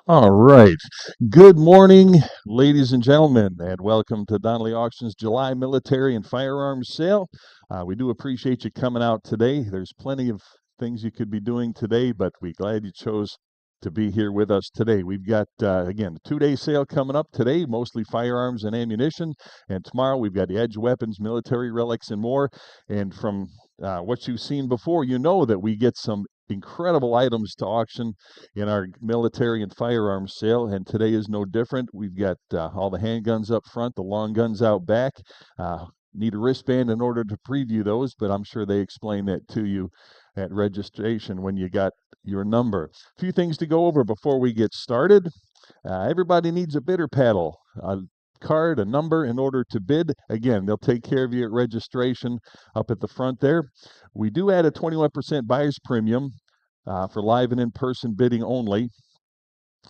All right. Good morning, ladies and gentlemen, and welcome to Donley Auctions July Military and Firearms Sale. We do appreciate you coming out today. There's plenty of things you could be doing today, but we're glad you chose to be here with us today. We've got, again, a 2 day sale coming up today, mostly firearms and ammunition. And tomorrow we've got edge weapons, military relics, and more. And from what you've seen before, you know that we get some incredible items to auction in our military and firearms sale, and today is no different. We've got all the handguns up front, the long guns out back. Need a wristband in order to preview those, but I'm sure they explain that to you at registration when you got your number. A few things to go over before we get started. Everybody needs a bidder paddle. A card, a number in order to bid. Again, they'll take care of you at registration up at the front there. We do add a 21% buyer's premium for live and in-person bidding only.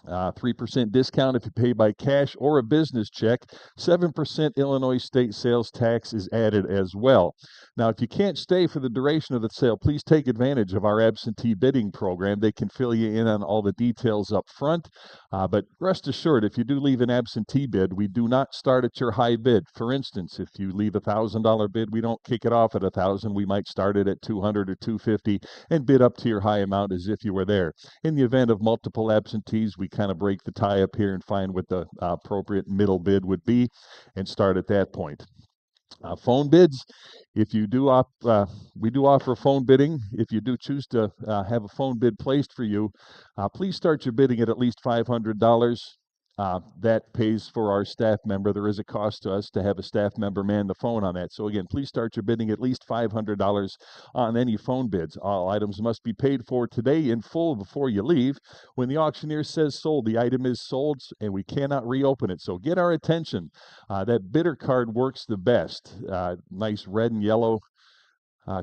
3% discount if you pay by cash or a business check. 7% Illinois state sales tax is added as well. Now, if you can't stay for the duration of the sale, please take advantage of our absentee bidding program. They can fill you in on all the details up front. But rest assured, if you do leave an absentee bid, we do not start at your high bid. For instance, if you leave a $1,000 bid, we don't kick it off at $1,000. We might start it at $200 or $250 and bid up to your high amount as if you were there. In the event of multiple absentees, we kind of break the tie up here and find what the appropriate middle bid would be and start at that point. Phone bids, if you do we do offer phone bidding. If you do choose to have a phone bid placed for you, please start your bidding at least $500. That pays for our staff member. There is a cost to us to have a staff member man the phone on that. So again, please start your bidding at least $500 on any phone bids. All items must be paid for today in full before you leave. When the auctioneer says sold, the item is sold and we cannot reopen it. So get our attention. That bidder card works the best. Nice red and yellow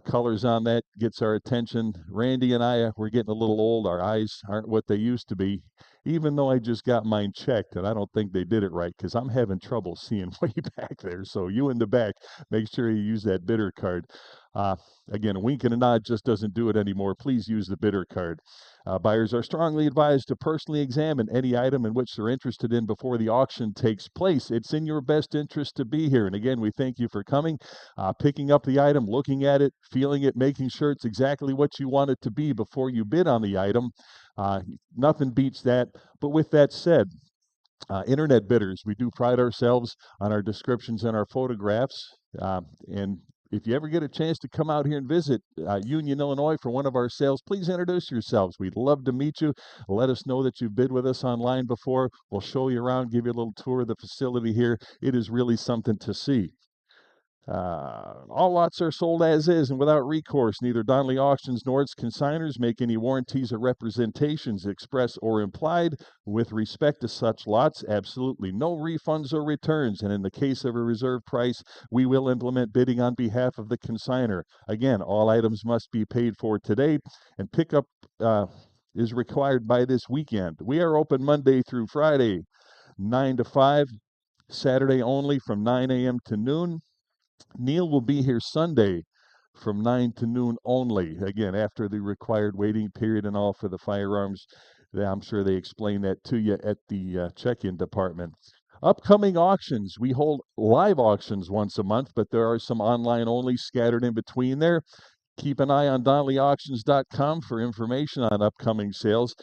colors on that gets our attention. Randy and I, we're getting a little old. Our eyes aren't what they used to be, even though I just got mine checked, and I don't think they did it right because I'm having trouble seeing way back there. So you in the back, make sure you use that bidder card. Uh, Again, a wink and a nod just doesn't do it anymore. Please use the bidder card. Buyers are strongly advised to personally examine any item in which they're interested in before the auction takes place. It's in your best interest to be here. And again, we thank you for coming, picking up the item, looking at it, feeling it, making sure it's exactly what you want it to be before you bid on the item. Nothing beats that. But with that said, internet bidders, we do pride ourselves on our descriptions and our photographs. And if you ever get a chance to come out here and visit Union, Illinois for one of our sales, please introduce yourselves. We'd love to meet you. Let us know that you've bid with us online before. We'll show you around, give you a little tour of the facility here. It is really something to see. All lots are sold as is and without recourse. Neither Donley Auctions nor its consignors make any warranties or representations, express or implied, with respect to such lots. Absolutely no refunds or returns. And in the case of a reserve price, we will implement bidding on behalf of the consignor. Again, all items must be paid for today, and pickup is required by this weekend. We are open Monday through Friday, 9 to 5, Saturday only from 9 a.m. to noon. Neil will be here Sunday from 9 to noon only. Again, after the required waiting period and all for the firearms. I'm sure they explain that to you at the check-in department. Upcoming auctions. We hold live auctions once a month, but there are some online only scattered in between there. Keep an eye on DonleyAuctions.com for information on upcoming sales.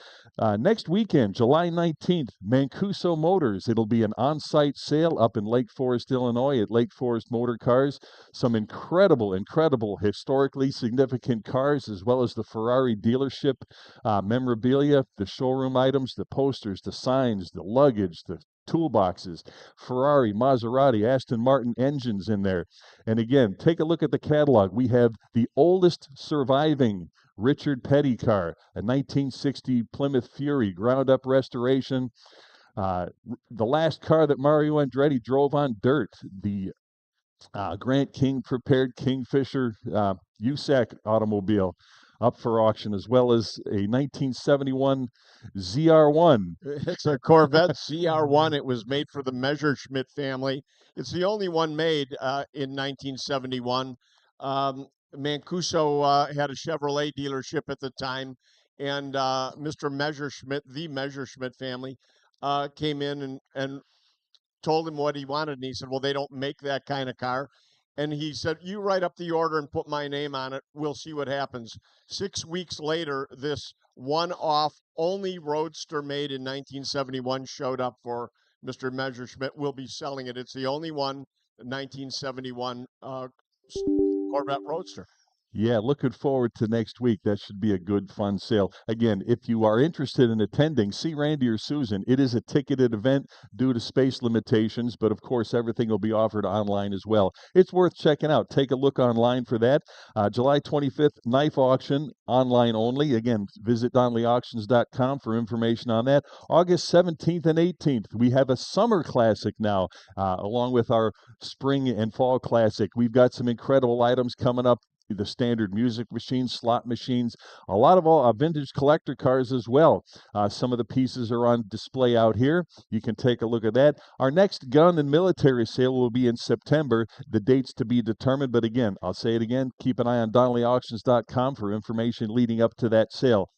Next weekend, July 19th, Mancuso Motors. It'll be an on-site sale up in Lake Forest, Illinois at Lake Forest Motor Cars. Some incredible, historically significant cars, as well as the Ferrari dealership memorabilia, the showroom items, the posters, the signs, the luggage, the toolboxes, Ferrari, Maserati, Aston Martin engines in there. And again, take a look at the catalog. We have the oldest surviving Richard Petty car, a 1960 Plymouth Fury ground up restoration. The last car that Mario Andretti drove on dirt, the Grant King prepared Kingfisher USAC automobile up for auction, as well as a 1971 ZR1. It's a Corvette ZR1. It was made for the Messerschmitt family. It's the only one made in 1971. Mancuso had a Chevrolet dealership at the time, and Mr. Messerschmitt, the Messerschmitt family, came in and told him what he wanted, and he said, "Well, they don't make that kind of car." And he said, "You write up the order and put my name on it. We'll see what happens." 6 weeks later, this one-off only roadster made in 1971 showed up for Mr. Messerschmitt. We'll be selling it. It's the only one, 1971 Corvette Roadster. Yeah, looking forward to next week. That should be a good, fun sale. Again, if you are interested in attending, see Randy or Susan. It is a ticketed event due to space limitations, but of course, everything will be offered online as well. It's worth checking out. Take a look online for that. July 25th, knife auction, online only. Again, visit DonleyAuctions.com for information on that. August 17th and 18th, we have a summer classic now, along with our spring and fall classic. We've got some incredible items coming up, the standard music machines, slot machines, a lot of all vintage collector cars as well. Some of the pieces are on display out here. You can take a look at that. Our next gun and military sale will be in September. The dates to be determined, but again, I'll say it again, keep an eye on DonleyAuctions.com for information leading up to that sale.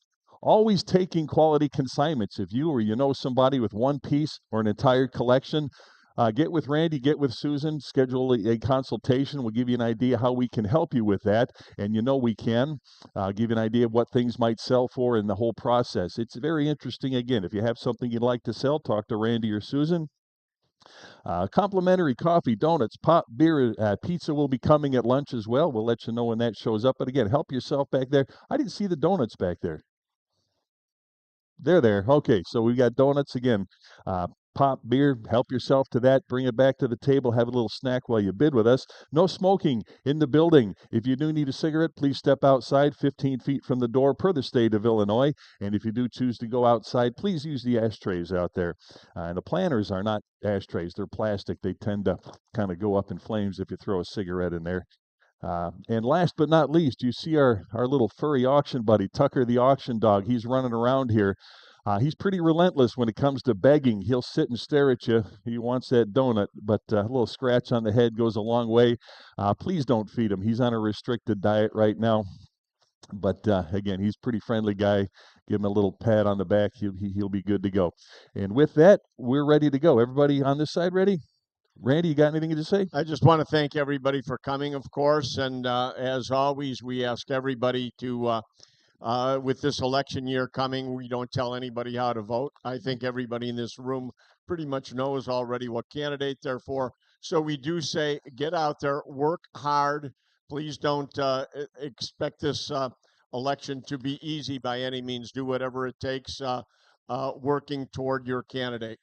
Always taking quality consignments. If you or you know somebody with one piece or an entire collection, get with Randy, get with Susan, schedule a consultation. We'll give you an idea how we can help you with that. And you know we can give you an idea of what things might sell for in the whole process. It's very interesting. Again, if you have something you'd like to sell, talk to Randy or Susan. Complimentary coffee, donuts, pop, beer, pizza will be coming at lunch as well. We'll let you know when that shows up. But again, help yourself back there. I didn't see the donuts back there. They're there. Okay, so we got donuts again. Pop, beer, help yourself to that. Bring it back to the table. Have a little snack while you bid with us. No smoking in the building. If you do need a cigarette, please step outside 15 feet from the door per the state of Illinois. And if you do choose to go outside, please use the ashtrays out there. And the planters are not ashtrays. They're plastic. They tend to kind of go up in flames if you throw a cigarette in there. And last but not least, you see our little furry auction buddy, Tucker the auction dog. He's running around here. He's pretty relentless when it comes to begging. He'll sit and stare at you. He wants that donut, but a little scratch on the head goes a long way. Please don't feed him. He's on a restricted diet right now. But again, he's a pretty friendly guy. Give him a little pat on the back. He'll be good to go. And with that, we're ready to go. Everybody on this side ready? Randy, you got anything to say? I just want to thank everybody for coming, of course. And as always, we ask everybody to, with this election year coming, we don't tell anybody how to vote. I think everybody in this room pretty much knows already what candidate they're for. So we do say, get out there, work hard. Please don't expect this election to be easy by any means. Do whatever it takes working toward your candidate.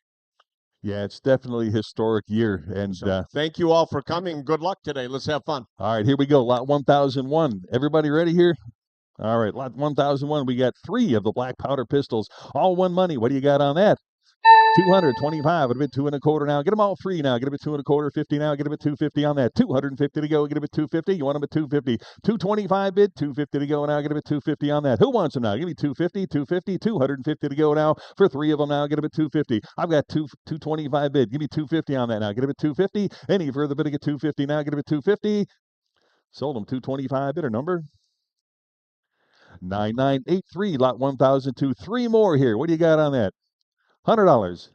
Yeah, it's definitely a historic year. And So thank you all for coming. Good luck today. Let's have fun. all right, here we go. Lot 1001. Everybody ready here? All right, lot 1001. We got 3 of the black powder pistols, all one money. What do you got on that? 225, a bit 2 1/4 now. Get them all 3 now. Get them at 2 1/4, 50 now. Get them at 250 on that. 250 to go. Get them at 250. You want them at 250. 225 bid, 250 to go now. Get them at 250 on that. Who wants them now? Give me 250, 250, 250 to go now for 3 of them now. Get them at 250. I've got 225 bid. Give me 250 on that now. Get them at 250. Any further bid, get 250 now. Get them at 250. Sold them 225 bidder number 9983, lot 1002. 3 more here. What do you got on that? $100,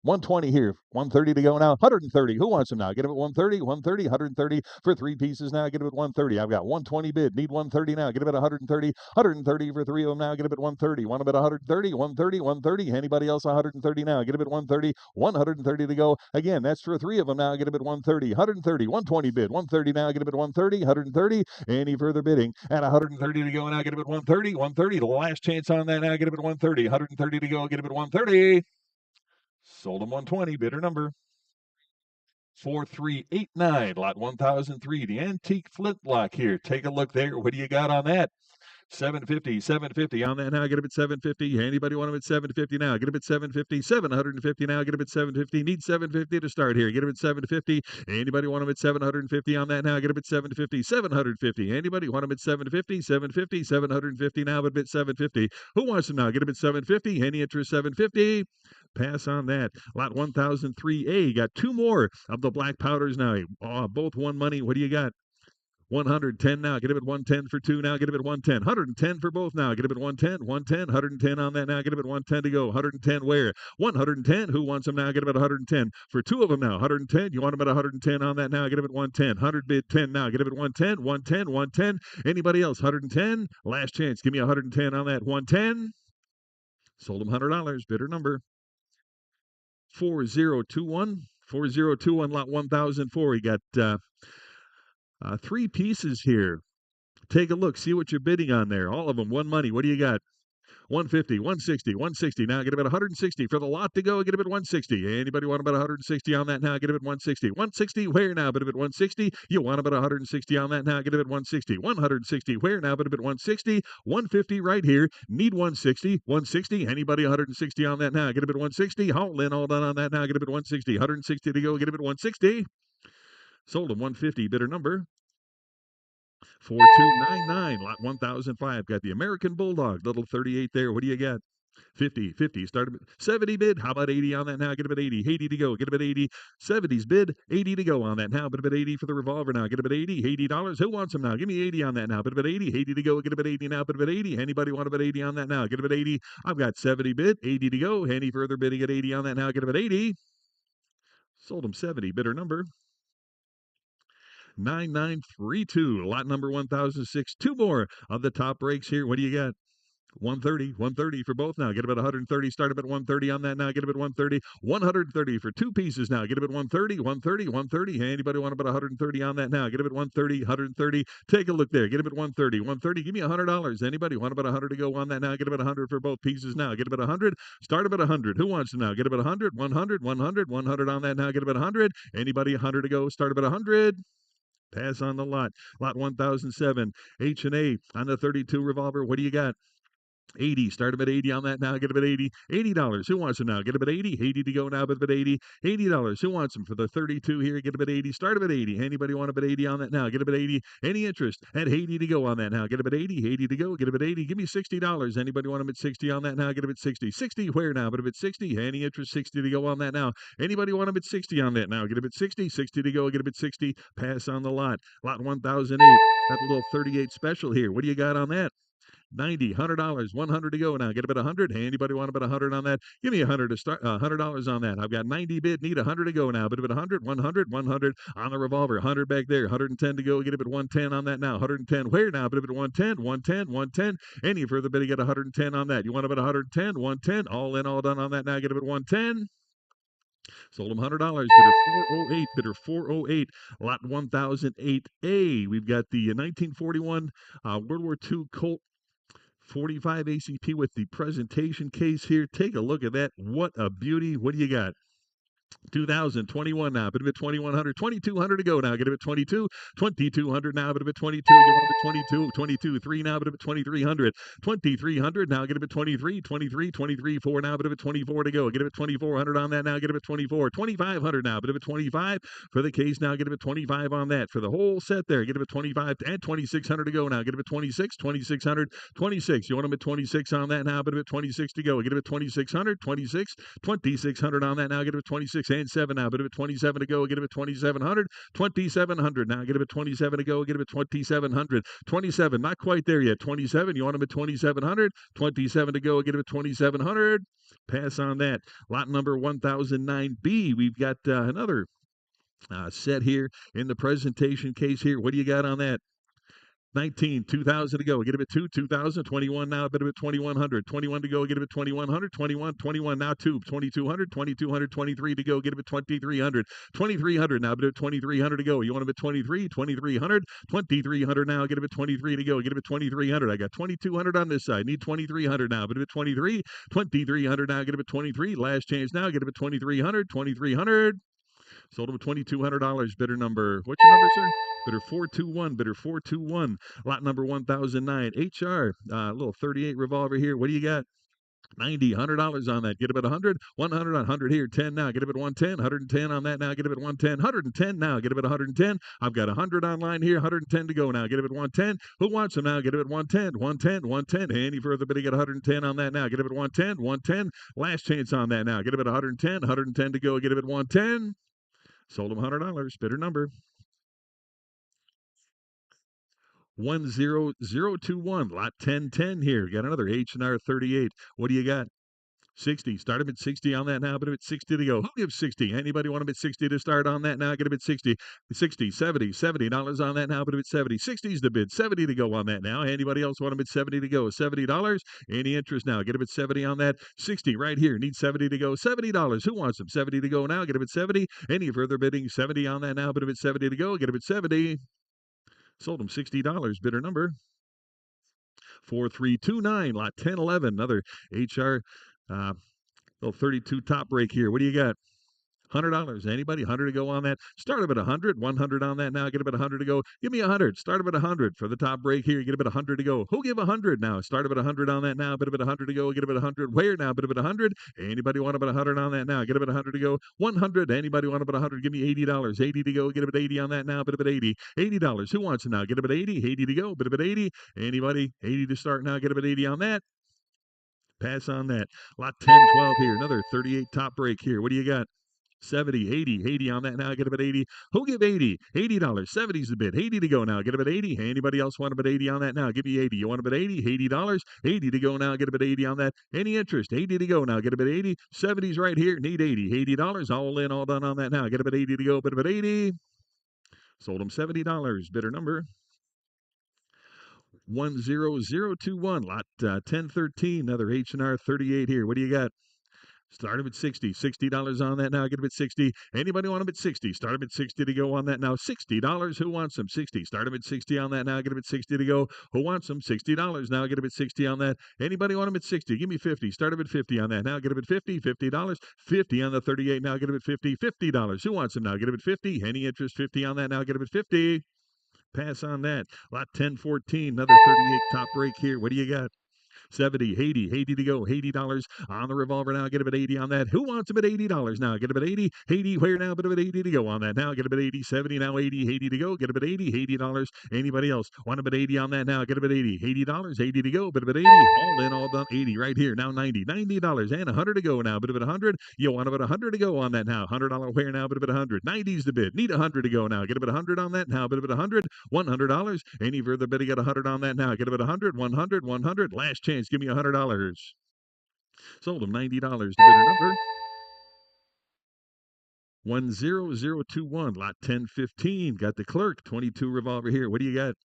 120 here, 130 to go now, 130. Who wants them now? Get them at 130, 130, 130 for 3 pieces now. Get them at 130. I've got 120 bid. Need 130 now. Get them at 130, 130 for 3 of them now. Get them at 130. Want them at 130, 130, 130. Anybody else 130 now? Get them at 130, 130 to go. Again, that's for 3 of them now. Get them at 130, 130, 120 bid. 130 now. Get them at 130, 130. Any further bidding at 130 to go now. Get them at 130, 130. The last chance on that now. Get them at 130, 130 to go. Get them at 130. Sold them 120, bidder number 4389, lot 1003. The antique flintlock here. Take a look there. What do you got on that? 750, 750 on that now. Get him at 750. Anybody want him at 750 now? Get him at 750, 750 now. Get him at 750. Need 750 to start here. Get him at 750. Anybody want him at 750 on that now? Get him at 750, 750. Anybody want him at 750, 750, 750 now? But at 750. Who wants him now? Get him at 750. Any interest 750? Pass on that. Lot 1003A. Got 2 more of the black powders now. Both one money. What do you got? 110 now. Get him at 110 for two now. Get him at 110. 110 for both now. Get him at 110. 110. 110 on that now. Get him at 110 to go. 110 where? 110. Who wants him now? Get him at 110 for two of them now. 110. You want him at 110 on that now? Get him at 110. 100 bid 10 now. Get him at 110. 110. 110. Anybody else? 110. Last chance. Give me 110 on that. 110. Sold him $100. Bidder number 4021. 4021 lot 1004. You got three pieces here. Take a look. See what you're bidding on there. All of them. One money. What do you got? 150, 160, 160. Now get him at 160 for the lot to go. Get him at 160. Anybody want about 160 on that now? Get him at 160. 160 where now? But him at 160. You want about 160 on that now? Get him at 160. 160 where now? But him at 160. 150 right here. Need 160. 160. Anybody 160 on that now? Get him at 160. All in, all done on that now. Get him at 160. 160 to go. Get him at 160. Sold him 150. Bidder number 4299, lot 1005. Got the American Bulldog, little 38 there. What do you got? 50, 50. Start at 70 bid. How about 80 on that now? Get him at 80. 80 to go. Get him at 80. 70s bid. 80 to go on that now. But him at 80 for the revolver now. Get him at 80. $80. Who wants him now? Give me 80 on that now. But him at 80. 80 to go. Get him at 80 now. But him at 80. Anybody want him at 80 on that now? Get him at 80. I've got 70 bid. 80 to go. Any further bidding at 80 on that now? Get him at 80. Sold him 70. Bidder number 9932. Lot number 1006. Two more of the top breaks here. What do you got? 130, 130 for both now. Get him at 130. Start him at 130 on that now. Get him at 130. 130 for two pieces now. Get him at 130, 130, 130. Anybody want about 130 on that now? Get him at 130, 130. Take a look there. Get him at 130, 130. Give me $100. Anybody want about 100 to go on that now? Get him at 100 for both pieces now. Get him at 100. Start him at 100. Who wants him now? Get him at 100, 100, 100, 100 on that now. Get him at 100. Anybody 100 to go? Start him at 100. Pass on the lot. Lot 1007. H&A on the 32 revolver. What do you got? 80. Start him at 80 on that now. Get him at 80. $80. Who wants him now? Get him at 80. 80 to go now, but at 80. $80. Who wants him for the 32 here? Get him at 80. Start him at 80. Anybody want him at 80 on that now? Get him at 80. Any interest at 80 to go on that now? Get him at 80. 80 to go. Get him at 80. Give me $60. Anybody want him at 60 on that now? Get him at 60. 60 where now? But him at 60. Any interest? 60 to go on that now. Anybody want him at 60 on that now? Get him at 60. 60 to go. Get him at 60. Pass on the lot. Lot 1008. Got a little 38 special here. What do you got on that? 90, $100, 100 to go now. Get him at 100. Hey, anybody want about 100 on that? Give me 100 to start. $100 on that. I've got 90 bid. Need 100 to go now. But at 100, 100, 100 on the revolver. 100 back there. 110 to go. Get him at 110 on that now. 110 where now? But at 110, 110, 110. Any further bid, you get 110 on that. You want about 110, 110. All in, all done on that now. Get him at 110. Sold him $100. Bidder 408. Bidder 408. Lot 1008A. We've got the 1941 World War II Colt 45 ACP with the presentation case here. Take a look at that. What a beauty. What do you got? 2021 now, bit of it 2100, 2200 to go now. Get him at 22, 2200 now, bit of it 22. You want him at 22, 22, 3 now, bit of it 2300, 2300 now. Get him at 23, 23, 23, 4 now, bit of it 24 to go. Get him at 2400 on that now. Get him at 24, 2500 now, bit of it 25 for the case now. Get him at 25 on that for the whole set there. Get him at 25 and 2600 to go now. Get him at 26, 2600, 26. You want him at 26 on that now, bit of it 26 to go. Get him at 2600, 26, 2600 on that now. Get him at 26 and 7 now, but if at 27 to go, get him at 2700, 2700 now, get him at 27 to go, get him at 2700, 27, not quite there yet, 27, you want him at 2700, 27 to go, get him at 2700, pass on that. Lot number 1009B, we've got another set here in the presentation case here. What do you got on that? 19, 2000 to go. Get him at 2, 2000, 21 now, bit of it 2100, 21 to go. Get him at 2100, 21, 21 now, 2, 2200, 2200, 23 to go. Get him at 2300, 2300 now, bit of 2300 to go. You want him at 23, 2300, 2300 now. Get him at 23 to go. Get him at 2300. I got 2200 on this side. Need 2300 now, bit of it 23, 2300 now. Get him at 23. Last chance now. Get him at 2300, 2300. Sold him $2,200. Bidder number, what's your number, sir? Bidder 421. Bidder 421. Lot number 1009. HR, little 38 revolver here. What do you got? 90, $100 on that. Get him at 100, 100 on 100 here, 10 now. Get him at 110, 110 on that now. Get him at 110, 110 now. Get him at 110. I've got 100 online here, 110 to go now. Get him at 110. Who wants him now? Get him at 110, 110, 110. Any further bid, get 110 on that now. Get him at 110, 110. Last chance on that now. Get him at 110, 110 to go. Get him at 110. Sold him $100. Bidder number 10021, lot 1010 here. Got another H&R 38. What do you got? 60. Start him at 60 on that now, but at 60 to go. Who gives 60? Anybody want him at 60 to start on that now? Get him at 60. 60, 70, $70 on that now, but at 70. 60 is the bid. 70 to go on that now. Anybody else want him at 70 to go? $70. Any interest now? Get him at 70 on that. 60 right here. Need 70 to go. $70. Who wants him? 70 to go now. Get him at 70. Any further bidding? 70 on that now, but at 70 to go. Get him at 70. Sold him $60. Bidder number 4329, lot 1011. Another HR little 32 top break here. What do you got? $100. Anybody? 100 to go on that. Start him at 100. 100 on that now. Get him at 100 to go. Give me 100. Start him at 100 for the top break here. Get him at 100 to go. Who give 100 now? Start him at 100 on that now. Bit him at 100 to go. Get him at 100. Where now? Bit him at 100. Anybody want him at 100 on that now? Get him at 100 to go. 100. Anybody want him at 100? Give me $80. 80 to go. Get him at 80 on that now. Bit him at 80. $80. Who wants it now? Get him at 80. 80 to go. Bit him at 80. Anybody? 80 to start now. Get him at 80 on that. Pass on that. Lot 1012 here. Another 38 top break here. What do you got? 70, 80 on that now. Get him at 80. Who give 80? $80. 70's the bid. 80 to go now. Get him at 80. Anybody else want him at 80 on that now? Give me 80. You want him at 80? $80. 80 to go now. Get him at 80 on that. Any interest? 80 to go now. Get him at 80. 70's right here. Need 80. $80. All in, all done on that now. Get him at 80 to go. Bid him at 80. Sold him $70. Bidder number 10021. Lot 1013. Another H&R 38 here. What do you got? Start him at 60. $60 on that now. Get him at 60. Anybody want him at 60? Start him at 60 to go on that now. $60. Who wants him? 60. Start him at 60 on that now. Get him at 60 to go. Who wants him? $60 now. Get him at 60 on that. Anybody want him at 60? Give me 50. Start him at 50 on that now. Get him at 50. $50. 50 on the 38 now. Get him at 50. $50. Who wants him now? Get him at 50. Any interest? 50 on that now. Get him at 50. Pass on that. Lot 1014. Another 38 top break here. What do you got? 70, 80 to go. $80 on the revolver now. Get him at 80 on that. Who wants him at $80 now? Get him at 80. 80 where now? Get him at 80 to go on that now. Get him at 80. 70 now. 80 to go. Get him at 80. $80. Anybody else want him at 80 on that now? Get him at 80. $80. 80 to go. Get him at 80. All in, all done. 80 right here. Now 90. $90 and 100 to go now. Get him at 100. You want him at 100 to go on that now. $100 where now? Get him at 100. 90's the bid. Need 100 to go now. Get him at 100 on that now. Get him at 100. $100. Any further bidding at 100 on that now. Get him at 100. 100. Last chance. Give me $100. Sold him $90. The bidder number 10021. Lot 1015. Got the clerk. 22 revolver here. What do you got?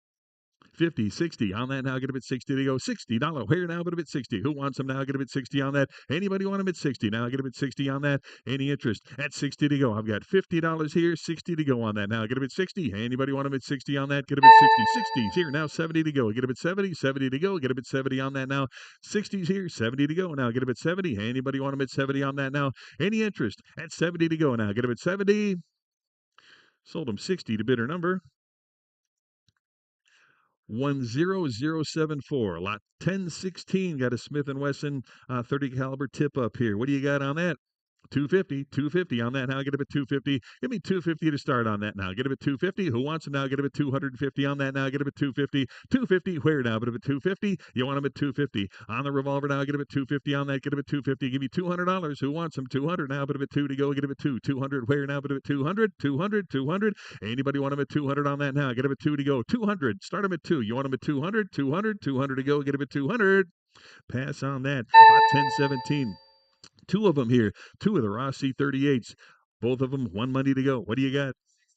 50, 60 on that now. Get him at 60 to go. $60 where now? Get him at 60. Who wants him now? Get him at 60 on that. Anybody want him at 60 now? Get him at 60 on that. Any interest? At 60 to go. I've got $50 here. 60 to go on that now. Get him at 60. Anybody want him at 60 on that? Get him at 60. 60's here now. 70 to go. Get him at 70. 70 to go. Get him at 70 on that now. 60's here. 70 to go now. Get him at 70. Anybody want him at 70 on that now? Any interest? At 70 to go now. Get him at 70. Sold him 60 to bidder number 10074. Lot 1016. Got a Smith & Wesson 30 caliber tip up here. What do you got on that? 250 on that now. Get him at 250. Give me 250 to start on that now. Get him at 250. Who wants him now? Get him at 250 on that now. Get him at 250. 250 where now? Get him at 250. You want him at 250 on the revolver now. Get him at 250 on that. Get him at 250. Give me $200. Who wants him? 200 now. Put him at 2 to go. Get him at 2. 200 where now? Put him at 200. 200. Anybody want him at 200 on that now? Get him at 2 to go. 200. Start him at 2. You want him at 200. 200 to go. Get him at 200. Pass on that. Lot 1017. Two of them here. Two of the Rossi 38s. Both of them, one money to go. What do you got?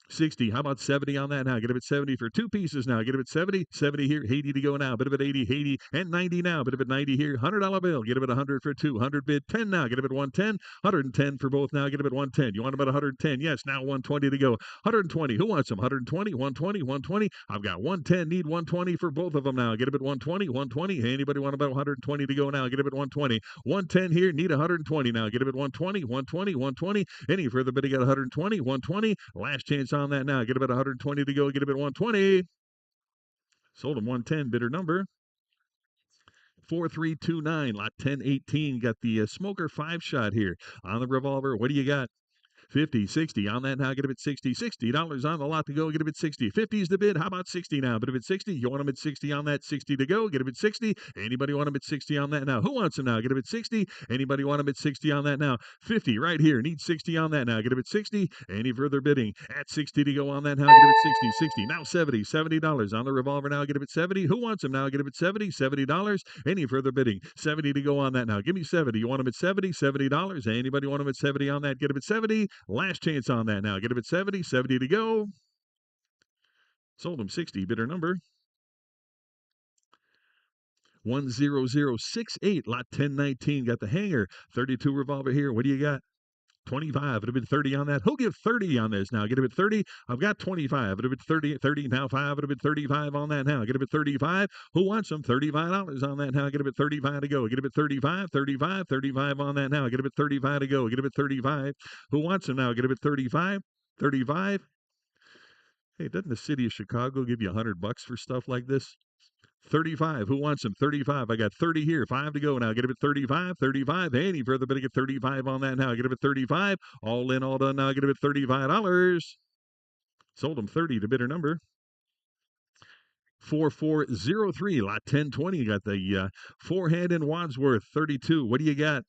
60. How about 70 on that now? Get him at 70 for two pieces now. Get him at 70. 70 here. 80 to go now. Bit of at 80, and 90 now. Bit of at 90 here. $100 bill. Get him at 100 for two. 100 bid. 10 now. Get him at 110. 110 for both now. Get him at 110. You want him at 110? Yes. Now 120 to go. 120. Who wants them? 120. 120. I've got 110. Need 120 for both of them now. Get him at 120. Anybody want about 120 to go now? Get him at 120. 110 here. Need 120 now. Get him at 120. Any further bidding at 120. Last chance on that now. Get him at 120 to go. Get him at 120. Sold him 110. Bidder number 4329. Lot 1018. Got the smoker 5 shot here on the revolver. What do you got? 50, 60 on that now. Get a bid 60. $60 on the lot to go. Get a bid 60. 50 is the bid. How about 60 now? Bid a bid 60. You want them at 60 on that? 60 to go. Get a bid 60. Anybody want them at 60 on that now? Who wants them now? Get a bid 60. Anybody want them at 60 on that now? 50 right here. Need 60 on that now. Get a bid 60. Any further bidding? At 60 to go on that now. Get a bid 60. 60. Now 70. $70 on the revolver now. Get a bid 70. Who wants them now? Get a bid 70. $70. Any further bidding? 70 to go on that now. Give me 70. You want them at 70? $70. Anybody want them at 70 on that? Get them at 70. Last chance on that now. Get them at 70. 70 to go. Sold them 60. Bidder number 10068. Lot 1019. Got the hanger. 32 revolver here. What do you got? 25. It'd have been 30 on that. Who'll give 30 on this now? Get a bit 30. I've got 25. It'd have been 30. 30 now 5. It'd have been 35 on that now. Get a bit 35. Who wants them? $35 on that now. Get a bit 35 to go. Get a bit 35. 35. 35 on that now. Get a bit 35 to go. Get a bit 35. Who wants them now? Get a bit 35. 35. Hey, doesn't the city of Chicago give you $100 for stuff like this? 35. Who wants them? 35. I got 30 here. 5 to go now. Get a bit 35. 35. Any further bid, get 35 on that now. Get a bit 35. All in, all done now. Get a bit $35. Sold them 30 to bidder number 4403. Lot 1020. Got the forehand in Wadsworth. 32. What do you got?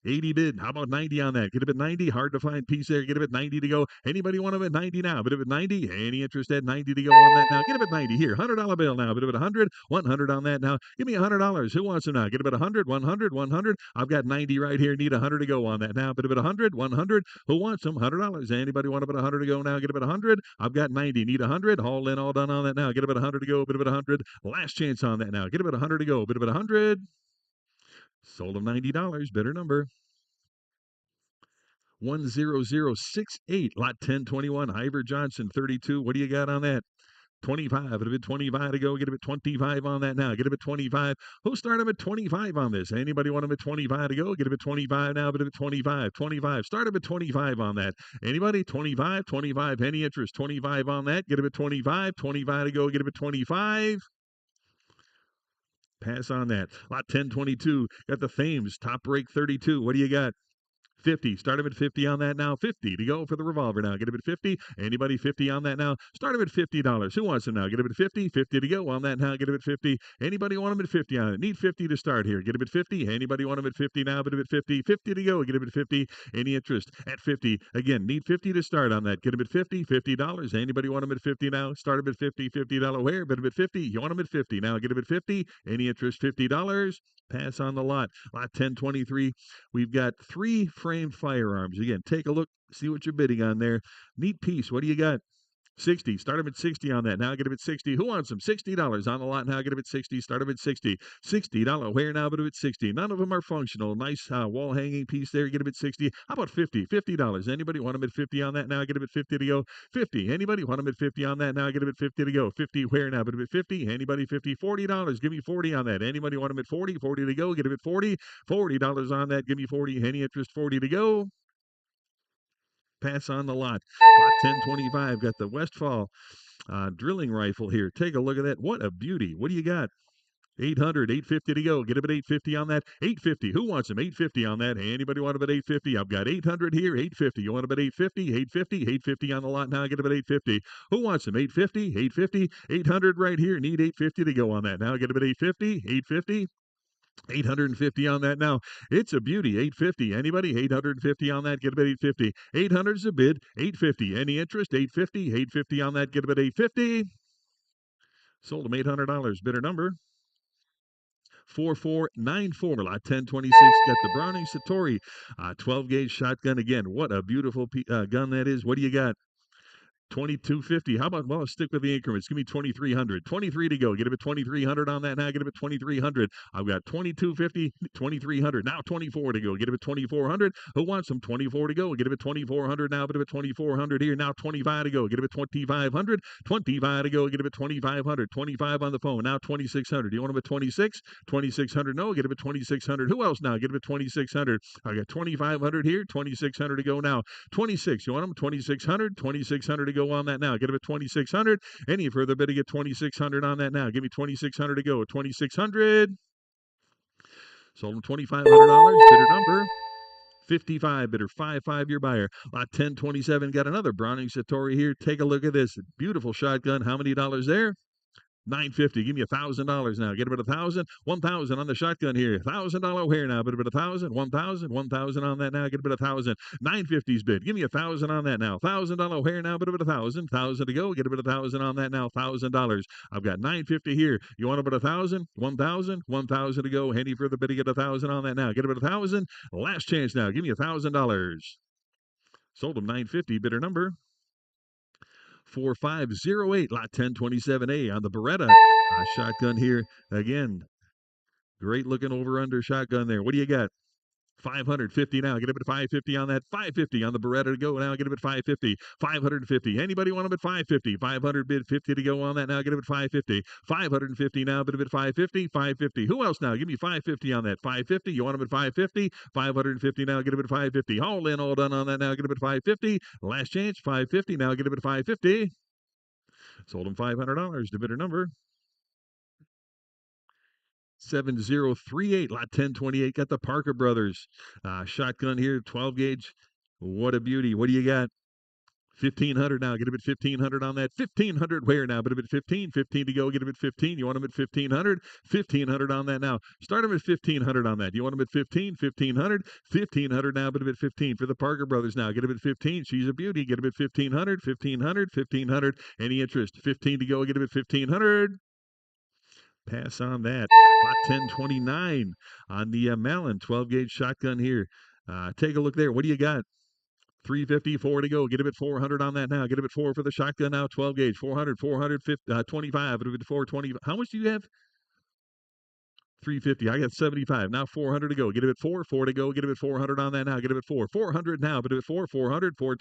80 bid. How about 90 on that? Get a bit 90. Hard to find piece there. Get a bit 90 to go. Anybody want them at 90 now? Bit of it 90. Any interest at 90 to go on that now? Get a bit 90 here. $100 bill now. Bit of it 100. 100 on that now. Give me $100. Who wants them now? Get a bit 100. 100. 100. I've got 90 right here. Need 100 to go on that now. Bit of it 100. 100. Who wants them? $100. Anybody want a bit 100 to go now? Get a bit 100. I've got 90. Need 100. All in, all done on that now. Get a bit 100 to go. Bit of it 100. Last chance on that now. Get a bit 100 to go. Bit of it 100. Sold them $90. Bidder number 10068. Lot 1021. Ivor Johnson 32. What do you got on that? 25. It'll be 25 to go. Get a bit 25 on that now. Get a bit 25. Who'll start him at 25 on this? Anybody want him at 25 to go? Get a bit 25 now. Bit of 25. 25. Start him at 25 on that. Anybody? 25. 25. Any interest? 25 on that. Get a bit 25. 25 to go. Get a bit 25. Pass on that. Lot 1022. Got the Thames. Top break 32. What do you got? 50. Start him at 50 on that now. 50 to go for the revolver now. Get him at 50. Anybody 50 on that now? Start him at $50. Who wants him now? Get him at 50. 50 to go on that now. Get him at 50. Anybody want him at 50 on it? Need 50 to start here. Get him at 50. Anybody want him at 50 now? Get him at 50. 50 to go. Get him at 50. Any interest at 50? Again, need 50 to start on that. Get him at 50. $50. Anybody want him at 50 now? Start him at 50. $50 where? Get him at 50. You want him at 50 now? Get him at 50. Any interest? $50. Pass on the lot. Lot 1023. We've got 3 framed firearms. Again, take a look, see what you're bidding on there. Neat piece. What do you got? 60. Start them at 60 on that. Now get them at 60. Who wants them? $60 on the lot. Now get them at 60. Start them at 60. $60. Where now? But at 60. None of them are functional. Nice wall hanging piece there. Get them at 60. How about 50? $50. Anybody want them at 50 on that? Now get them at 50 to go. 50. Anybody want them at 50 on that? Now get them at 50 to go. 50. Where now? But at 50. Anybody 50? $40. Give me 40 on that. Anybody want them at 40? 40 to go. Get them at 40. $40 on that. Give me 40. Any interest? 40 to go. Pass on the lot. Lot 1025. Got the Westfall drilling rifle here. Take a look at that. What a beauty. What do you got? 800, 850 to go. Get him at 850 on that. 850. Who wants him? 850 on that. Anybody want him at 850? I've got 800 here. 850. You want him at 850? 850. 850 on the lot now. Get him at 850. Who wants him? 850. 850. 800 right here. Need 850 to go on that. Now get him at 850. 850. 850 on that now. It's a beauty. 850. Anybody? 850 on that. Get him at 850. 800 is a bid. 850. Any interest? 850. 850 on that. Get him at 850. Sold him $800. Bidder number 4494. Lot 1026. Got the Browning Satori 12 gauge shotgun again. What a beautiful gun that is. What do you got? 2250. How about, well, I'll stick with the increments. Give me 2300. 23 to go. Get him at 2300 on that now. Get him at 2300. I've got 2250, 2300. Now 24 to go. Get him at 2400. Who wants them? 24 to go. Get him at 2400 now. Get him at 2400 here. Now 25 to go. Get him at 2500. 25 to go. Get him at 2500. 25 on the phone. Now 2600. Do you want him at 26? 2600. No. Get him at 2600. Who else now? Get him at 2600. I got 2500 here. 2600 to go now. 26. You want them? 2600. 2600 to go on that now. Get him at 2600. Any further bid to get 2600 on that now. Give me 2600 to go. 2600. Sold him $2,500. Bidder number 55 bidder, 5-5 your buyer. Lot 1027 got another Browning Satori here. Take a look at this beautiful shotgun. How many dollars there? $950. Give me $1,000 now. Get a bit of 1,000. 1,000 on the shotgun here. $1,000 here now. Bit a bit of 1,000. 1,000. 1,000 on that now. Get a bit of 1,000. 950's bid. Give me $1,000 on that now. $1,000 here now. Bit a bit of 1,000. 1,000 to go. Get a bit of 1,000 on that now. $1,000. I've got 950 here. You want a bit of 1,000? 1,000. 1,000 to go. Any further bid to get 1,000 on that now. Get a bit of 1,000. Last chance now. Give me $1,000. Sold him 950. Bidder number 4508, lot 1027A on the Beretta. Shotgun here again. Great looking over under shotgun there. What do you got? 550 now. Get a bit of 550 on that. 550 on the Beretta to go now. Get a bit 550. 550. Anybody want a bit 550? 500 bid 50 to go on that now. Get a bit 550. 550 now. Bit a bit 550. 550. Who else now? Give me 550 on that. 550. You want a bit 550? 550 now. Get a bit 550. All in, all done on that now. Get a bit 550. Last chance. 550 now. Get a bit 550. Sold him $500 to bidder number 7038, lot 1028. Got the Parker Brothers shotgun here, 12 gauge. What a beauty. What do you got? 1,500 now. Get a bit 1,500 on that. 1,500 where now? But a bit 15. 15 to go. Get a bit 15. You want them at 1,500? 1,500 on that now. Start them at 1,500 on that. You want them at 15? 1,500? 1,500 now. But a bit 15 for the Parker Brothers now. Get a bit 15. She's a beauty. Get a bit 1,500. 1,500. 1,500. Any interest? 15 to go. Get a bit 1,500. Pass on that. Lot 1029 on the Malin 12 gauge shotgun here. Take a look there. What do you got? 354 to go. Get a bit 400 on that now. Get a bit 4 for the shotgun now. 12 gauge. 400, 25. A bit 420. How much do you have? 350. I got 75. Now 400 to go. Get a bit 4 to go. Get a bit 400 on that now. Get a bit 400 now. But a bit 400, 4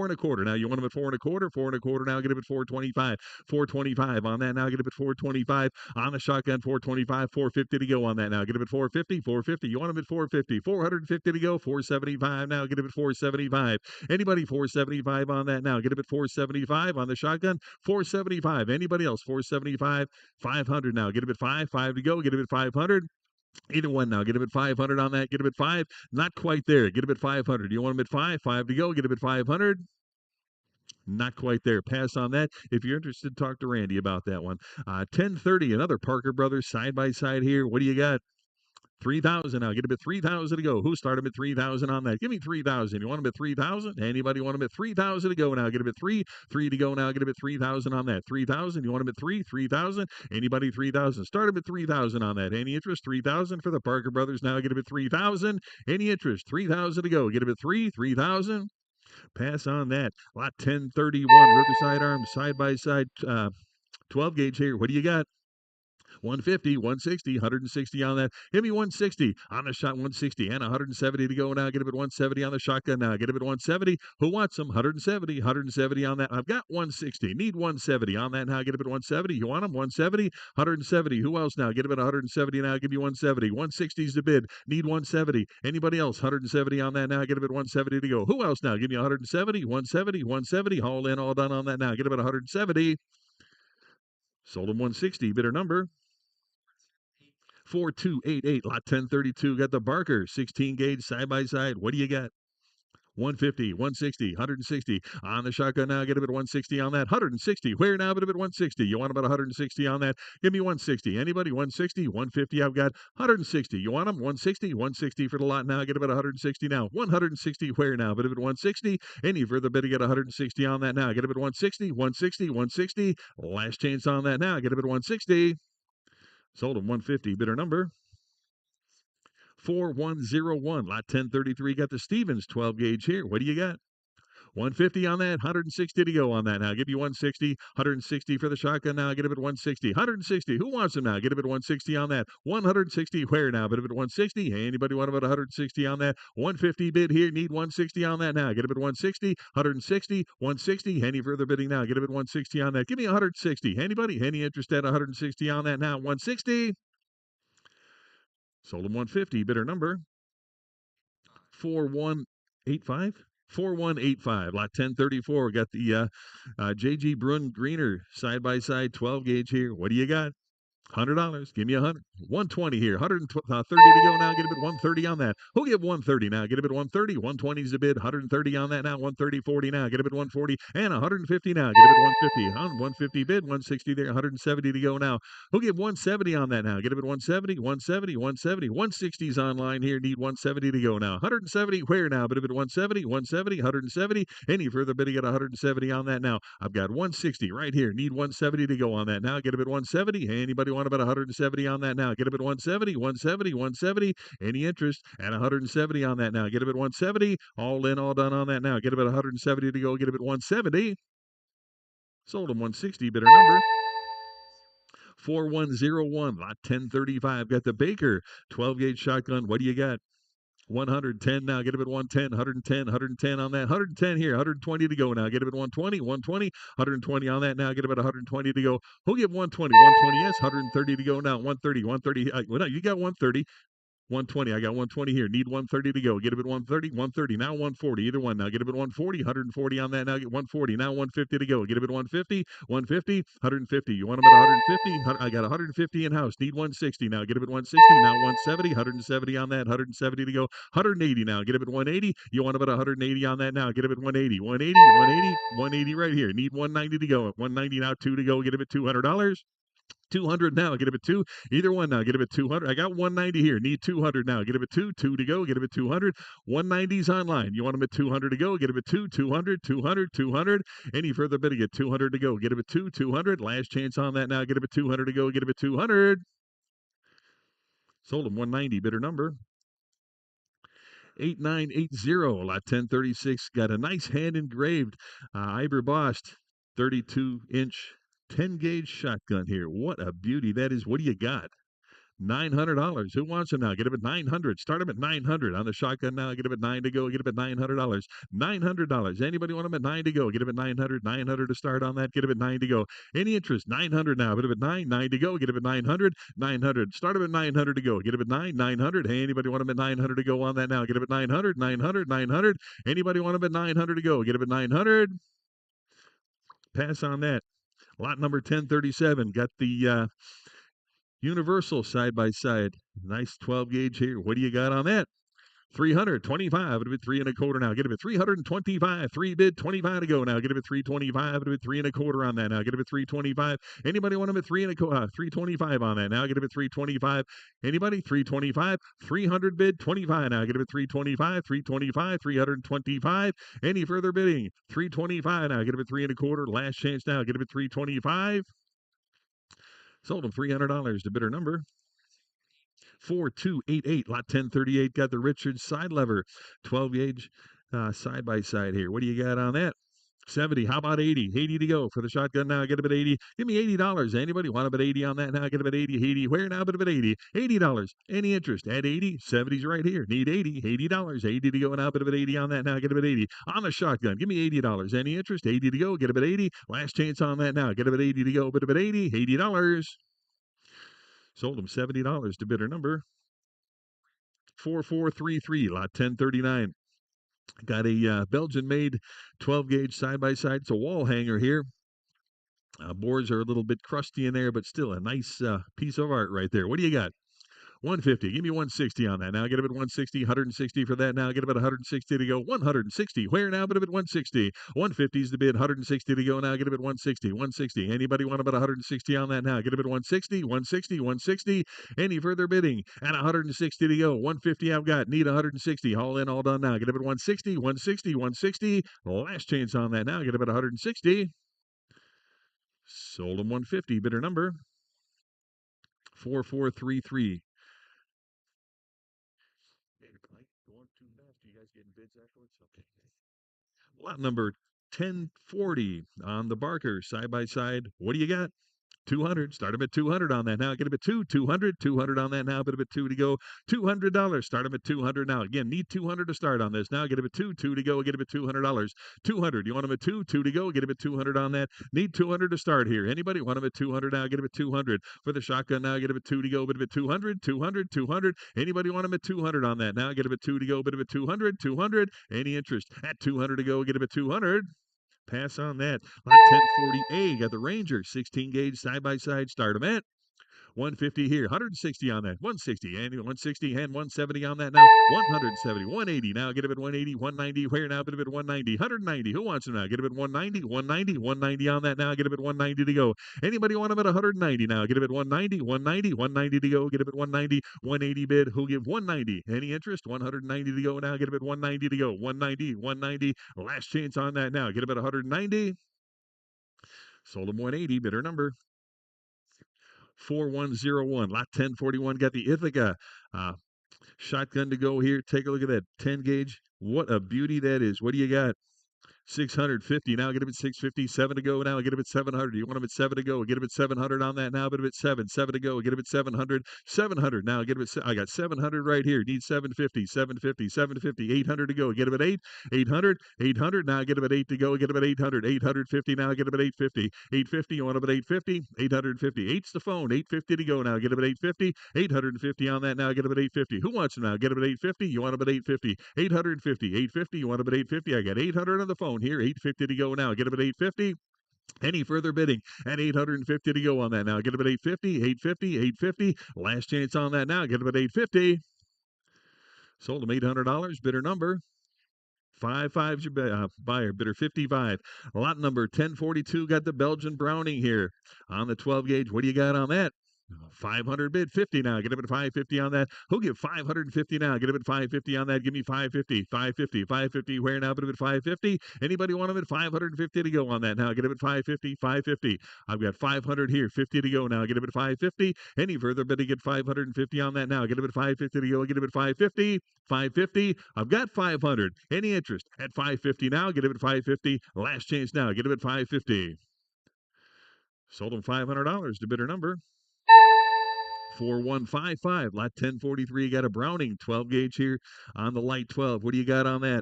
and a quarter. Now you want them at 4 and a quarter, 4 and a quarter now. Get a bit 425. 425 on that now. Get a bit 425 on the shotgun. 425, 450 to go on that now. Get a bit 450, 450. You want them at 450. 450 to go. 475 now. Get a bit 475. Anybody 475 on that now. Get a bit 475 on the shotgun. 475. Anybody else? 475. 500 now. Get a bit 5 to go. Get a bit 500. Either one now. Get a bit 500 on that. Get a bit 5. Not quite there. Get a bit 500. You want them at 5 to go. Get a bit 500. Not quite there. Pass on that. If you're interested, talk to Randy about that one. 1030, another Parker Brothers side by side here. What do you got? 3,000 now. Get a bit 3,000 to go. Who started at 3,000 on that? Give me 3,000. You want them at 3,000? Anybody want them at 3,000 to go now? Get a bit 3 to go now. Get a bit 3,000 on that. 3,000. You want them at 3,000? Anybody 3,000? Start them at 3,000 on that. Any interest? 3,000 for the Parker Brothers now. Get a bit 3,000. Any interest? 3,000 to go. Get a bit 3,000. Pass on that. Lot 1031 Riverside Arms side by side 12 gauge here. What do you got? 150, 160, 160 on that. Give me 160 on the shot, 160 and 170 to go now. Get a bit 170 on the shotgun now. Get a bit 170. Who wants them? 170, 170 on that. I've got 160. Need 170 on that now. Get a bit 170. You want them? 170, 170. Who else now? Get a bit 170 now. Give me 170. 160 is the bid. Need 170. Anybody else? 170 on that now. Get a bit 170 to go. Who else now? Give me 170, 170, 170. All in, all done on that now. Get a bit 170. Sold him 160. Bidder number 4288, lot 1032. Got the Barker 16 gauge side by side. What do you got? 150, 160, 160 on the shotgun now. Get a bit 160 on that. 160. Where now? But a bit 160. You want about 160 on that? Give me 160. Anybody? 160, 150. I've got 160. You want them? 160, 160 for the lot now. Get about 160 now. 160. Where now? But a bit 160. Any further bid to get 160 on that now. Get a bit 160, 160, 160. Last chance on that now. Get a bit 160. Sold him 150. Bidder number 4101. Lot 1033. Got the Stevens 12 gauge here. What do you got? 150 on that, 160 to go on that now. Give you 160, 160 for the shotgun now. Get a bit 160, 160. Who wants them now? Get a bit 160 on that. 160 where now? Bit of it 160. Anybody want about 160 on that? 150 bid here. Need 160 on that now. Get a bit 160, 160, 160. Any further bidding now? Get a bit 160 on that. Give me 160. Anybody? Any interest at 160 on that now? 160. Sold them 150. Bidder number 4185. 4185, lot 1034. Got the JG Brun Greener side by side 12 gauge here. What do you got? $100. Give me 100. 120 here. 130 to go now. Get a bid 130 on that. Who'll give 130 now? Get a bid 130. 120 is the bid. 130 on that now. 130, 40 now. Get a bid 140 and 150 now. Get a bid 150. 150 bid. 160 there. 170 to go now. Who'll give 170 on that now? Get a bid 170. 170. 170. 160's online here. Need 170 to go now. 170 where now? Bid a bid 170. 170. 170. Any further bidding at 170 on that now? I've got 160 right here. Need 170 to go on that now. Get a bid 170. Anybody want about 170 on that now? Get a bid 170, 170, 170. Any interest at 170 on that now? Get a bid 170. All in, all done on that now. Get a bid 170 to go. Get a bid 170. Sold him 160. Bidder number 4101, lot 1035. Got the Baker 12 gauge shotgun. What do you got? 110 now. Get him at 110, 110, 110 on that. 110 here, 120 to go now. Get him at 120, 120, 120 on that now. Get him at 120 to go. Who'll give 120? 120, yes. 130 to go now. 130, 130. Well, no, you got 130. 120. I got 120 here. Need 130 to go. Get him at 130. 130. Now 140. Either one now. Get him at 140. 140 on that now. Get 140. Now 150 to go. Get him at 150. 150. 150. You want him at 150? I got 150 in house. Need 160 now. Get him at 160. Now 170. 170 on that. 170 to go. 180 now. Get him at 180. You want him at 180 on that now. Get him at 180. 180. 180. 180 right here. Need 190 to go. At 190 now. 2 to go. Get him at $200. 200 now. Get him at 2. Either one now. Get him at 200. I got 190 here. Need 200 now. Get him at 2. 2 to go. Get him at 200. 190's online. You want him at 200 to go. Get him at 2. 200. 200. 200. Any further bidding at 200 to go. Get him at 2. 200. Last chance on that now. Get him at 200 to go. Get him at 200. Sold him 190. Bidder number 8980. Lot 1036. Got a nice hand engraved Iberbost 32-inch 10 gauge shotgun here. What a beauty that is. What do you got? $900. Who wants them now? Get them at 900. Start them at 900 on the shotgun now. Get them at 9 to go. Get them at $900. $900. Anybody want them at 9 to go? Get them at 900. 900 to start on that. Get them at 9 to go. Any interest? 900 now. Get them at 9. 9 to go. Get them at 900. 900. Start them at 900 to go. Get them at 9. 900. Hey, anybody want them at 900 to go on that now? Get them at 900. 900. 900. Anybody want them at 900 to go? Get them at 900. Pass on that. Lot number 1037. Got the Universal side by side. Nice 12 gauge here. What do you got on that? 325. It'll be 3 1/4 now. Get him at 325. 3 bid, 25 to go now. Get him at 325. It'll be 3 1/4 on that now. Get him at 325. Anybody want him at 325 on that now? Get him at 325. Anybody? 325. 300 bid, 25 now. Get him at 325. 325. 325. Any further bidding? 325 now. Get him at 3 1/4. Last chance now. Get him at 325. Sold him $300. The bidder number 4288. Lot 1038. Got the Richards side lever 12 gauge side by side here. What do you got on that? 70. How about 80? 80 to go for the shotgun now. Get him at 80. Give me $80. Anybody want him at 80 on that now? Get him at 80. 80. Where now? But at 80. $80. Any interest? At 80. 70's right here. Need 80. $80. 80 to go now. But at 80 on that now. Get him at 80. On the shotgun. Give me $80. Any interest? 80 to go. Get him at 80. Last chance on that now. Get him at 80 to go. But at 80. $80. Sold him $70. To bidder number 4433. Lot 1039. Got a Belgian-made 12 gauge side by side. It's a wall hanger here. Boards are a little bit crusty in there, but still a nice piece of art right there. What do you got? 150. Give me 160 on that. Now get him at 160. 160 for that. Now get him at 160 to go. 160. Where now? But him at 160. 150 is the bid. 160 to go. Now get him at 160. 160. Anybody want about 160 on that now? Get him at 160. 160. 160. Any further bidding? At 160 to go. 150 I've got. Need 160. All in, all done now. Get him at 160. 160. 160. Last chance on that now. Get him at 160. Sold him 150. Bidder number 4433. Going too fast. You guys getting bids afterwards? Okay. Lot number 1040 on the Barker side by side. What do you got? 200. Start him at 200 on that now. Get him at 200. 200 on that now. But him at 2 to go. $200. Start him at 200 now. Again, need 200 to start on this. Now get him at 2 to go. Get him at $200. 200. You want him at 2 to go. Get him at 200 on that. Need 200 to start here. Anybody want him at 200 now? Get him at 200 for the shotgun now. Get him at 2 to go. But him at 200. 200. 200. Anybody want him at 200 on that now? Get him at 2 to go. But him at 200. 200. Any interest at 200 to go? Get him at 200. Pass on that. Lot 1040A. Got the Ranger 16 gauge side by side. Start them at 150 here, 160 on that, 160, and 160, and 170 on that now, 170, 180, now get him at 180, 190, where now, get him at 190, 190, who wants him now, get him at 190, 190, 190 on that now, get him at 190 to go. Anybody want him at 190 now, get him at 190, 190, 190 to go, get him at 190, 180 bid, who'll give 190, any interest, 190 to go now, get him at 190 to go, 190, 190, last chance on that now, get him at 190, sold him 180, bidder number 4101. Lot 1041 got the Ithaca shotgun to go here. Take a look at that 10 gauge. What a beauty that is. What do you got? 650. Now get him at 650. 7 to go. Now get him at 700. You want him at 7 to go. Get him at 700 on that now. Get him at 7. 7 to go. Get him at 700. 700. Now get him at. I got 700 right here. Need 750. 750. 750. 800 to go. Get him at 8. 800. 800. Now get him at 8 to go. Get him at 800. 850. Now get him at 850. 850. You want him at 850. 850. 8's the phone. 850 to go now. Get him at 850. 850 on that now. Get him at 850. Who wants him now? Get him at 850. You want him at 850. 850. 850. You want him at 850. I got 800 on the phone here. 850 to go now. Get him at 850. Any further bidding at 850 to go on that now. Get him at 850, 850, 850. Last chance on that now. Get him at 850. Sold him $800. Bidder number 55's your buyer. Bidder 55. Lot number 1042 got the Belgian Browning here on the 12 gauge. What do you got on that? 500 bid, 50 now. Get him at 550 on that. Who'll give 550 now? Get him at 550 on that. Give me 550, 550, 550. Where now? Put him at 550. Anybody want him at 550 to go on that now? Get him at 550, 550. I've got 500 here, 50 to go now. Get him at 550. Any further bidding at 550 on that now? Get him at 550 to go. Get him at 550, 550. I've got 500. Any interest at 550 now? Get him at 550. Last chance now. Get him at 550. Sold him $500 to bidder number 4155. Lot 1043 got a Browning 12 gauge here on the light 12. What do you got on that?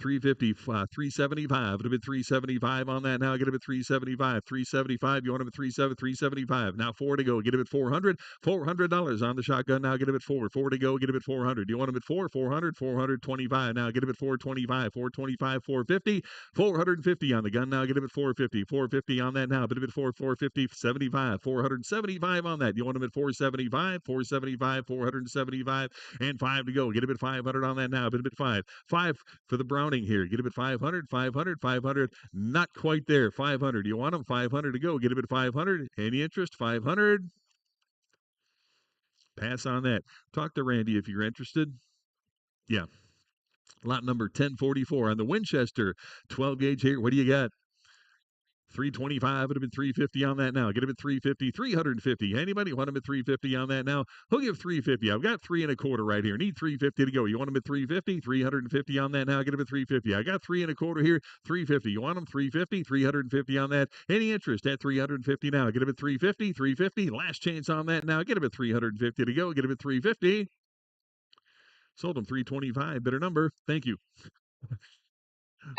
350, 375. It'll be 375 on that now. Get him at 375. 375. You want him at 375. Now 4 to go. Get him at 400. $400 on the shotgun. Now get him at 4. 4 to go. Get him at 400. You want him at 4? 400. 425. Now get him at 425. 425. 450. 450 on the gun. Now get him at 450. 450 on that now. Get him at 450. 75. 475 on that. You want him at 475. 475. 475. And 5 to go. Get him at 500 on that now. Get him at 5. 5 for the Browning here. Get him at 500, 500, 500. Not quite there. 500. You want him? 500 to go. Get him at 500. Any interest? 500. Pass on that. Talk to Randy if you're interested. Yeah. Lot number 1044 on the Winchester 12 gauge here. What do you got? 325. It'd have been 350 on that now. Get him at 350, 350. Anybody want him at 350 on that now? Who'll give 350? I've got 3 1/4 right here. Need 350 to go. You want him at 350, 350 on that now. Get him at 350. I got 3 1/4 here. 350. You want him 350, 350 on that. Any interest at 350 now? Get him at 350, 350. Last chance on that now. Get him at 350 to go. Get him at 350. Sold him 325. Bidder number. Thank you.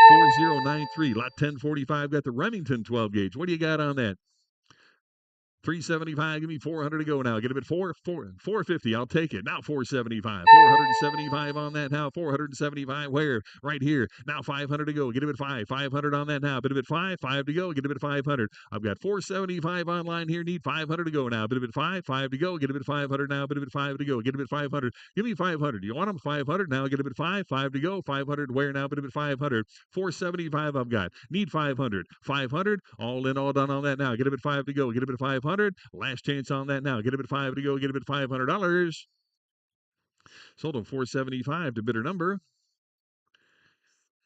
4093. Lot 1045 got the Remington 12 gauge. What do you got on that? 375. Give me 400 to go now. Get him at 450. I'll take it. Now 475. 475 on that now. 475. Where? Right here. Now 500 to go. Get him at 5. 500 on that now. Bid him at 5. 5 to go. Get him at 500. I've got 475 online here. Need 500 to go now. Bid him at 5. 5 to go. Get him at 500 now. Bid him at 5 to go. Get him at 500. Give me 500. You want him 500 now? Get him at 5. 5 to go. 500. Where now? Bid him at 500. 475 I've got. Need 500. 500. All in, all done on that now. Get him at 5 to go. Get him at 500. Last chance on that now. Get him at 5 to go. Get him at $500. Sold him 475 to bidder number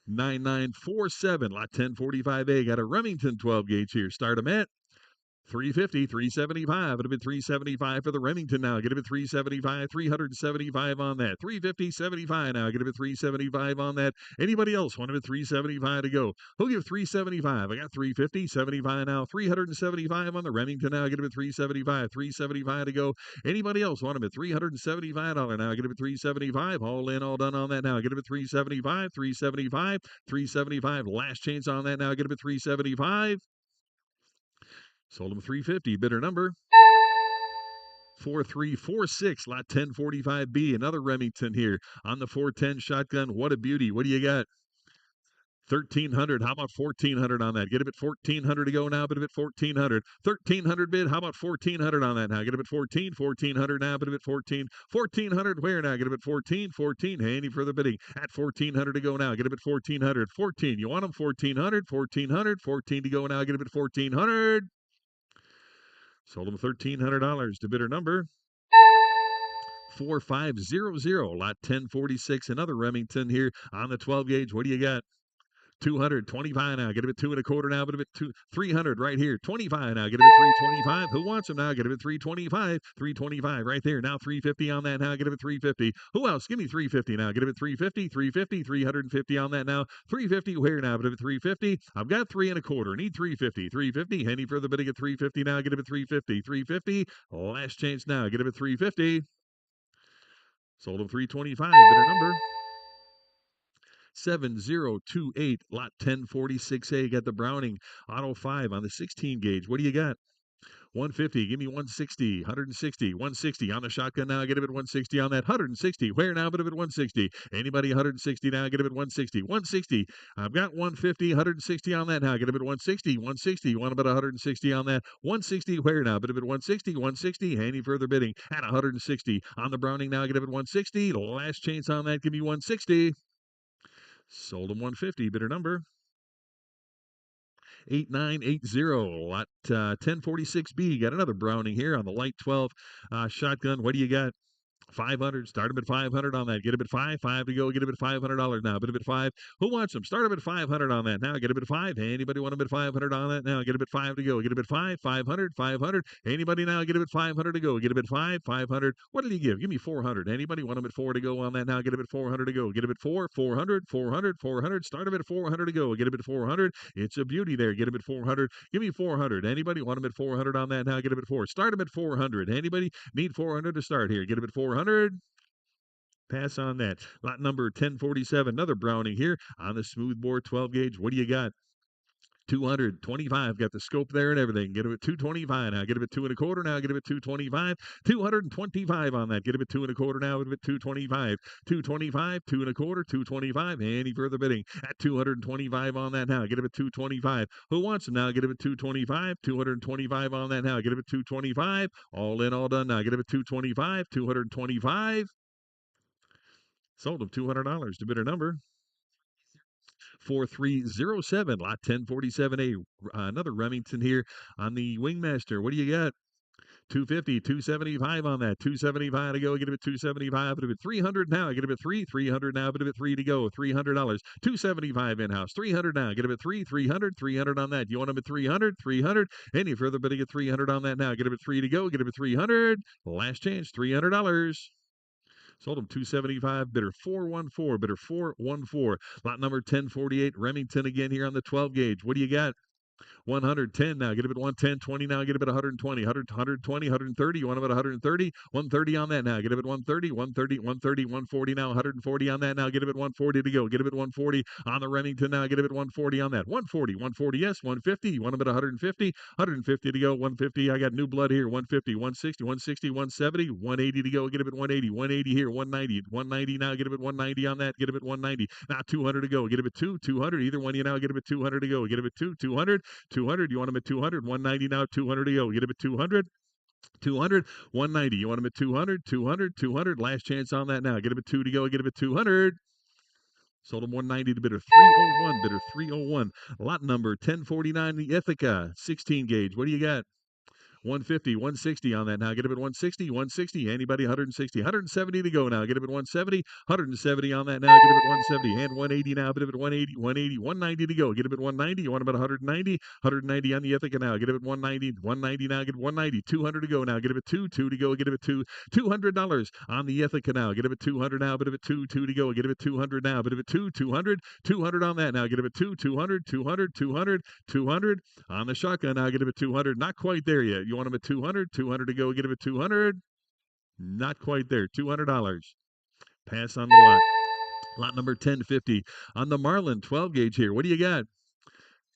9947. Lot 1045A got a Remington 12 gauge here. Start him at 350, 375. It'll be 375 for the Remington now. Get him at 375, 375 on that. 350, 75 now. Get him at 375 on that. Anybody else want him at 375 to go? Who'll give 375? I got 350, 75 now. 375 on the Remington now. Get him at 375, 375 to go. Anybody else want him at $375 now? Get him at 375. All in, all done on that now. Get him at 375, 375, 375. Last chance on that now. Get him at 375. Sold him 350. Bidder number 4346. Lot 1045B. Another Remington here on the 410 shotgun. What a beauty. What do you got? 1,300. How about 1,400 on that? Get a bit 1,400 to go now, but a bit 1,400. 1,300 bid. How about 1,400 on that now? Get a bit 14. 1,400 now, but a bit 14. 1,400 where now? Get a bit 14. 14. Any further bidding at 1,400 to go now. Get a bit 1,400. 14. You want them 1,400. 1,400. 14 to go now. Get a bit 1,400. Sold them $1,300 to bidder number 4500. Lot 1046. Another Remington here on the 12 gauge. What do you got? 225 now. Get a bit 2.25 now, but a bit 300 right here. 25 now. Get a bit 325. Who wants them now? Get a bit 325. 325 right there. Now 350 on that now. Get a bit 350. Who else? Give me 350 now. Get a bit 350. 350. 350 on that now. 350 where now? But a bit 350. I've got 3.25. Need 350. 350. Any further bidding at 350 now? Get a bit 350. 350. Last chance now. Get a bit 350. Sold them 325. Bidder number 7028, lot 1046A. Got the Browning Auto 5 on the 16 gauge. What do you got? 150. Give me 160. 160. 160 on the shotgun now. Get a bit 160 on that. 160. Where now? But a bit 160. Anybody 160 now? Get a bit 160. 160. I've got 150. 160 on that now. Get a bit 160. 160. You want about 160 on that? 160. Where now? But a bit 160. 160. Any further bidding at 160 on the Browning now? Get a bit 160. Last chance on that. Give me 160. Sold them 150. Bidder number 8980. Lot 1046B. Got another Browning here on the light 12 shotgun. What do you got? 500. Start them at 500 on that. Get a bit 5. 5 to go. Get a bit $500 now. Bid a bit 5. Who wants them? Start them at 500 on that now. Get a bit 5. Anybody want a bit 500 on that now? Get a bit 5 to go. Get a bit 5. 500. 500. Anybody now? Get a bit 500 to go. Get a bit 5. 500. What did he give? Give me 400. Anybody want a bit 4 to go on that now? Get a bit 400 to go. Get a bit 4. 400. 400. 400. Start them at 400 to go. Get a bit 400. It's a beauty there. Get a bit 400. Give me 400. Anybody want a bit 400 on that now? Get a bit 4. Start them at 400. Anybody need 400 to start here? Get a bit 400. Pass on that. Lot number 1047. Another Browning here on the smoothbore 12 gauge. What do you got? 225. Got the scope there and everything. Get it at 225 now. Get it at 2.25 now. Get it at 225. 225 on that. Get it at 2.25 now. Get it at 225. 225. 2.25. 225. Any further bidding at 225 on that now. Get it at 225. Who wants them now? Get it at 225. 225 on that now. Get it at 225. All in, all done now. Get it at 225. 225. Sold them $200 to bidder number 4307. Lot 1047A. Another Remington here on the Wingmaster. What do you got? 250, 275 on that. 275 to go. Get a bit 275. But a bit 300 now. Get a bit 300 now. But a bit 3 to go. $300. 275 in house. 300 now. Get a bit 300 on that. You want them at 300? Any further bidding at 300 on that now. Get a bit 3 to go. Get a bit 300. Last chance, $300. Sold them 275. Bidder 414. Bidder 414. Lot number 1048. Remington again here on the 12 gauge. What do you got? 110 now. Get a bit 110. 20 now. Get a bit 120. 120. 130. You want about 130? 130 on that now. Get a bit 130. 130. 130. 140 now. 140 on that now. Get a bit 140 to go. Get a bit 140 on the Remington now. Get a bit 140 on that. 140. 140. Yes. 150. You want a bit 150? 150 to go. 150. I got new blood here. 150. 160. 160. 170. 180 to go. Get a bit 180. 180 here. 190. 190 now. Get a bit 190 on that. Get a bit 190. Now 200 to go. Get a bit 200. Either one you now. Get a bit 200 to go. Get a bit 200. 200. You want them at 200. 190 now. 200 to go. Get them at 200. 200. 190. You want them at 200. 200. Last chance on that now. Get them at 2 to go. Get them at 200. Sold them 190 to bidder 301. Bidder 301. Lot number 1049. The Ithaca 16 gauge. What do you got? 150, 160 on that now. Get up at 160, 160. Anybody 160, 170 to go now. Get up at 170, 170 on that now. Get up at 170 and 180 now. Get up at 180, 180, 190 to go. Get up at 190. You want about 190, 190 on the Ithaca now. Get up at 190, 190 now. Get 190, 200 to go now. Get up at 2 to go. Get up at $200 on the Ithaca now. Get up at 200 now. Get up at 2 to go. Get up at 200 now. Get up at 200, 200 on that now. Get up at 200, 200 on the shotgun now. Get up at 200. Not quite there yet. You want them at 200 to go. Get them at 200. Not quite there. $200. Pass on the lot. Lot number 1050 on the Marlin 12 gauge here. What do you got?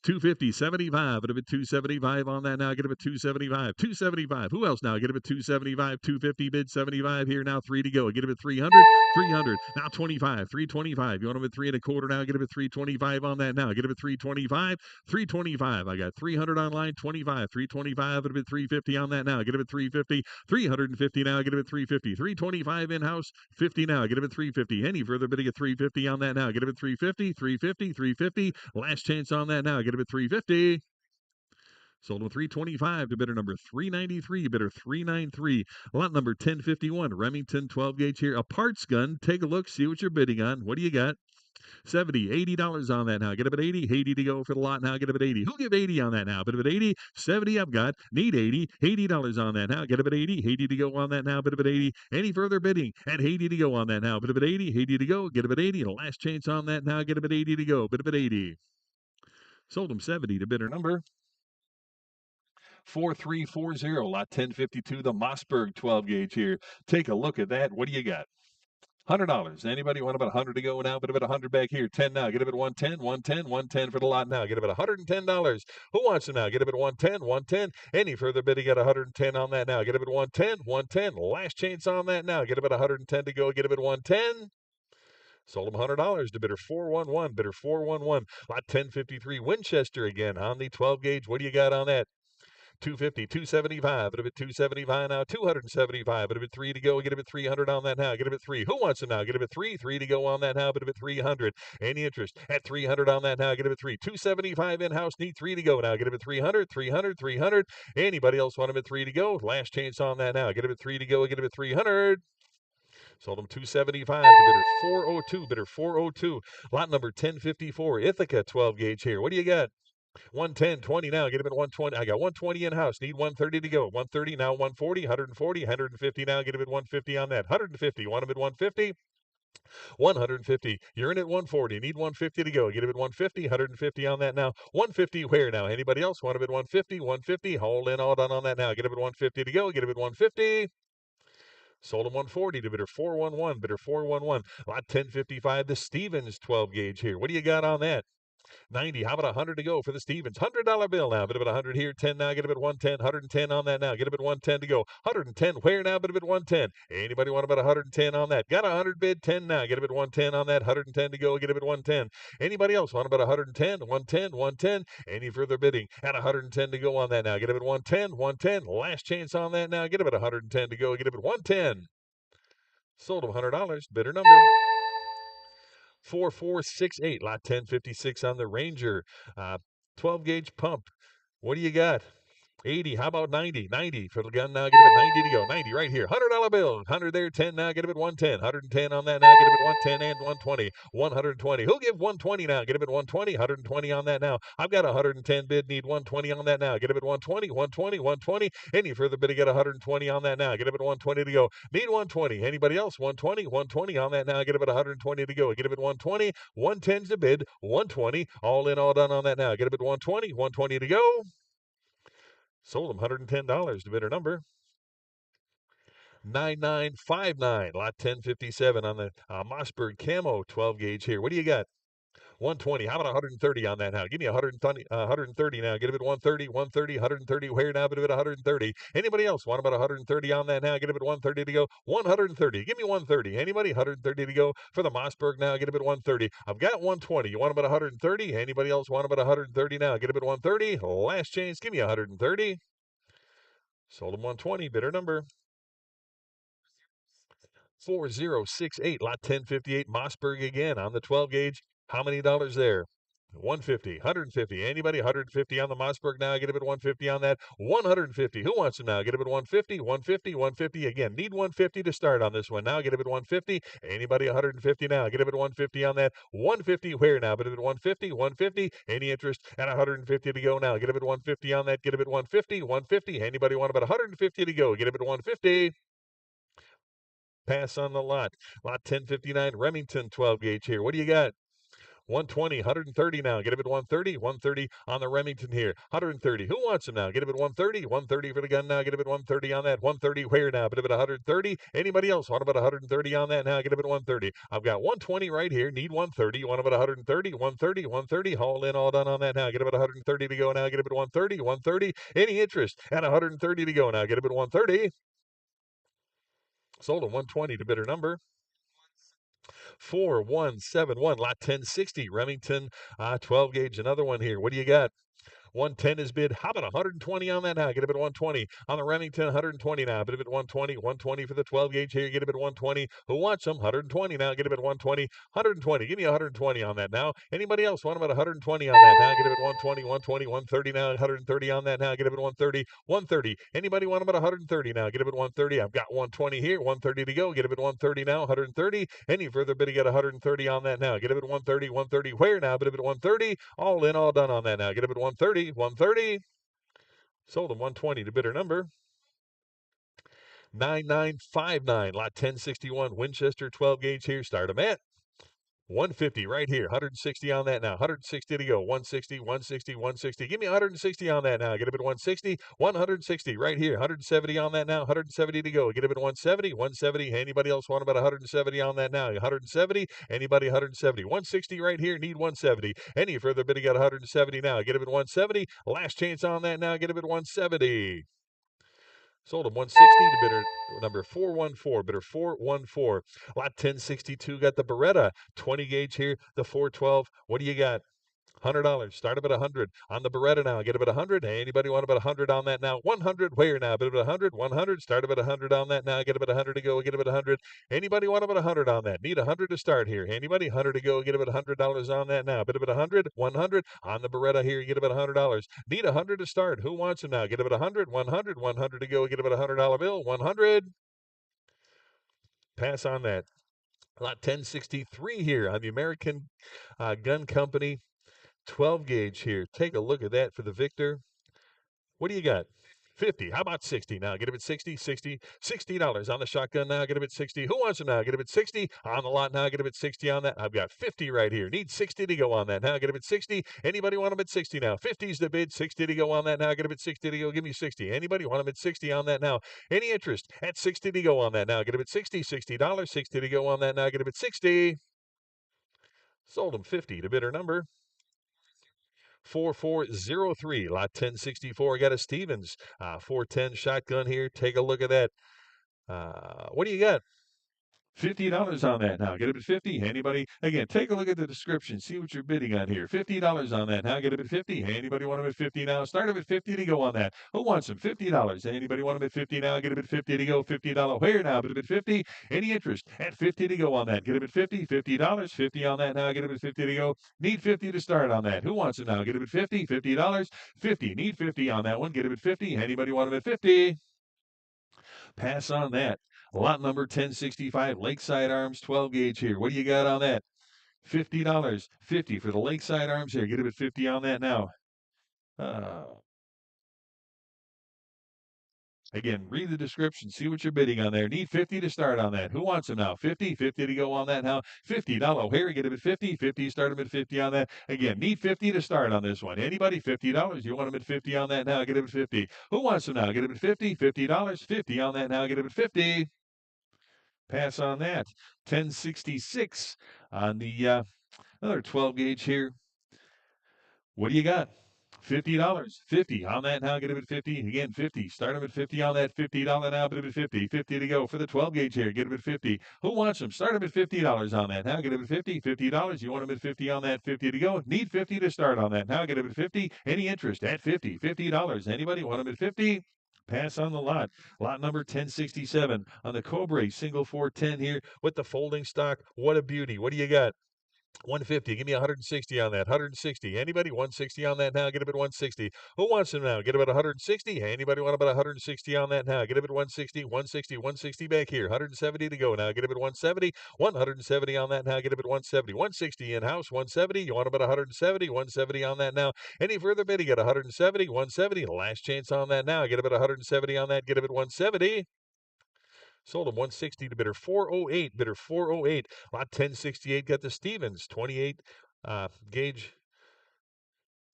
250, 75, it'll be 275 on that now. Get him at 275, 275. Who else now? Get him at 275, 250, bid 75 here now. 3 to go. Get him at 300, 300. Now 25, 325. You want him at 3 and a quarter now? Get him at 325 on that now. Get him at 325, 325. I got 300 online, 25, 325. It'll be 350 on that now. Get him at 350, 350 now. Get him at 350, 325 in house, 50 now. Get him at 350. Any further bidding at 350 on that now. Get him at 350, 350, 350. Last chance on that now. Get him at 350. Sold him 325 to bidder number 393, bidder 393. Lot number 1051, Remington 12 gauge here. A parts gun. Take a look, see what you're bidding on. What do you got? 70, $80 on that now. Get up at 80, 80 to go for the lot now. Get up at 80. Who'll give 80 on that now? Bit of at 80, 70 I've got. Need 80, $80 on that now. Get up at 80, 80 to go on that now. Bit of at 80. Any further bidding? At 80 to go on that now. Bit of at 80, 80 to go. Get up at 80. Last chance on that now. Get up at 80 to go. Bit of at 80. Sold him 70 to bidder number 4340, lot 1052, the Mossberg 12 gauge here. Take a look at that. What do you got? $100. Anybody want about 100 to go now? But about 100 back here. 10 now. Get up at 110, 110, 110 for the lot now. Get up at $110. Who wants them now? Get up at 110, 110. Any further bidding at 110 on that now. Get up at 110, 110. Last chance on that now. Get up at 110 to go. Get up at 110. Sold them $100 to bidder 411. Bidder 411. Lot 1053 Winchester again on the 12 gauge. What do you got on that? 250, 275, it'll be 275 now, 275, it'll be 3 to go, get a bit 300 on that now, get a bit 3. Who wants it now? Get a bit 3, 3 to go on that now, but a bit 300. Any interest at 300 on that now, get a bit 3. 275 in-house, need 3 to go now, get a bit 300, 300, 300. Anybody else want a bit 3 to go? Last chance on that now, get a bit 3 to go, get a bit 300. Sold them 275 to bidder 402, bidder 402. Lot number 1054, Ithaca 12 gauge here. What do you got? 110, 20 now. Get him at 120. I got 120 in house. Need 130 to go. 130 now, 140, 140, 150 now. Get him at 150 on that. 150. Want him at 150? 150. You're in at 140. Need 150 to go. Get him at 150, 150 on that now. 150 where now? Anybody else want him at 150? 150. Hold in, all done on that now. Get him at 150 to go. Get him at 150. Sold him 140 to bidder 411. Bidder 411. Lot 1055. The Stevens 12 gauge here. What do you got on that? 90. How about 100 to go for the Stevens? $100 bill now. Bit of 100 here. 10 now. Get a bit 110. 110 on that now. Get a bit 110 to go. 110 where now? Bit of 110. Anybody want about 110 on that? Got a 100 bid. 10 now. Get a bit 110 on that. 110 to go. Get a bit 110. Anybody else want about 110? 110. 110. Any further bidding? At 110 to go on that now. Get a bit 110. 110. Last chance on that now. Get a bit 110 to go. Get a bit 110. Sold him $100. Bidder number 4468, lot 1056 on the Ranger. 12 gauge pump. What do you got? 80. How about 90? 90 for the gun now. Get him at 90 to go. 90 right here. $100 bill. 100 there. 10 now. Get him at 110. 110 on that now. Get him at 110 and 120. 120. Who'll give 120 now? Get him at 120. 120 on that now. I've got a 110 bid. Need 120 on that now. Get him at 120. 120. 120. Any further bid to get 120 on that now. Get him at 120 to go. Need 120. Anybody else? 120. 120 on that now. Get him at 120 to go. Get him at 120. 110's the bid. 120. All in, all done on that now. Get him at 120. 120 to go. Sold him $110 to bidder number 9959, lot 1057 on the Mossberg Camo 12 gauge here. What do you got? 120. How about 130 on that now? Give me 120, 130 now. Get a bit 130, 130, 130. Where now? Bit of it 130. Anybody else want about 130 on that now? Get a bit 130 to go. 130. Give me 130. Anybody? 130 to go for the Mossberg now. Get a bit 130. I've got 120. You want about 130? Anybody else want about 130 now? Get a bit 130. Last chance. Give me 130. Sold him 120. Bidder number 4068, lot 1058, Mossberg again on the 12 gauge. How many dollars there? 150, 150. Anybody? 150 on the Mossberg now. Get a bit 150 on that. 150. Who wants them now? Get a bit 150, 150, 150. Again, need 150 to start on this one now. Get a bit 150. Anybody? 150 now. Get a bit 150 on that. 150 where now? Bit a bit 150, 150. Any interest at 150 to go now? Get a bit 150 on that. Get a bit 150, 150. Anybody want about 150 to go? Get a bit 150. Pass on the lot. Lot 1059, Remington 12 gauge here. What do you got? 120, 130 now. Get him at 130, 130 on the Remington here. 130. Who wants him now? Get him at 130, 130 for the gun now. Get him at 130 on that. 130 where now? Get him at 130. Anybody else want about 130 on that now? Get him at 130. I've got 120 right here. Need 130. You want about 130, 130, 130. All in, all done on that now. Get him at 130 to go now. Get him at 130, 130. Any interest? At 130 to go now. Get him at 130. Sold him 120 to bidder number 4171, lot 1060, Remington 12 gauge. Another one here. What do you got? 110 is bid. How about 120 on that now? Get a bid at 120 on the Remington. 120 now. Bid a bid 120. 120 for the 12 gauge here. Get a bid 120. Who wants them? 120 now. Get a bid 120. 120. Give me 120 on that now. Anybody else want about 120 on that now? Get a bid 120. 120. 130 now. 130 on that now. Get a bid 130. 130. Anybody want about 130 now? Get a bid 130. I've got 120 here. 130 to go. Get a bid 130 now. 130. Any further bid to get 130 on that now? Get a bid 130. 130. Where now? Bid a bid 130. All in, all done on that now. Get a bid 130. 130. Sold him 120 to bidder number 9959, lot 1061, Winchester 12 gauge here. Start him at 150 right here. 160 on that now. 160 to go. 160, 160, 160. Give me 160 on that now. Get a bit 160. 160 right here. 170 on that now. 170 to go. Get a bit 170. 170. Anybody else want about 170 on that now? 170. Anybody 170. 160 right here. Need 170. Any further bid, got 170 now. Get a bit 170. Last chance on that now. Get a bit 170. Sold him 160 to bidder number 414, bidder 414. Lot 1062 got the Beretta 20 gauge here, the 412. What do you got? $100. Start up at 100 on the Beretta now. Get up at 100. Anybody want about 100 on that now? 100 where now? Bid up at 100. 100. Start up at 100 on that now. Get up at 100 to go. Get up at 100. Anybody want about 100 on that? Need 100 to start here. Anybody 100 to go. Get up at $100 on that now. Bid up at 100. 100 on the Beretta here. Get up at $100. Need 100 to start. Who wants them now? Get up at 100. 100. 100 to go. Get up at $100 bill. 100. Pass on that. Lot 1063 here on the American Gun Company 12 gauge here. Take a look at that for the Victor. What do you got? 50. How about 60 now? Get him at 60, 60, $60 on the shotgun now. Get him at 60. Who wants him now? Get him at 60 on the lot now. Get him at 60 on that. I've got 50 right here. Need 60 to go on that now. Get him at 60. Anybody want him at 60 now? 50's the bid. 60 to go on that now. Get him at 60 to go. Give me 60. Anybody want him at 60 on that now? Any interest at 60 to go on that now? Get him at 60, $60, 60 to go on that now. Get him at 60. Sold him 50 to bidder number 4403, lot 1064. Got a Stevens 410 shotgun here. Take a look at that. What do you got? $50 on that now. Get it at 50. Anybody? Again, take a look at the description. See what you're bidding on here. $50 on that now. Get it at 50. Anybody want them at 50 now? Start them at 50 to go on that. Who wants them? $50. Anybody want them at 50 now? Get it at 50 to go. $50 where now? Get it at 50. Any interest at 50 to go on that? Get it at 50. $50. 50 on that now. Get it at 50 to go. Need 50 to start on that. Who wants them now? Get it at 50. $50. 50. Need 50 on that one. Get it at 50. Anybody want them at 50? Pass on that. Lot number 1065, Lakeside Arms 12 gauge here. What do you got on that? $50. 50 for the Lakeside Arms here. Get him at 50 on that now. Again, read the description. See what you're bidding on there. Need 50 to start on that. Who wants them now? 50. 50 to go on that now. $50. Harry, get him at 50. 50. Start him at 50 on that. Again, need 50 to start on this one. Anybody? $50. You want him at 50 on that now? Get him at 50. Who wants them now? Get him at 50. $50. 50 on that now. Get him at 50. Pass on that. 1066 on the another 12 gauge here. What do you got? $50. 50 on that now. Get him at 50. Again, 50. Start him at 50 on that. $50 now. Put him at 50. 50 to go for the 12 gauge here. Get him at 50. Who wants him? Start him at $50 on that. Now get him at 50. $50. You want him at 50 on that. 50 to go. Need 50 to start on that. Now get him at 50. Any interest at 50. $50. Anybody want him at 50? Pass on the lot. Lot number 1067 on the Cobra single 410 here with the folding stock. What a beauty. What do you got? 150. Give me 160 on that. 160. Anybody? 160 on that now. Get him at 160. Who wants him now? Get him at 160. Anybody want about 160 on that now? Get him at 160. 160. 160 back here. 170 to go now. Get him at 170. 170 on that now. Get him at 170. 160 in house. 170. You want about 170. 170 on that now. Any further bid? You got 170. 170. Last chance on that now. Get him at 170 on that. Get him at 170. Sold him 160 to bidder 408. Bidder 408. Lot 1068 got the Stevens 28 Gauge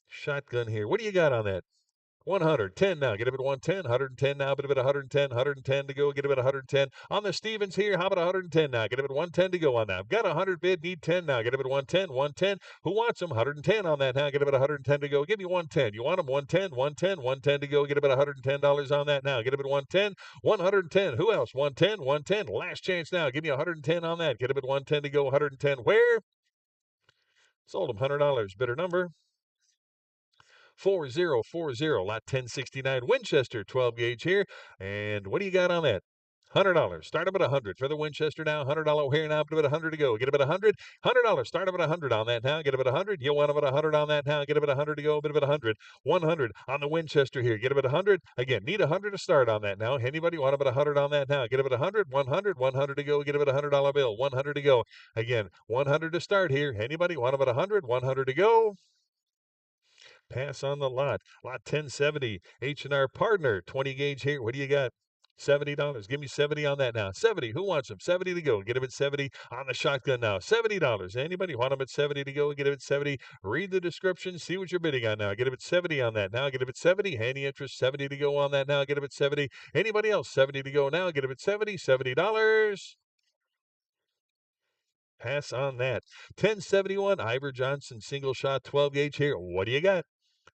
shotgun here. What do you got on that? 110 now. Get him at 110. 110 now. Bit of it 110. 110 to go. Get him at 110. On the Stevens here. How about 110 now? Get him at 110 to go on that. I've got 100 bid. Need 10 now. Get him at 110. 110. Who wants him? 110 on that now. Get him at 110 to go. Give me 110. You want him? 110. 110. 110 to go. Get him at $110 on that now. Get him at 110. 110. Who else? 110. 110. Last chance now. Give me 110 on that. Get him at 110 to go. 110. Where? Sold him $100. Bidder number 4040, lot 1069, Winchester 12 gauge here. And what do you got on that? $100. Start up at 100 for the Winchester now. $100 here now. Get him at 100 to go. Get him at 100. $100. Start up at 100 on that now. Get him at 100. You want him at 100 on that now. Get him at 100 to go. Bit of at 100. 100 on the Winchester here. Get him at 100. Again, need 100 to start on that now. Anybody want him at 100 on that now? Get him at 100. 100. 100 to go. Get him at $100 bill. 100 to go. Again, 100 to start here. Anybody want him at 100? 100 to go. Pass on the lot. Lot 1070. H&R Partner. 20 gauge here. What do you got? $70. Give me 70 on that now. 70. Who wants them? 70 to go. Get him at 70 on the shotgun now. $70. Anybody want him at 70 to go? Get him at 70. Read the description. See what you're bidding on now. Get him at 70 on that now. Get him at 70. Any interest? 70 to go on that now. Get him at 70. Anybody else? 70 to go now. Get him at 70. $70. Pass on that. 1071. Ivor Johnson single shot 12 gauge here. What do you got?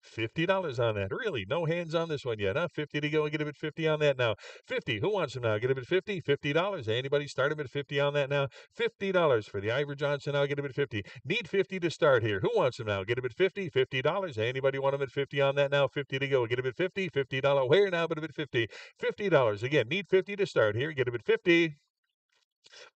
$50 on that. Really? No hands on this one yet, huh? 50 to go. Get him at 50 on that now. 50. Who wants him now? Get him at 50. $50. Anybody start him at 50 on that now? $50 for the Ivor Johnson. I'll get him at 50. Need 50 to start here. Who wants him now? Get him at 50. $50. Anybody want him at 50 on that now? 50 to go. Get him at 50. $50. Where now? But him at 50. $50. Again, need 50 to start here. Get him at 50.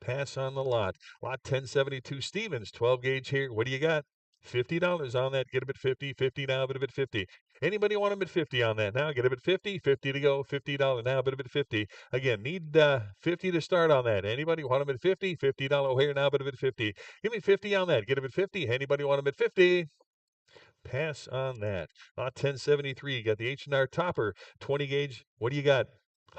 Pass on the lot. Lot 1072 Stevens, 12 gauge here. What do you got? $50 on that. Get him at 50. 50 now, bid him at 50. Anybody want him at 50 on that now? Get him at 50. 50 to go. $50 now, bid him at 50. Again, need 50 to start on that. Anybody want him at 50? $50 here now, bid him at 50. Give me 50 on that. Get him at 50. Anybody want him at 50? Pass on that. Lot 1073. Got the H&R Topper, 20 gauge. What do you got?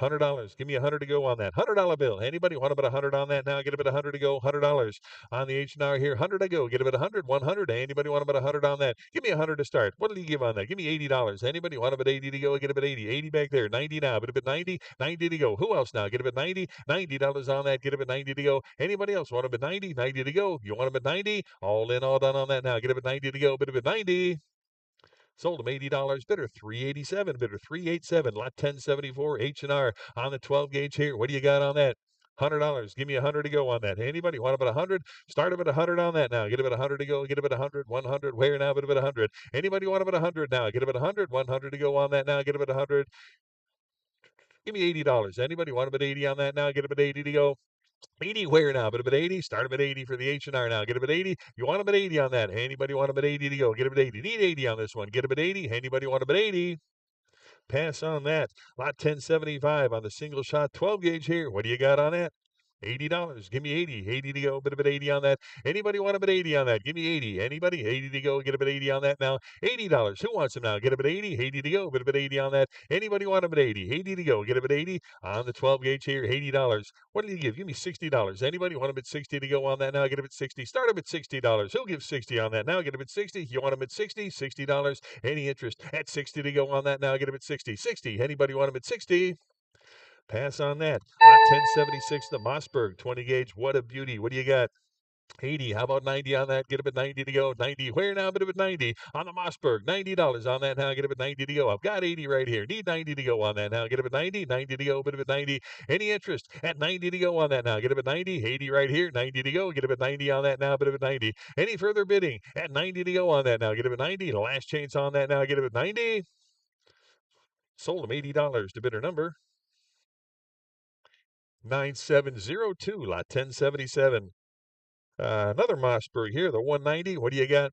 $100. Give me 100 to go on that. $100 bill. Anybody want about 100 on that now? Get a bit 100 to go. $100 on the H&R here. 100 to go. Get a bit 100. 100. Anybody want about 100 on that? Give me 100 to start. What did he give on that? Give me $80. Anybody want about 80 to go? Get a bit 80. 80 back there. 90 now. Bit a bit 90. 90 to go. Who else now? Get a bit 90. $90 on that. Get a bit 90 to go. Anybody else want a bit 90? 90 to go. You want a bit 90? All in, all done on that now. Get a bit 90 to go. Bit a bit 90. Sold him $80. Bidder 387. Bidder 387. Lot 1074 H&R on the 12 gauge here. What do you got on that? $100. Give me 100 to go on that. Anybody want about 100? Start him at 100 on that now. Get him at 100 to go. Get him at 100. 100. Where now? But about 100. Anybody want about 100 now? Get him at 100. 100 to go on that now. Get him at 100. Give me $80. Anybody want about 80 on that now? Get him at 80 to go. 80 where now? But about 80. Start him at 80 for the H&R now. Get him at 80. You want him at 80 on that. Anybody want him at 80 to go? Get him at 80. Need 80 on this one. Get him at 80. Anybody want him at 80? Pass on that. Lot 1075 on the single shot 12 gauge here. What do you got on that? $80. Give me 80. 80 to go. Bit of 80 on that. Anybody want a bit 80 on that? Give me 80. Anybody? 80 to go. Get a bit 80 on that now. $80. Who wants them now? Get a bit 80. 80 to go. Bit of 80 on that. Anybody want a bit 80? 80 to go. Get a bit 80 on the 12 gauge here. $80. What did he give? Give me $60. Anybody want a bit 60 to go on that now? Get a bit 60. Start a bit $60. Who'll give 60 on that now? Get a bit 60. You want a bit 60? $60. Any interest at 60 to go on that now? Get a bit 60. 60. Anybody want a bit 60? Pass on that. Lot 1076, the Mossberg 20 gauge. What a beauty. What do you got? 80. How about 90 on that? Get a bit 90 to go. 90. Where now? Bit of it 90 on the Mossberg. $90 on that now. Get a bit 90 to go. I've got 80 right here. Need 90 to go on that now. Get a bit 90. 90 to go. Bit of it 90. Any interest at 90 to go on that now? Get a bit 90. 80 right here. 90 to go. Get a bit 90 on that now. Bit of it 90. Any further bidding at 90 to go on that now? Get a bit 90. The last chance on that now. Get a bit 90. Sold him $80 to bidder number 9702, lot 1077. Another Mossberg here, the 190. What do you got?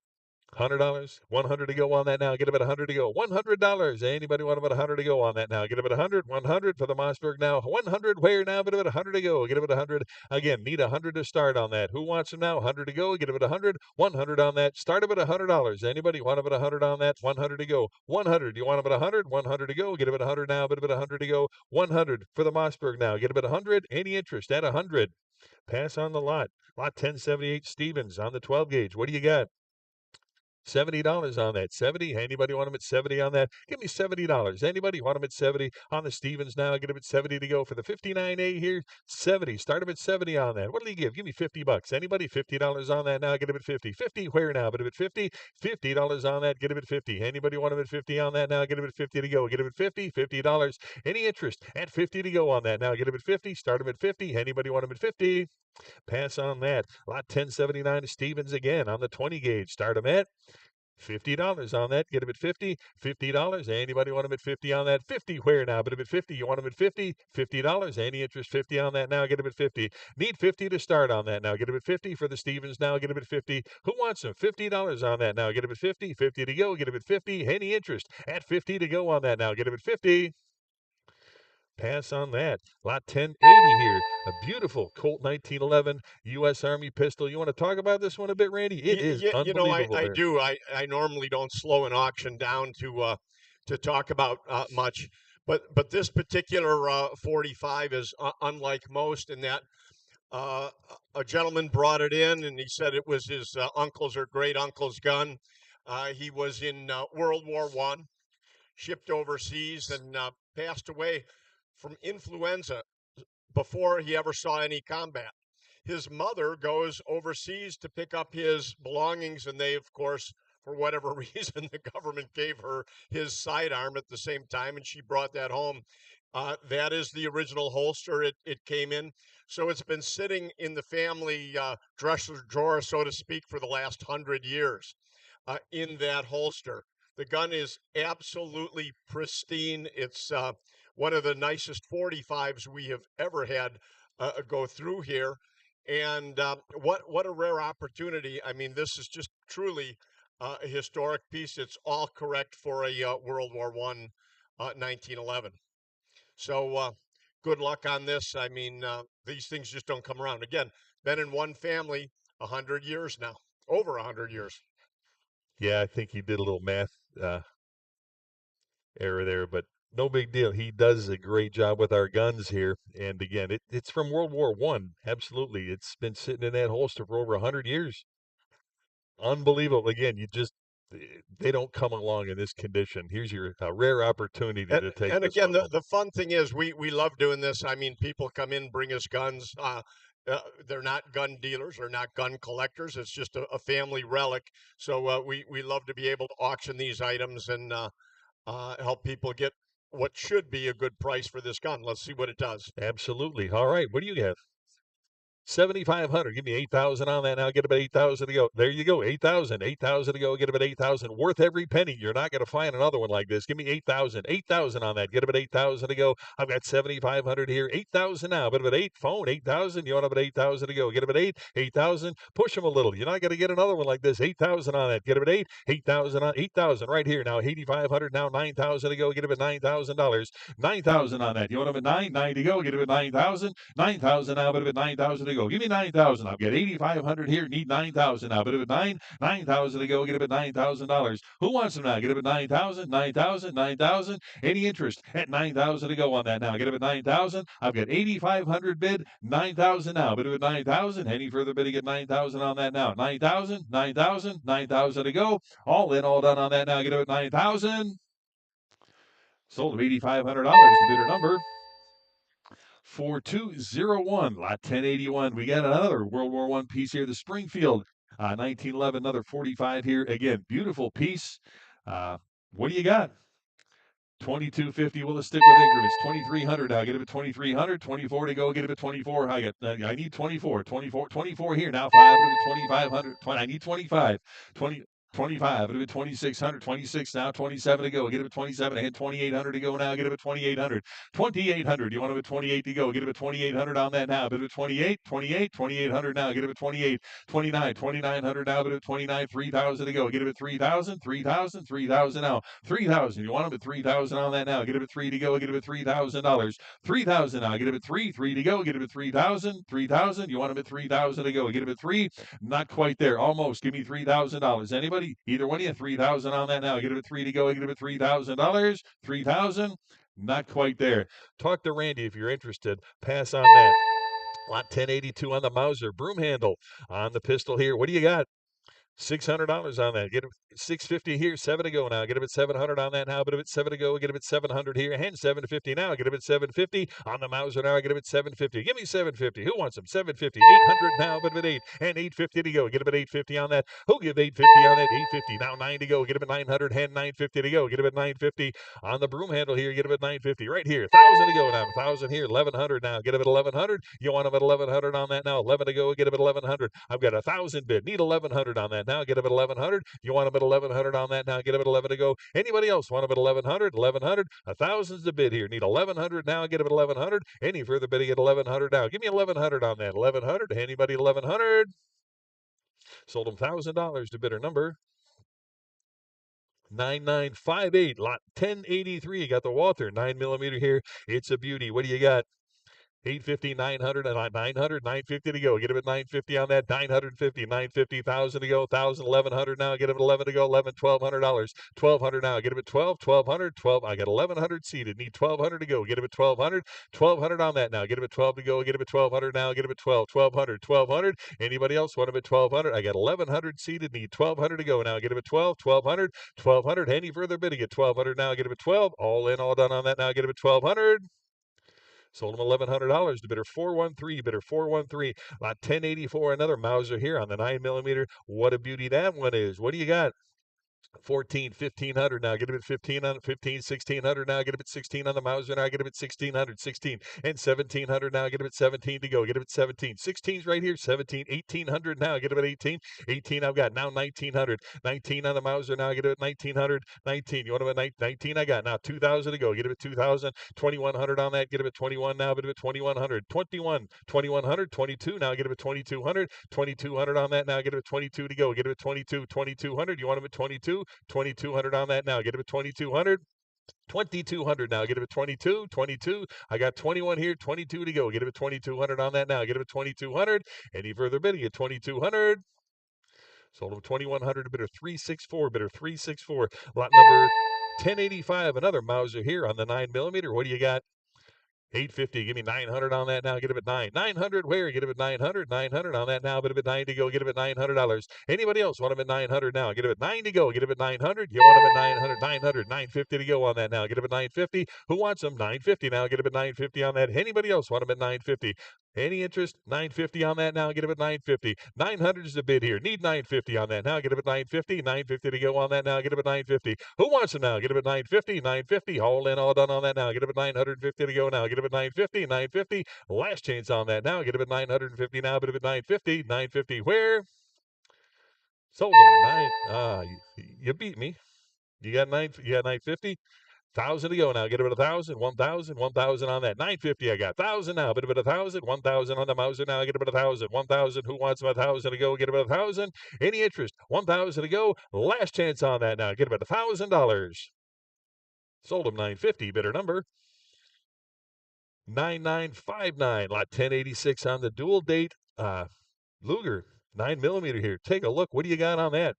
$100. 100 to go on that now. Get about 100 to go. $100. Anybody want about 100 to go on that now? Get about 100. 100 for the Mossberg now. 100 where now? But about 100 to go. Get about 100. Again, need 100 to start on that. Who wants them now? 100 to go. Get about 100. 100 on that. Start about $100. Anybody want about 100 on that? 100 to go. 100. You want about 100? 100 to go. Get about 100 now. But about 100 to go. 100 for the Mossberg now. Get about 100. Any interest at 100? Pass on the lot. Lot 1078 Stevens on the 12 gauge. What do you got? $70 on that. 70. Anybody want them at 70 on that? Give me $70. Anybody want them at 70 on the Stevens now? Get them at 70 to go for the 59A here. 70. Start them at 70 on that. What do they give? Give me $50. Anybody? $50 on that now? Get them at 50. 50 where now? But at 50. $50 on that. Get them at 50. Anybody want them at 50 on that now? Get them at 50 to go. Get them at 50. $50. Any interest at 50 to go on that now? Get them at 50. Start them at 50. Anybody want them at 50? Pass on that. Lot 1079 to Stevens again on the 20 gauge. Start them at $50 on that. Get them at 50. $50. Anybody want them at 50 on that? 50 where now? But if at 50, you want them at 50? $50. Any interest 50 on that now? Get them at 50. Need 50 to start on that now. Get them at 50 for the Stevens now. Get them at 50. Who wants them? $50 on that now. Get them at 50. 50 to go. Get them at 50. Any interest at 50 to go on that now. Get them at 50. Pass on that. Lot 1080 here. A beautiful Colt 1911 U.S. Army pistol. You want to talk about this one a bit, Randy? It is unbelievable. I do. I normally don't slow an auction down to talk about much, but this particular 45 is unlike most in that a gentleman brought it in and he said it was his uncle's or great uncle's gun. He was in World War I, shipped overseas, and passed away from influenza before he ever saw any combat. His mother goes overseas to pick up his belongings, and they, of course, for whatever reason, the government gave her his sidearm at the same time, and she brought that home. That is the original holster it came in. So it's been sitting in the family dresser drawer, so to speak, for the last 100 years in that holster. The gun is absolutely pristine. It's one of the nicest 45s we have ever had go through here. And what a rare opportunity. I mean, this is just truly a historic piece. It's all correct for a World War I 1911. So good luck on this. I mean, these things just don't come around. Again, been in one family 100 years now, over 100 years. Yeah, I think he did a little math error there, but no big deal. He does a great job with our guns here. And again, it's from World War One. Absolutely. It's been sitting in that holster for over 100 years. Unbelievable. Again, they don't come along in this condition. Here's your rare opportunity to take and this again, one home. the fun thing is we love doing this. I mean, people come in, bring us guns. They're not gun dealers or not gun collectors. It's just a family relic. So we love to be able to auction these items and help people get what should be a good price for this gun. Let's see what it does. Absolutely. All right. What do you have? 7,500. Give me 8,000 on that now. Get about 8,000 to go. There you go. 8,000. 8,000 to go. Get about 8,000. Worth every penny. You're not going to find another one like this. Give me 8,000. 8,000 on that. Get about 8,000 to go. I've got 7,500 here. 8,000 now. But about 8 phone. 8,000. You want about 8,000 to go. Get about 8. 8,000. Push them a little. You're not going to get another one like this. 8,000 on that. Get about 8. 8,000 on 8,000 right here. Now 8,500. Now 9,000 to go. Get about $9,000. 9,000 on that. You want about 9 to go. Get about 9,000. 9,000 now. But about 9,000 to go. Give me 9,000. I've got 8,500 here. Need 9,000 now. But about 9,000 to go. Get about $9,000. Who wants them now? Get about 9,000. 9,000. 9,000. Any interest at 9,000 to go on that now? Get about 9,000. I've got 8,500 bid. 9,000 now. But about 9,000. Any further bidding at 9,000 on that now? 9,000. 9,000. 9,000 to go. All in, all done on that now. Get about 9,000. Sold at $8,500. The bidder number 4201, lot 1081. We got another World War I piece here, the Springfield 1911, another 45 here. Again, beautiful piece. What do you got? 2250. Will it stick with increments? 2,300 now. Get it at 2,300. 24 to go. Get it at 24. I need 24. 24 here now. 2,500. I need 25. 25. It'll be 2,600. 26 now. 27 to go. Get it at 27. I had 2,800 to go now. Get it at 2,800. 2,800. You want it at 28 to go. Get it at 2,800 on that now. But at 28. 2,800 now. Get it at 28. 29. 2,900 now. But at 29. 3,000 to go. Get it at 3,000. 3,000. 3,000 now. 3,000. You want them at 3,000 on that now. Get it at 3 to go. Get it at $3,000. 3,000 now. Get it at 3. 3 to go. Get it at 3,000. 3,000. You want them at 3,000 to go. Get it at 3. Not quite there. Almost. Give me $3,000. Anybody? Either one of you, 3,000 on that now. Get it at 3 to go. Get it at $3,000. 3,000. Not quite there. Talk to Randy if you're interested. Pass on that. Lot 1082 on the Mauser. Broom handle on the pistol here. What do you got? $600 on that. Get it $650 here, 7 to go now. Get him at 700 on that now. But if it's 7 to go, get him at 700 here. And 750 now. Get him at 750 on the Mauser now. Get him at 750. Give me 750. Who wants him? 750. 800 now, but at 8 and 850 to go. Get him at 850 on that. Who'll give 850 on that? 850 now. 9 to go. Get him at 900 and 950 to go. Get him at 950 on the broom handle here. Get him at 950 right here. 1,000 to go now. 1,000 here. 1,100 now. Get him at 1,100. You want him at 1,100 on that now. 11 to go. Get him at 1,100. I've got 1,000 bid. Need 1,100 on that now. Get him at 1,100. You want him at 1,100 on that now. Get him at 11 to go. Anybody else want him at 1,100? 1,100. 1,000's the bid here. Need 1,100 now. Get him at 1,100. Any further bidding at 1,100 now. Give me 1,100 on that. 1,100. Anybody 1,100? Sold him $1,000 to bidder number 9958. Lot 1083. Got the Walther 9mm here. It's a beauty. What do you got? 850, 900, 900, 950 to go. Get him at 950 on that. 950, 950, 1,000 to go. 1,000, 1,100 now. Get him at 11 to go. 11, $1,200. 1,200 now. Get him at 12, 1,200, 12. I got 1,100 seated. Need 1,200 to go. Get him at 1,200. 1,200 on that now. Get him at 12 to go. Get him at 1,200 now. Get him at 12, 1,200, 1,200. Anybody else want him at 1,200? I got 1,100 seated. Need 1,200 to go now. Get him at 12, 1,200, 1,200. Any further bidding at 1,200 now. Get him at 12. All in, all done on that now. Get him at 1,200. Sold him $1,100 to bidder 413, bidder 413. Lot 1084, another Mauser here on the 9mm. What a beauty that one is. What do you got? 14, 1,500 now. Get him at 15 on 15, 1,600 now. Get him at 16 on the Mauser now. Get him at 1,600, 16 and 1,700 now. Get him at 17 to go. Get him at 17. 16's right here. 17, 1,800 now. Get him at 18. 18 I've got now 1,900. 19 on the Mauser now. Get him at 1,900. 19. You want him at 19? I got now 2,000 to go. Get him at 2,000. 2,100 on that. Get him at 21 now. Get him at 2,100. 21. 2,100. 22 now. Get him at 2,200. 2,200 on that now. Get him at 22 to go. Get him at 22. 2,200. You want him at 22? 2,200 on that now. Get him at 2,200. 2,200 now. Get him at 22. 22. I got 21 here. 22 to go. Get him at 2,200 on that now. Get him at 2,200. Any further bidding at 2,200? Sold him 2,100 to bidder 364. Bidder 364. Lot number 1085. Another Mauser here on the 9mm. What do you got? 850. Give me 900 on that now. Get him at 9. 900 where? Get him at 900. 900 on that now. Get him at 9 to go. Get him at $900. Anybody else want him at 900 now? Get him at 9 to go. Get him at 900. You want him at 900. 900. 950 to go on that now. Get him at 950. Who wants him? 950 now. Get him at 950 on that. Anybody else want him at 950? Any interest? 950 on that now. Get him at 950. 900 is the bid here. Need 950 on that now. Get him at 950. 950 to go on that now. Get him at 950. Who wants him now? Get him at 950. 950. All in, all done on that now. Get him at 950 to go now. Get him at 950. 950. Last chance on that now. Get him at 950 now. Get him at 950. 950 where? Sold him. You beat me. You got 950. 1,000 to go now. Get him at 1,000, 1,000, 1,000 on that. 950 I got. 1,000 now. Bid him at 1,000, 1,000 on the Mauser now. Get him at 1,000, 1,000. Who wants him at 1,000 to go? Get him at 1,000. Any interest? 1,000 to go. Last chance on that now. Get him at $1,000. Sold him 950. Bidder number 9959. Lot 1086 on the dual date. Luger 9mm here. Take a look. What do you got on that?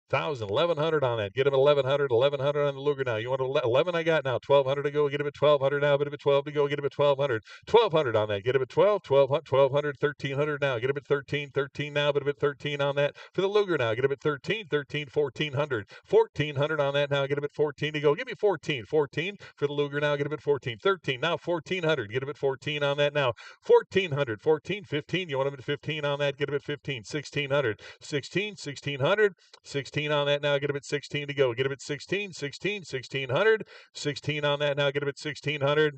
1,000, 1,100 on that. Get him at 1,100, 1,100 on the Luger now. You want 11? I got now. 1,200 to go. Get him at 1,200 now. Get him at 12 to go. Get him at 1,200. 1,200 on that. Get him at 12, 1,200, 1,300 now. Get him at 13, 13 now. Get him at 13 on that for the Luger now. Get him at 13, 13, 1,400. 1,400 on that now. Get him at 14 to go. Give me 14, 14 for the Luger now. Get him at 14, 13 now. 1,400. Get him at 14 on that now. 1,400, 14, 15. You want him at 15 on that? Get him at 15, 1,600. 16, 1,600. 16 on that now. Get him at 16 to go. Get him at 16, 16, 1,600. 16 on that now. Get him at 1,600.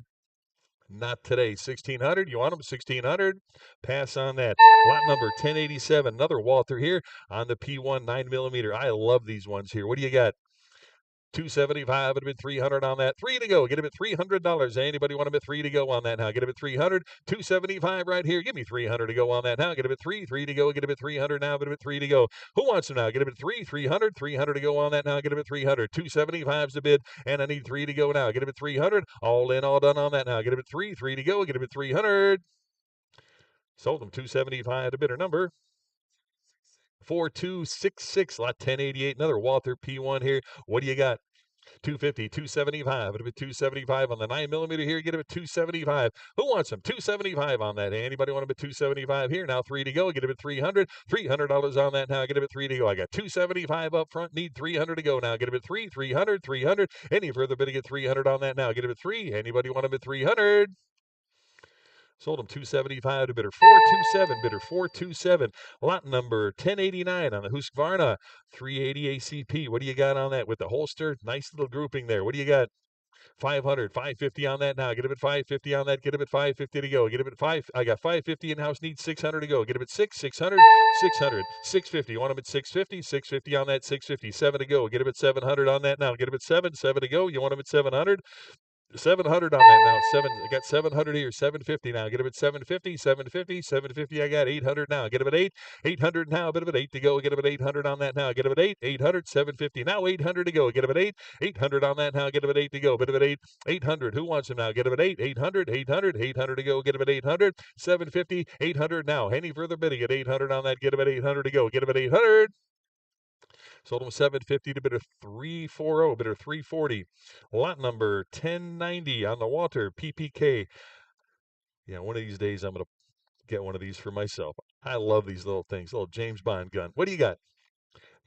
Not today. 1,600. You want them 1,600? Pass on that. Lot number 1087. Another Walther here on the P1 9mm. I love these ones here. What do you got? 275. It'd have been 300 on that. 3 to go. Get him at $300. Anybody want him at 3 to go on that now? Get him at 300. 275 right here. Give me 300 to go on that now. Get him at 3. 3 to go. Get him at 300 now. Get him at 3 to go. Who wants him now? Get him at 3. 300. 300 to go on that now. Get him at 300. 275's the bid, and I need 3 to go now. Get him at 300. All in, all done on that now. Get him at 3. 3 to go. Get him at 300. Sold him 275 to bidder number 4266. Lot 1088. Another Walther P1 here. What do you got? 250, 275. It'll be 275 on the 9mm here. Get him at 275. Who wants them? 275 on that. Anybody want them at 275 here? Now 3 to go. Get him at 300. $300 on that now. Get him at 3 to go. I got 275 up front. Need 300 to go now. Get him at 3. 300. 300. Any further bidding at 300 on that now. Get him at 3. Anybody want him at 300? Sold him 275 to bidder 427, bidder 427. Lot number 1089 on the Husqvarna 380 ACP. What do you got on that with the holster? Nice little grouping there. What do you got? 500, 550 on that now. Get him at 550 on that. Get him at 550 to go. Get him at 5. I got 550 in house. Need 600 to go. Get him at 600, 600, 650. You want him at 650, 650 on that. 650, 7 to go. Get him at 700 on that now. Get him at 7, 7 to go. You want him at 700. 700 on that now. I got 700 here. 750 now. Get him at 750, 750, 750. I got 800 now. Get him at 8, 800 now. A bit of an 8 to go. Get him at 800 on that now. Get him at 8, 800, 750 now. 800 to go. Get him at 8, 800 on that now. Get him at 8 to go. Bit of an 8, 800. Who wants him now? Get him at 8, 800, 800, 800 to go. Get him at 800, 750, 800 now. Any further bidding at 800 on that? Get him at 800 to go. Get him at 800. Sold him 750 to bidder 340, bidder 340. Lot number 1090 on the Walter PPK. Yeah, one of these days I'm going to get one of these for myself. I love these little things, little James Bond gun. What do you got?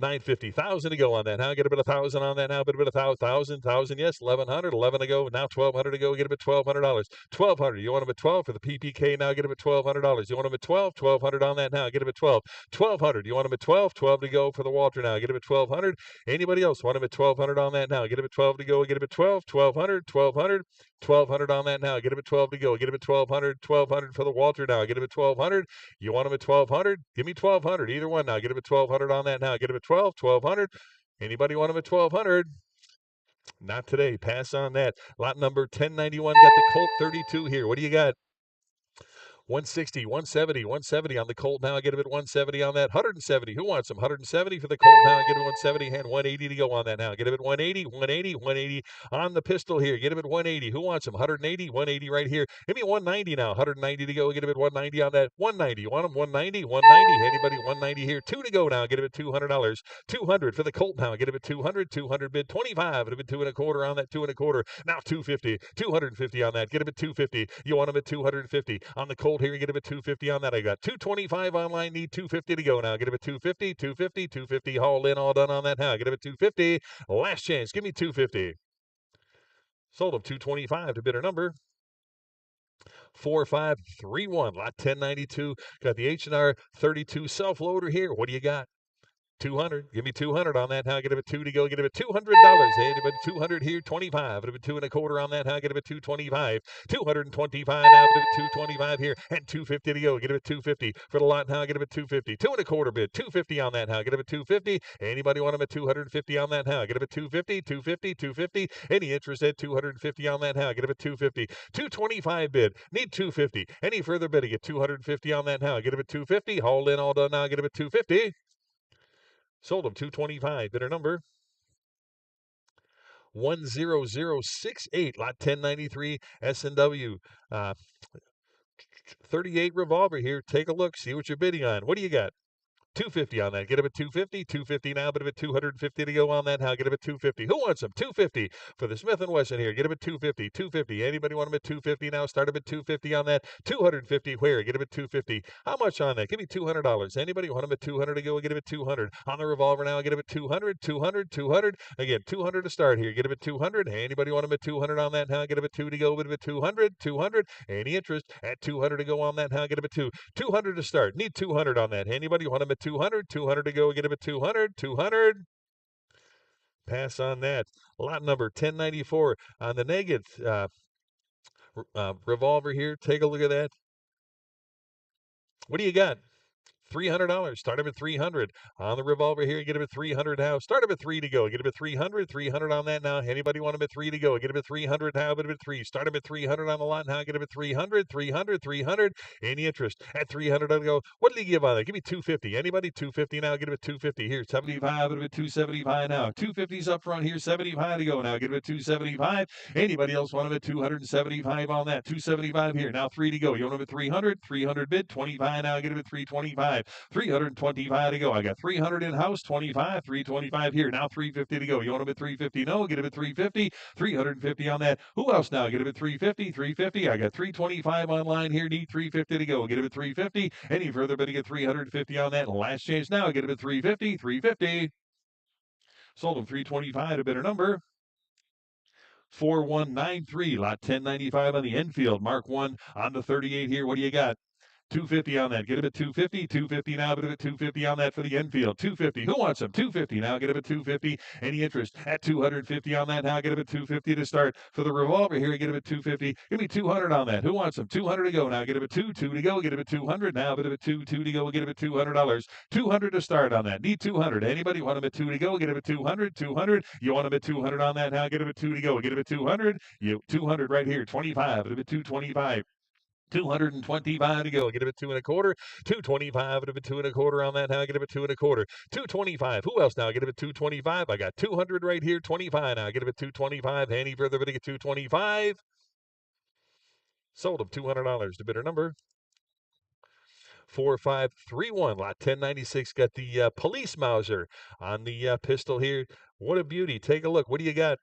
950, 1,000 to go on that. Now get a bit of 1,000 on that. Now get a bit of 1,000, yes, 1,100, 11 to go. Now 1,200 to go. Get a bit $1,200. 1,200. You want them at 12 for the PPK? Now get them at $1,200. You want them at 12? 1,200 on that now. Get them at 12. 1,200. You want them at 12? 12 to go for the Walter now. Get them at 1,200. Anybody else want them at 1,200 on that now? Get them at 12 to go. Get them at 12. 1,200. 1,200. 1,200 on that now. Get them at 12 to go. Get them at 1,200. 1,200 for the Walter now. Get them at 1,200. You want them at 1,200? Give me 1,200. Either one now. Get them at 1,200 on that now. Get them at 12. 1,200. Anybody want them at 1,200? Not today. Pass on that. Lot number 1091 got the Colt 32 here. What do you got? 160, 170, 170 on the Colt now. I get him at 170 on that. 170. Who wants him? 170 for the Colt now. I get him 170 and 180 to go on that now. Get him at 180, 180, 180 on the pistol here. Get him at 180. Who wants him? 180, 180 right here. Give me 190 now. 190 to go. Get him at 190 on that. 190. You want him? 190, 190. Anybody? 190 here. 2 to go now. Get him at $200. 200 for the Colt now. Get him at 200. 200 bid 25. It'll be 2 1/4 on that. 2 1/4. Now 250. 250 on that. Get him at 250. You want him at 250 on the Colt here. Get him at 250 on that. I got 225 online. Need 250 to go now. Get him at 250. 250. 250. Haul in. All done on that now. Get him at 250. Last chance. Give me 250. Sold him 225 to bidder number 4531. Lot 1092. Got the H&R 32 self-loader here. What do you got? 200. Give me 200 on that. How get him at 2 to go? Get him at $200. Hey, but 200 here, 25. It'll be 2 1/4 on that. How get him at 225? 225 now. Get him at 225 here and 250 to go. Get him at 250 for the lot. Now get him at 250. 2 1/4 bid. 250 on that. How get him at 250? Anybody want him at 250 on that? How get him at 250? 250. 250. Any interest at 250 on that? How get him at 250? 225 bid. Need 250. Any further bidding at 250 on that? How get him at 250? Haul in. All done now. Get him at 250. Sold him 225. Bidder number 10068. Lot 1093 S&W. 38 revolver here. Take a look. See what you're bidding on. What do you got? 250 on that. Get him at 250. 250 now, but him at 250 to go on that. How get him at 250? Who wants him? 250 for the Smith & Wesson here. Get him at 250. 250. Anybody want him at 250 now? Start him at 250 on that. 250 where? Get him at 250. How much on that? Give me $200. Anybody want him at 200 to go? Get him at 200. On the revolver now, get him at 200. 200. 200. Again, 200 to start here. Get him at 200. Anybody want him at 200 on that? Now get him at 2 to go. Get him at 200. 200. Any interest at 200 to go on that? Now get him at 2. 200 to start. Need 200 on that. Anybody want him at 200. 200 to go. Get him at 200. 200. Pass on that. Lot number 1094 on the negative revolver here. Take a look at that. What do you got? $300. Start him at 300 on the revolver here. Get him at 300 now. Start him at 3 to go. Get him at 300. 300 on that now. Anybody want him at 3 to go? Get him at 300 now. Get him at 3. Start him at 300 on the lot now. Get him at 300. 300. 300. Any interest at 300 to go? What did he give on that? Give me 250. Anybody? 250 now. Get him at 250 here. 75. Get him at 275 now. 250's up front here. 75 to go now. Get him at 275. Anybody else want him at 275 on that? 275 here. Now 3 to go. You want him at 300. 300 bid. 25 now. Get him at 325. 325, 325 to go. I got 300 in house, 25, 325 here. Now 350 to go. You want them at 350? No, get them at 350, 350 on that. Who else now? Get them at 350, 350. I got 325 online here. Need 350 to go. Get them at 350. Any further bidding at 350 on that. Last chance now. Get them at 350, 350. Sold them 325 to bidder number 4193, lot 1095 on the Enfield. Mark 1 on the 38 here. What do you got? 250 on that. Get him at 250. 250 now. Get him at 250 on that for the Enfield. 250. Who wants them? 250 now. Get him at 250. Any interest at 250 on that now? Get him at 250 to start for the revolver here. Get him at 250. Give me 200 on that. Who wants them? 200 to go now. Get him at 2 to go. Get him at 200 now. Get him at 2 to go. Get him at $200. 200 to start on that. Need 200. Anybody want him at 2 to go? Get him at 200. 200. You want him at 200 on that now? Get him at 2 to go. Get him at 200. You 200 right here. 25. Get him at 225. 225 to go. Get him at 2 1/4. 225 at 2 1/4 on that now. Get him at 2 1/4. 225. Who else now? Get him at 225. I got 200 right here. 25 now. Get him at 225. Any further bidding at 225. Sold him $200 to bidder number 4531. Lot 1096. Got the police Mauser on the pistol here. What a beauty. Take a look. What do you got?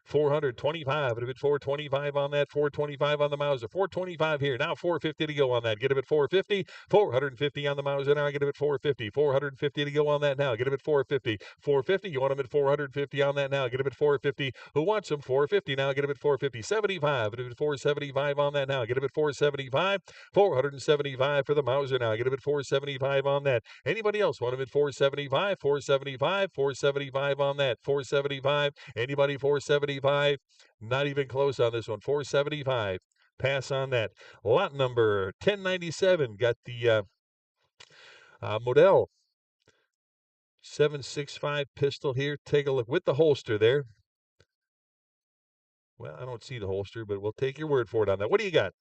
425. It'll be 425 on that. 425 on the Mauser. 425 here. Now 450 to go on that. Get him at 450. 450 on the Mauser. Now get him at 450. 450 to go on that now. Get him at 450. 450. You want him at 450 on that now. Get him at 450. Who wants him? 450 now. Get him at 450. 75. Get him at 475 on that now. Get him at 475. 475 for the Mauser now. Get him at 475 on that. Anybody else want him at 475? 475. 475 on that. 475. Anybody 475? Not even close on this one. 475. Pass on that. Lot number 1097. Got the Model 765 pistol here. Take a look with the holster there. Well, I don't see the holster, but we'll take your word for it on that. What do you got?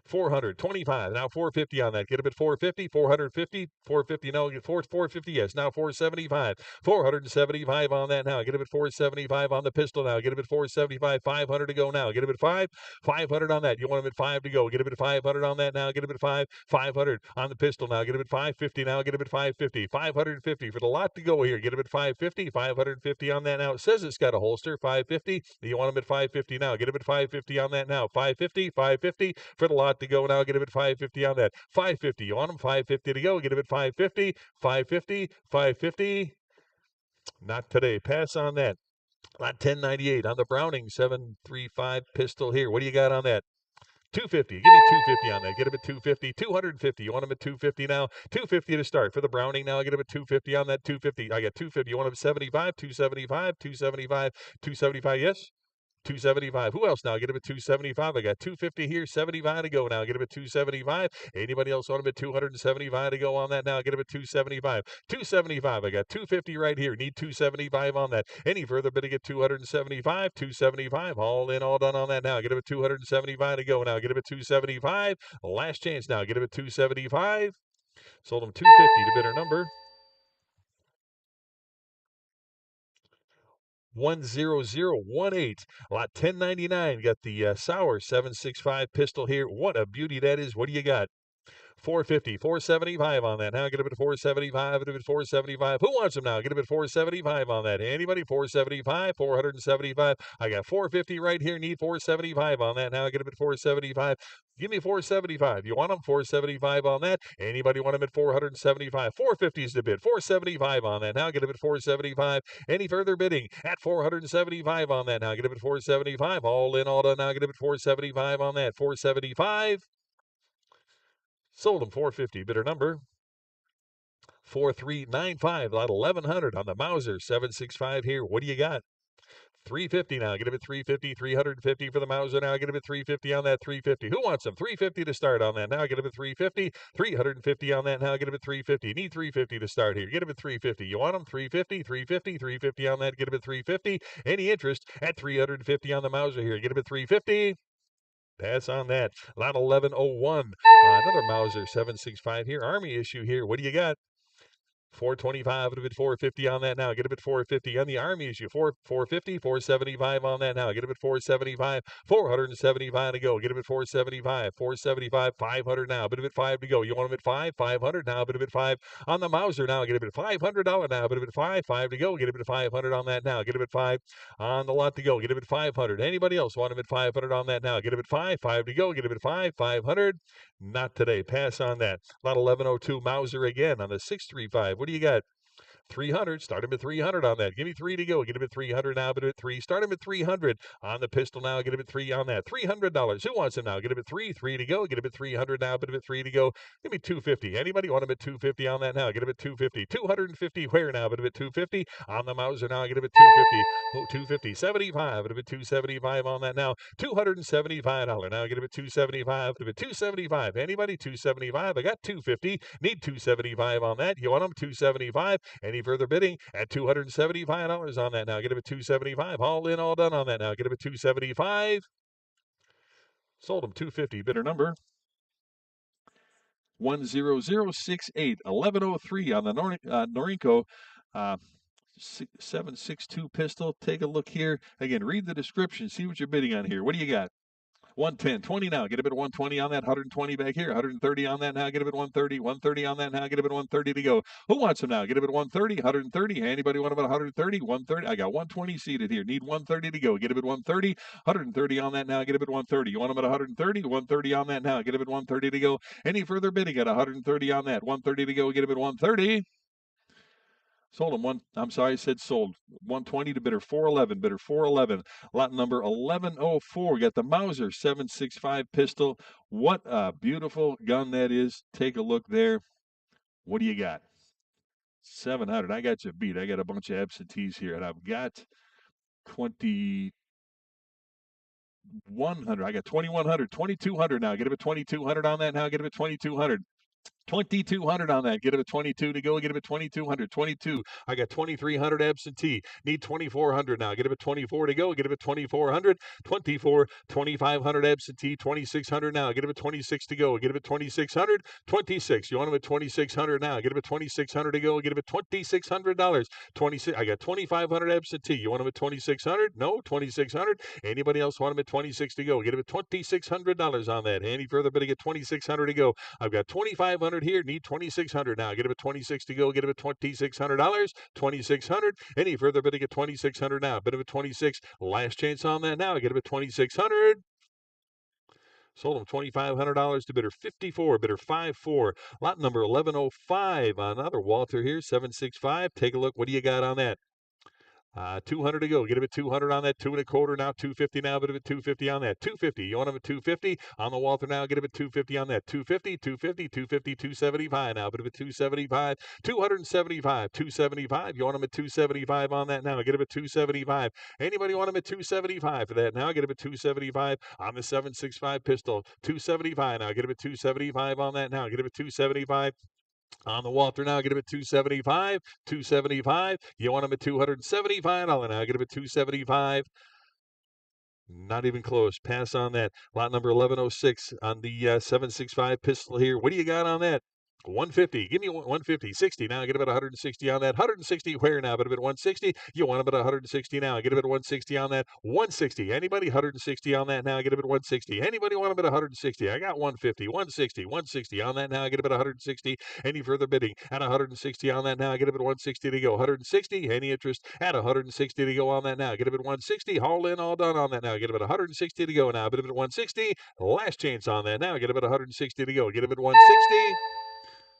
425. Now 450 on that. Get him at 450, 450, 450. No, get 450. Yes. Now 475. 475 on that now. Get him at 475 on the pistol now. Get him at 475. 500 to go now. Get him at 5. 500 on that. You want him at 5 to go. Get him at 500 on that now. Get him at 5. 500 on the pistol now. Get him at 550 now. Get him at 550. 550 for the lot to go here. Get him at 550. 550 on that now. It says it's got a holster. 550. You want him at 550 now. Get him at 550 on that now. 550. 550 for the lot to go now. Get him at 550 on that. 550. You want him 550 to go. Get him at 550. 550. 550. Not today. Pass on that. Lot 1098 on the Browning 735 pistol here. What do you got on that? 250. Give me 250 on that. Get him at 250. 250. You want him at 250 now? 250 to start for the Browning now. Get him at 250 on that. 250. I got 250. You want him at 75? 275. 275. 275. Yes. 275. Who else now? Get him at 275. I got 250 here, 75 to go now. Get him at 275. Anybody else want him at 275 to go on that now? Get him at 275. 275. I got 250 right here. Need 275 on that. Any further bidding at 275. 275. All in, all done on that now. Get him at 275 to go now. Get him at 275. Last chance now. Get him at 275. Sold him 250 to bidder number 10018. Lot 1099. Got the Sauer 765 pistol here. What a beauty that is. What do you got? 450, 475 on that. Now get him at 475, get him at 475. Who wants him now? Get him at 475 on that. Anybody? 475, 475. I got 450 right here. Need 475 on that. Now get him at 475. Give me 475. You want him? 475 on that. Anybody want him at 475? 450 is the bid. 475 on that. Now get him at 475. Any further bidding at 475 on that. Now get him at 475. All in, all done. Now get him at 475 on that. 475. Sold him 450. Bidder number 4395. Lot 1100 on the Mauser 765 here. What do you got? 350 now. Get him at 350. 350 for the Mauser now. Get him at 350 on that. 350. Who wants him? 350 to start on that now. Get him at 350. 350 on that now. Get him at 350. Need 350 to start here. Get him at 350. You want him? 350. 350. 350 on that. Get him at 350. Any interest at 350 on the Mauser here. Get him at 350. Pass on that. Lot 1101. Another Mauser 765 here. Army issue here. What do you got? 425 at a bid 450 on that now. Get a bid 450 on the Army issue. 450, 475 on that now. Get a bid 475, 475 to go. Get a bid 475, 475, 500 now. Bid a bid 5 to go. You want them at 5, 500 now. Bid a bid 5 on the Mauser now. Get a bid $500 now. Bid a bid 5, 5 to go. Get a bid 500 on that now. Get a bid 5 on the lot to go. Get a bid 500. Anybody else want a bid 500 on that now? Get a bid 5, 5 to go. Get a bid 5, 500. Not today. Pass on that. Lot 1102 Mauser again on the 635. What do you got? 300. Start him at 300 on that. Give me 3 to go. Get him at 300 now, but at 3. Start him at 300 on the pistol now. Get him at 3 on that. $300. Who wants him now? Get him at 3. 3 to go. Get him at 300 now, but at 3 to go. Give me 250. Anybody want him at 250 on that now? Get him at 250. 250 where now? But at 250 on the Mauser now. Get him at 250. Oh, 250. 75. But at 275 on that now. $275 now. Get him at 275. But at 275. Anybody? 275. I got 250. Need 275 on that. You want him 275? Any further bidding at $275 on that now? Get him at 275. All in, all done on that now. Get him at 275. Sold him 250. Bidder number 10068. 1103 on the Norinco 762 pistol. Take a look here. Again, read the description. See what you're bidding on here. What do you got? 110, 20 now. Get a bit of 120 on that. 120 back here. 130 on that now. Get a bit 130. 130 on that now. Get a bit 130 to go. Who wants them now? Get a bit 130. 130. Anybody want about 130? 130. I got 120 seated here. Need 130 to go. Get a bit 130. 130 on that now. Get a bit 130. You want them at 130? 130 on that now. Get a bit 130 to go. Any further bidding at 130 on that? 130 to go. Get a bit 130. Sold him one. I'm sorry, I said sold. 120 to bidder 411. Bidder 411. Lot number 1104. Got the Mauser 765 pistol. What a beautiful gun that is. Take a look there. What do you got? 700. I got you beat. I got a bunch of absentees here, and I've got 2100. I got 2100. 2200 now. Get him at 2200 on that now. Get him at 2200. 2,200 on that. Get him a 22 to go. Get him a 2,200. 22. I got 2,300 absentee. Need 2,400 now. Get him a 24 to go. Get him a 2,400. 24. 2,500 absentee. 2,600 now. Get him a 26 to go. Get him a 2,600. 26. You want him at 2,600 now. Get him a 2,600 to go. Get him a $2,600. 26. I got 2,500 absentee. You want him at 2,600? No. 2,600. Anybody else want him at 26 to go? Get him at $2,600 on that. Any further bidding at 2,600 to go. I've got 2,500 here. Need 2,600 now. Get him at 26 to go. Get him at $2,600. 2,600. Any further bidding at 2,600 now. Bid him at 26. Last chance on that now. Get him at 2,600. Sold him $2,500 to bidder 54. Bidder 54. Lot number 1105. Another Walter here. 765. Take a look. What do you got on that? 200 to go. Get him at 200 on that. 2.25 now. 250 now. Bit of it 250 on that. 250. You want him at 250 on the Walter now. Get him at 250 on that. 250, 250, 250, 275 now. Bit of it 275, 275, 275. You want him at 275 on that now. Get him at 275. Anybody want him at 275 for that now? Get him at 275 on the 765 pistol. 275 now. Get him at 275 on that now. Get him at 275. On the Walter now, get him at 275, 275. You want him at $275 now, get him at 275. Not even close. Pass on that. Lot number 1106 on the 765 pistol here. What do you got on that? 150. Give me 150. 60 now. Get him at 160 on that. 160 where now? But a bit 160. You want him at 160 now. Get him at 160 on that. 160. Anybody 160 on that now? Get him at 160. Anybody want him at 160? I got 150. 160. 160 on that now. Get him at 160. Any further bidding at 160 on that now? Get him at 160 to go. 160. Any interest at 160 to go on that now? Get him at 160. All in, all done on that now. Get him at 160 to go now. Bid him at 160. Last chance on that now. Get him at 160 to go. Get him at 160.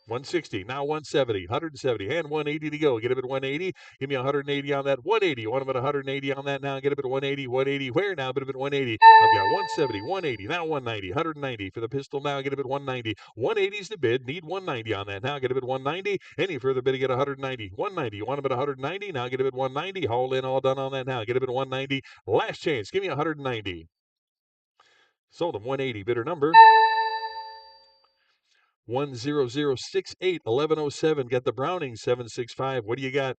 160, now 170, 170, and 180 to go. Get him at 180. Give me 180 on that. 180. You want him at 180 on that now? Get him at 180. 180. Where now? Get him at 180. I've got 170, 180, now 190, 190 for the pistol now. Get him at 190. 180 is the bid. Need 190 on that now. Get him at 190. Any further bidding at 190. 190. You want him at 190. Now get him at 190. All in, all done on that now. Get him at 190. Last chance. Give me 190. Sold him 180. Bidder number 10068, 1107. Got the Browning 765. What do you got?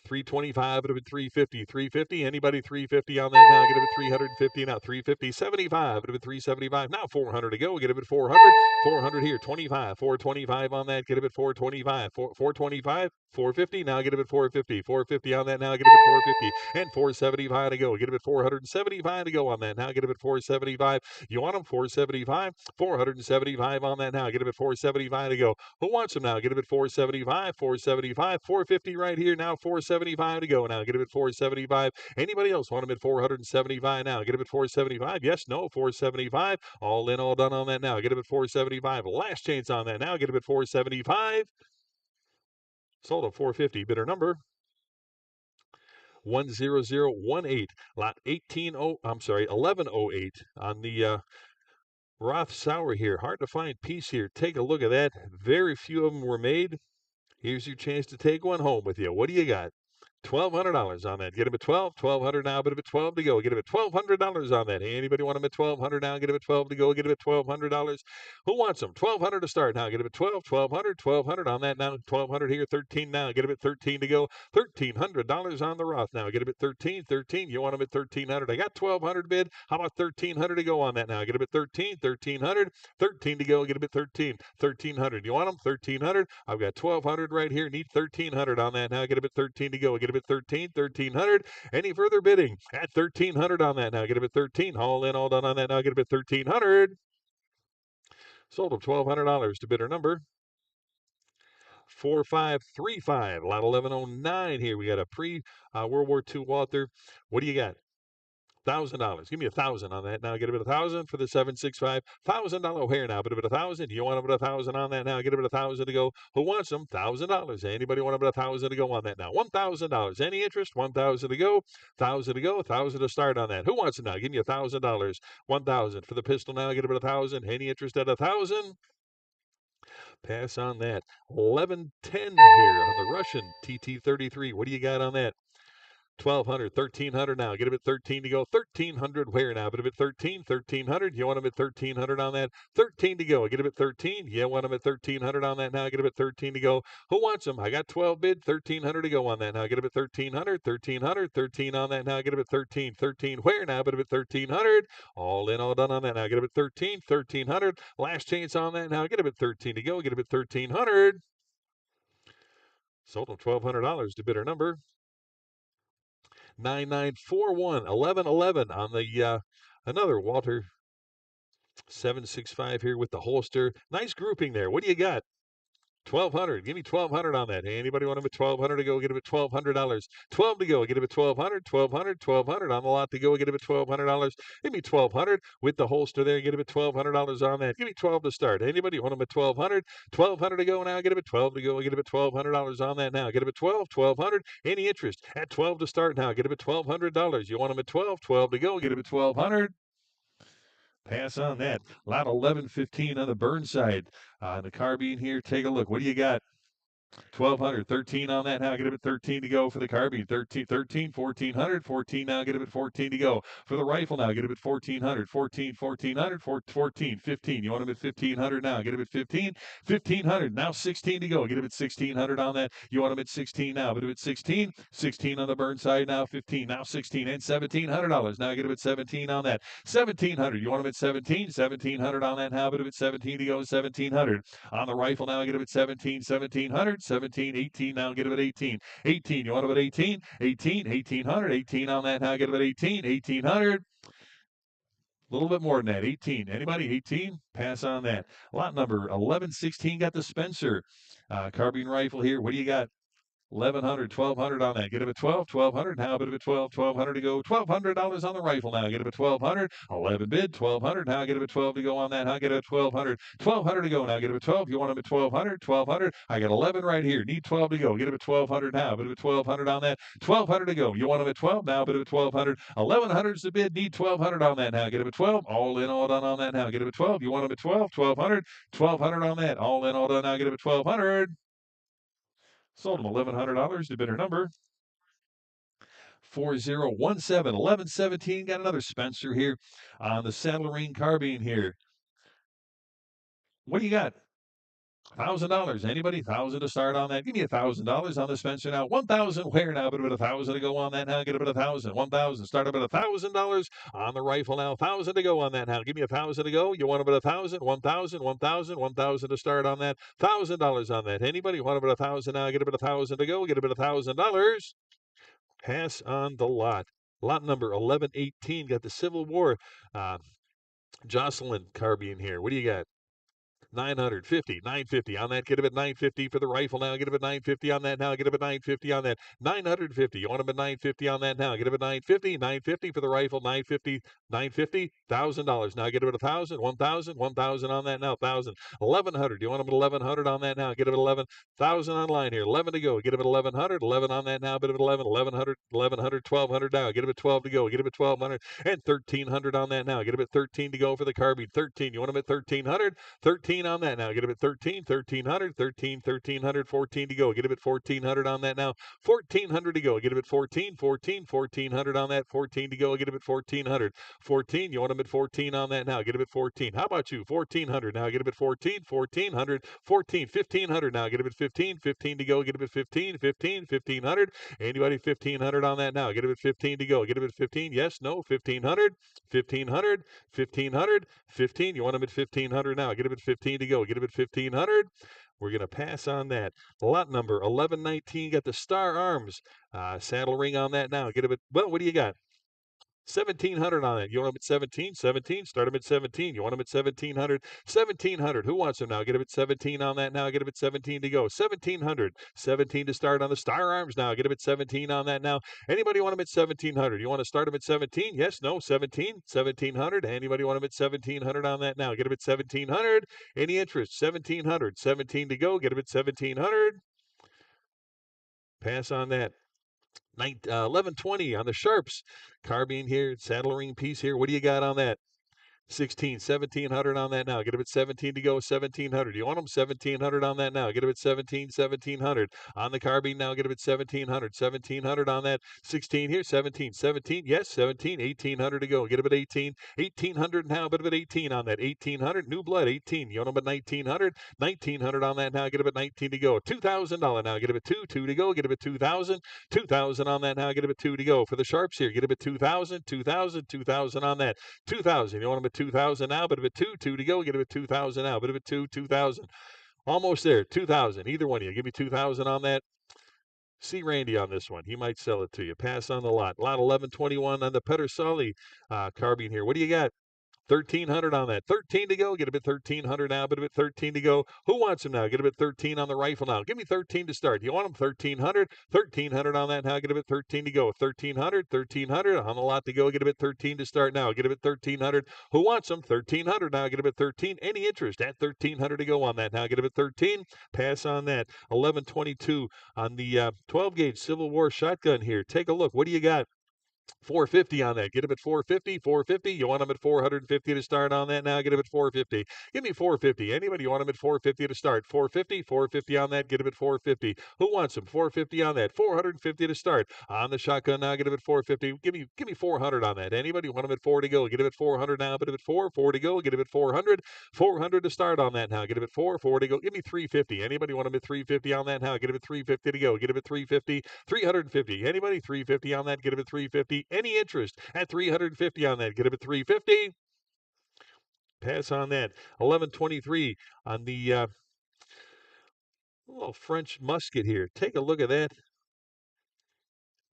325 would have been 350. 350. Anybody 350 on that now? Get it at 350 now. 350. 75 would have been 375. Now 400 to go. Get it at 400. 400 here. 25. 425 on that. Get it at 425. 425. 450. Now get it at 450. 450 on that now. Get it at 450. And 475 to go. Get it at 475 to go on that now. Get it at 475. You want them 475. 475 on that now. Get it at 475 to go. Who wants them now? Get it at 475. 475. 450 right here now. 475 to go now. Get it at 475. Anybody else want them at 475 now? Get them at 475. Yes, no, 475. All in, all done on that now. Get them at 475. Last chance on that now. Get them at 475. Sold at 450. Bidder number 10018. Lot 1108 on the Roth Sour here. Hard to find piece here. Take a look at that. Very few of them were made. Here's your chance to take one home with you. What do you got? $1,200 on that. Get him at 12. 1,200 now. Get him at 12 to go. Get him at $1,200 on that. Anybody want him at 1,200 now? Get him at 12 to go. Get him at $1,200. Who wants them? 1,200 to start now. Get him at 12. 1,200. 1,200 on that now. 1,200 here. 13 now. Get him at 13 to go. $1,300 on the Roth now. Get him at 13. 13. You want him at 1,300. I got 1,200 bid. How about 1,300 to go on that now? Get him at 13. 1,300. 13 to go. Get him at 13. 1,300. You want him? 1,300. I've got 1,200 right here. Need 1,300 on that now. Get him at 13 to go. Get him at 13. 1,300. Any further bidding? At 1,300 on that now. Get him at 13. All in, all done on that now. Get him at 1,300. Sold him $1,200 to bidder number 4535. Lot 1109 here. We got a pre World War II Walther. What do you got? $1,000. Give me 1,000 on that now. Get it at 1,000 for the 765. $1,000 O'Hare now. But at 1,000. You want them at 1,000 on that now? Get it at 1,000 to go. Who wants them? $1,000. Anybody want them at 1,000 to go on that now? $1,000. Any interest? 1,000 to go. 1,000 to go. 1,000 to start on that. Who wants it now? Give me $1,000. 1,000 for the pistol now. Get it at 1,000. Any interest at 1,000? Pass on that. 1110 here on the Russian TT33. What do you got on that? 1,200, 1,300 now. Get him at 13 to go. 1,300 where now? But if at 13, 1,300. You want him at 1,300 on that? 13 to go. Get him at 13. You want him at 1,300 on that now? Get him at 13 to go. Who wants him? I got 12 bid. 1,300 to go on that now. Get him at 1,300. 1,300. 13 on that now. Get him at 13. 13 where now? But if at 1,300. All in, all done on that now. Get him at 13. 1,300. Last chance on that now. Get him at 13 to go. Get him at 1,300. Sold him $1,200 to bidder number 9941. 1111 on the another Walter 765 here with the holster. Nice grouping there. What do you got? 1,200. Give me 1,200 on that. Anybody want them at 1,200 to go? Get them at $1,200. 12 to go. Get them at 1,200. 1,200. 1,200 on the lot to go. Get them at $1,200. Give me 1,200 with the holster there. Get them at $1,200 on that. Give me 12 to start. Anybody want them at 1,200? 1,200 to go now. Get them at 12 to go. Get them at $1,200 on that now. Get them at 12. 1,200. Any interest at 12 to start now? Get them at $1,200. You want them at 12? 12 to go. Get them at 1,200. Pass on that. Lot 1115 on the Burnside. The carbine here. Take a look. What do you got? 1,200, 13 on that now. Get him at 13 to go for the carbine. 13, 1,400, 14 now. Get him at 14 to go for the rifle now. Get him at 1,400, 1,400, 14, 15. You want him at 1,500 now. Get him at 15, 1,500. Now 16 to go. Get him at 1,600 on that. You want him at 16 now. But him at 16, 16 on the Burnside now. 15 now 16 and $1,700. Now get him at 17 on that. 1,700. You want him at 17, 1,700 on that now. But him at 17 to go. 1,700 on the rifle now. Get him at 17, 1,700. 17, 18 now. Get him at 18. 18. You want him at 18? 18, 1,800. 18 on that now. Get him at 18, 1,800. A little bit more than that. 18. Anybody? 18? Pass on that. Lot number 1116 got the Spencer carbine rifle here. What do you got? 1,100, 1,200 on that. Get him at 12, 1,200 now. Bid him at 12, 1,200 to go. $1,200 on the rifle now. Get him at 1,200. 11 bid, 1,200 now. Get him at 12 to go on that. Now get him at 1,200. 1,200 to go now. Get him at 12. You want him at 1,200. 1,200. I got 11 right here. Need 12 to go. Get him at 1,200 now. Bid him at 1,200 on that. 1,200 to go. You want him at 12 now. Bid him at 1,200. 1,100 is the bid. Need 1,200 on that now. Get him at 12. All in, all done on that now. Get him at 12. You want him at 12. 1,200. 1,200 on that. All in, all done now. Get him at 1,200. Sold him $1,100 to bidder number 4017. 1117. Got another Spencer here on the Saddle Ring carbine here. What do you got? $1,000. Anybody? 1,000 to start on that. Give me $1,000 on the Spencer now. 1,000. Where now? But 1,000 to go on that now. Get a bit of 1,000. 1,000. Start about $1,000 on the rifle now. 1,000 to go on that now. Give me 1,000 to go. You want about 1,000? 1,000. 1,000. 1,000 to start on that. $1,000 on that. Anybody want about 1,000 now? Get a bit of 1,000 to go. Get a bit of $1,000. Pass on the lot. Lot number 1118. Got the Civil War. Jocelyn carbine here. What do you got? 950, 950 on that. Get him at 950 for the rifle now. Get him at 950 on that now. Get him at 950 on that. 950. You want him at 950 on that now. Get him at 950, 950 for the rifle. 950, 950, $1,000. Now get him at 1,000, 1,000, 1,000 on that now. 1,000, 1,100. You want him at 1,100 on that now. Get him at 11,000 online here. 11 to go. Get him at 1,100. 11 on that now. Bit of 11, 1,100, 1,100, 1,200 now. Get him at 12 to go. Get him at 1,200 and 1,300 on that now. Get him at 13 to go for the carbine. 13. You want him at 1,300. 13 on that now. Get him at 13, 1,300, 13, 1,300, 14 to go. Get him at 1,400 on that now. 1,400 to go. Get him at 14, 14, 1,400 on that. 14 to go. Get him at 1,400. 14. You want him at 14 on that now. Get him at 14. How about you? 1,400 now. Get him at 14, 1,400, 14, 1,500 now. Get him at 15, 15 to go. Get him at 15, 15, 1,500. Anybody 1,500 on that now. Get him at 15 to go. Get him at 15. Yes, no, 1,500, 1,500, 1,500, 15. You want him at 1,500 now. Get him at 15 to go. Get him at 1,500. We're going to pass on that. Lot number 1119. Got the Star Arms saddle ring on that now. Get him at, well, what do you got? 1,700 on it. You want them at 17? 17. Start them at 17. You want them at 1,700? 1,700. Who wants them now? Get them at 17 on that now. Get them at 17 to go. 1,700. 17 to start on the Star Arms now. Get them at 17 on that now. Anybody want them at 1,700? You want to start them at 17? Yes, no, 17. 1,700. Anybody want them at 1,700 on that now? Get them at 1,700. Any interest? 1,700. 17 to go. Get them at 1,700. Pass on that. 1120 on the Sharps carbine here, saddle ring piece here. What do you got on that? 16, 1,700 on that now. Get him at 17 to go. 1,700. You want them 1,700 on that now. Get him at 17, 1,700 on the carbine now. Get him at 1,700. 1,700 on that. 16 here. 17, 17. Yes, 17. 1,800 to go. Get him at 18. 1,800 now. Bit of at 18 on that. 1,800. New blood. 18. You want him at 1,900. 1,900 on that now. Get him at 19 to go. $2,000 now. Get him at 2 to go. Get him at 2,000. 2,000 on that now. Get him at 2 to go. For the Sharps here. Get him at 2,000. 2,000. 2,000 on that. 2,000. You want him at 2,000 now, bit of a 2 to go. Get him at 2,000 now, bit of a 2,000. Almost there, 2,000. Either one of you, give me 2,000 on that. See Randy on this one. He might sell it to you. Pass on the lot. Lot 1121 on the Pedersoli carbine here. What do you got? 1,300 on that. 13 to go. Get him at 1,300 now, but a bit 13 to go. Who wants him now? Get him at 13 on the rifle now. Give me 13 to start. You want him 1,300? 1,300 on that now. Get him at 13 to go. 1,300, 1,300 on the lot to go. Get him at 13 to start now. Get him at 1,300. Who wants him? 1,300 now. Get him at 13. Any interest at 1,300 to go on that now. Get him at 13. Pass on that. 1122 on the 12 gauge Civil War shotgun here. Take a look. What do you got? 450 on that. Get him at 450. 450. You want him at 450 to start on that now? Get him at 450. Give me 450. Anybody you want him at 450 to start? 450. 450 on that. Get him at 450. Who wants him? 450 on that. 450 to start on the shotgun now. Get him at 450. Give me 400 on that. Anybody want him at 4 to go? Get him at 400 now. Put him at 4. 4 to go. Get him at 400. 400 to start on that now. Get him at 4. 4 to go. Give me 350. Anybody want him at 350 on that now? Get him at 350 to go. Get him at 350. 350. Anybody 350 on that? Get him at 350. Any interest at 350 on that? Get him at 350. Pass on that. 1123 on the little French musket here. Take a look at that.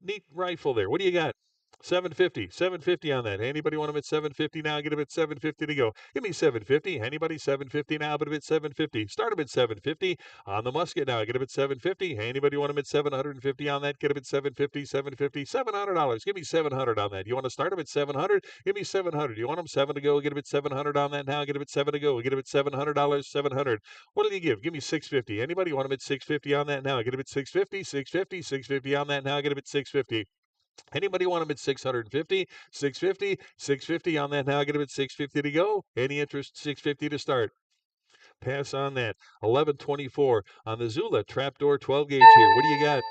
Neat rifle there. What do you got? 750. 750 on that. Anybody want him at 750 now? Get him at 750 to go. Give me 750. Anybody 750 now? But him at 750. Start him at 750 on the musket now. Get him at 750. Anybody want him at 750 on that? Get him at 750. 750. $700. Give me 700 on that. You want to start him at 700? Give me 700. You want him 7 to go? Get him at 700 on that now. Get him at 7 to go. Get him at $700. 700. What did he give? Give me 650. Anybody want him at 650 on that now? Get him at 650. 650. 650 on that now. Get him at 650. Anybody want him at 650, 650, 650 on that now? Get him at 650 to go. Any interest? 650 to start. Pass on that. 1124 on the Zula trapdoor 12 gauge here. What do you got?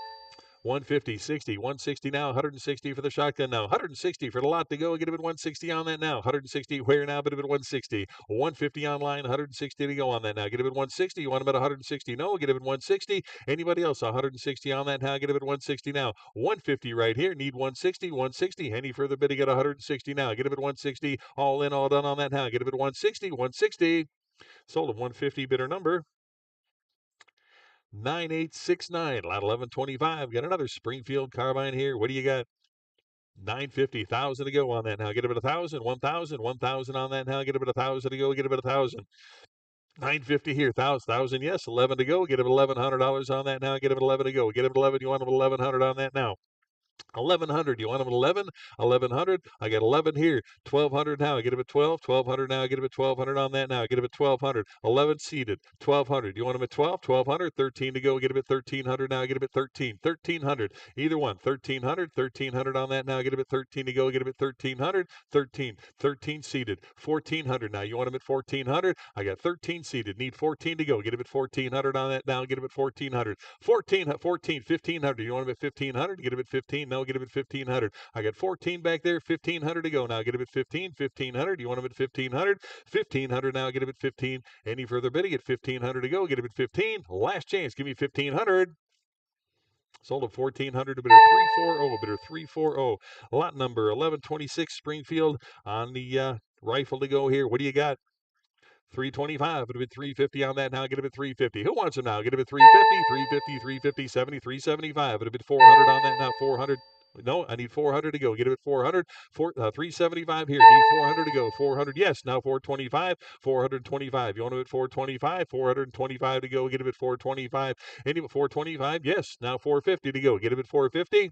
150, 60, 160 now, 160 for the shotgun now, 160 for the lot to go. Get him at 160 on that now. 160 where now, but him at 160. 150 online, 160 to go on that now. Get him at 160. You want him at 160? No, get him at 160. Anybody else? 160 on that now. Get him at 160 now. 150 right here. Need 160, 160. Any further bidding at 160 now. Get him at 160. All in, all done on that now. Get him at 160, 160. Sold at 150, bidder number 9869, lot 1125. Got another Springfield carbine here. What do you got? 950, 1,000 to go on that now. Get it at 1,000, 1,000, 1,000 on that now. Get it at 1,000 to go. Get it at 1,000. 950 here, 1,000, yes, 11 to go. Get it at $1,100 on that now. Get it at 11 to go. Get it at 11. You want it at 1,100 on that now. 1,100. You want them at 11? 1,100. I got 11 here. 1,200 now. I get them at 12. 1,200 now. I get them at 1,200 on that now. I get them at 1,200. 11 seated. 1,200. You want them at 12? 1,200. 13 to go. Get them at 1,300 now. I get them at 13. 1,300. Either one. 1,300. 1,300 on that now. I get them at 13 to go. Get them at 1,300. 13. 13 seated. 1,400 now. You want them at 1,400? I got 13 seated. Need 14 to go. Get them at 1,400 on that now. Get them at 1,400. 14. 1,500. You want them at 1,500? Get them at 15. No, get him at 1,500. I got 14 back there, 1,500 to go now. Get him at 15, 1,500. You want him at 1,500? 1,500 now. Get him at 15. Any further bidding at 1,500 to go? Get him at 15. Last chance. Give me 1,500. Sold at 1,400 to bidder 340. Bidder 340. Lot number 1126 Springfield on the rifle to go here. What do you got? 325. It'll be 350 on that now. Get him at 350. Who wants him now? Get him at 350, 350, 350, 70, 375. It'll be 400 on that now. 400. No, I need 400 to go. Get him at 400. 375 here. Need 400 to go. 400. Yes. Now 425. 425. You want him at 425? 425 to go. Get him at 425. Any 425? Yes. Now 450 to go. Get him at 450.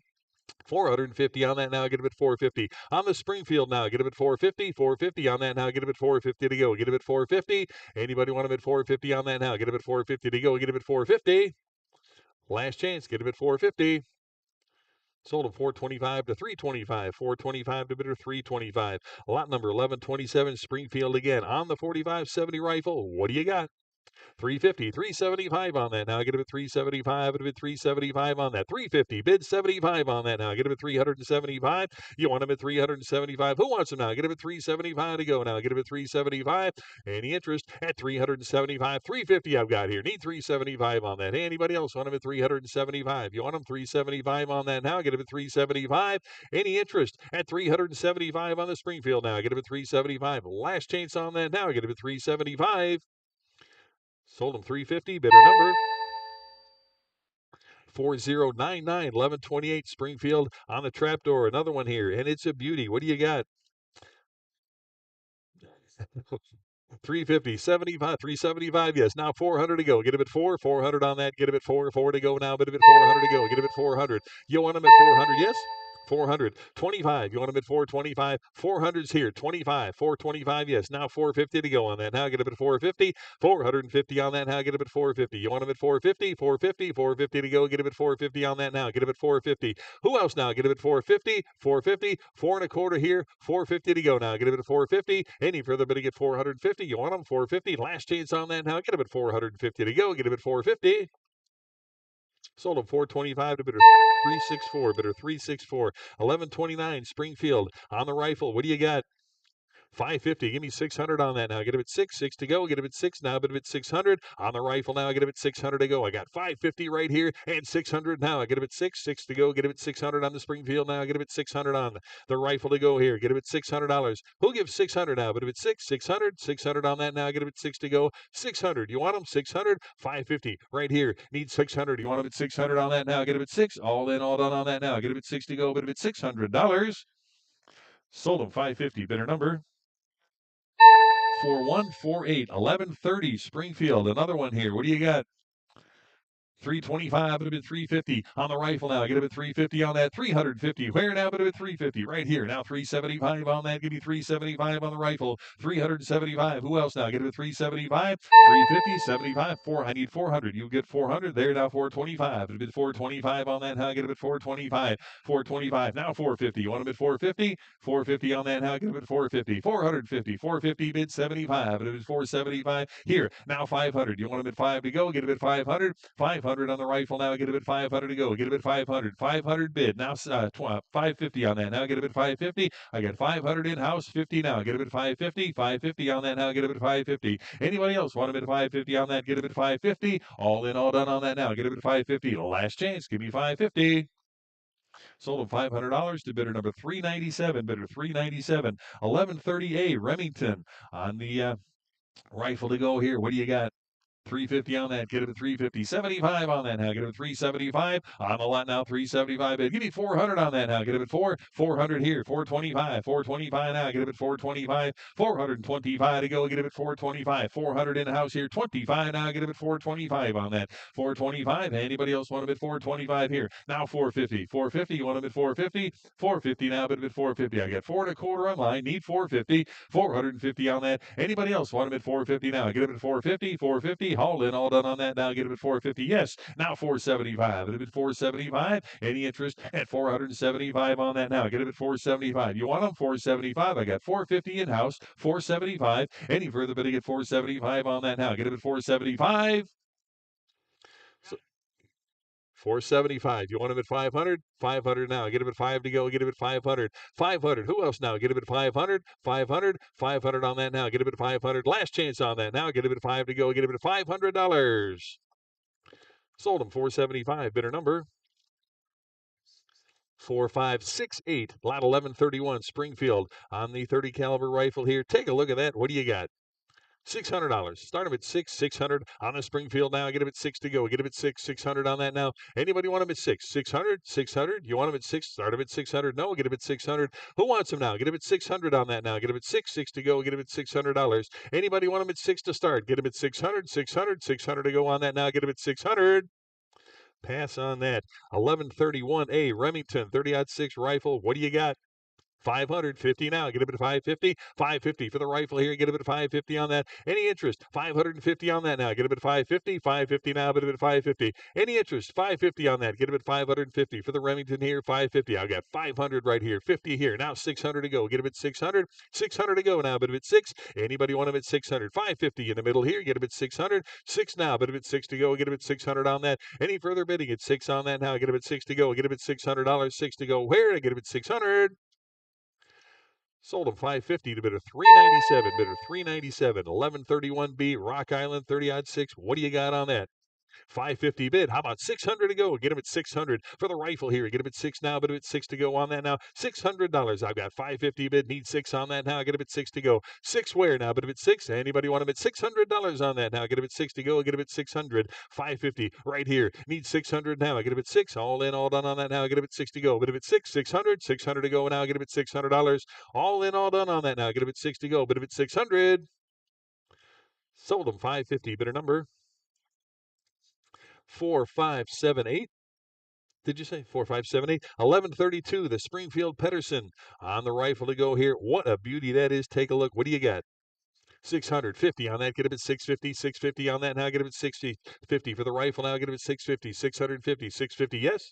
450 on that now. Get him at 450 on the Springfield now. Get him at 450. 450 on that now. Get him at 450 to go. Get him at 450. Anybody want him at 450 on that now? Get him at 450 to go. Get him at 450. Last chance. Get him at 450. Sold at 425 to 325. 425 to bidder 325. Lot number 1127 Springfield again on the 4570 rifle. What do you got? 350, 375 on that. Now I get him at 375. It'll be 375 on that. 350, bid 75 on that. Now I get him at 375. You want him at 375. Who wants him now? Get him at 375 to go. Now get him at 375. Any interest at 375? 350 I've got here. Need 375 on that. Hey, anybody else want him at 375? You want him 375 on that now? Get him at 375. Any interest at 375 on the Springfield now? Get him at 375. Last chance on that now. Get him at 375. Sold him 350. Bidder number 4099, 1128 Springfield on the trapdoor. Another one here, and it's a beauty. What do you got? 350, 75, 375. Yes, now 400 to go. Get him at 400 on that. Get him at 4 to go now. Bid him at 400 to go. Get him at 400. You want him at 400? Yes. 400. 25. You want him at 425? 400's here. 25. 425. Yes. Now 450 to go on that. Now get him at 450. 450 on that. Now get him at 450. You want him at 450? 450. 450 to go. Get him at 450 on that. Now get him at 450. Who else now? Get him at 450. 450. 4.25 here. 450 to go now. Get him at 450. Any further bidding at 450? You want him 450? Last chance on that now. Get him at 450 to go. Get him at 450. Sold him 425 to bidder 364. Bidder 364. 1129 Springfield on the rifle. What do you got? 550. Give me 600 on that now. Get him at 6 to go. Get him at 6 now. Get him at 600 on the rifle now. Get him at 600 to go. I got 550 right here and 600 now. I get him at 6 to go. Get him at 600 on the Springfield now. Get him at 600 on the rifle to go here. Get him at $600. Who gives 600 now? But if it's 600 on that now. Get him at 6 to go. 600. You want him 600? 550 right here. Need 600. You want him at 600 on that now? Get him at 6. All in, all done on that now. Get him at 6 to go. But if it's $600. Sold him 550. Bidder number 4148, 1130 Springfield. Another one here. What do you got? 325, it'll be 350 on the rifle now. Get him at 350 on that. 350. Where now? But at 350 right here. Now 375 on that. Give me 375 on the rifle. 375. Who else now? Get him at 375. 350, 75, 4. I need 400. You get 400 there. Now 425. It'll be 425 on that. Now get him at 425. 425. Now 450. You want him at 450? 450 on that. Now get him at 450. 450. 450 bid 75. It was 475. Here. Now 500. You want him at 5 to go. Get him at 500. 500. 500 on the rifle now. Get a bid 500 to go. Get a bid 500. 500 bid. Now 550 on that. Now get a bid 550. I got 500 in-house. 50 now. Get a bid 550. 550 on that now. Get a bid 550. Anybody else want a bid 550 on that? Get a bid 550. All in, all done on that now. Get a bid 550. Last chance. Give me 550. Sold him $500 to bidder number 397. Bidder 397. 1130A Remington on the rifle to go here. What do you got? 350 on that. Get it at 350. 75 on that now. Get it at 375. On the lot now. 375. Give me 400 on that now. Get it at 400 here. 425. 425 now. Get it at 425. 425 to go. Get it at 425. 400 in the house here. 25 now. Get it at 425 on that. 425. Anybody else want to bid 425 here? Now 450. 450. You want to bid 450? 450 now. Bid 450. I got 4.25 on line. Need 450. 450 on that. Anybody else want to bid 450 now? Get it at 450. 450. All in, all done on that now. Get it at 450. Yes. Now 475. Get it at 475. Any interest at 475 on that now? Get it at 475. You want them 475? I got 450 in house. 475. Any further bidding at 475 on that now? Get it at 475. 475. You want him at 500? 500 now. Get him at 5 to go. Get him at 500. 500. Who else now? Get him at 500. 500. 500 on that now. Get him at 500. Last chance on that now. Get him at 5 to go. Get him at $500. Sold him 475. Bidder number 4568. Lot 1131. Springfield on the 30 caliber rifle here. Take a look at that. What do you got? $600. Start him at 600 on the Springfield now. Get him at 6 to go. Get him at 600 on that now. Anybody want him at 600? 600. You want him at 6? Start him at 600. No, get him at 600. Who wants him now? Get him at 600 on that now. Get him at 6 to go. Get him at $600. Anybody want him at 6 to start? Get him at 600. 600 to go on that now. Get him at 600. Pass on that. 1131A Remington 30-06 rifle. What do you got? 550 now. Get him at 550. 550 for the rifle here. Get him at 550 on that. Any interest? 550 on that now. Get him at 550. 550 now. Get him at 550. Any interest? 550 on that. Get him at 550 for the Remington here. 550. I've got 500 right here. 50 here. Now 600 to go. Get him at 600. 600 to go now. But him at 6. Anybody want him at 600? 550 in the middle here. Get him at 600. 6 now. But him at 6 to go. Get him at 600 on that. Any further bidding at 6 on that now? Get him at 6 to go. Get him at $600. 6 to go. Where? Get him at 600. Sold him 550 to bidder 397. Bidder 397. 1131B Rock Island 30-06. What do you got on that? 550 bid. How about 600 to go? Get him at 600 for the rifle here. Get him at 6 now, but him at 6 to go on that now. $600. I've got 550 bid. Need 6 on that now. Get him at 6 to go. 6 where now? But him at 6. Anybody want him at $600 on that now? Get him at 6 to go. Get him at 600. 550 right here. Need 600 now. I get him at 6. All in, all done on that now. Get him at 6 to go. But him at 6. 600. 600 to go now. Get him at $600. All in, all done on that now. Get him at 6 to go. But him at 600. Sold him 550. Bidder number 4578. Did you say 4578? 1132, the Springfield Pedersen on the rifle to go here. What a beauty that is. Take a look. What do you got? 650 on that. Get him at 650. 650 on that now. Get him at 650 for the rifle now. Get him at 650. 650. 650. Yes.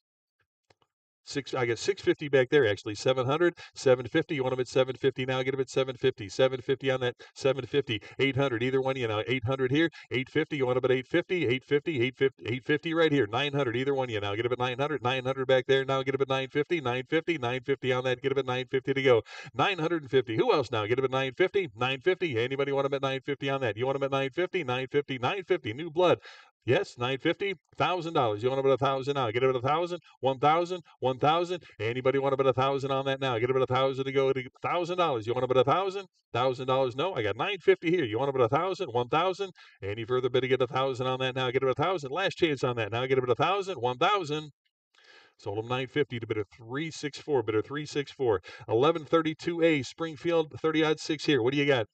I got 650 back there, actually. 700, 750. You want them at 750 now? Get them at 750. 750 on that. 750, 800. Either one, 800 here. 850. You want them at 850, 850, 850, 850 right here. 900. Either one, now get them at 900. 900 back there. Now get them at 950, 950, 950 on that. Get them at 950 to go. 950. Who else now? Get them at 950, 950. Anybody want them at 950 on that? You want them at 950, 950, 950. New blood. Yes, $950, $1,000. You want to bet 1,000 now? Get it at 1,000, 1,000, 1,000. Anybody want to bet 1,000 on that now? Get it at 1,000 to go to $1,000. You want to bet 1,000? $1,000? No, I got $950 here. You want to bet 1,000, 1,000. Any further bid to get 1,000 on that now? Get it at 1,000. Last chance on that now. Get it at 1,000, 1,000. Sold them $950 to bidder 364. Bidder 364. 1132A Springfield 30-06 here. What do you got?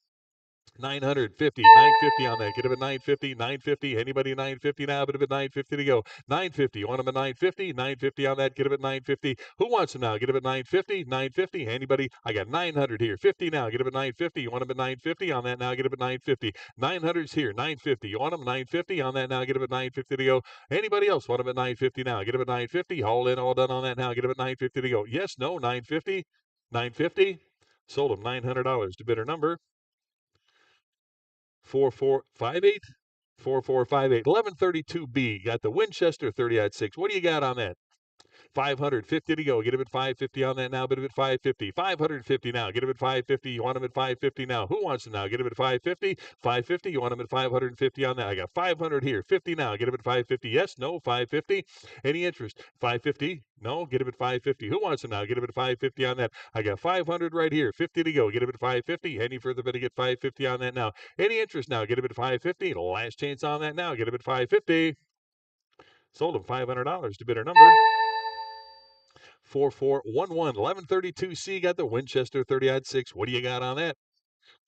950, 950 on that. Get him at 950, 950. Anybody 950 now? But at 950 to go. 950. You want him at 950? 950 on that. Get him at 950. Who wants him now? Get him at 950, 950. Anybody? I got 900 here. 50 now. Get him at 950. You want him at 950 on that now? Get him at 950. 900's here. 950. You want him 950 on that now? Get him at 950 to go. Anybody else want him at 950 now? Get him at 950. All in, all done on that now. Get him at 950 to go. Yes, no, 950, 950. Sold him $900 to bidder number 4458. 4458. 1132B. Got the Winchester 30-6. What do you got on that? 550 to go. Get him at 550 on that now. Bid him at 550. 550 now. Get him at 550. You want him at 550 now. Who wants him now? Get him at 550. 550. You want him at 550 on that. I got 500 here. 50 now. Get him at 550. Yes. No. 550. Any interest? 550. No. Get him at 550. Who wants him now? Get him at 550 on that. I got 500 right here. 50 to go. Get him at 550. Any further bid to get 550 on that now. Any interest now? Get him at 550. Last chance on that now. Get him at 550. Sold him $500 to bidder number 4411. 1132C. Got the Winchester 30-6. What do you got on that?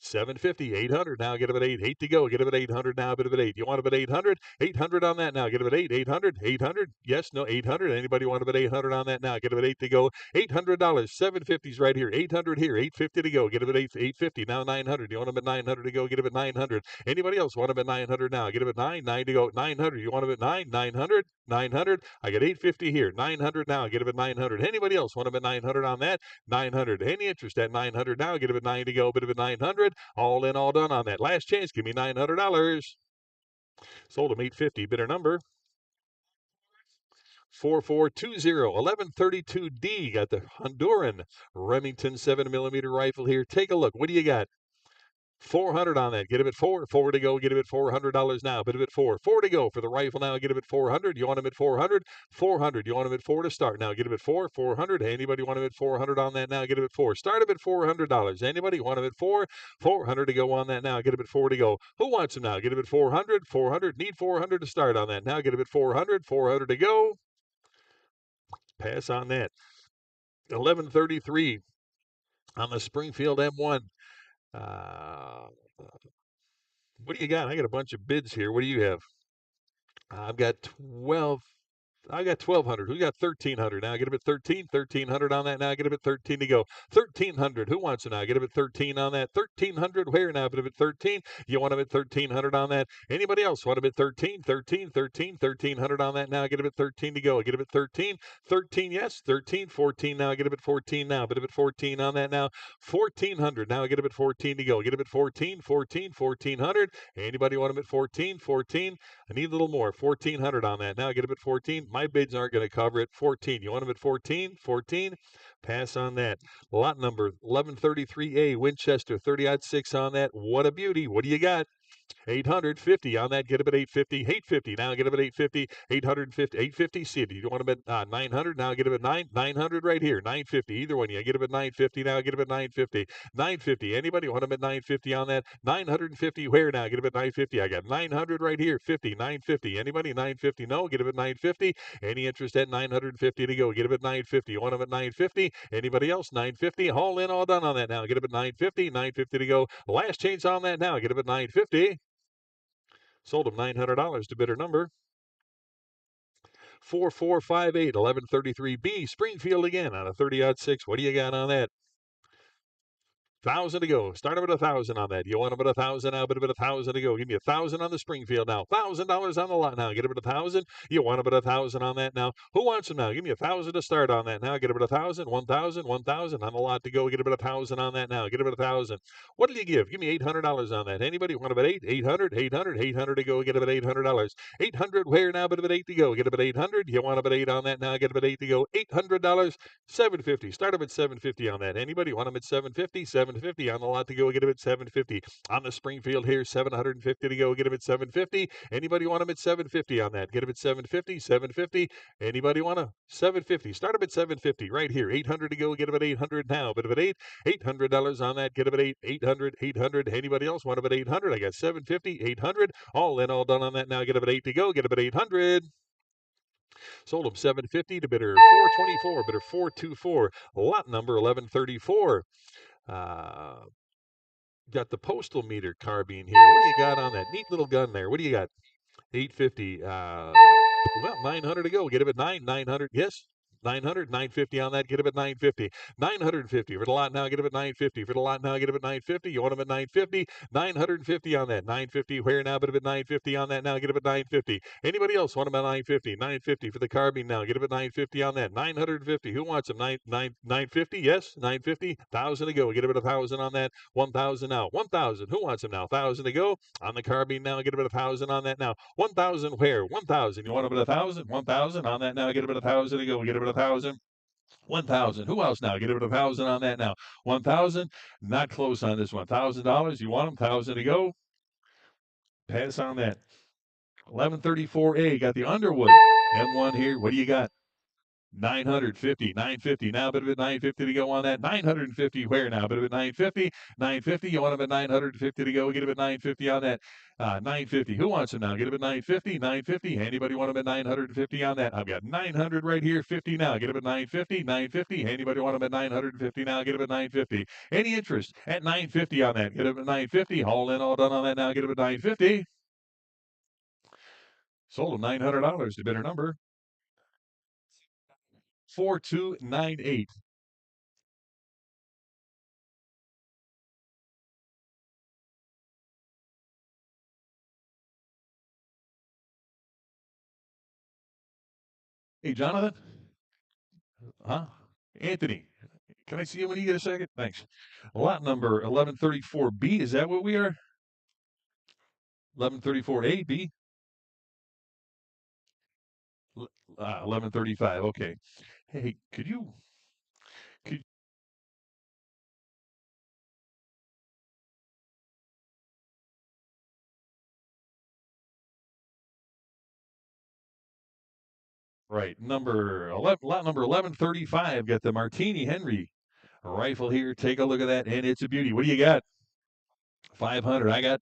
750, 800 now. Get him at 8. 8 to go. Get him at 800 now. Bid him at 8. You want him at 800? 800 on that now. Get him at 8. 800. 800. Yes. No. 800. Anybody want him at 800 on that now? Get him at 8 to go. $800. 750s right here. 800 here. 850 to go. Get him at 850 now. 900. You want him at 900 to go? Get him at 900. Anybody else want him at 900 now? Get him at 9. 9 to go. 900. You want him at 9? 900. 900. I got 850 here. 900 now. Get him at 900. Anybody else want him at 900 on that? 900. Any interest at 900 now? Get him at 9 to go. Bid him at 900. All in, all done on that. Last chance. Give me $900. Sold him 850. Bidder number 4420. 1132D. Got the Honduran Remington 7mm rifle here. Take a look. What do you got? 400 on that. Get him at 4. 4 to go. Get him at $400 now. Bid him at 4. 4 to go for the rifle now. Get him at 400. You want him at 400? 400. You want him at 4 to start now. Get him at 4. 400. Anybody want him at 400 on that now? Get him at 4. Start him at $400. Anybody want him at 4? 400 to go on that now. Get him at 4 to go. Who wants him now? Get him at 400. 400. Need 400 to start on that now. Get him at 400. 400 to go. Pass on that. 1133 on the Springfield M1. What do you got? I got a bunch of bids here. What do you have? I've got 12. I got 1,200. Who got 1,300? Now get him at 13. 1,300 on that. Now get him at 13 to go. 1,300. Who wants it now? Get him at 13 on that. 1,300. Where now? Get him at 13. You want him at 1,300 on that. Anybody else want him at 13? 13. 13. 1,300 on that now. Get him at 13 to go. Get him at 13. 13. Yes. 13. 14 now. Get him at 14 now. Get him at 14 on that now. 1,400 now. Get him at 14 to go. Get him at 14. 14. 1,400. Anybody want him at 14? 14. I need a little more. 1,400 on that now. Get him at 14. My bids aren't going to cover it. 14. You want them at 14? 14. Pass on that. Lot number 1133A, Winchester 30-6 on that. What a beauty. What do you got? 850 on that. Get him at 850. 850 now. Get him at 850. 850. 850. See it. You want him at 900 now. Get him at 900 right here. 950. Either one. You get him at 950 now. Get him at 950. 950. Anybody want him at 950 on that? 950. Where now? Get him at 950. I got 900 right here. 50. 950. Anybody? 950. No. Get him at 950. Any interest at 950 to go? Get him at 950. You want him at 950? Anybody else? 950. All in, all done on that now. Get him at 950. 950 to go. Last chance on that now. Get him at 950. Sold him $900 to bidder number 4458. 1133B, Springfield again on a 30-6. What do you got on that? 1,000 to go. Start him at 1,000 on that. You want him at 1,000 now, but at 1,000 to go. Give me 1,000 on the Springfield now. $1,000 on the lot now. Get him at 1,000. You want him at 1,000 on that now. Who wants him now? Give me 1,000 to start on that now. Get him at 1,000. 1,000. 1,000 on the lot to go. Get him at 1,000 on that now. Get him at 1,000. What did you give? Give me $800 on that. Anybody want him at 8? 800. 800. 800 to go. Get him at $800. 800 where now? But at 8 to go. Get him at 800. You want him at 8 on that now. Get him at 8 to go. $800. 750. Start him at 750 on that. Anybody want him at 750? 750 on the lot to go. Get him at 750 on the Springfield here. 750 to go. Get him at 750. Anybody want him at 750 on that? Get him at 750. 750. Anybody want a 750? Start him at 750 right here. 800 to go. Get him at 800 now. But at 8, $800 on that. Get him at 8. 800. 800. Anybody else want him at 800? I got 750. 800. All in, all done on that now. Get him at 8 to go. Get him at 800. Sold him 750 to bidder 424. Bidder 424. Lot number 1134. Got the postal meter carbine here. What do you got on that? Neat little gun there. What do you got? 850. Well, 900 to go. Get him at 9. 900. Yes. 900, 950 on that, get him at 950. 950 for the lot now, get him at 950. For the lot now, get him at 950. You want him at 950, 950 on that. 950 where now, but him at 950 on that now, get him at 950. Anybody else want him at 950? 950 for the carbine now, get him at 950 on that. 950, who wants him? 950, yes, 950, 1,000 to go, get him at 1,000 on that. 1,000 now, 1,000, who wants him now? 1,000 to go on the carbine now, get him at 1,000 on that now. 1,000 where? 1,000, you want him at 1,000? 1,000 on that now, get him at 1,000 to go, get him at 1,000. 1,000. Who else now? Get him at 1,000 on that now. 1,000. Not close on this one. $1,000. You want him? 1,000 to go. Pass on that. 1134A. Got the Underwood M1 here. What do you got? 950, 950. Now, bit of it, 950 to go on that. 950 where now? Bit of it, 950, 950. You want him at 950 to go? Get him at 950 on that. 950. Who wants him now? Get him at 950, 950. Anybody want him at 950 on that? I've got 900 right here, 50 now. Get him at 950, 950. Anybody want him at 950 now? Get him at 950. Any interest at 950 on that? Get him at 950. All in, all done on that now. Get him at 950. Sold him $900. The bidder number 4298. Hey, Jonathan. Huh? Anthony, can I see you when you get a second? Thanks. Lot number 1134B. Is that what we are? 1134A, B? 1135. Okay. Hey, could, right. Number 11, lot number 1135. Got the Martini Henry rifle here. Take a look at that. And it's a beauty. What do you got? 500. I got,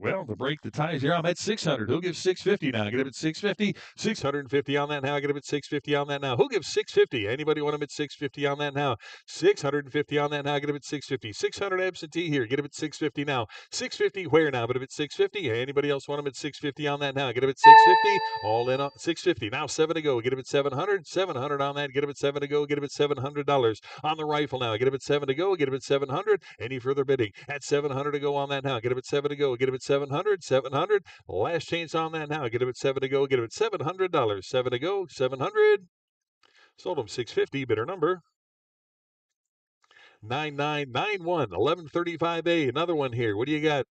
well, to break the ties here, I'm at 600. Who gives 650 now? Get him at 650. 650 on that now. Get him at 650 on that now. Who gives 650? Anybody want him at 650 on that now? 650 on that now. Get him at 650. 600 absentee here. Get him at 650 now. 650 where now? Get him at 650. Anybody else want him at 650 on that now? Get him at 650. All in on 650. Now 7 to go. Get him at 700. 700 on that. Get him at 7 to go. Get him at $700 on the rifle now. Get him at 7 to go. Get him at 700. Any further bidding at 700 to go on that now. Get him at 7 to go. Get him at 700. 700. Last chance on that now. Get him at 7 to go. Get him at $700. 7 to go. 700. Sold him 650. Bidder number 9991. 1135A. Another one here. What do you got?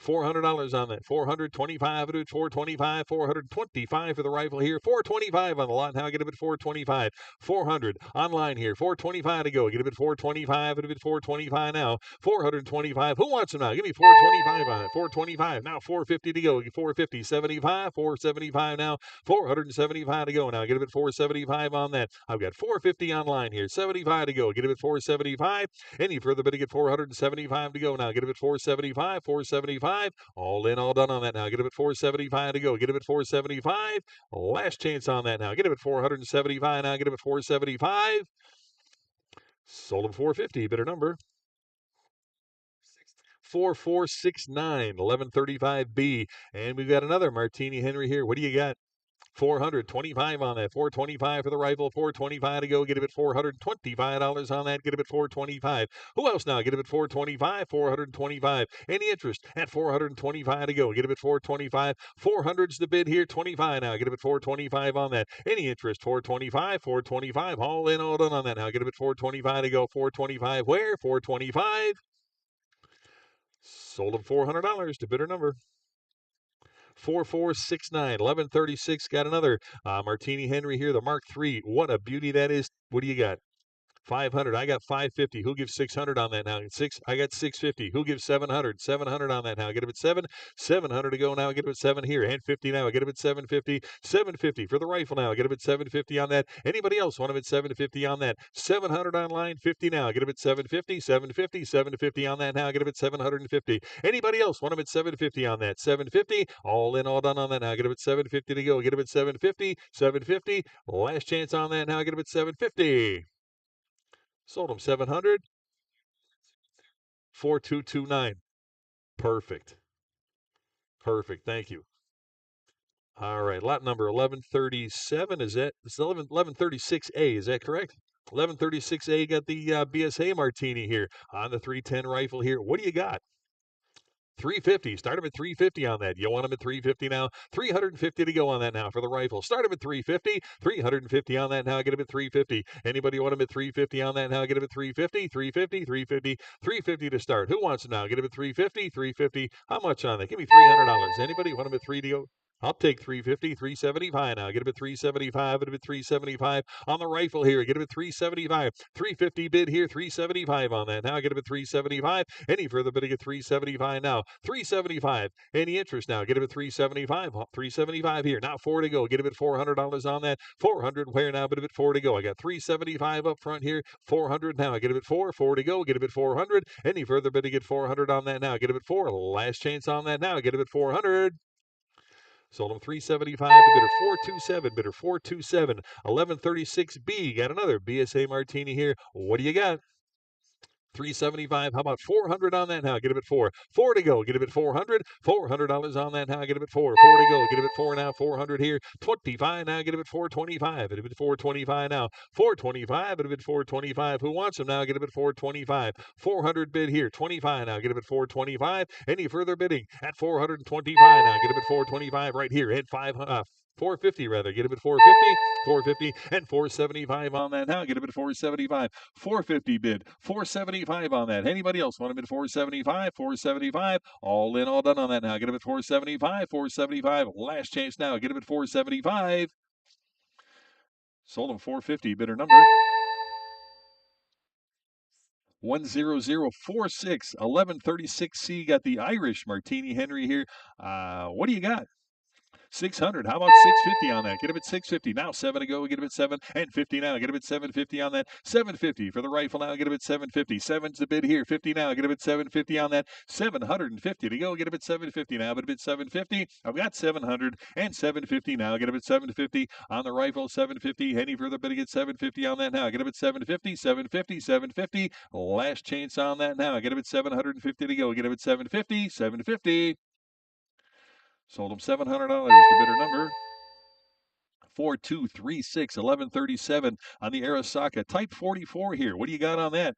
$400 on that. 425 at 425. 425 for the rifle here. 425 on the lot. Now get him at 425. 400 online here. 425 to go. Get him at 425. At 425 now. 425. Who wants him now? Give me 425 on it. 425. Now 450 to go. 450. 75. 475 now. 475 to go. Now get him at 475 on that. I've got 450 online here. 75 to go. Get him at 475. Any further bidding at 475 to go now. Get him at 475. 475. All in, all done on that now. Get him at 475 to go. Get him at 475. Last chance on that now. Get him at 475 now. Get him at 475. Sold him 450. Bidder number 4469. 1135B. And we've got another Martini Henry here. What do you got? 425 on that. 425 for the rifle. 425 to go. Get him at $425 on that. Get him at 425. Who else now? Get him at 425. 425. Any interest at 425 to go? Get him at 425. 400's the bid here. 25 now. Get him at 425 on that. Any interest? 425. 425. All in, all done on that now. Get him at 425 to go. 425 where? 425. Sold him $400 to bidder number 4469. 1136. Got another Martini Henry here, the Mark III. What a beauty that is. What do you got? 500. I got 550. Who gives 600 on that now? I got 650. Who gives 700? 700 on that now. Get him at 7. 700 to go now. Get him at 7 here. And 50 now. Get him at 750. 750 for the rifle now. Get him at 750 on that. Anybody else want him at 750 on that? 700 online. 50 now. Get him at 750. 750. 750 on that now. Get him at 750. Anybody else want him at 750 on that? 750. All in, all done on that now. Get him at 750 to go. Get him at 750. 750. Last chance on that now. Get him at 750. Sold him 700. 4229. Perfect. Perfect. Thank you. All right, lot number 1137, is that, it's 1136A, is that correct? 1136A got the BSA Martini here on the 310 rifle here. What do you got? 350. Start him at 350 on that. You want him at 350 now? 350 to go on that now for the rifle. Start him at 350. 350 on that now. Get him at 350. Anybody want him at 350 on that now? Get him at 350. 350. 350. 350 to start. Who wants him now? Get him at 350. 350. How much on that? Give me $300. Anybody want him at 3 to go? I'll take 350, 375 now. Get him at 375, get him at 375 on the rifle here. Get him at 375, 350 bid here, 375 on that. Now get him at 375. Any further bidding at 375 now. 375. Any interest now? Get him at 375. 375 here. Now 4 to go. Get him at $400 on that. 400 where now? But him at 4 to go. I got 375 up front here. 400 now. Get him at 4. 4 to go. Get him at 400. Any further bidding at 400 on that now? Get him at 4. Last chance on that now. Get him at 400. Sold him 375 to bidder 427, bidder 427. 1136B. Got another BSA Martini here. What do you got? 375. How about 400 on that now? Get him at 4. 4 to go. Get him at 400. $400 on that now. Get him at 4. 4 to go. Get him at 4 now. 400 here. 25 now. Get him at 425. Get him at 425 now. 425. Get him at 425. Who wants him now? Get him at 425. 400 bid here. 25 now. Get him at 425. Any further bidding at 425 now? Get him at 425 right here. At 450 rather. Get him at 450, 450, and 475 on that now. Get him at 475, 450 bid, 475 on that. Anybody else want him at 475, 475? All in, all done on that now. Get him at 475, 475. Last chance now. Get him at 475. Sold him 450. Bidder number 10046, 1136C. Got the Irish Martini Henry here. What do you got? 600. How about 650 on that? Get him at 650. Now 7 to go. Get him at 7 and 50 now. Get him at 750 on that. 750 for the rifle now. Get him at 750. 7's the bid here. 50 now. Get him at 750 on that. 750 to go. Get him at 750 now. But a bid 750. I've got 700 and 750 now. Get him at 750 on the rifle. 750. Any further bidding at 750 on that now. Get him at 750. 750. 750. Last chance on that now. Get him at 750 to go. Get him at 750. 750. Sold him $700 to bidder number 4236, 1137 on the Arasaka Type 44 here. What do you got on that?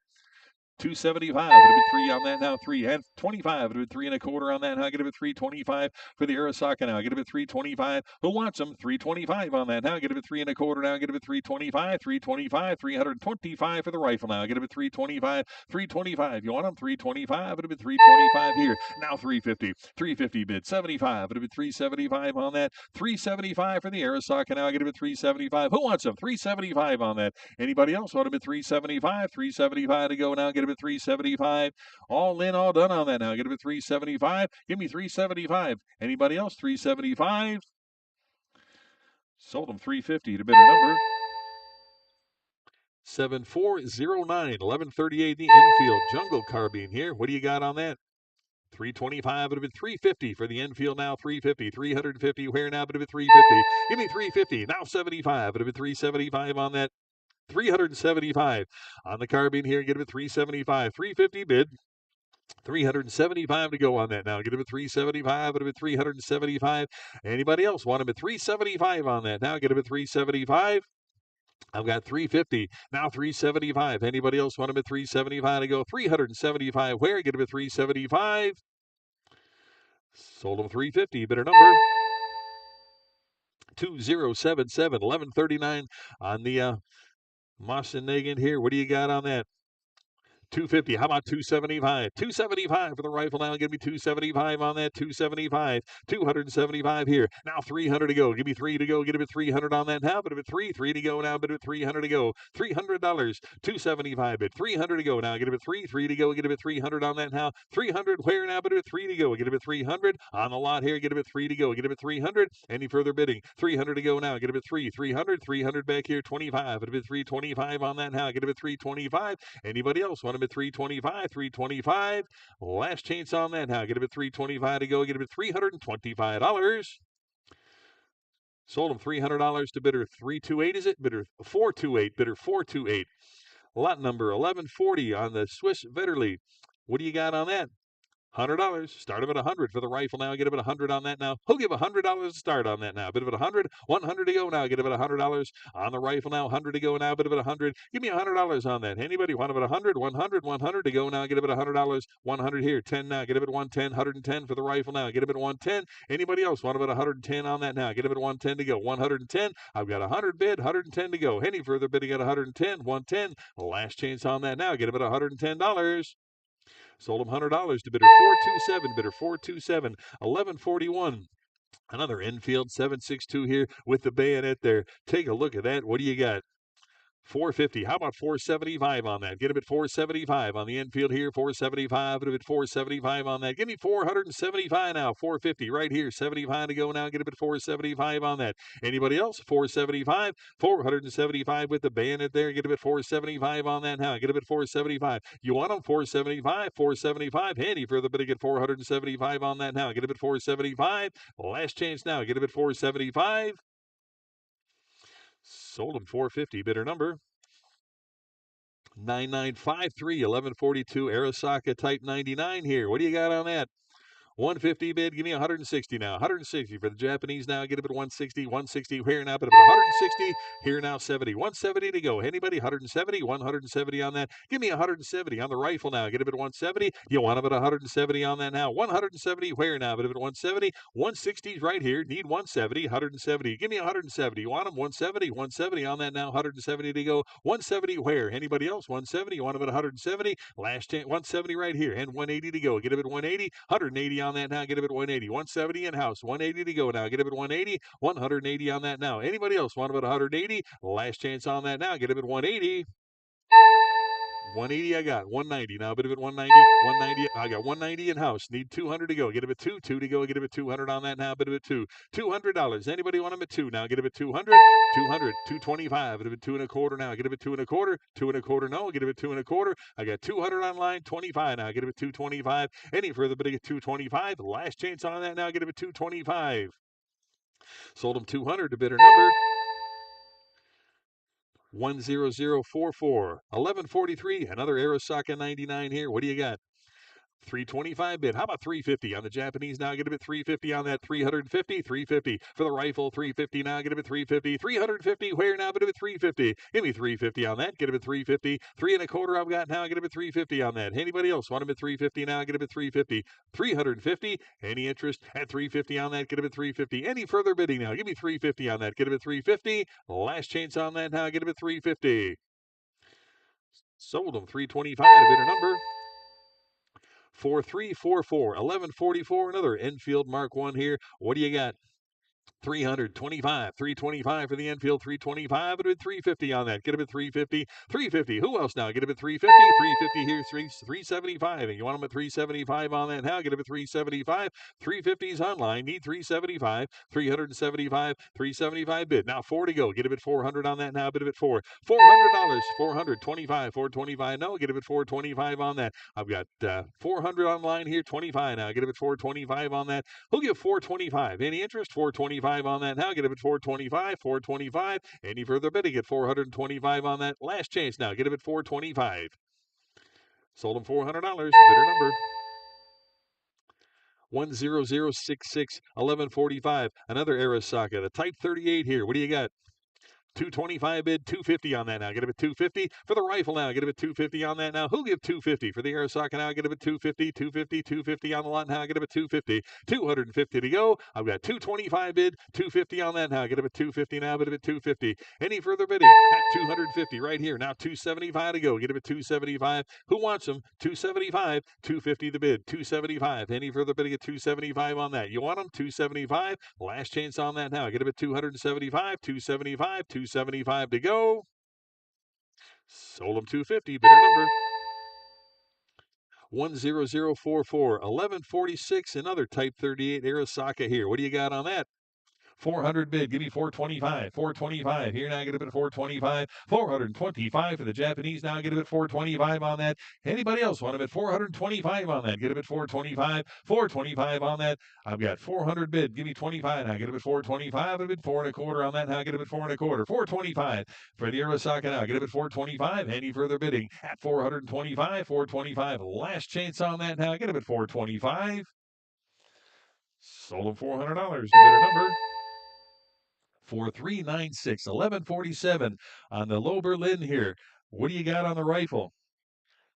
275. It'll be 3 on that now. 3 and 25. It'll be 3 1/4 on that now. Get him at 325 for the Arasaka now. Get him at 325. Who wants him? 325 on that now. Get him at 3 1/4 now. Get him at 325. 325. 325 for the rifle now. Get him at 325. 325. You want him? 325. It'll be 325 here. Now 350. 350 bid. 75. It'll be 375 on that. 375 for the Arasaka now. Get him at 375. Who wants him? 375 on that. Anybody else want him at 375? 375 to go now. Get him at 375. All in, all done on that now. Get him at 375. Give me 375. Anybody else? 375. Sold him 350 to bidder number 7409, 1138. The Enfield Jungle Carbine here. What do you got on that? 325. It'll be 350 for the Enfield now. 350. 350. Where now? It'll be 350. Give me 350. Now 75. It'll be 375 on that. 375 on the carbine here. Get him at 375. 350 bid. 375 to go on that now. Get him at 375. Get him at 375. Anybody else want him at 375 on that now? Get him at 375. I've got 350. Now 375. Anybody else want him at 375 to go? 375. Where? Get him at 375. Sold him 350. Bidder number 2077, 1139 on the Mossen-Nagin here. What do you got on that? 250. How about 275? 275 for the rifle now. Give me 275 on that. 275. 275 here. Now 300 to go. Give me 3 to go. Get him at 300 on that now. But if it's 3 to go now. But if 300 to go. $300. 275 bid. 300 to go now. Get him at 3 to go. Get him at 300 on that now. 300 where now? But at 3 to go. Get him at 300 on the lot here. Get him at 3 to go. Get him at 300. Any further bidding? 300 to go now. Get him at 300. 300 back here. 25. It'll be 325 on that now. Get him at 325. Anybody else want him at 325? 325. Last chance on that now. Get him at 325 to go. Get him at $325. Sold him $300 to bidder 328. Is it? Bidder 428. Bidder 428. Lot number 1140 on the Swiss Vetterli. What do you got on that? $100. Start him at 100 for the rifle now. Get him at 100 on that now. He'll give $100 to start on that now. Bit of it 100. 100 to go now. Get him at $100 on the rifle now. 100 to go now. Bit of it 100. Give me $100 on that. Anybody want him at 100? 100. 100 to go now. Get him at $100. 100 here. 10 now. Get him at 110. 110 for the rifle now. Get him at 110. Anybody else want him at 110 on that now? Get him at 110 to go. 110. I've got 100 bid. 110 to go. Any further bidding at 110? 110. Last chance on that now. Get him at $110. Sold him $100 to bidder 427, bidder 427, 1141. Another infield 762 here with the bayonet there. Take a look at that. What do you got? 450. How about 475 on that? Get him at 475 on the infield here. 475. Get him at 475 on that. Give me 475 now. 450 right here. 75 to go now. Get him at 475 on that. Anybody else? 475. 475 with the bayonet there. Get him at 475 on that now. Get him at 475. You want him? 475. 475. Handy for the bid to get 475 on that now. Get him at 475. Last chance now. Get him at 475. Sold him 450. Bidder number 9953 1142 Arasaka Type 99 here. What do you got on that? 150 bid. Give me 160 now. 160 for the Japanese now. Get it at 160. 160 here now. But 160 here now. 70. 170 to go. Anybody? 170. 170 on that. Give me 170 on the rifle now. Get it at 170. You want them at 170 on that now. 170 where now? But at 170. 160's right here. Need 170. 170. Give me 170. You want them? 170. 170 on that now. 170 to go. 170 where? Anybody else? 170. You want them at 170. Last chance. 170 right here. And 180 to go. Get it at 180. 180 on that now. Get him at 180. 170 in-house. 180 to go now. Get him at 180. 180 on that now. Anybody else want him at 180? Last chance on that now. Get him at 180. 180 I got. 190 now. Bit of it 190. 190. I got 190 in house. Need 200 to go. Get him at 2. 2 to go. Get him at 200 on that now. Bit of it 2. $200. Anybody want him at 2 now? Get him at 200. 200. 225. Bit of it 2 1/4 now. Get him at 2 1/4. 2 1/4 no. Get him at 2 1/4. I got 200 online. 25 now. Get him at 225. Any further bid at 225. Last chance on that now. Get him at 225. Sold him 200 to bidder number 10044 1143. Another Arasaka 99 here. What do you got? 325 bid. How about 350 on the Japanese now? Get him at 350 on that. 350. 350 for the rifle. 350 now. Get him at 350. 350 where now? Get him at 350. Give me 350 on that. Get him at 350. 3 1/4 I've got now. Get him at 350 on that. Anybody else want him at 350 now? Get him at 350. 350. Any interest at 350 on that? Get him at 350. Any further bidding now? Give me 350 on that. Get him at 350. Last chance on that now. Get him at 350. Sold him 325 to bidder number 4344 1144. Another Enfield Mark 1 here. What do you got? 325. 325 for the infield. 325. But with 350 on that. Get him at 350. 350. Who else now? Get him at 350. 350 here. 375. And you want him at 375 on that now? Get him at 375. 350's online. Need 375. 375. 375 bid. Now 4 to go. Get him at 400 on that now. Bid him at 4. $400. 425. 425. No. Get him at 425 on that. I've got 400 online here. 25 now. Get him at 425 on that. Who'll give 425? Any interest? 425 on that now. Get him at 425. 425. Any further bidding at 425 on that. Last chance now. Get him at 425. Sold him $400 to bidder number 10066 1145. Another Arasaka, the Type 38 here. What do you got? 225 bid, 250 on that now. Get him at 250 for the rifle now. Get him at 250 on that now. Who'll give 250 for the Arasaka now? Get him at 250, 250, 250 on the lot now. Get him at 250, 250 to go. I've got 225 bid, 250 on that now. Get him at 250 now. Get him at 250. Any further bidding at 250 right here. Now 275 to go. Get him at 275. Who wants them? 275, 250 the bid, 275. Any further bidding at 275 on that? You want them? 275. Last chance on that now. Get him at 275, 275, 275 to go. Sold him 250. Bidder number 10044 1146. Another Type 38 Arasaka here. What do you got on that? 400 bid. Give me 425. 425. Here now, get a bid at 425. 425 for the Japanese. Now get a bid 425 on that. Anybody else want to bid 425 on that? Get a bid 425. 425 on that. I've got 400 bid. Give me 25. Now get a bid 425. A bid 4.25 on that. Now get a bid 4.25. 425 for the Arasaka. Now get a bid 425. Any further bidding at 425. 425. Last chance on that. Now get a bid 425. Sold him $400. The bidder number 4396, 1147 on the low Berlin here. What do you got on the rifle?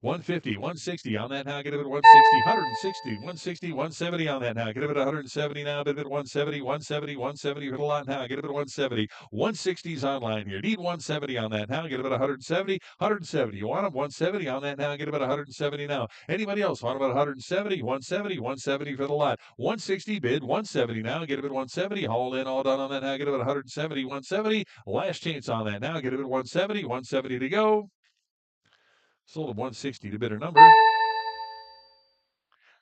150, 160 on that now. Get it at 160, 160, 160, 170 on that now. Get it at 170 now. Get it at 170, 170, 170 for the lot now. Get it at 170. 160's online here. Need 170 on that now. Get it at 170, 170. You want them 170 on that now. Get it at 170 now. Anybody else want about 170, 170, 170 for the lot. 160 bid, 170 now. Get it at 170. All in, all done on that now. Get it at 170, 170. Last chance on that now. Get it at 170, 170 to go. Sold at 160 to bidder number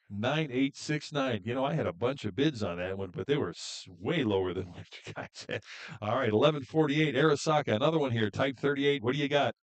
9869. You know, I had a bunch of bids on that one, but they were way lower than what you guys said. All right, 1148 Arasaka. Another one here, type 38. What do you got?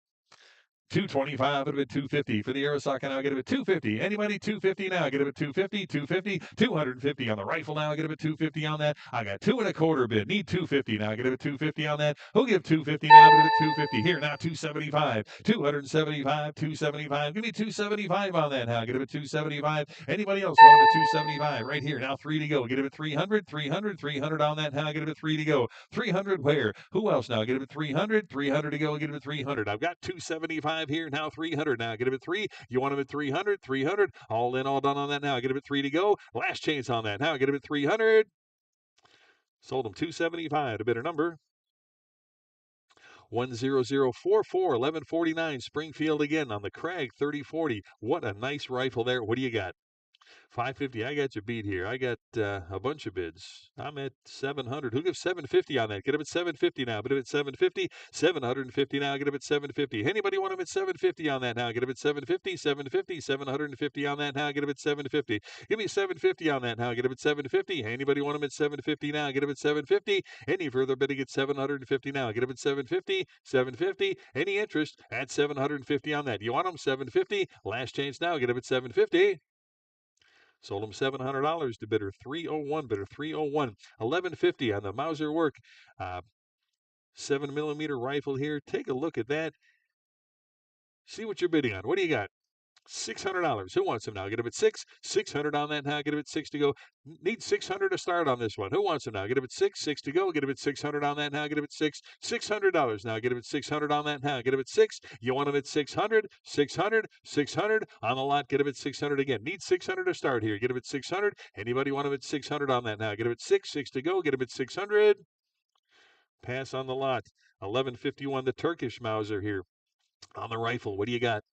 225 at 250 for the Arasaka now. Get it at 250. Anybody 250 now? Get it at 250, 250, 250 on the rifle now. Get it at 250 on that. I got 2.25 bid. Need 250 now. Get it at 250 on that. Who'll give 250 now? Get it at 250 here now. 275, 275, 275. Give me 275 on that now. Get it at 275. Anybody else want it at 275? Right here now. 3 to go. Get it at 300, 300, 300 on that now. Get it at 3 to go. 300 where? Who else now? Get it at 300, 300 to go. Get it at 300. I've got 275 here now. 300 now. Get it at 3. You want them at 300, 300. All in, all done on that now. Get it at 3 to go. Last chance on that now. Get it at 300. Sold them 275 to bidder number 10044, 1149 Springfield again on the Krag 3040. What a nice rifle there. What do you got? 550. I got you beat here. I got a bunch of bids. I'm at 700. Who gives 750 on that? Get him at 750 now. Get him at 750. 750 now. Get him at 750. Anybody want him at 750 on that now? Get him at 750. 750. 750 on that now. Get him at 750. Give me 750 on that now. Get him at 750. Anybody want him at 750 now? Get him at 750. Any further bidding at 750 now? Get him at 750. 750. Any interest at 750 on that? You want him 750? Last chance now. Get him at 750. Sold him $700 to bidder 301. Bidder 301. 1150 on the Mauser work. 7mm rifle here. Take a look at that. See what you're bidding on. What do you got? $600. Who wants him now? Get him at 6. 600 on that now. Get him at 6 to go. Need 600 to start on this one. Who wants him now? Get him at 6. 6 to go. Get him at 600 on that now. Get him at 6. $600 now. Get him at 600 on that now. Get him at 6. You want him at 600. 600. 600 on the lot. Get him at 600 again. Need 600 to start here. Get him at 600. Anybody want him at 600 on that now? Get him at 6. 6 to go. Get him at 600. Pass on the lot. 1151 the Turkish Mauser here on the rifle. What do you got?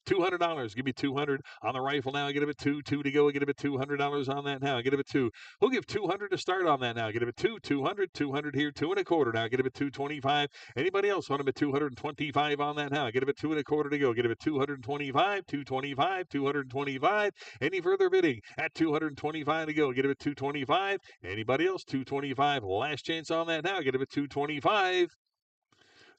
$200. Give me 200 on the rifle now. Get him at 2. 2 to go. Get him at $200 on that now. Get him at 2. Who'll give 200 to start on that now? Get him at 2. 200. 200 here. 2.25 now. Get him at 225. Anybody else want him at 225 on that now? Get him at 2.25 to go. Get him at 225. 225. 225. Any further bidding at 225 to go? Get him at 225. Anybody else? 225. Last chance on that now. Get him at 225.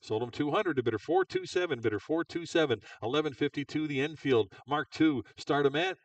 Sold him 200 to bidder 427. Bidder 427. 1152 the Enfield Mark II. Start him at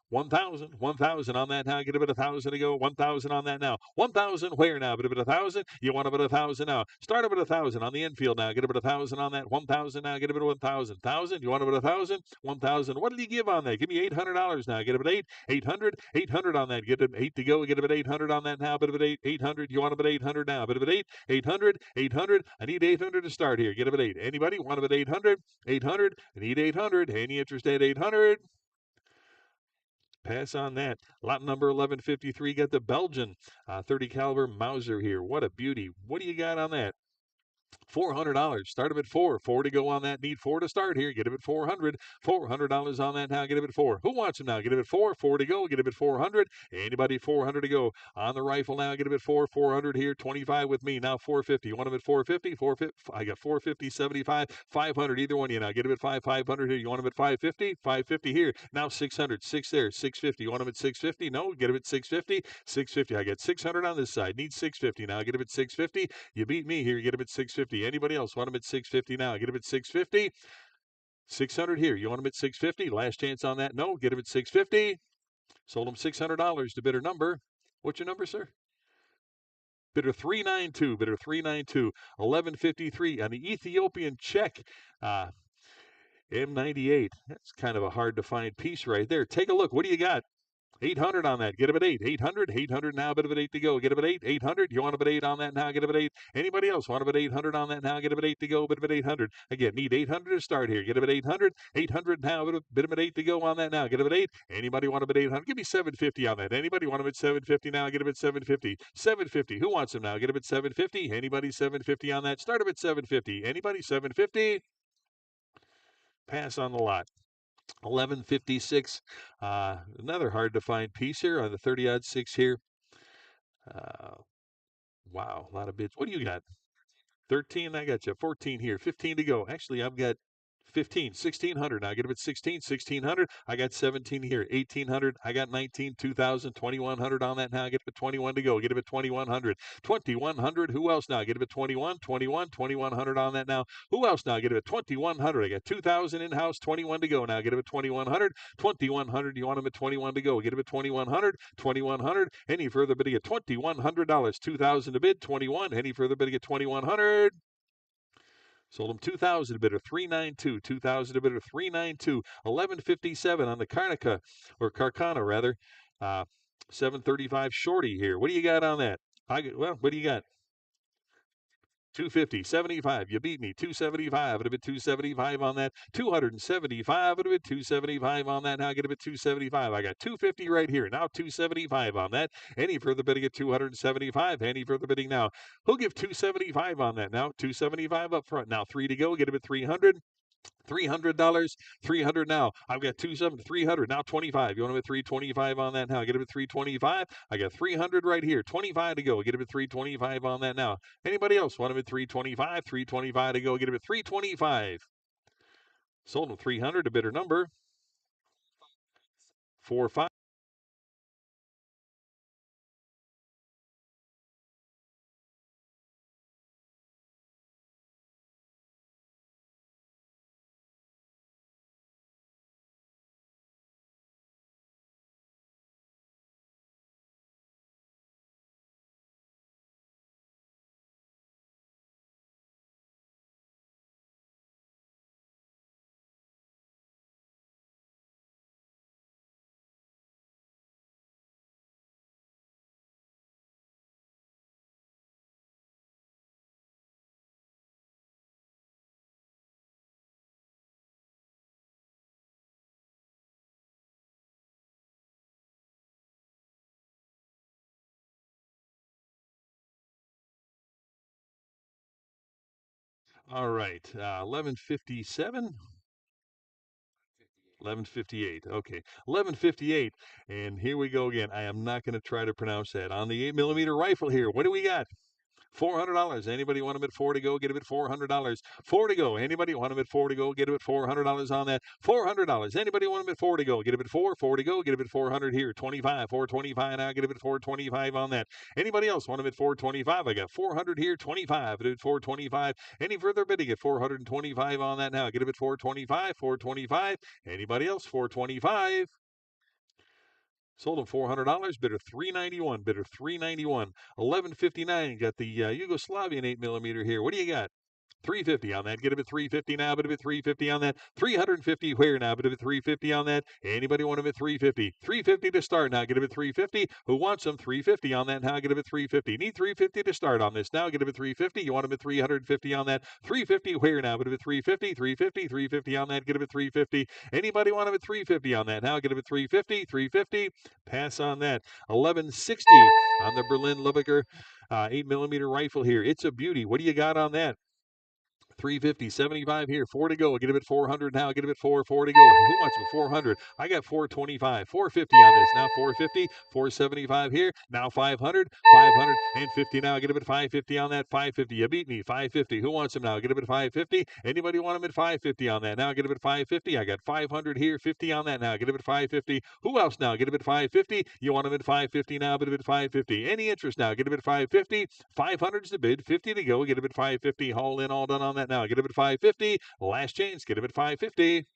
1,000. 1,000 on that now. Get him at 1,000 to go. 1,000 on that now. 1,000 where now? Get him at 1,000. You want him at 1,000 now. Start him at 1,000 on the Enfield now. Get him at 1,000 on that. 1,000 now. Get him at 1,000. 1,000. You want him at 1,000. 1,000. What did he give on that? Give me $800 now. Get him at 8. 800. 800 on that. Get him 8 to go. Get him at 800 on that now. Bid him at 8. 800. You want him at 800 now. Bid him at 8. 800. 800. I need 800 to start here. Get him at 8. Anybody want him at 800? 800. I need 800. Any interest at 800? Pass on that. Lot number 1153 got the Belgian 30 caliber Mauser here. What a beauty. What do you got on that? $400. Start him at four. Four to go on that. Need four to start here. Get him at 400. $400 on that now. Get him at four. Who wants him now? Get him at four. Four to go. Get him at 400. Anybody 400 to go on the rifle now. Get him at four. 400 here. 25 with me now. 450. You want him at 450? 450. I got 450, 75, 500. Either one of you now. Get him at 500 here. You want him at 550? 550 here. Now 600. Six there. 650. You want him at 650? No. Get him at 650. 650. I got 600 on this side. Need 650 now. Get him at 650. You beat me here. Get him at 650. Anybody else want him at 650 now? Get him at 650. 600 here. You want him at 650? Last chance on that. No. Get him at 650. Sold him $600 to bidder number. What's your number, sir? Bidder 392. Bidder 392. 1153 on the Ethiopian check. M98. That's kind of a hard to find piece right there. Take a look. What do you got? 800 on that. Get him at 8. 800. 800 now. Bit of an 8 to go. Get him at 8. 800. You want him at 8 on that now? Get him at 8. Anybody else want him at 800 on that now? Get him at 8 to go. Bit of an 800. Again, need 800 to start here. Get him at 800. 800 now. Bit of an 8 to go on that now. Get him at 8. Anybody want him at 800? Give me 750 on that. Anybody want him at 750 now? Get him at 750. 750. Who wants him now? Get him at 750. Anybody 750 on that? Start him at 750. Anybody 750? Pass on the lot. 1156. Another hard to find piece here on the 30-06 here. Wow, a lot of bids. What do you got? 13. I got you. 14 here. 15 to go. Actually, I've got 15, 1600. Now get him at 16, 1600. I got 17 here, 1800. I got 19, 2000, 2100 on that now. Get him at 21 to go. Get him at 2100, 2100. Who else now? Get him at 21, 21, 2100 on that now. Who else now? Get him at 2100. I got 2000 in house, 21 to go now. Get him at 2100, 2100. You want him at 21 to go. Get him at 2100, 2100. Any further bidding at $2,100, 2000 to bid, 21. Any further bidding at 2100. Sold him 2,000 to bidder 392, 2,000 to bidder 392, 1157 on the Carnica, or Carcana rather. 735 shorty here. What do you got on that? Well, what do you got? 250, 75. You beat me. 275. It'll be 275 on that. 275. It'll be 275 on that. Now get a bit 275. I got 250 right here. Now 275 on that. Any further bidding at 275. Any further bidding now. Who'll give 275 on that now? 275 up front. Now 3 to go. Get a bit 300. $300, 300 now. I've got 300 now. 25. You want to at 325 on that now? Get him at 325. I got 300 right here. 25 to go. Get him at 325 on that now. Anybody else want him at 325? 325 to go. Get him at 325. Sold him 300 to bidder number 45. All right, 1157. 1158. Okay, 1158. And here we go again. I am not going to try to pronounce that. On the 8mm rifle here, what do we got? $400. Anybody want them at 4 to go? Get them at $400. 4 to go. Anybody want them at 4 to go? Get them at $400 on that. $400. Anybody want them at 4 to go? Get them at 4. 4 to go. Get them at 400 here. 25. 425 now. Get them at 425 on that. Anybody else want them at 425? I got 400 here. 25 at 425. Any further bidding at 425 on that now? Get them at 425. 425. Anybody else? 425. Sold him $400. Bidder 391. Bidder 391. 1159. Got the Yugoslavian 8mm here. What do you got? 350 on that. Get him at 350 now. Bit of it 350 on that. 350 where now? Bit of it 350 on that. Anybody want him at 350? 350 to start now. Get him at 350. Who wants him? 350 on that now. Get him at 350. Need 350 to start on this now. Get him at 350. You want him at 350 on that. 350 where now? Bit of it 350. 350. 350 on that. Get him at 350. Anybody want him at 350 on that now? Get him at 350. 350. Pass on that. 1160 on the Berlin Lübecker 8mm rifle here. It's a beauty. What do you got on that? 350, 75 here, 4 to go. Get him at 400 now. Get him at 4 to go. Who wants him at 400? I got 425, 450 on this. Now 450, 475 here. Now 500, 550 now. Get him at 550 on that. 550. You beat me. 550. Who wants him now? Get him at 550. Anybody want him at 550 on that? Now get him at 550. I got 500 here, 50 on that now. Get him at 550. Who else now? Get him at 550. You want him at 550 now? Get him at 550. Any interest now? Get him at 550. 500's the bid. 50 to go. Get him at 550. Haul in, all done on that now. Get him at 550. Last chance. Get him at 550.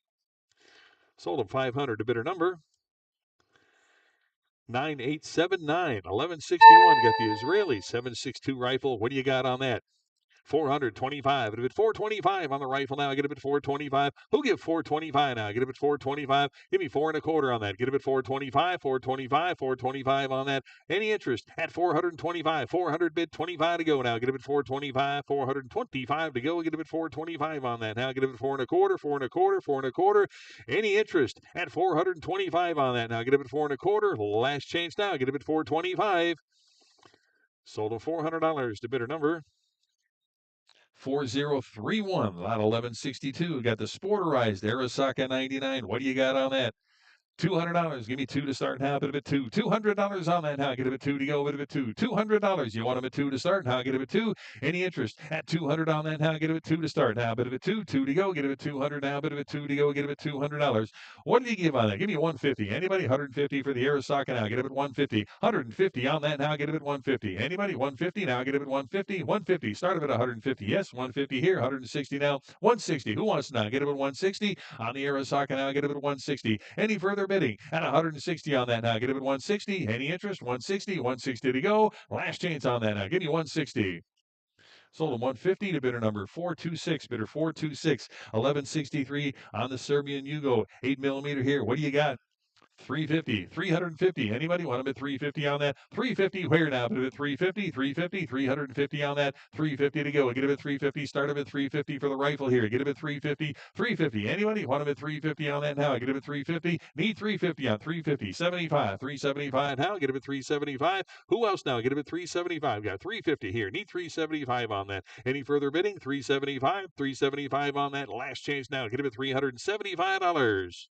Sold him 500 to bidder number 9879. 1161. Got the Israeli 7.62 rifle. What do you got on that? 425. Get him at 425 on the rifle now. Get him at 425. Who give 425 now? Get him at 425. Give me 4.25 on that. Get him at 425. 425. 425 on that. Any interest at 425. 400 bid. 25 to go now. Get him at 425. 425 to go. Get him at 425 on that. Now get him at 4.25. 4.25. 4.25. Any interest at 425 on that. Now get him at 4.25. Last chance now. Get him at 425. Sold him $400 to bidder number 4031. Lot 1162. Got the sporterized Arasaka 99. What do you got on that? $200. Give me 2 to start. Now, bit of it 2. $200 on that. Now, get him at 2 to go. Bit of it 2. $200. You want him at 2 to start. Now, get him at 2. Any interest at 200 on that? Now, get him at 2 to start. Now, bit of it 2. 2 to go. Get him at 200. Now, bit of it 2 to go. Get him at $200. What did you give on that? Give me 150. Anybody? 150 for the Arasaka. Now, get him at 150. 150 on that. Now, get him at 150. Anybody? 150. Now, get him at 150. 150. Start him at 150. Yes, 150 here. 160 now. 160. Who wants to now? Get him at 160 on the Arasaka. Now, get him at 160. Any further bidding at 160 on that now. Get him at 160. Any interest? 160. 160 to go. Last chance on that now. Give me 160. Sold him 150 to bidder number 426. Bidder 426. 1163 on the Serbian Yugo. 8mm here. What do you got? 350, 350. Anybody want him at 350 on that? 350. Where now? Put him at 350, 350, 350 on that. 350 to go. Get him at 350. Start him at 350 for the rifle here. Get him at 350, 350. Anybody want him at 350 on that now? Get him at 350. Need 350 on 350. 75, 375 now. Get him at 375. Who else now? Get him at 375. Got 350 here. Need 375 on that. Any further bidding? 375, 375 on that. Last chance now. Get him at $375.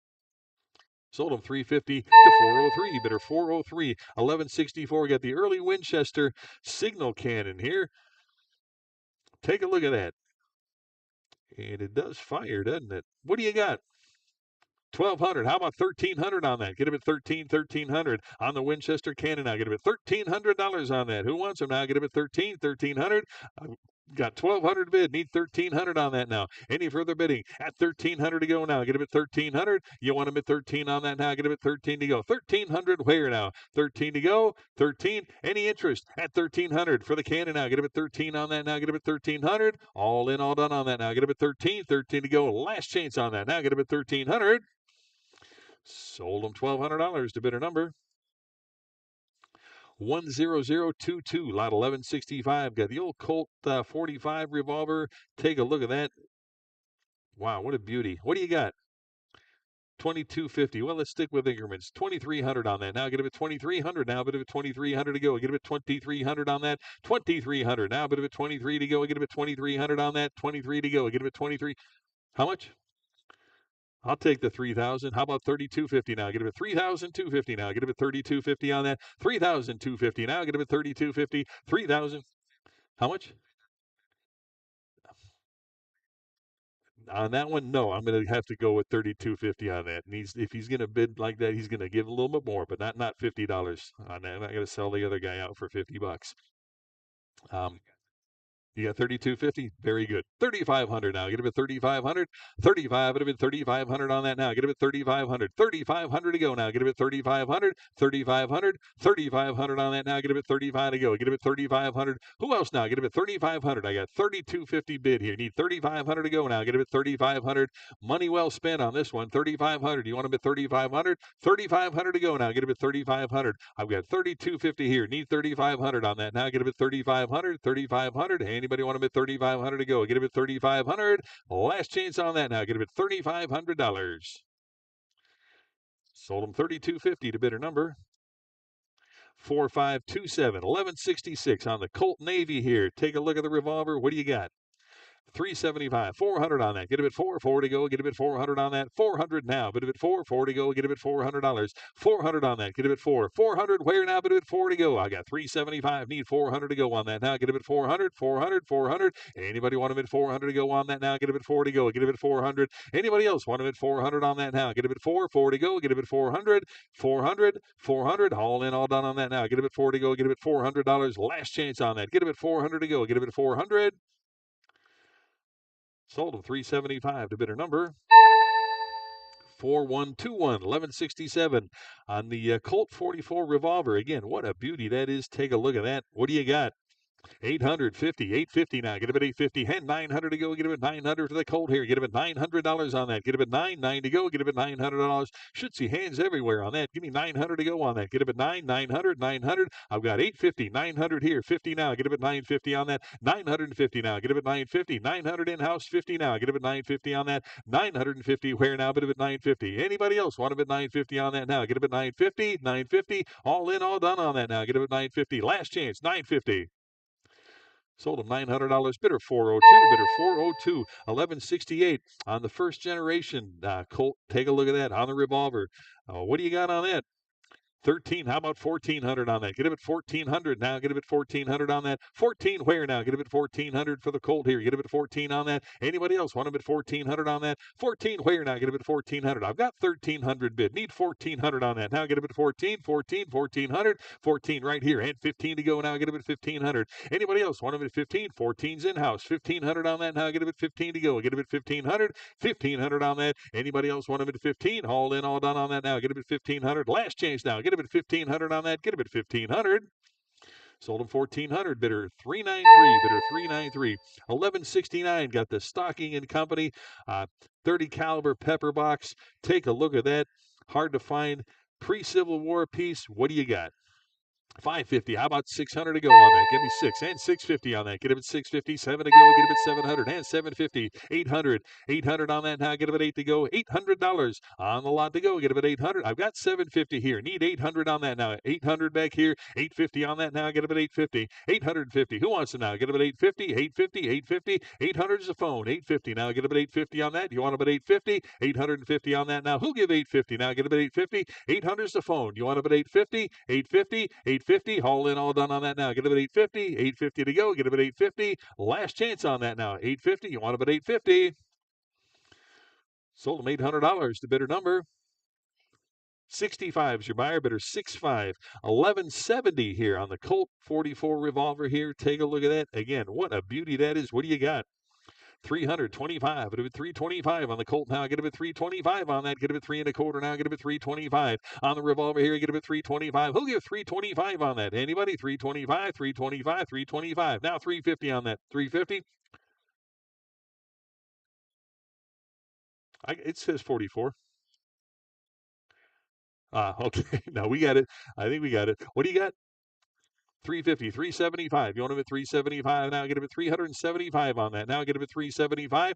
Sold him 350 to 403. Bidder 403. 1164. Got the early Winchester signal cannon here. Take a look at that. And it does fire, doesn't it? What do you got? 1,200. How about 1,300 on that? Get him at 1,300 on the Winchester cannon now. Get him at $1,300 on that. Who wants him now? Get him at 1,300. Got 1,200 bid. Need 1,300 on that now. Any further bidding at 1,300 to go now? Get him at 1,300. You want him at 13 on that now? Get him at 13 to go. 1,300 where now? 13 to go. 13. Any interest at 1,300 for the cannon now? Get him at 13 on that now. Get him at 1,300. All in, all done on that now. Get him at 13. 13 to go. Last chance on that now. Get him at 1,300. Sold him $1,200 to bidder number 10022. Lot 1165. Got the old Colt 45 revolver. Take a look at that. Wow, what a beauty. What do you got? 2250. Well, let's stick with increments. 2,300 on that. Now get him at 2,300. Now bit of it 2,300 to go. Get him at 2,300 on that. 2,300. Now bit of it 23 to go. Get him at 2,300 on that. 23 to go. Get him at 23. How much? I'll take the 3,000. How about 3,250 now? Get him at 3,250 now. Get him at 3,250 on that. 3,250 now. Get him at 3,250. 3,000. How much? On that one, no. I'm going to have to go with 3,250 on that. And if he's going to bid like that, he's going to give a little bit more, but not $50 on that. I'm not going to sell the other guy out for $50. You got 3,250. Very good. 3,500 now. Get him at 3,500. 35. Get him at 3,500 on that now. Get him at 3,500. 3,500 to go now. Get him at 3,500. 3,500. 3,500 on that now. Get him at 35 to go. Get him at 3,500. Who else now? Get him at 3,500. I got 3,250 bid here. Need 3,500 to go now. Get him at 3,500. Money well spent on this one. 3,500. You want him at 3,500? 3,500 to go now. Get him at 3,500. I've got 3,250 here. Need 3,500 on that now. Get him at 3,500. 3,500. Anybody want him at 3,500 to go? Get him at 3,500. Last chance on that now. Get him at $3,500. Sold him 3,250 to bidder number 4527. 1166 on the Colt Navy here. Take a look at the revolver. What do you got? $375, $400 on that. Get a bit $4 to go. Get a bit $400 on that. $400 now. Bid a bit $4 to go. Get a bit $400. $400 on that. Get a bit $400 where now? Bid a bit $4 to go. I got $375. Need $400 to go on that now. Get a bit $400. $400. Anybody want a bit $400 to go on that now? Get a bit $4 to go. Get a bit $400. Anybody else want a bit $400 on that now? Get a bit $4 to go. Get a bit $400. $400. All in, all done on that now. Get a bit $4 to go. Get a bit $400. Last chance on that. Get a bit $400 to go. Get a bit $400. Sold him $375 to bidder number 4121, 1167 on the Colt 44 revolver. Again, what a beauty that is. Take a look at that. What do you got? 850 now. Get a bit 850. And 900 to go. Get a bit 900 for the Colt here. Get a bit $900 on that. Get a bit $9 to go. Get a bit $900. Should see hands everywhere on that. Give me 900 to go on that. Get a bit 900. I've got 850, 900 here, 50 now. Get a bit 950 on that. 950 now. Get a bit 950. 900 in-house, 50 now. Get a bit 950 on that. 950 where now? Bit a bit 950. Anybody else want a bit 950 on that now? Get a bit 950. All in, all done on that now. Get a bit 950. Last chance, 950. Sold him $900. Bidder 402. Bidder 402. 1168 on the first generation Colt. Take a look at that on the revolver. What do you got on that? 13. How about 1400 on that? Get a bit 1400 now. Get a bit 1400 on that. 14 where now? Get a bit 1400 for the Colt here. Get a bit 14 on that. Anybody else want a bit 1400 on that? 14 where now? Get a bit 1400. I've got 1300 bid. Need 1400 on that. Now get a bit 1400. 14 right here. And 15 to go now. Get a bit 1500. Anybody else want a bit 15? 14's in-house. 1500 on that now. Get a bit 15 to go. Get a bit 1500. 1500 on that. Anybody else want a bit 15? All in, all done on that now. Get a bit 1500. Last chance now. Get a bit 1500 on that. Get a bit 1500. Sold him 1400. Bidder 393. Bidder 393. 1169. Got the Stocking and Company 30 caliber pepper box. Take a look at that. Hard to find pre-Civil War piece. What do you got? 550. How about 600 to go on that? Give me 6 and 650 on that. Get him at 650. 7 to go. Get him at 700 and 750. 800 on that now. Get him at 8 to go. $800 on the lot to go. Get him at 800. I've got 750 here. Need 800 on that now. 800 back here. 850 on that now. Get him at 850. 850. Who wants it now? Get him at 850. 850. 800 is the phone. 850 now. Get him at 850 on that. You want him at 850? 850 on that now. Who'll give 850 now? Get him at 850. 800 is the phone. You want him at 850? 850. All in, all done on that now. Get him at 850. 850 to go. Get him at 850. Last chance on that now. 850. You want him at 850. Sold him $800 to bidder number 65 is your buyer. Bidder 65. 1170 here on the Colt 44 revolver here. Take a look at that. Again, what a beauty that is. What do you got? 325. Get a bit 325 on the Colt now. Get a bit 325 on that. Get a bit 3 1/4 now. Get a bit 325 on the revolver here. Get a bit 325. Who'll give 325 on that? Anybody? 325. 325. Now 350 on that. 350. It says 44. Okay. Now we got it. I think we got it. What do you got? 350, 375. You want him at 375 now? Get him at 375 on that. Now get him at 375.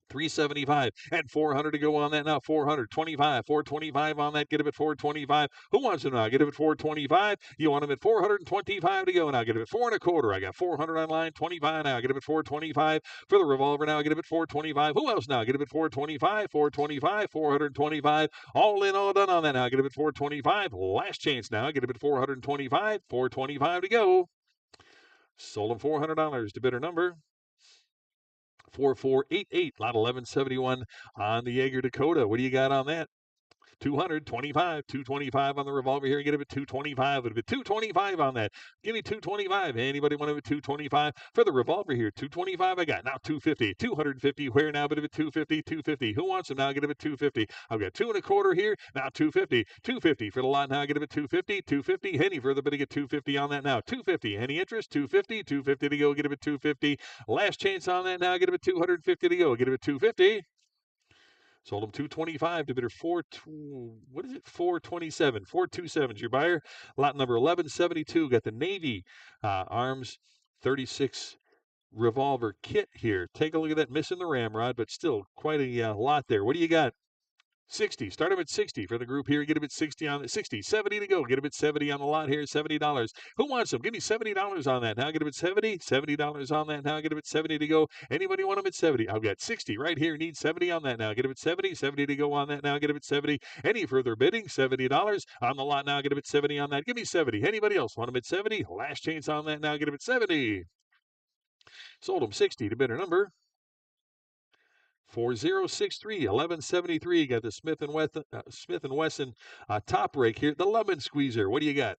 375 and 400 to go on that now. 425, 425 on that. Get him at 425. Who wants him now? Get him at 425. You want him at 425 to go now. Get him at 4 1/4. I got 400 on line. 25 now. Get him at 425 for the revolver now. Get him at 425. Who else now? Get him at 425. 425. 425. All in, all done on that now. Get him at 425. Last chance now. Get him at 425. 425 to go. Sold him $400 to bidder number 4488, lot 1171 on the Jaeger Dakota. What do you got on that? 225 on the revolver here. Get him at 225. It'll be 225 on that. Give me 225. Anybody want him at 225 for the revolver here? 225 I got. Now 250. 250. Where now? But at 250. 250. Who wants him now? Get him at 250. I've got 2 1/4 here. Now 250. 250 for the lot now. Get him at 250. 250. Any further, but to get 250 on that now. 250. Any interest? 250. 250 to go. Get him at 250. Last chance on that now. Get him at 250 to go. Get him at 250. Sold him 225 to bidder 427. 427 is your buyer. Lot number 1172. Got the Navy Arms 36 revolver kit here. Take a look at that. Missing the ramrod, but still quite a lot there. What do you got? 60. Start him at 60 for the group here. Get him at 60 on the 60. 70 to go. Get him at 70 on the lot here. $70. Who wants them? Give me $70 on that. Now get him at 70. $70 on that. Now get him at 70 to go. Anybody want him at 70? I've got 60 right here. Need 70 on that now. Get him at 70. 70 to go on that now. Get him at 70. Any further bidding? $70 on the lot now. Get him at 70 on that. Give me 70. Anybody else want him at 70? Last chance on that now. Get him at 70. Sold him 60 to bidder number 4063 1173. Got the Smith and Wesson top rake here. The lemon squeezer. What do you got?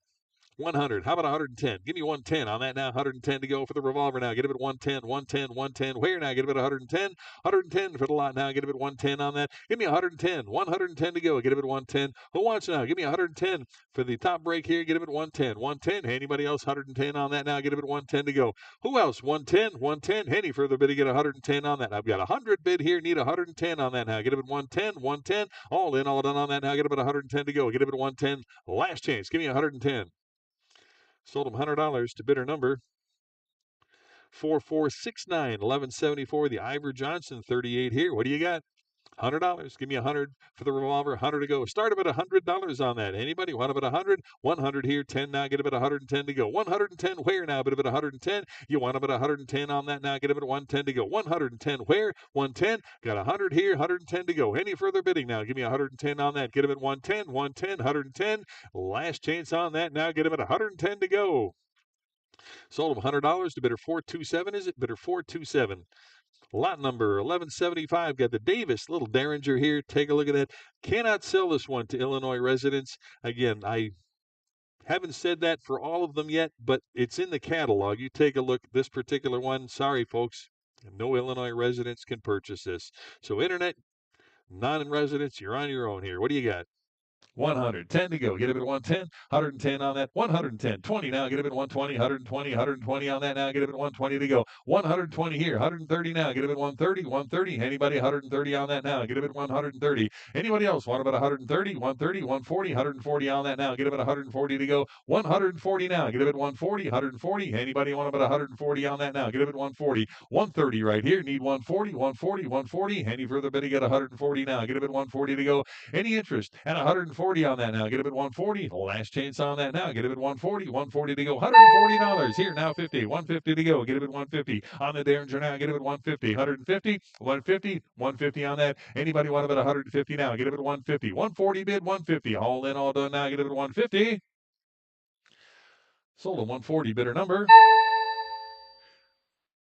100. How about 110? Give me 110 on that now. 110 to go for the revolver now. Get him at 110, 110, 110. Where now? Get him at 110. 110 for the lot now. Get him at 110 on that. Give me 110. 110 to go. Get him at 110. Who wants now? Give me 110 for the top break here. Get him at 110. 110. Anybody else? 110 on that now. Get him at 110 to go. Who else? 110. 110. Any further bid to get 110 on that. I've got 100 bid here. Need 110 on that now. Get him at 110. 110. All in, all done on that now. Get him at 110 to go. Get him at 110. Last chance. Give me 110. Sold him $100 to bidder number 4469 1174. The Ivor Johnson 38 here. What do you got? $100. Give me 100 for the revolver. 100 to go. Start him at $100 on that. Anybody want him at 100? 100 here. 10 now. Get him at 110 to go. 110 where now? Bid him at 110. You want him at 110 on that now. Get him at 110 to go. 110 where? 110. Got 100 here. 110 to go. Any further bidding now? Give me 110 on that. Get him at 110. 110. 110. Last chance on that now. Get him at 110 to go. Sold him $100 to bidder 427. Is it? Bidder 427. Lot number 1175. Got the Davis little Derringer here. Take a look at that. Cannot sell this one to Illinois residents. Again, I haven't said that for all of them yet, but it's in the catalog. You take a look. This particular one, sorry, folks, no Illinois residents can purchase this. So internet, non-residents, you're on your own here. What do you got? 100. 10 to go. Get him at 110. 110 on that. 110. 20 now. Get him at 120. 120. 120 on that now. Get him at 120 to go. 120 here. 130 now. Get him at 130. 130. Anybody 130 on that now? Get him at 130. Anybody else want him at 130? 130. 140. 140 on that now. Get him at 140 to go. 140 now. Get him at 140. 140. Anybody want him at 140 on that now? Get him at 140. 130 right here. Need 140. 140. 140. Any further bidding at 140 now? Get him at 140 to go. Any interest at 140 on that now? Get him at 140. Last chance on that now. Get him at 140. 140 to go. $140 here now. 50. 150 to go. Get him at 150 on the Derringer now. Get him at 150. 150. 150. 150 on that. Anybody want him at 150 now? Get him at 150. 140 bid. 150. All in, all done now. Get him at 150. Sold him 140. Bidder number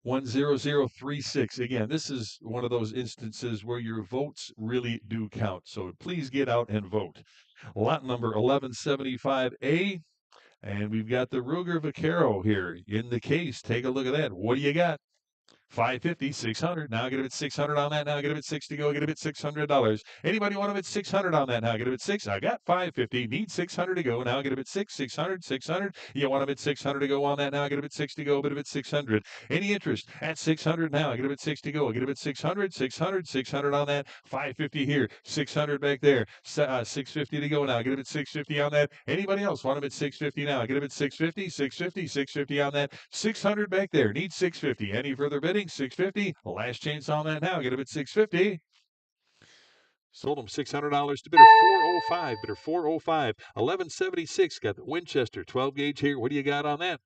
10036. Again, this is one of those instances where your votes really do count. So please get out and vote. Lot number 1175A. And we've got the Ruger Vaquero here in the case. Take a look at that. What do you got? 550, 600. Now get him at 600 on that. Now get him at 60 to go. Get him at $600. Anybody want him at 600 on that? Now get him at 6. I got 550. Need 600 to go. Now get him at 6. 600. 600. You want him at 600 to go on that? Now get him at 6 to go. Get him at 600. Any interest at 600 now? Get him at 6 to go. Get him at 600. 600. 600 on that. 550 here. 600 back there. 650 to go now. Get him at 650 on that. Anybody else want him at 650 now? Get him at 650. 650. 650 on that. 600 back there. Need 650. Any further bidding? 650. Last chance on that now. Get him at 650. Sold him $600 to bidder 405. Bidder 405. 1176. Got the Winchester 12 gauge here. What do you got on that?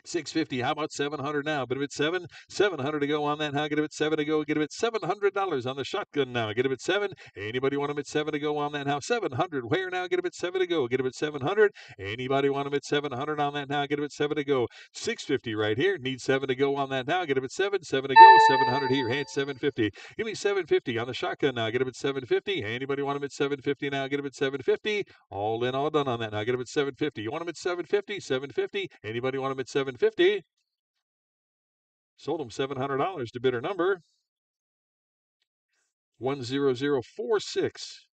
650. How about 700 now? Bid him at 7. 700 to go on that. Now get him at 7 to go. Get him at $700 on the shotgun now. Get him at 7. Anybody want him at 7 to go on that now? 700. Where now? Get him at 7 to go. Get him at 700. Anybody want him at 700 on that now? Get him at 7 to go. 650 right here. Need 7 to go on that now. Get him at 7. 7 to go. 700 here. Hand 750. Give me 750 on the shotgun now. Get him at 750. Anybody want him at 750 now? Get him at 750. All in, all done on that now. Get him at 750. You want him at 750? 750. Anybody want him at 750? Sold him $700 to bidder number 10046.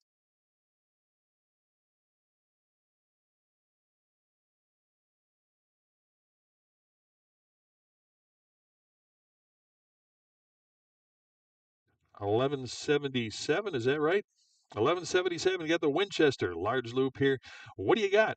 $1177, is that right? $1177. You got the Winchester large loop here. What do you got?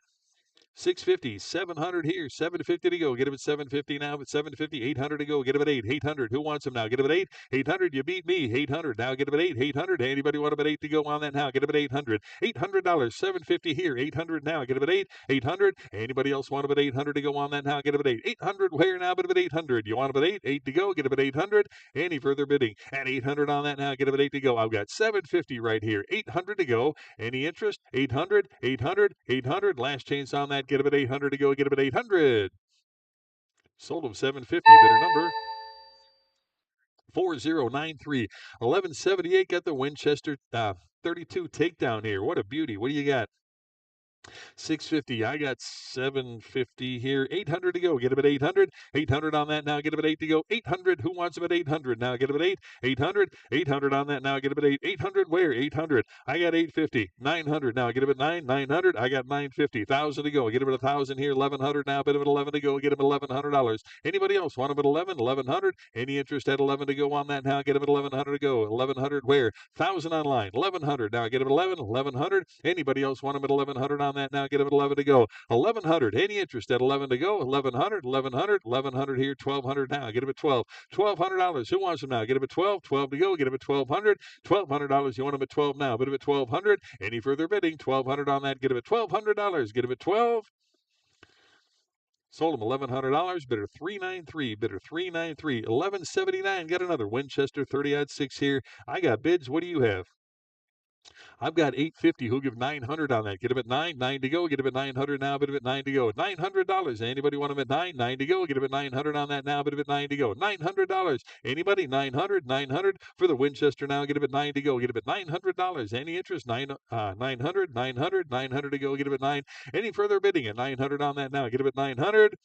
650, 700 here, 750 to go. Get him at 750 now, at 750, 800 to go. Get him at 8, 800. Who wants him now? Get him at 8, 800. You beat me, 800. Now get him at 8, 800. Anybody want him at 8 to go on that now? Get him at 800, $800, 750 here, 800 now. Get him at 8, 800. Anybody else want him at 800 to go on that now? Get him at 8, 800. Where now? Get him at 800. You want him at 8, 8 to go. Get him at 800. Any further bidding at 800 on that now? Get him at 8 to go. I've got 750 right here, 800 to go. Any interest? 800, 800, 800. Last chance on that. Get him at 800 to go. Get him at 800. Sold him 750. Bidder number 4093. 1178. Got the Winchester 32 takedown here. What a beauty. What do you got? 650. I got 750 here. 800 to go. Get him at 800. 800 on that now. Get him at 8 to go. 800. Who wants him at 800 now? Get him at 8. 800. 800 on that now. Get him at 8. 800 where? 800. I got 850. 900 now. Get him at 9. 900. I got 950. 1,000 to go. Get him at 1,000 here. 1,100 now. Bid him at 11 to go. Get him at $1,100. Anybody else want him at 11? 1,100. Any interest at 11 to go on that now? Get him at 1,100 to go. 1,100 where? 1,000 online. 1,100 now. Get him at 11. 1,100. Anybody else want him at 1,100 on that now? Get him at 11 to go. 1,100. Any interest at 11 to go? 1,100, 1,100, 1,100 here. 1,200 now. Get him at 12. $1,200. Who wants him now? Get him at 12. 12 to go. Get him at 1,200. $1,200. You want him at 12 now? Bid him at 1,200. Any further bidding? 1,200 on that. Get him at $1,200. Get him at 12. Sold him $1,100. Bidder 393. Bidder 393. 1179. Got another Winchester 30-6 here. I got bids. What do you have? I've got 850. Who'll give 900 on that? Get him at 9. 9 to go. Get him at 900 now. Bid him at 9 to go. $900. Anybody want him at 9? 9 to go. Get him at 900 on that now. Bid him at 9 to go. $900. Anybody? 900. 900 for the Winchester now. Get him at 9 to go. Get him at $900. Any interest? 900. 900. 900 to go. Get him at 9. Any further bidding at 900 on that now? Get him at 900.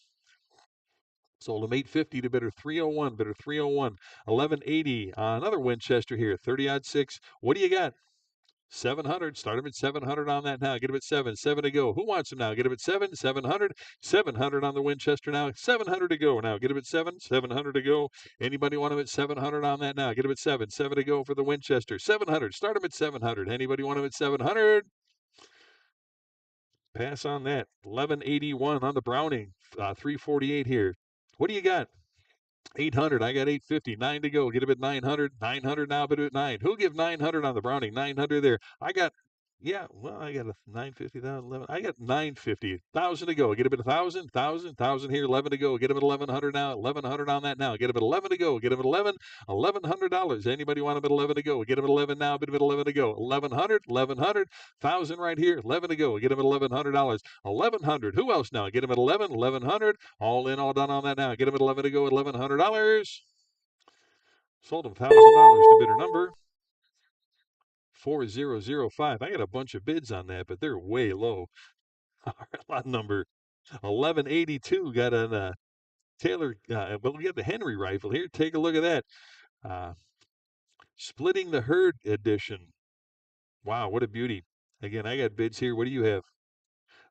Sold him 850 to bidder 301. Bidder 301. 1180. Another Winchester here. 30-6. What do you got? 700. Start him at 700 on that now. Get him at 7. 7 to go. Who wants him now? Get him at 7. 700. 700 on the Winchester now. 700 to go now. Get him at 7. 700 to go. Anybody want him at 700 on that now? Get him at 7. 7 to go for the Winchester. 700. Start him at 700. Anybody want him at 700? Pass on that. 1181 on the Browning. 348 here. What do you got? 800. I got 850. 9 to go. Get him at 900. 900 now, but at 9. Who'll give 900 on the Browning? 900 there. I got I got a 950, 11. I got 950. 1,000 to go. Get him at 1,000, 1,000, 1,000 here. 11 to go. Get him at 1,100 now. 1,100 on that now. Get him at 11 to go. Get him at 11. $1,100. Anybody want him at 11 to go? Get him at 11 now. Bid him at 11 to go. 1,100, 1,100, 1,000 right here. 11 to go. Get him at $1,100. 1,100. Who else now? Get him at 11, 1,100. All in, all done on that now. Get him at 11 to go at $1,100. Sold him $1,000 to bidder number 4005. I got a bunch of bids on that, but they're way low. Lot number 1182 got a Taylor. Well, we got the Henry rifle here. Take a look at that. Splitting the Herd edition. Wow, what a beauty. Again, I got bids here. What do you have?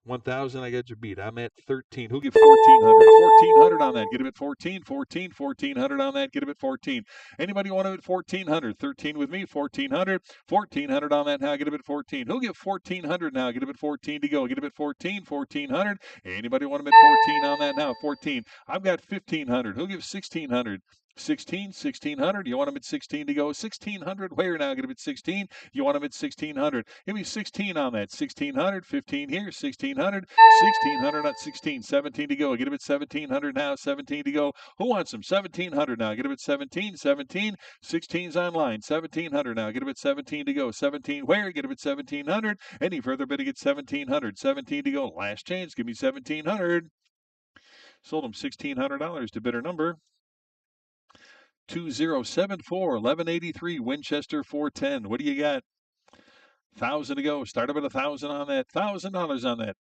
1,000. I got you beat. I'm at 13. Who give 1,400? 1,400 on that. Get him at 14. 14. 1,400 on that. Get him at 14. Anybody want him at 1,400? 13 with me. 1,400. 1,400 on that now. Get him at 14. Who'll give 1,400 now? Get him at 14 to go. Get him at 14. 1,400. Anybody want him at 14 on that now? 14. I've got 1,500. Who'll give 1,600? 16, 1,600. You want him at 16 to go. 1,600. Where now? Get him at 16. You want him at 1,600. Give me 16 on that. 1,600. 15 here. 1,600. 1,600 not 16. 17 to go. Get him at 1,700 now. 17 to go. Who wants him? 1,700 now. Get him at 17. 17. 16's online. 1,700 now. Get him at 17 to go. 17 where? Get him at 1,700. Any further bidding at 1,700. 17 to go. Last chance. Give me 1,700. Sold him $1,600 to bidder number 2074. 1183 Winchester 410. What do you got? 1,000 to go. Start up at 1,000 on that. $1,000 on that.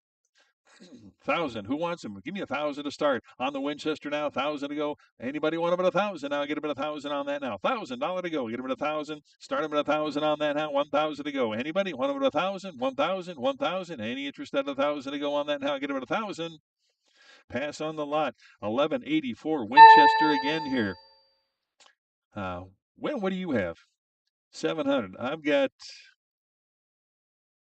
1,000. Who wants him? Give me 1,000 to start on the Winchester now. 1,000 to go. Anybody want him at 1,000 now? Get him at 1,000 on that now. $1,000 to go. Get him at 1,000. Start him at 1,000 on that now. 1,000 to go. Anybody want him at 1,000? 1,000. 1,000. Any interest at 1,000 to go on that now? Get him at 1,000. Pass on the lot. 1184 Winchester again here. What do you have? 700. I've got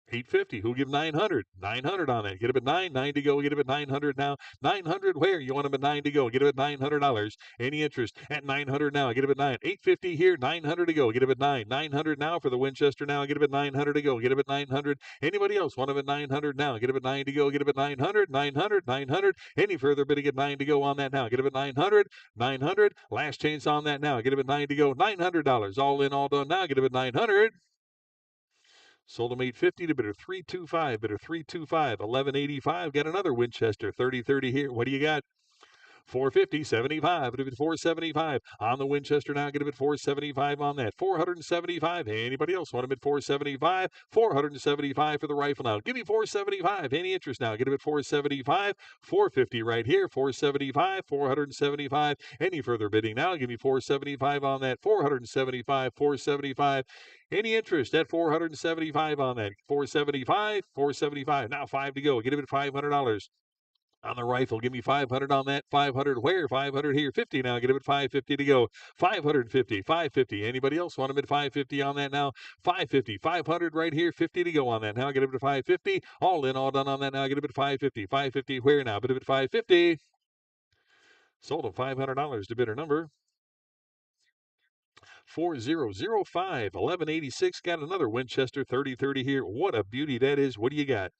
850. Who'll give 900? 900 on that. Get him at 9 to go. Get him at 900 now. 900 where? You want him at 9 to go. Get him at $900. Any interest at 900 now? Get him at 9. 850 here. 900 to go. Get him at 9. 900 now for the Winchester now. Get him at 900 to go. Get him at 900. Anybody else want him at 900 now? Get him at 9 to go. Get him at 900. 900. 900. Any further bidding at 9 to go on that now? Get him at 900. 900. Last chance on that now. Get him at 9 to go. $900. All in, all done now. Get him at 900. Sold him 850 to bidder 325, bidder 325, 1185. Got another Winchester 3030 here. What do you got? 450, 75, bid 475 on the Winchester now. Get a bid 475 on that. 475. Anybody else want a bid 475? 475 for the rifle now. Give me 475. Any interest now? Get a bid 475. 450 right here. 475. 475. Any further bidding now? Give me 475 on that. 475. 475. Any interest at 475 on that? 475. 475. Now 5 to go. Get a bid $500. On the rifle, give me 500 on that. 500 where? 500 here. 50 now. Get him at 550 to go. 550, 550. Anybody else want him at 550 on that now? 550, 500 right here. 50 to go on that now. Get him at 550. All in, all done on that now. Get him at 550. 550 where now? Bid him at 550. Sold him $500 to bidder number 4005. 1186. Got another Winchester 3030 here. What a beauty that is. What do you got?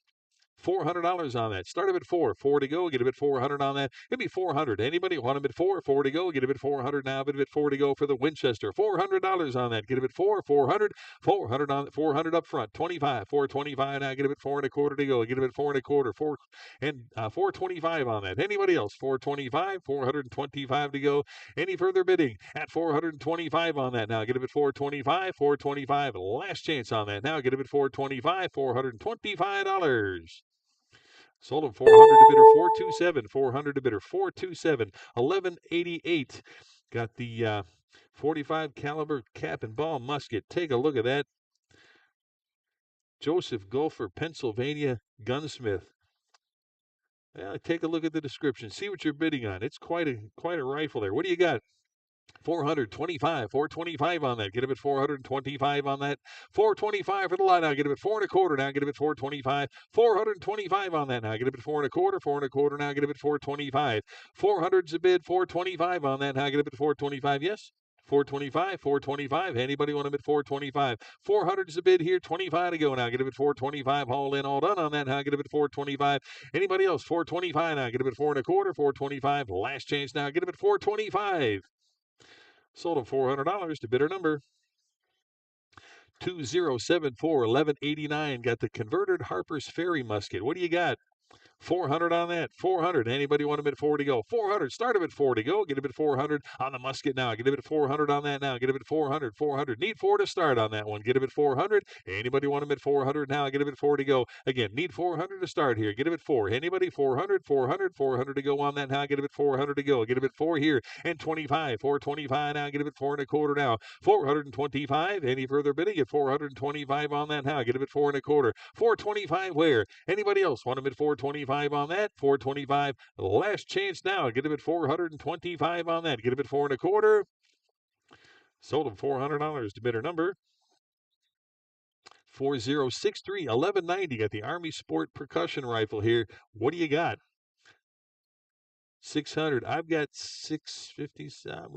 $400 on that. Start him at 4. 4 to go. Get a bid 400 on that. Give me 400. Anybody want him at 4? 4 to go. Get a bid 400 now. Bid a bid 4 to go for the Winchester. $400 on that. Get a bid 4. 400. 400 on 400 up front. 25. 425 now. Get a bid 4 and a quarter to go. Get a bid 4 and a quarter. 425 on that. Anybody else? 425. 425 to go. Any further bidding at 425 on that now? Get a bid 425. 425. Last chance on that now. Get a bid 425. $425. Sold him 400 to bidder 427. 400 to bidder 427. 1188. Got the 45 caliber cap and ball musket. Take a look at that. Joseph Gopher, Pennsylvania gunsmith. Take a look at the description. See what you're bidding on. It's quite a rifle there. What do you got? 425, 425 on that. Get him at 425 on that. 425 for the line now. Get him at 4 and a quarter now. Get him at 425. 425 on that now. Get him at 4 and a quarter. 4 and a quarter now. Get him at 425. 400's a bid. 425 on that now. Get him at 425. Yes. 425, 425. Anybody want him at 425? 400 is a bid here. 25 to go now. Get him at 425. All in, all done on that now. Get him at 425. Anybody else? 425 now. Get him at 4 and a quarter. 425. Last chance now. Get him at 425. Sold him $400 to bidder number 2074. 1189. Got the converted Harper's Ferry musket. What do you got? 400 on that. 400. Anybody want him at 4 to go? 400. Start him at 4 to go. Get him at 400 on the musket now. Get him at 400 on that now. Get him at 400. 400. Need 4 to start on that one. Get him at 400. Anybody want him at 400 now? Get him at 4 to go. Again, need 400 to start here. Get him at 4. Anybody? 400. 400. 400 to go on that now. Get him at 400 to go. Get him at 4 here. And 25. 425 now. Get him at 4 and a quarter now. 425. Any further bidding at 425 on that now. Get him at 4 and a quarter. 425 where? Anybody else want him at 425 on that? 425. Last chance now. Get him at 425 on that. Get him at 4 and a quarter. Sold him $400 to bidder number 4063. 1190. Got the Army Sport percussion rifle here. What do you got? 600. I've got 650.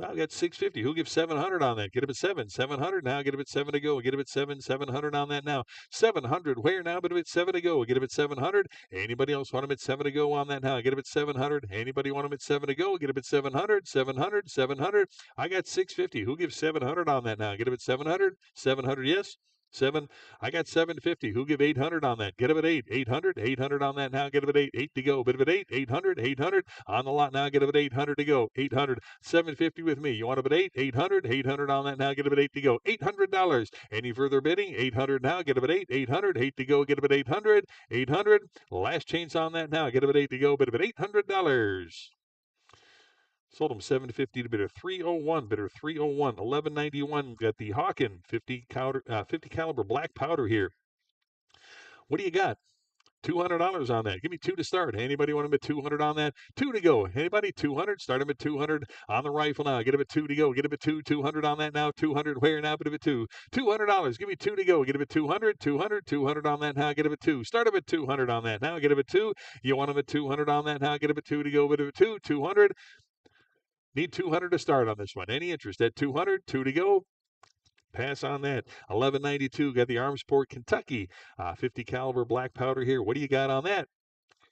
I've got 650. Who gives 700 on that? Get him at 7. 700 now. Get him at 7 to go. Get him at 7. 700 on that now. 700. Where now? Get him at 7 to go. Get him at 700. Anybody else want him at 7 to go on that now? Get him at 700. Anybody want him at 7 to go? Get him at 700. 700. 700. I got 650. Who gives 700 on that now? Get him at 700. 700. Yes. 7. I got 750. Who give 800 on that? Get him at 8. 800. 800 on that now. Get him at 8. 8 to go. Bit of at 8. 800. 800 on the lot now. Get him at 800 to go. 800. 750 with me. You want him at 8? 800. 800 on that now. Get him at 8 to go. $800. Any further bidding? 800 now. Get him at 8. 800. 8 to go. Get him at 800. 800. Last chance on that now. Get him at 8 to go. Bit of at $800. Sold him 750 to bidder 301. Bidder 301. 1191. Got the Hawken 50 caliber black powder here. What do you got? $200 on that. Give me 2 to start. Anybody want them at 200 on that? 2 to go. Anybody? 200. Start them at 200 on the rifle now. Get them at 2 to go. Get them at 200 on that now. 200 where now? But at 2. $200. Give me 2 to go. Get them at 200. 200 on that now. Get them at 2. Start them at 200 on that now. Get them at 2. You want them at 200 on that now. Get them at 2 to go. But at 2. 200. Need 200 to start on this one. Any interest at 200? 2 to go. Pass on that. 1192. Got the Armsport, Kentucky. 50 caliber black powder here. What do you got on that?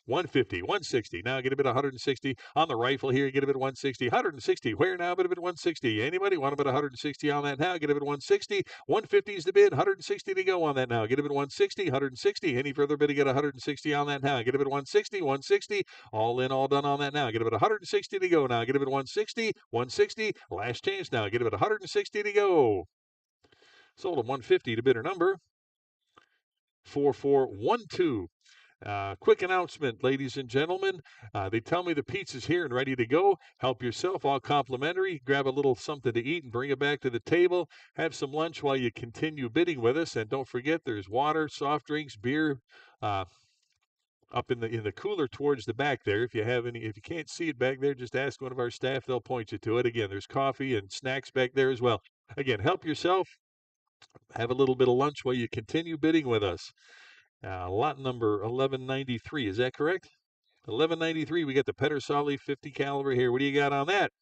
150, 160. Now get a bit 160 on the rifle here. Get a bit 160, 160. Where now? Bit a bit 160. Anybody want a bit 160 on that now? Get a bit 160. 150 is the bid. 160 to go on that now. Get a bit 160, 160. Any further bid to get 160 on that now? Get a bit 160, 160. All in, all done on that now. Get a bit 160 to go now. Get a bit 160, 160. Last chance now. Get a bit 160 to go. Sold them 150 to bidder number 4412. Quick announcement, ladies and gentlemen. They tell me the pizza's here and ready to go. Help yourself, all complimentary. Grab a little something to eat and bring it back to the table. Have some lunch while you continue bidding with us. And don't forget, there's water, soft drinks, beer. Up in the cooler towards the back there. If you can't see it back there, just ask one of our staff. They'll point you to it. Again, there's coffee and snacks back there as well. Again, help yourself. Have a little bit of lunch while you continue bidding with us. Lot number 1193. Is that correct? 1193. We got the Pedersoli 50 caliber here. What do you got on that?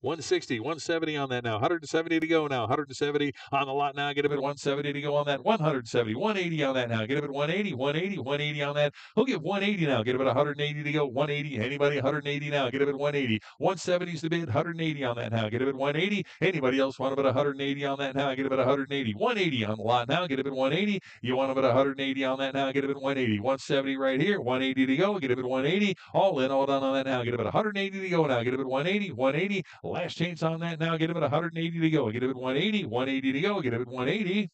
160, 170 on that now. 170 to go now. 170 on the lot now. Get him at 170 to go on that. 170, 180 on that now. Get him at 180, 180, 180 on that. He'll get 180 now. Get him at 180 to go. 180. Anybody 180 now? Get him at 180. 170 is the bid. 180 on that now. Get him at 180. Anybody else want him at 180 on that now? Get him at 180. 180 on the lot now. Get him at 180. You want him at 180 on that now? Get him at 180. 170 right here. 180 to go. Get him at 180. All in, all done on that now. Get him at 180 to go now. Get him at 180. 180. Last chance on that now. Get him at 180 to go. Get him at 180. 180 to go. Get him at 180.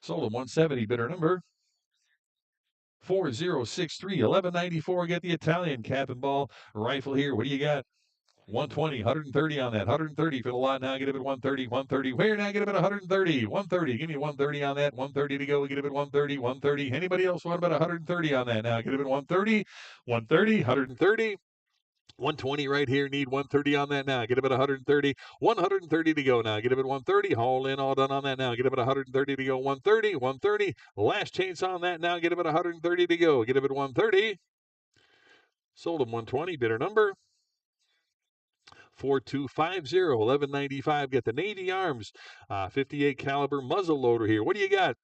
Sold him 170. Bidder number 4063. 1194. Get the Italian cap and ball rifle here. What do you got? 120, 130 on that. 130 for the lot now. Get him at 130, 130. Where now? Get him at 130, 130. Give me 130 on that. 130 to go. Get him at 130, 130. Anybody else want about 130 on that now? Get him at 130, 130, 130. 120 right here. Need 130 on that now. Get him at 130. 130 to go now. Get him at 130. All in, all done on that now. Get him at 130 to go. 130. 130. Last chance on that now. Get him at 130 to go. Get him at 130. Sold him 120. Bidder number 4250. 1195. Get the Navy Arms 58 caliber muzzle loader here. What do you got?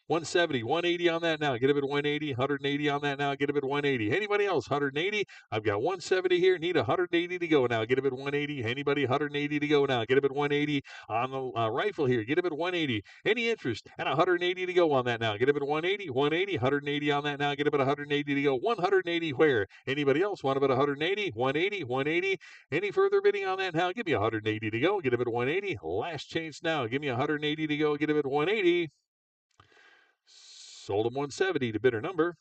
170, 180 on that now. Get him at 180, 180 on that now. Get him at 180. Anybody else? 180. I've got 170 here. Need 180 to go now. Get him at 180. Anybody? 180 to go now. Get him at 180 on the rifle here. Get him at 180. Any interest? And 180 to go on that now. Get him at 180, 180, 180 on that now. Get him at 180 to go. 180 where? Anybody else want him at 180, 180, 180? Any further bidding on that now? Give me 180 to go. Get him at 180. Last chance now. Give me 180 to go. Get him at 180. Sold him 170 to bidder number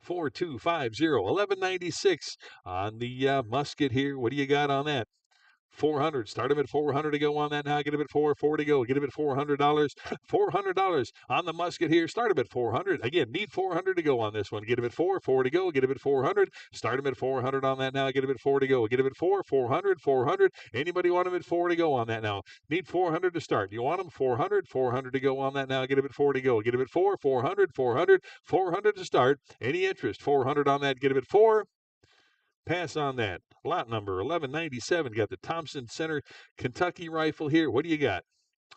4250. 1196 on the musket here. What do you got on that? 400. Start him at 400 to go on that now. Get him at 4 to go. Get him at $400. $400 on the musket here. Start him at 400. Again, need 400 to go on this one. Get him at 4 to go. Get him at 400. Start him at 400 on that now. Get him at 4 to go. Get him at 400, 400. Anybody want him at 4 to go on that now? Need 400 to start. You want him 400, 400 to go on that now. Get him at 4 to go. Get him at 400, 400, 400 to start. Any interest? 400 on that. Get him at 4. Pass on that. Lot number 1197. Got the Thompson Center Kentucky rifle here. What do you got?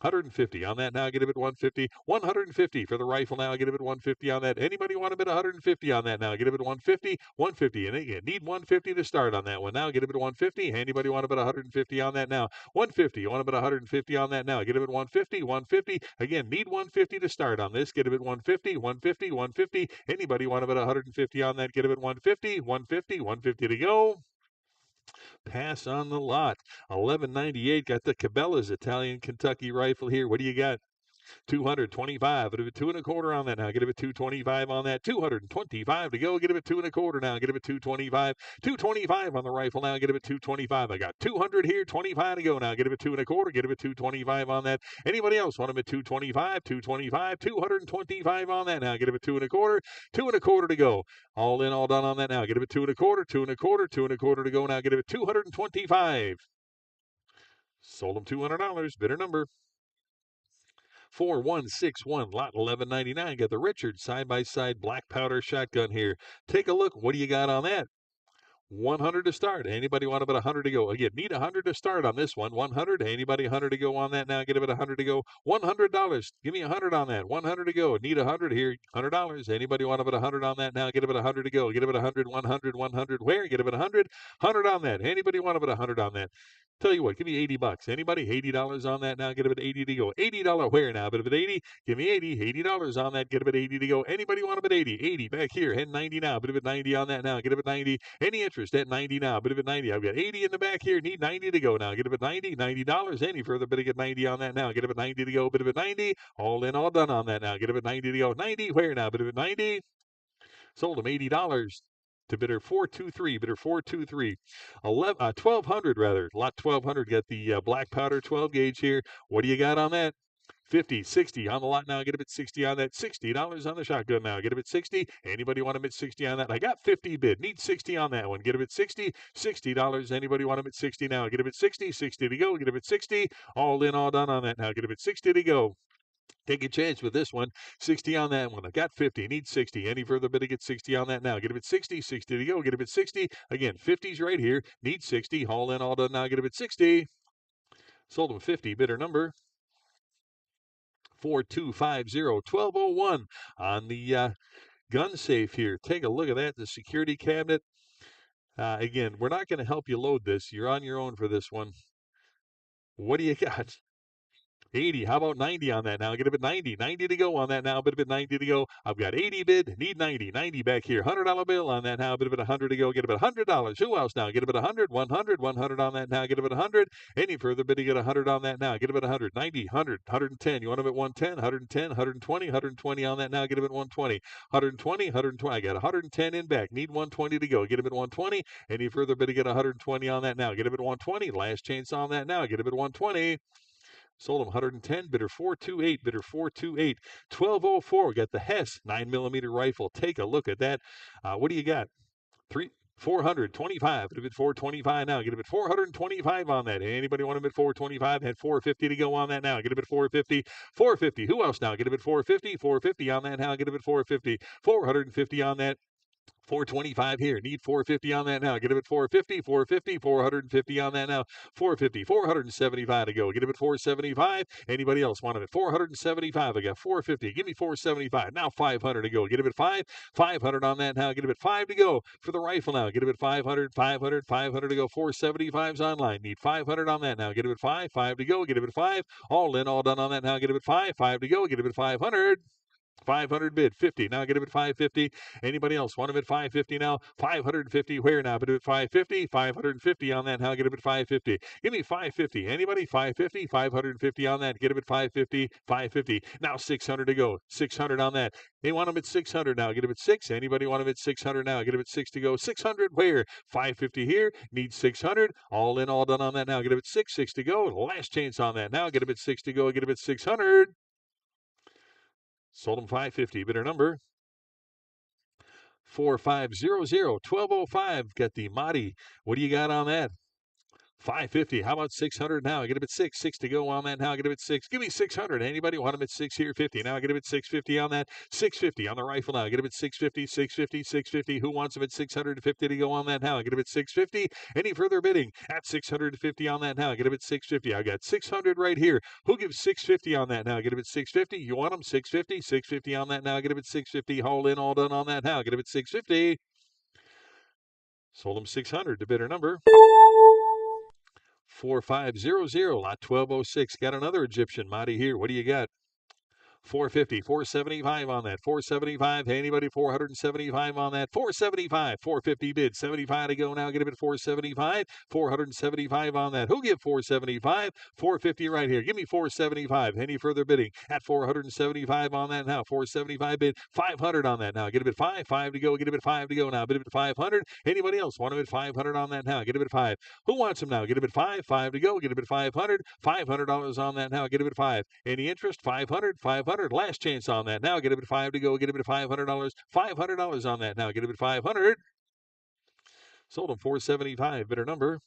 150 on that now. Get him at 150. 150 for the rifle now. Get him at 150 on that. Anybody want him at 150 on that now? Get him at 150. 150. And again, need 150 to start on that one now. Get him at 150. Anybody want him at 150 on that now? 150. You want him at 150 on that now? Get him at 150. 150. Again, need 150 to start on this. Get him at 150. 150. 150. Anybody want him at 150 on that? Get him at 150. 150. 150 to go. Pass on the lot. 1198. Got the Cabela's Italian Kentucky rifle here. What do you got? 225. Get it at 2 1/4 on that now. Get it at 225 on that. 225 to go. Get it at 2 1/4 now. Get it at 225. 225 on the rifle now. Get it at 225. I got 200 here. 25 to go now. Get it at 2 1/4. Get it at 225 on that. Anybody else want them at 225? 225. 225 on that now. Get it at 2 1/4. 2 1/4 to go. All in, all done on that now. Get it at 2 1/4. 2 1/4. 2 1/4 to go now. Get it at 225. Sold them $200. Bidder number 4161, lot 1199. Got the Richard side-by-side black powder shotgun here. Take a look. What do you got on that? 100 to start. Anybody want about 100 to go? Again, need 100 to start on this one. 100. Anybody 100 to go on that now? Get it at 100 to go. $100. Give me 100 on that. 100 to go. Need 100 here. $100. Anybody want about 100 on that now? Get it at 100 to go. Get it at 100, 100, 100. Where? Get it at 100. 100 on that. Anybody want about 100 on that? Tell you what, give me $80. Anybody? $80 on that now. Get it at 80 to go. $80 where now? Bit of it 80. Give me 80. $80 on that. Get it at 80 to go. Anybody want about 80? 80 back here. And 90 now. Bit of it 90 on that now. Get it at 90. Any interest at 90 now? Bit of it 90. I've got 80 in the back here. Need 90 to go now. Get it at 90. $90. Any further? Bit of get 90 on that now. Get it at 90 to go. Bit of it 90. All in, all done on that now. Get it at 90 to go. 90 where now? Bit of it 90. Sold him $80 to bidder 423. Bidder 423. 1200 rather. Lot 1200. Got the black powder 12 gauge here. What do you got on that? 50, 60 on the lot now. Get a bit 60 on that. $60 on the shotgun now. Get a bit 60. Anybody want a bit 60 on that? I got 50 bid. Need 60 on that one. Get a bit 60. $60. Anybody want a bit 60 now? Get a bit 60. 60 to go. Get a bit 60. All in, all done on that now. Get a bit 60 to go. Take a chance with this one. 60 on that one. I got 50. Need 60. Any further bid to get 60 on that now. Get a bit 60. 60 to go. Get a bit 60. Again, 50's right here. Need 60. All in, all done now. Get a bit 60. Sold them 50. Bidder number 4250. 1201 on the gun safe here. Take a look at that. The security cabinet. Again, we're not going to help you load this. You're on your own for this one. What do you got? 80. How about 90 on that now? Get a bit 90. 90 to go on that now. Bit of it 90 to go. I've got 80 bid. Need 90. 90 back here. $100 bill on that now. Bit of it 100 to go. Get a bit $100. Who else now? Get a bit 100. 100. 100 on that now. Get a bit 100. Any further bid to get 100 on that now. Get a bit 100. 90. 100. 110. You want a bit 110? 110. 120. 120 on that now. Get a bit 120. 120. 120. I got 110 in back. Need 120 to go. Get a bit 120. Any further bid to get 120 on that now. Get a bit 120. Last chance on that now. Get a bit 120. Sold him 110. Bidder 428. Bidder 428. 1204. Got the Hess 9mm rifle. Take a look at that. What do you got? 425. Get a bid 425 now. Get a bid 425 on that. Anybody want a bid 425? Had 450 to go on that now. Get a bid 450. 450. Who else now? Get a bid 450. 450 on that now. Get a bid 450. 450 on that. 425 here. Need 450 on that now. Get him at 450, 450, 450 on that now. 450, 475 to go. Get him at 475. Anybody else want him at 475? I got 450. Give me 475. Now 500 to go. Get him at 5. 500 on that now. Get him at 5 to go for the rifle now. Get him at 500, 500, 500 to go. 475's online. Need 500 on that now. Get him at 5. 5 to go. Get him at 5. All in, all done on that now. Get him at 5. 5 to go. Get him at 500. 500 bid 50. Now get him at 550. Anybody else want him at 550 now? 550. Where now? But at 550. 550 on that. Now get him at 550. Give me 550. Anybody? 550. 550 on that. Get him at 550. 550. Now 600 to go. 600 on that. They want him at 600 now. Get him at 6. Anybody want him at 600 now? Get him at 6 to go. 600 where? 550 here. Need 600. All in, all done on that now. Get him at 6. 6 to go. Last chance on that. Now get him at 6 to go. Get him at 600. Sold him 550. Bidder number 4500. 1205. Got the Mahdi. What do you got on that? 550. How about 600 now? Get him at 6. 6 to go on that now. Get him at 6. Give me 600. Anybody want him at 6 here? 50. Now get him at 650 on that. 650 on the rifle now. Get him at 650. 650. 650. Who wants him at 650 to go on that now? Get him at 650. Any further bidding? At 650 on that now. Get him at 650. I got 600 right here. Who gives 650 on that now? Get him at 650. You want him? 650. 650 on that now. Get him at 650. All in, all done on that now. Get him at 650. Sold him 600 to bidder number 4500. Lot 1206. Got another Egyptian Mahdi here. What do you got? 450, 475 on that. 475. Anybody 475 on that. 475, 450 bid. 75 to go now. Get a bid 475. 475 on that. Who give 475? 450 right here. Give me 475. Any further bidding at 475 on that now. 475 bid. 500 on that now. Get a bid 5. 5 to go. Get a bid 5 to go now. Bid a bid 500. Anybody else want a bid 500 on that now? Get a bid 5. Who wants them now? Get a bid 5. 5 to go. Get a bid 500. $500 on that now. Get a bid 5. Any interest? 500. 500. Last chance on that now. Get a bid 5 to go. Get a bid $500. $500 on that now. Get a bid 500. Sold them 475. Bidder number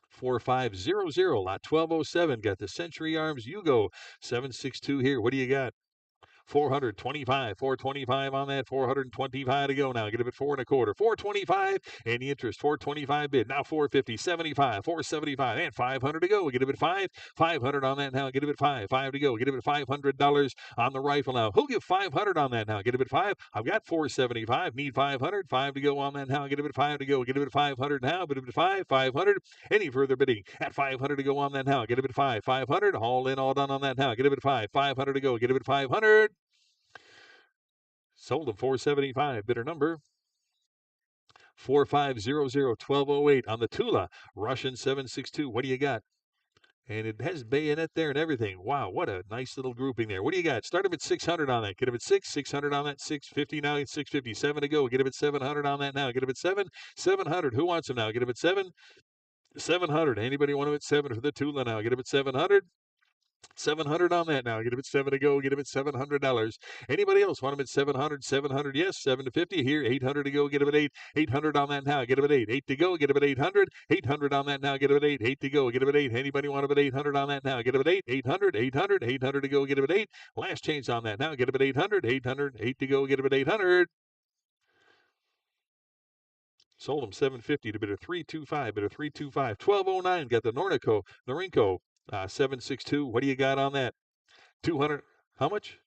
4500. Lot 1207. Got the Century Arms Yugo 762 here. What do you got? 425, 425 on that, 425 to go now. Get a bid 4 1/4, 425. Any interest? 425 bid. Now 450, 75, 475, and 500 to go. Get a bid 5, 500 on that now. Get a bid 5, 5 to go. Get a bid $500 on the rifle now. Who'll give 500 on that now? Get a bid 5. I've got 475. Need 500. 5 to go on that now. Get a bid 5 to go. Get a bid 500 now. Bid a bid 5, 500. Any further bidding at 500 to go on that now? Get a bid 5, 500. All in, all done on that now. Get a bid 5, 500 to go. Get a bid 500. Sold them 475. Bidder number 4500, 1208 on the Tula Russian 762. What do you got? And it has bayonet there and everything. Wow, what a nice little grouping there. What do you got? Start them at 600 on that. Get them at 6, 600 on that, 650 now, 650, 7 to go. Get them at 700 on that now. Get them at 7, 700. Who wants them now? Get them at 7, 700. Anybody want them at 7 for the Tula now? Get them at 700. 700 on that now. Get him at 7 to go. Get him at $700. Anybody else want him at 700? 700, yes. 750 here. 800 to go. Get him at 8. 800 on that now. Get him at 8. 8 to go. Get him at 800. 800 on that now. Get him at 8. 8 to go. Get him at 8. Anybody want him at 800 on that now? Get him at 8. 800. 800. 800 to go. Get him at 8. Last change on that now. Get him at 800. 800. 8 to go. Get him at 800. Sold him 750 to bid a 325. Bid a 325. 1209. Got the Norinco 762. What do you got on that? 200. How much?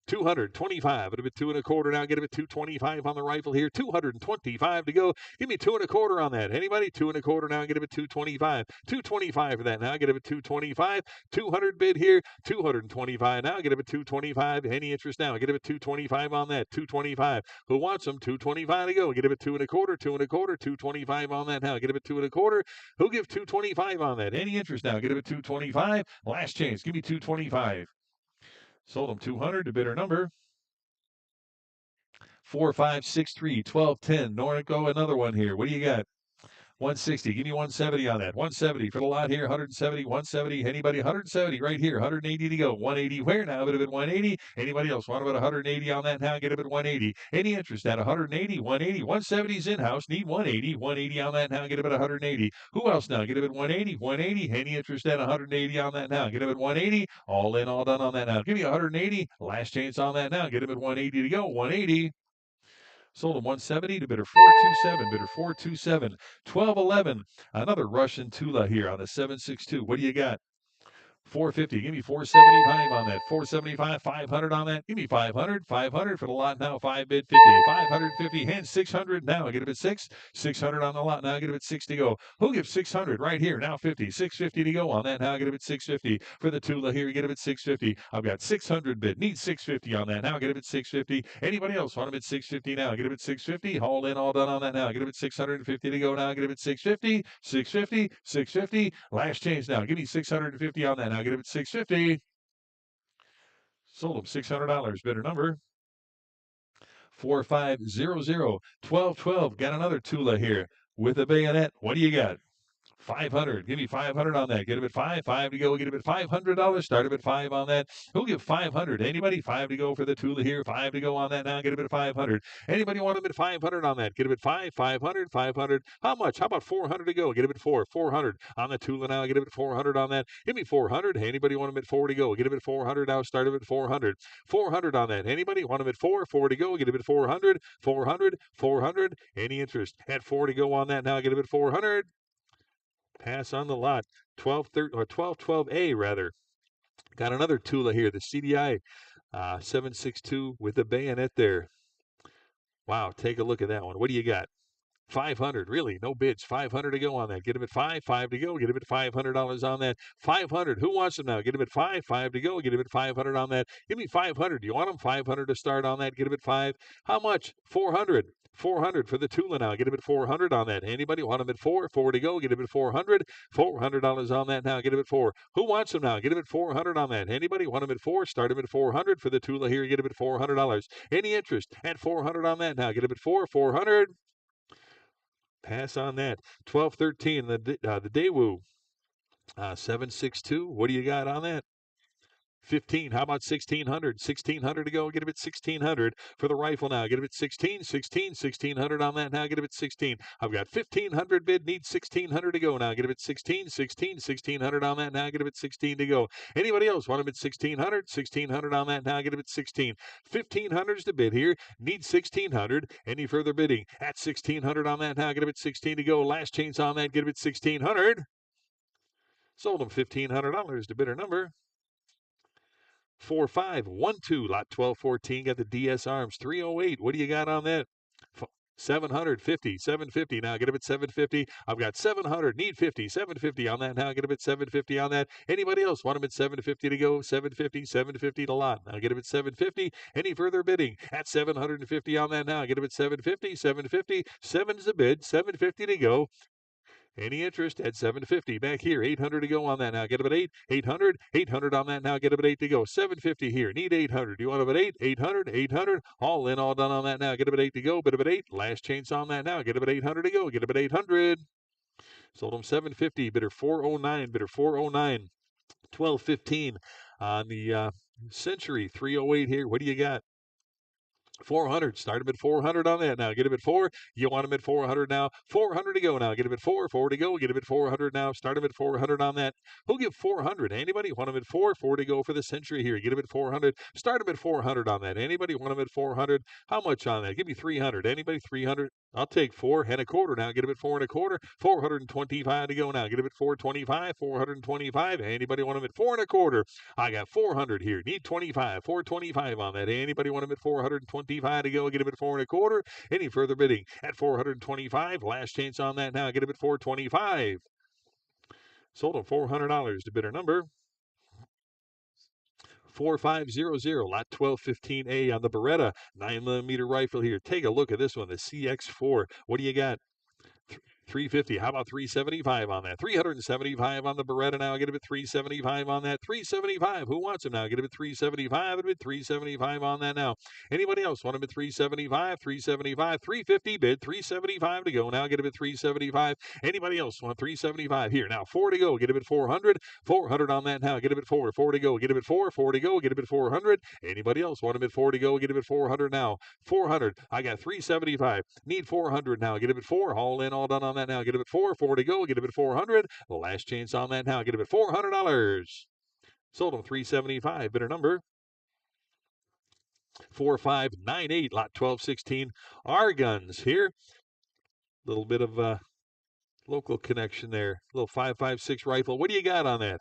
225. It'll be 2 1/4 now. Get him at 225 on the rifle here. 225 to go. Give me 2 1/4 on that. Anybody? 2 1/4 now. Get him at 225. 225 for that now. Get him at 225. 200 bid here. 225 now. Get him at 225. Any interest now? Get him at 225 on that. 225. Who wants them? 225 to go. Get him at 2 1/4. 2 1/4. 225 on that now. Get him at 2 1/4. Who give 225 on that? Any interest now? Get him at 225. Last chance. Give me 225. Sold them 200 to bidder number 4563, 1210. Norico, another one here. What do you got? 160. Give me 170 on that. 170 for the lot here. 170, 170. Anybody? 170 right here. 180 to go. 180 where now? Bit of it 180. Anybody else want about 180 on that now? Get a bit 180. Any interest at 180, 180. 170's in-house. Need 180. 180 on that now. Get a bit 180. Who else now? Get a bit 180. 180. Any interest at 180 on that now? Get a bit 180. All in, all done on that now. Give me 180. Last chance on that now. Get a bit 180 to go. 180. Sold him 170 to bidder 427. Bidder 427. 1211. Another Russian Tula here on the 762. What do you got? 450. Give me 475 on that. 475, 500 on that. Give me 500. 500 for the lot now. 5 bid 50. 550. Hand 600 now. Get it at 6. 600 on the lot now. Get it at 6 to go. Who gives 600 right here? Now 50. 650 to go on that. Now get it at 650. For the Tula here, get it at 650. I've got 600 bid. Need 650 on that. Now get it at 650. Anybody else want them at 650 now? Get it at 650. All in, all done on that now. Get it at 650 to go now. Get it at 650. 650. 650. Last change now. Give me 650 on that now. Get it at 650. Sold them $600. Bidder number 4500. 1212. Got another Tula here with a bayonet. What do you got? 500. Give me 500 on that. Get him at 5. 5 to go. Get him at $500. Start him at 5 on that. Who'll give 500? Anybody? 5 to go for the Tula here. 5 to go on that now. Get him at 500. Anybody want him at 500 on that? Get him at 5. 500. 500. How much? How about 400 to go? Get him at 4. 400 on the Tula now. Get him at 400 on that. Give me 400. Anybody want him at 4 to go? Get him at 400 now. Start him at 400. 400 on that. Anybody want him at 4? 4 to go. Get him at 400. 400. 400. Any interest at 4 to go on that now? Get him at 400. Pass on the lot. 1212A rather. Got another Tula here, the CDI 762 with the bayonet there. Wow, take a look at that one. What do you got? 500, really, no bids. 500 to go on that. Get him at 5 to go. Get him at $500 on that. 500. Who wants him now? Get him at 5 to go. Get him at 500 on that. Give me 500. Do you want him? 500 to start on that. Get him at 5. How much? 400. 400 for the Tula now. Get him at 400 on that. Anybody want him at 4? 4 to go. Get him at 400. $400 on that now. Get him at 4. Who wants him now? Get him at 400 on that. Anybody want him at 4? Start him at 400 for the Tula here. Get him at $400. Any interest at 400 on that now? Get him at 4. 400. Pass on that. 1213, the Daewoo. 762. What do you got on that? 15. How about 1600? 1600 to go. Get him at 1600 for the rifle now. Get him at 16, 1600 on that now. Get him at 16. I've got 1500 bid. Need 1600 to go now. Get him at 16, 1600 on that now. Get him at 16 to go. Anybody else want him at 1600? 1600 on that now. Get him at 16. 1500's the bid here. Need 1600. Any further bidding at 1600 on that now. Get him at 16 to go. Last chance on that. Get him at 1600. Sold him $1,500 to bidder number 4512, lot 1214. Got the DS Arms 308. What do you got on that? 750 now. Get him at 750. I've got 700. Need 50. 750 on that now. Get him at 750 on that. Anybody else want him at 750 to go? 750 to lot. Now get him at 750. Any further bidding at 750 on that now? Get him at 750. 750. 7's the bid. 750 to go. Any interest at 750 back here? 800 to go on that now. Get him at 8. 800 on that now. Get him at 8 to go. 750 here. Need 800. Do you want him at 8? 800. All in, all done on that now. Get him at 8 to go. Bid him at 8. Last chance on that now. Get him at 800 to go. Get him at 800. Sold him 750. Bidder 409. Bidder 409. 1215 on the Century 308 here. What do you got? 400. Start him at 400 on that now. Get him at 4. You want him at 400 now. 400 to go now. Get him at 4. 4 to go. Get him at 400 now. Start him at 400 on that. Who'll give 400? Anybody want him at 4? 4 to go for the Century here. Get him at 400. Start him at 400 on that. Anybody want him at 400? How much on that? Give me 300. Anybody 300? I'll take 4 and a quarter now. Get him at 4 and a quarter. 425 to go now. Get him at 425. 425. Anybody want him at 4 and a quarter? I got 400 here. Need 25. 425 on that. Anybody want him at 425 to go? Get him at 4 and a quarter. Any further bidding at 425? Last chance on that now. Get him at 425. Sold him $400 to bidder number 4500, lot 1215A on the Beretta 9mm rifle here. Take a look at this one, the CX4. What do you got? 350. How about 375 on that? 375 on the Beretta now. Get him at 375 on that. 375. Who wants him now? Get him at 375. Get him at 375 on that now. Anybody else want him at 375? 375. 350 bid. 375 to go now. Get him at 375. Anybody else want 375 here now? 4 to go. Get him at 400. 400 on that now. Get him at 4. 4 to go. Get him at 4. 4 to go. Get him at 400. Anybody else want him at 4 to go? Get him at 400 now. 400. I got 375. Need 400 now. Get him at 4. All in, all done on that now. Get him at 4. 4 to go. Get him at 400. Last chance on that now. Get him at $400. Sold him 375. Bidder number 4598, lot 1216. Our guns here. Little bit of local connection there. Little 5.56 rifle. What do you got on that?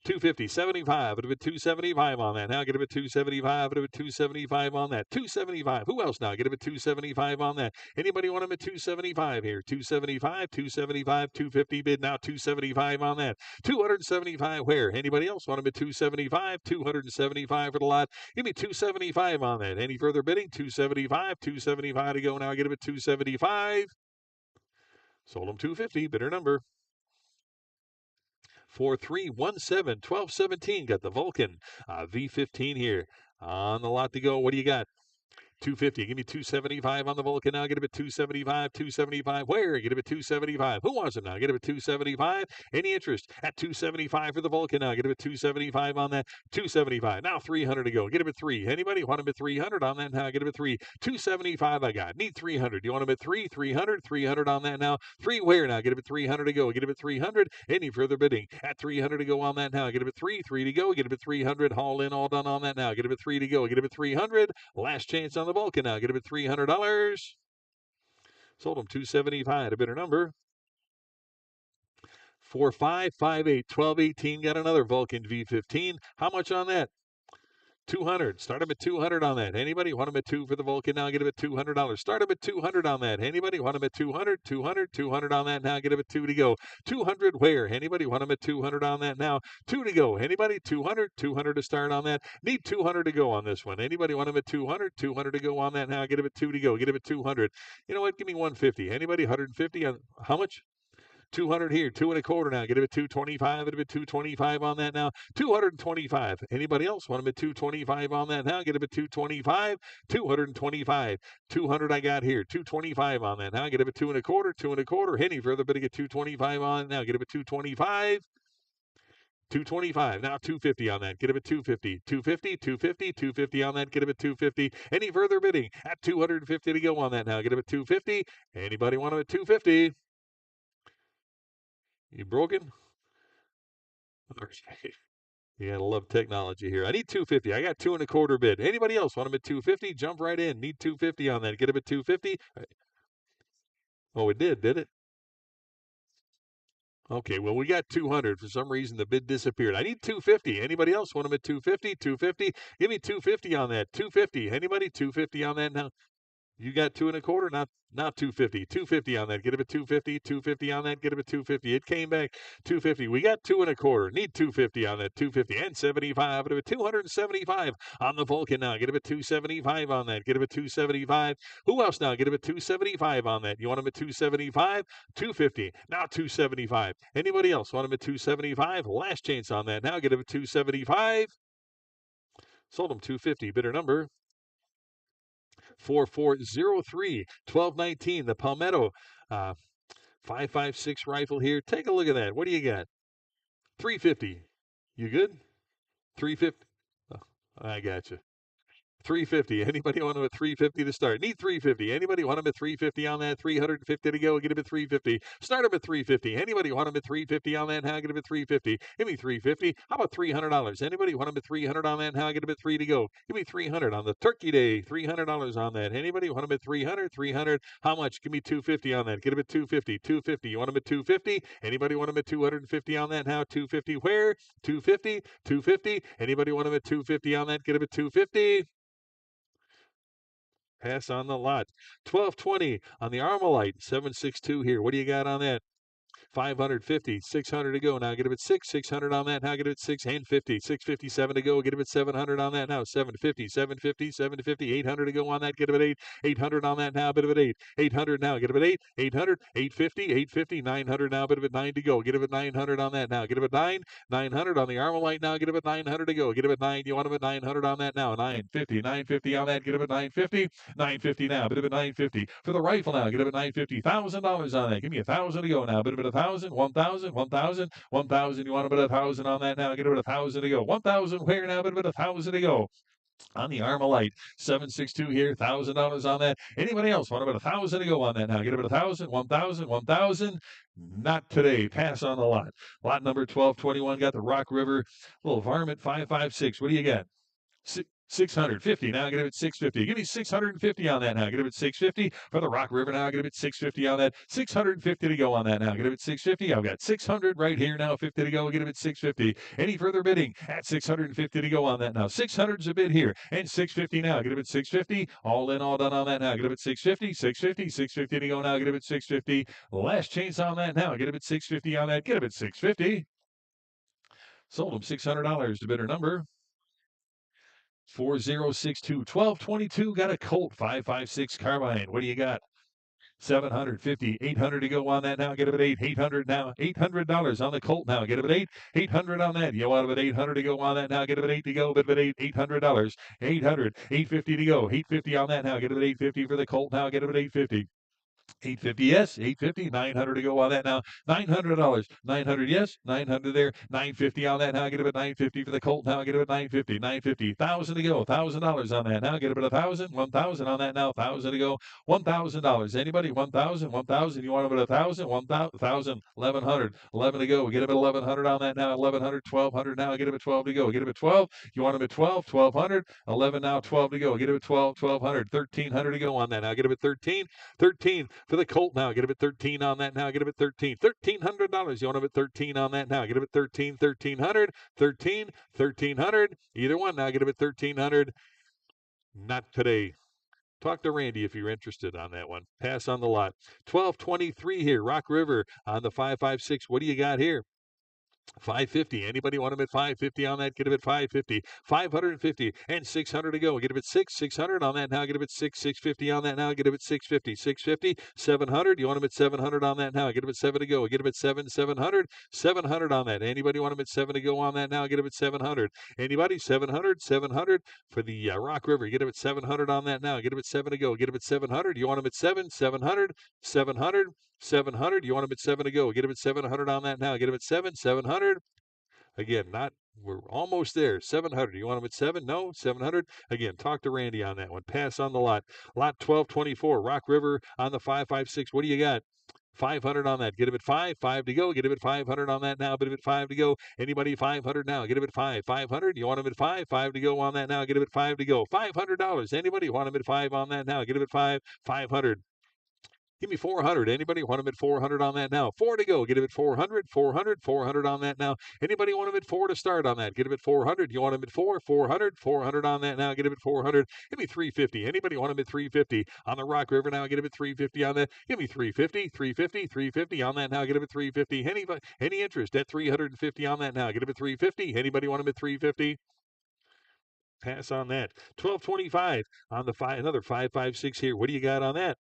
250, 75, it'll be 275 on that. Now get him at 275, it'll be 275 on that. 275. Who else now? Get him at 275 on that. Anybody want him at 275 here? 275, 275, 250 bid now, 275 on that. 275 where? Anybody else want him at 275? 275 for the lot. Give me 275 on that. Any further bidding? 275, 275 to go now. Get him at 275. Sold him 250, bidder number 4317, 1217. Got the Vulcan V15 here on the lot to go. What do you got? 250. Give me 275 on the Vulcan now. Get him at 275. 275. Where? Get him at 275. Who wants him now? Get him at 275. Any interest at 275 for the Vulcan now? Get him at 275 on that. 275. Now 300 to go. Get him at 3. Anybody want him at 300 on that now? Get him at 3. 275 I got. Need 300. You want him at 3? 300. 300 on that now. 3 where now? Get him at 300 to go. Get him at 300. Any further bidding at 300 to go on that now? Get him at 3. 3 to go. Get him at 300. Haul in, all done on that now. Get him at 3 to go. Get him at 300. Last chance on the Vulcan now. Get him at $300. Sold him 275 to bidder number 4558, 1218. Got another Vulcan V15. How much on that? 200. Start them at 200 on that. Anybody want them at 2 for the Vulcan now? Get them at $200. Start them at 200 on that. Anybody want them at 200? 200, 200 on that now. Get them at 2 to go. 200 where? Anybody want them at 200 on that now? 2 to go. Anybody? 200, 200 to start on that. Need 200 to go on this one. Anybody want them at 200? 200 to go on that now. Get them at 2 to go. Get them at 200. You know what? Give me 150. Anybody? 150 on how much? 200 here, 2 and a quarter now. Get him at 225. Get him at 225 on that now. 225. Anybody else want him at 225 on that now? Get him at 225. 225. 200 I got here. 225 on that now. Get him at 2 and a quarter. 2 and a quarter. Any further, but to get 225 on now. Get him at 225. 225. Now 250 on that. Get him at 250. 250, 250, 250 on that. Get him at 250. Any further bidding? At 250 to go on that now. Get him at 250. Anybody want him at 250? You broken? You gotta love technology here. I need 250. I got 2 and a quarter bid. Anybody else want them at 250? Jump right in. Need 250 on that. Get them at 250. Oh, it did it? Okay, well, we got 200. For some reason, the bid disappeared. I need 250. Anybody else want them at 250? 250. Give me 250 on that. 250. Anybody? 250 on that now. You got 2 and a quarter, not 250. 250 on that. Get him at 250. 250 on that. Get him at 250. It came back 250. We got 2 and a quarter. Need 250 on that. 250 and 75. Get him at 275 on the Vulcan now. Get him at 275 on that. Get him at 275. Who else now? Get him at 275 on that. You want him at 275? 250. Now 275. Anybody else want him at 275? Last chance on that. Now get him at 275. Sold him 250. Bidder number 4403 1219. The Palmetto 5.56 rifle here. Take a look at that. What do you got? 350. You good? 350. Oh, I got you. 350. Anybody want them at 350 to start? Need 350. Anybody want them at 350 on that? 350 to go. Get them at 350. Start them at 350. Anybody want them at 350 on that? How get them at 350? Give me 350. How about $300? Anybody want them at 300 on that? How get them at 3 to go? Give me 300 on the Turkey Day. $300 on that. Anybody want them at 300? 300. How much? Give me 250 on that. Get them at 250. 250. You want them at 250? Anybody want them at 250 on that? How? 250 where? 250. 250. Anybody want them at 250 on that? Get them at 250. Pass on the lot. 1220 on the Armalite. 762 here. What do you got on that? 550, 600 to go. Now get him at 600 on that. Now get him at 650, 657 to go. Get him at 700 on that now. 750, 750, 750, 800 to go on that. Get him at 800 on that now. Bit of at 800 now. Get him at 800, 850, 850, 900 now. Bit of at 9 to go. Get him at 900 on that now. Get him at 900 on the Armalite now. Get him at 900 to go. Get him at 9. You want him at 900 on that now. 950 on that. Get him at 950 now. Bit of at 950 for the rifle now. Get him at $950,000 on that. Give me 1,000 to go now. Bit of at 1,000, 1,000, 1,000, 1,000. You want to put 1,000 on that now? Get it at 1,000 to go. 1,000 where now? But 1,000 to go. On the Armalite, 762 here, $1,000 on that. Anybody else want about 1,000 to go on that now? Get about 1,000, 1,000, 1,000. Not today. Pass on the lot. Lot number 1221 got the Rock River little varmint 556. What do you got? 650 now. Get him at 650. Give me 650 on that now. Get him at 650 for the Rock River now. Get him at 650 on that. 650 to go on that now. Get him at 650. I've got 600 right here now. 50 to go. Get him at 650. Any further bidding at 650 to go on that now. 600's a bid here and 650 now. Get him at 650. All in, all done on that now. Get him at 650. 650. 650 to go now. Get him at 650. Last chance on that now. Get him at 650 on that. Get him at 650. Sold him $600 to bidder number 4062 1222. Got a Colt 556 carbine. What do you got? 750, 800 to go on that now. Get it at 800 now. $800 on the Colt now. Get it at 800 on that. You want it at 800 to go on that now. Get it at 8 to go. But at $800, 800, 850 to go. 850 on that now. Get it at 850 for the Colt now. Get it at 850. 850 yes, 850, 900 to go on that now. $900, 900 yes, 900 there, 950 on that now. Get it at 950 for the Colt now. Get it at 950, 950, 1,000 to go, $1,000 on that now. Get it at 1,000, 1,000 on that now, 1,000 to go, $1,000. Anybody? 1,000, 1,000. You want it at 1,000, 1,000, 1,100, 11 to go. Get it at 1,100 on that now. 1,100, 1,200 now. Get it at 12 to go. Get it at 12. You want them at 12, 1,200, 11 now, 12 to go. Get it at 12, 1,200, 1,300 to go on that now. Get it at 13, 13. for the Colt now. Get him at 13 on that now. Get him at 13. $1,300. You want him at 13 on that now. Get him at 13, 1,300, 13, 1,300. Either one now. Get him at 1,300. Not today. Talk to Randy if you're interested on that one. Pass on the lot. 1223 here. Rock River on the 556. What do you got here? 550. Anybody want him at 550 on that? Get him at 550. 550 and 600 to go. Get him at 600 on that now. Get him at 650 on that now. Get him at 650. 650. 700. You want him at 700 on that now? Get him at 7 to go. Get him at 700. 700 on that. Anybody want him at 7 to go on that now? Get him at 700. Anybody? 700. 700 for the Rock River. Get him at 700 on that now. Get him at 7 to go. Get him at 700. You want him at 700. 700. 700. You want him at 7 to go. Get him at 700 on that now. Get him at 700. Again, we're almost there. 700. You want him at 7? No. 700. Again, talk to Randy on that one. Pass on the lot. Lot 1224. Rock River on the 556. What do you got? 500 on that. Get him at 5. 5 to go. Get him at 500 on that now. Get him at 5 to go. Anybody 500 now? Get him at 5. 500. You want him at 5. 5 to go on that now. Get him at 5 to go. $500. Anybody want him at 5 on that now? Get him at 5. 500. Give me 400. Anybody want him at 400 on that now? 4 to go. Get him at 400. 400. 400 on that now. Anybody want him at 4 to start on that? Get him at 400. You want him at 4? 400. 400 on that now. Get him at 400. Give me 350. Anybody want him at 350 on the Rock River now? Get him at 350 on that. Give me 350. 350. 350 on that now. Get him at 350. Any interest at 350 on that now? Get him at 350. Anybody want him at 350? Pass on that. 1225 on the another 556 here. What do you got on that?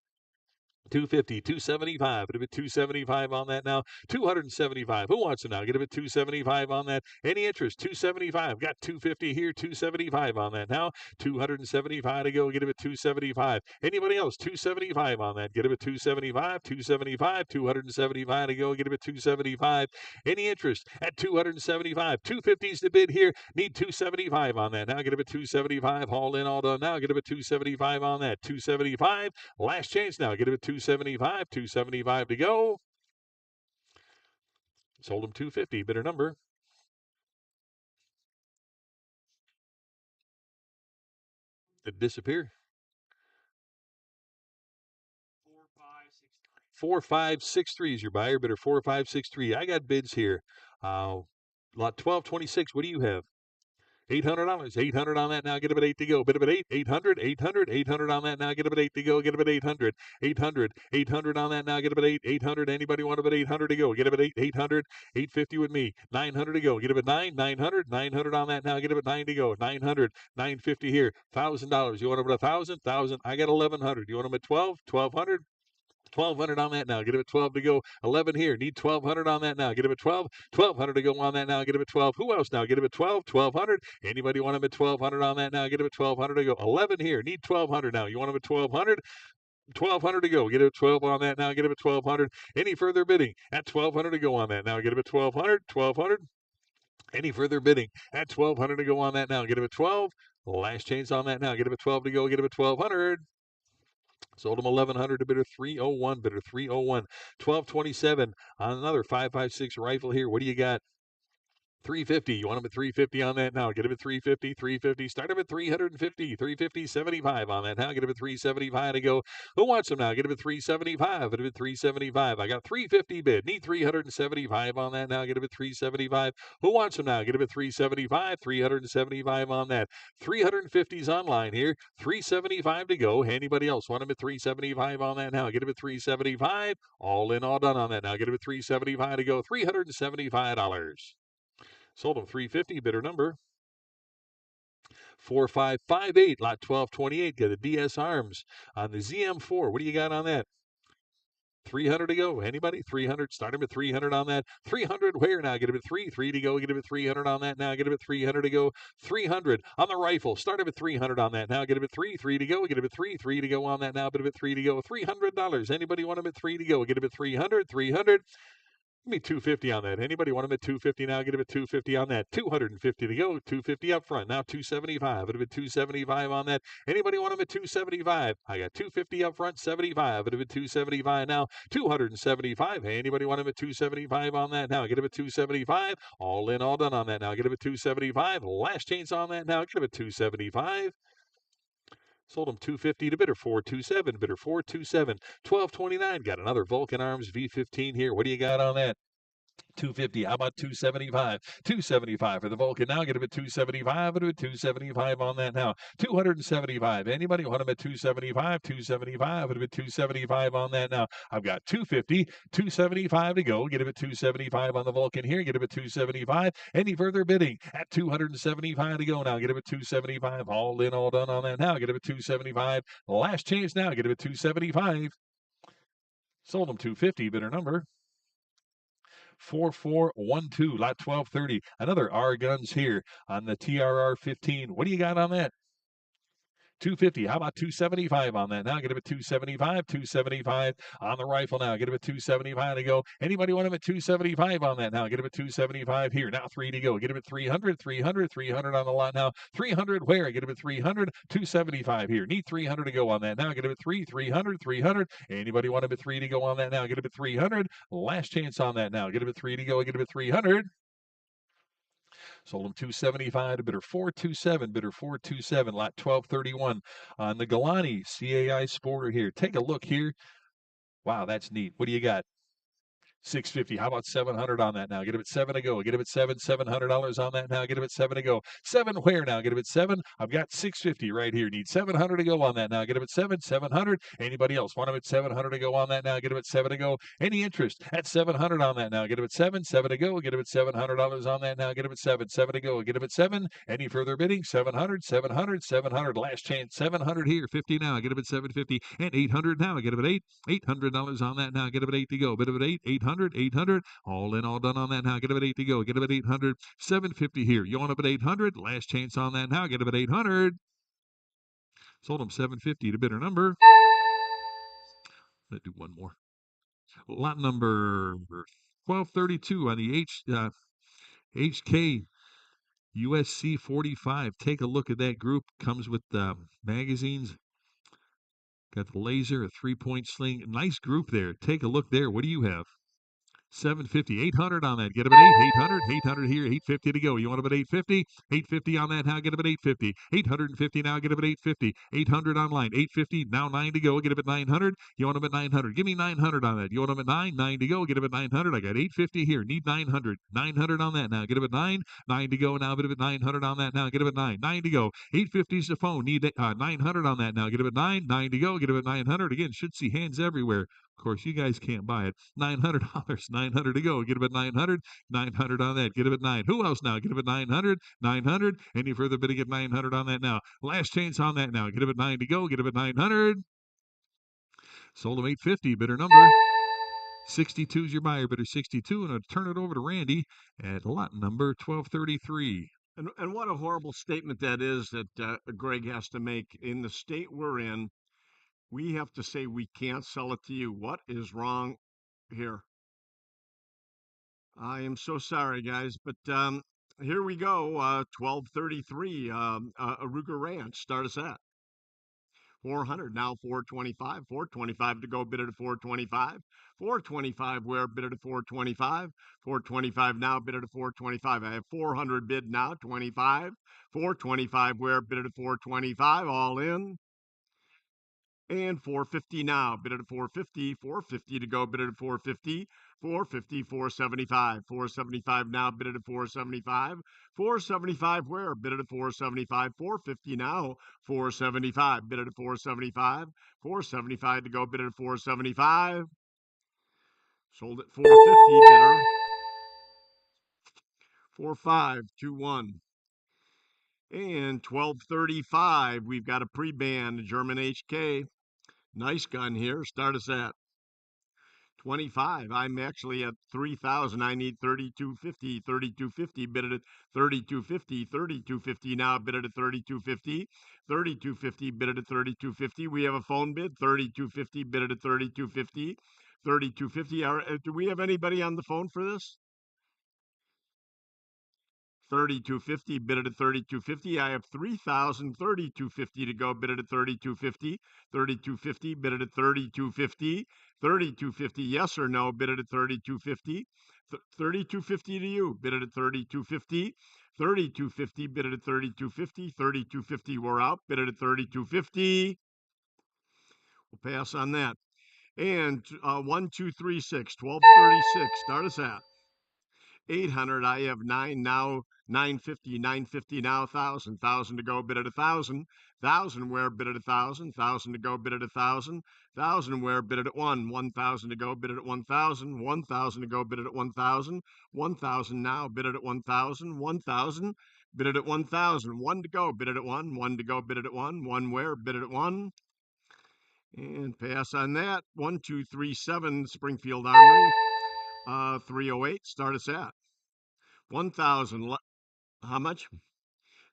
250, 275. Get him at 275 on that now. 275. Who wants him now? Get him at 275 on that. Any interest? 275. Got 250 here. 275 on that now. 275 to go. Get him at 275. Anybody else? 275 on that. Get him at 275. 275. 275 to go. Get him at 275. Any interest at 275? 250's the bid here. Need 275 on that. Now get him at 275. Haul in, all done. Now get him at 275 on that. 275. Last chance now. Get him at 275. 275 to go. Sold him 250. Bidder number. Did it disappear? 4563 is your buyer. Bidder 4563. I got bids here. Lot 1226. What do you have? $800. 800 on that now. Get him at 8 to go. Bid him at 8. 800. 800. 800 on that now. Get him at 8 to go. Get him at 800. 800. 800 on that now. Get him at 8. 800. Anybody want him at 800 to go? Get him at 8. 800. 850 with me. 900 to go. Get him at 9. 900. 900 on that now. Get him at 9 to go. 900. 950 here. $1,000. You want him at 1,000? 1,000. I got 1,100. You want him at 12? 1,200? 1,200 on that now. Get him at 12 to go. 11 here. Need 1,200 on that now. Get him at 12. 1,200 to go on that now. Get him at 12. Who else now? Get him at 12. 1,200. Anybody want him at 1,200 on that now? Get him at 1,200 to go. 11 here. Need 1,200 now. You want him at 1,200? 1,200 to go. Get him at 12 on that now. Get him at 1,200. Any further bidding at 1,200 to go on that now? Get him at 1,200. 1,200. Any further bidding at 1,200 to go on that now? Get him at 12. Last chance on that now. Get him at 12 to go. Get him at 1,200. Sold him 1,100 to bidder 301. Bidder 301. 1227 on another 556 rifle here. What do you got? 350. You want him at 350 on that now? Get him at 350. 350. Start him at 350. 350. 75 on that now. Get him at 375 to go. Who wants him now? Get him at 375. Get him at 375. I got 350 bid. Need 375 on that now. Get him at 375. Who wants him now? Get him at 375. 375 on that. 350's online here. 375 to go. Anybody else want him at 375 on that now? Get him at 375. All in, all done on that now. Get him at 375 to go. $375. Sold him 350. Bidder number 4558. Lot 1228. Got a DS Arms on the ZM4. What do you got on that? 300 to go. Anybody? 300. Start him at 300 on that. 300 where now? Get him at 3. 3 to go. Get him at 300 on that now. Get him at 300 to go. 300 on the rifle. Start him at 300 on that now. Get him at 3. 3 to go. Get him at 3. 3 to go on that now. Get him at 3 to go. $300. Anybody want him at 3 to go? Get him at 300. 300. Give me 250 on that. Anybody want him at 250 now? Get him at 250 on that. 250 to go. 250 up front. Now 275. It'll be 275 on that. Anybody want him at 275? I got 250 up front, 75. It'll be 275 now. 275. Hey, anybody want him at 275 on that now? Get him at 275. All in, all done on that now. Get him at 275. Last chance on that now. Get him at 275. Sold them 250 to bidder 427, bidder 427, 1229. Got another Vulcan Arms V15 here. What do you got on that? 250. How about 275? 275 for the Vulcan. Now get him at 275. Get him at 275 on that now. 275. Anybody want him at 275? 275. Get him at 275 on that now. I've got 250, 275 to go. Get him at 275 on the Vulcan here. Get him at 275. Any further bidding at 275 to go now. Get him at 275. All in, all done on that now. Get him at 275. Last chance now. Get him at 275. Sold him 250. Bidder number 4412, lot 1230. Another R guns here on the TRR 15. What do you got on that? 250. How about 275 on that? Now get him at 275. 275 on the rifle now. Get him at 275 to go. Anybody want him at 275 on that now? Get him at 275 here. Now 3 to go. Get him at 300. 300. 300 on the lot now. 300 where? Get him at 300. 275 here. Need 300 to go on that now. Get him at 300. 300. Anybody want him at 3 to go on that now? Get him at 300. Last chance on that now. Get him at 3 to go. Get him at 300. Sold him 275 to bidder 427, bidder 427, lot 1231 on the Galani CAI Sporter here. Take a look here. Wow, that's neat. What do you got? 650. How about 700 on that now? Get him at 7 to go. Get him at 7. $700 on that now. Get him at 7 to go. 7 where now? Get him at 7. I've got 650 right here. Need 700 to go on that now. Get him at 7. 700. Anybody else want him at 700 to go on that now? Get him at 7 to go. Any interest at 700 on that now? Get him at 7. 7 to go. Get him at $700 on that now. Get him at 7. 7 to go. Get him at 7. Any further bidding? 700. 700. 700. Last chance. 700 here. 50 now. Get him at 750 and 800 now. Get him at 8. $800 on that now. Get him at 8 to go. Bid him at 8. 800. 800. All in, all done on that now. Get him at 8 to go. Get him at 800. 750 here. You want him at 800? Last chance on that now. Get him at 800. Sold him 750 to bidder number. Let's do one more. Lot number 1232 on the HK USC 45. Take a look at that group. Comes with magazines. Got the laser, a 3-point sling. Nice group there. Take a look there. What do you have? 750, 800 on that. Get him at 800, 800 here, 850 to go. You want him at 850? 850 on that now. Get him at 850. 850 now. Get him at 850. 800 online. 850 now. 9 to go. Get him at 900. You want him at 900? Give me 900 on that. You want him at 9? 9 to go. Get him at 900. I got 850 here. Need 900. 900 on that now. Get him at 9. 9 to go now. Get him at 900 on that now. Get him at 9. 9 to go. 850 is the phone. Need 900 on that now. Get him at 9. 9 to go. Get him at 900. Again, should see hands everywhere. Of course, you guys can't buy it. $900, 900 to go. Get him at 900, 900 on that. Get him at 9. Who else now? Get him at 900, 900. Any further bidding at 900 on that now? Last chance on that now. Get him at 9 to go. Get him at 900. Sold him 850. Bidder number 62 is your buyer. Bidder 62, and I'll turn it over to Randy at lot number 1233. And what a horrible statement that is that Greg has to make. In the state we're in, we have to say we can't sell it to you. What is wrong here? I am so sorry, guys, but here we go. 1233, Aruga Ranch. Start us at 400 now. 425. 425 to go. Bid it at 425. 425 where? Bid it at 425. 425 now. Bid it at 425. I have 400 bid now. 25. 425 where? Bid it at 425. All in. And 450 now. Bid it at 450. 450 to go. Bid it at 450. 450. 475. 475 now. Bid it at 475. 475 where? Bid it at 475. 450 now. 475. Bid it at 475. 475 to go. Bid it at 475. Sold at 450. Bidder 4521. And 1235. We've got a pre-band German HK. Nice gun here. Start us at 25. I'm actually at 3,000. I need 3250. 3250. Bid it at 3250. 3250 now. Bid it at 3250. 3250. Bid it at 3250. We have a phone bid. 3250. Bid it at 3250. 3250. Do we have anybody on the phone for this? 32.50, bid it at 32.50. I have 3,000, 32.50 to go, bid it at 32.50. 32.50, bid it at 32.50. 32.50, yes or no, bid it at 32.50. 32.50 to you, bid it at 32.50. 32.50, bid it at 32.50. 32.50, we're out, bid it at 32.50. We'll pass on that. And 1236, 1236, start us at 800. I have 9 now, 950, 950 now, 1,000 to go, bid at 1,000. 1,000 where, bid at 1,000. 1,000 to go, bid at 1,000. 1,000 where, bid at 1. 1,000 to go, bid at 1,000. 1,000 to go, bid at 1,000. 1,000 now, bid at 1,000. 1,000, bid at 1,000. 1 to go, bid at 1. 1 to go, bid at 1. 1 where, bid at 1. And pass on that. 1237, Springfield Armory. 308, start us at 1,000. How much?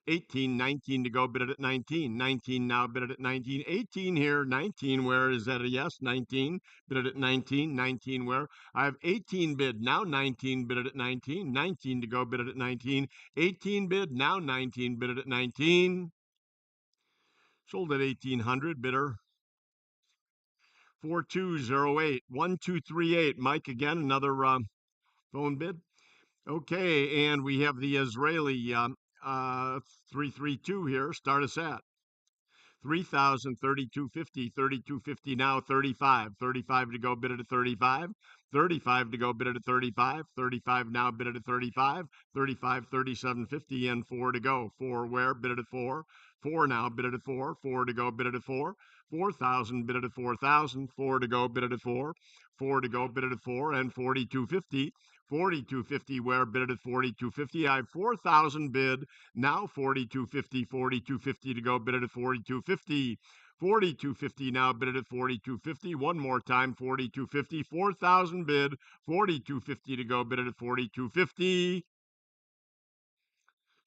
18, 19 to go, bid it at 19. 19 now, bid it at 19. 18 here, 19 where, is that a yes? 19, bid it at 19. 19 where? I have 18 bid, now 19, bid it at 19. 19 to go, bid it at 19. 18 bid, now 19, bid it at 19. Sold at 1,800, bidder 4208. 1238, Mike again, another phone bid. Okay, and we have the Israeli 332 here. Start us at 3,000, 32.50, 32.50 now, 35. 35 to go, bid it at 35. 35 to go, bid it at 35. 35 now, bid it at 35. 35, 37.50, and 4 to go. 4 where, bid it at 4. 4 now, bid it at 4. 4 to go, bid it at 4. 4,000, bid it at 4,000. 4 to go, bid it at 4. 4 to go, bid it at 4, and 42.50. 42.50 where, bid it at 42.50. I have 4,000 bid, now 42.50. 42.50 to go, bid it at 42.50. 42.50 now, bid it at 42.50. One more time, 42.50. 4,000 bid, 42.50 to go, bid it at 42.50.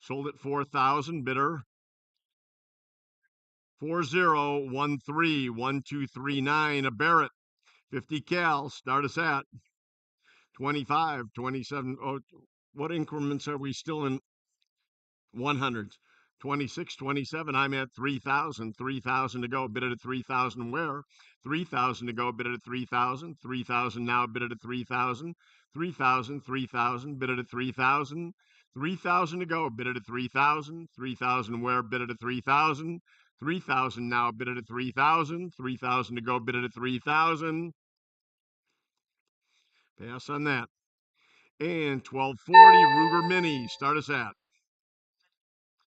Sold at 4,000, bidder 4013, 1239. A Barrett 50 cal. Start us at 25, 27. Oh, what increments are we still in? 100s. 26, 27. I'm at 3,000. 3,000 to go. Bid it at 3,000 where? 3,000 to go. Bid it at 3,000. 3,000 now. Bid it at 3,000. 3,000. 3,000. Bid it at 3,000. 3,000 to go. Bid it at 3,000. 3,000 where? Bid it at 3,000. 3,000 now. Bid it at 3,000. 3,000 to go. Bid it at 3,000. Pass on that. And 1240 Ruger Mini. Start us at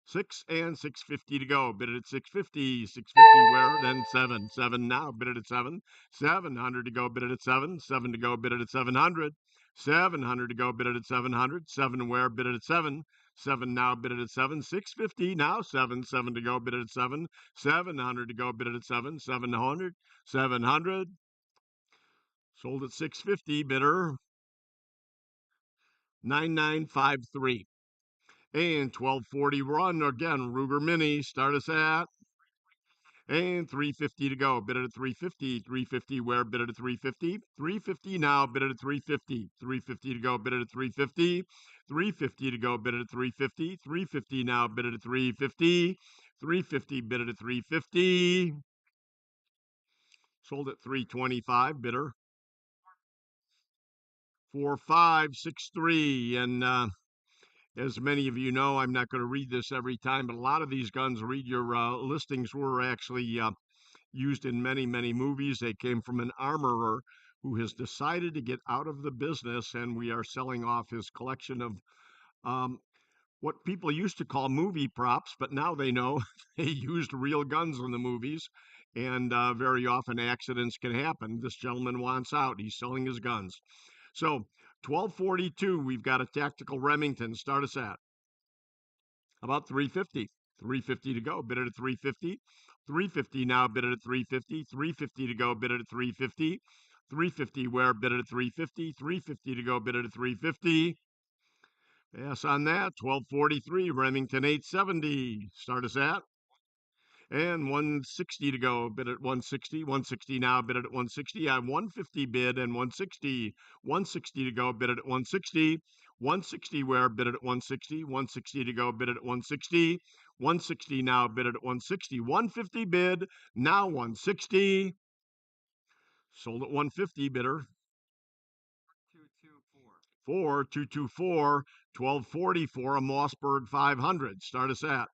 6 and 650 to go. Bid it at 650. 650 where? Then 7. 7 now. Bid it at 7. 700 to go. Bid it at 7. 7 to go. Bid it at 700. 700 to go. Bid it at 700. 7 where? Bid it at 7. 7 now. Bid it at 7. 650 now. 7. 7 to go. Bid it at 7. 700 to go. Bid it at 7. 700. 700. Sold at 650. Bidder 9953. And 1240 run again. Ruger Mini. Start us at. And 350 to go. Bid it at 350. 350 where? Bid it at 350. 350 now. Bid it at 350. 350 to go. Bid it at 350. 350 to go. Bid it at 350. 350 now. Bid it at 350. 350. Bid it at 350. Sold at 325. Bidder 4563. And as many of you know, I'm not going to read this every time, but a lot of these guns, read your listings, were actually used in many, many movies. They came from an armorer who has decided to get out of the business, and we are selling off his collection of what people used to call movie props, but now they know they used real guns in the movies, and very often accidents can happen. This gentleman wants out. He's selling his guns. So 1242, we've got a tactical Remington. Start us at about 350. 350 to go. Bid it at 350. 350 now. Bid it at 350. 350 to go. Bid it at 350. 350 where? Bid it at 350. 350 to go. Bid it at 350. Pass on that. 1243 Remington 870. Start us at. And 160 to go. Bid at 160. 160 now. Bid it at 160. I have 150 bid and 160. 160 to go. Bid it at 160. 160 where, bid it at 160. 160 to go, bid it at 160. 160 now, bid it at 160. 150 bid, now 160. Sold at 150, bidder. 224. 1240 for a Mossberg 500. Start us at.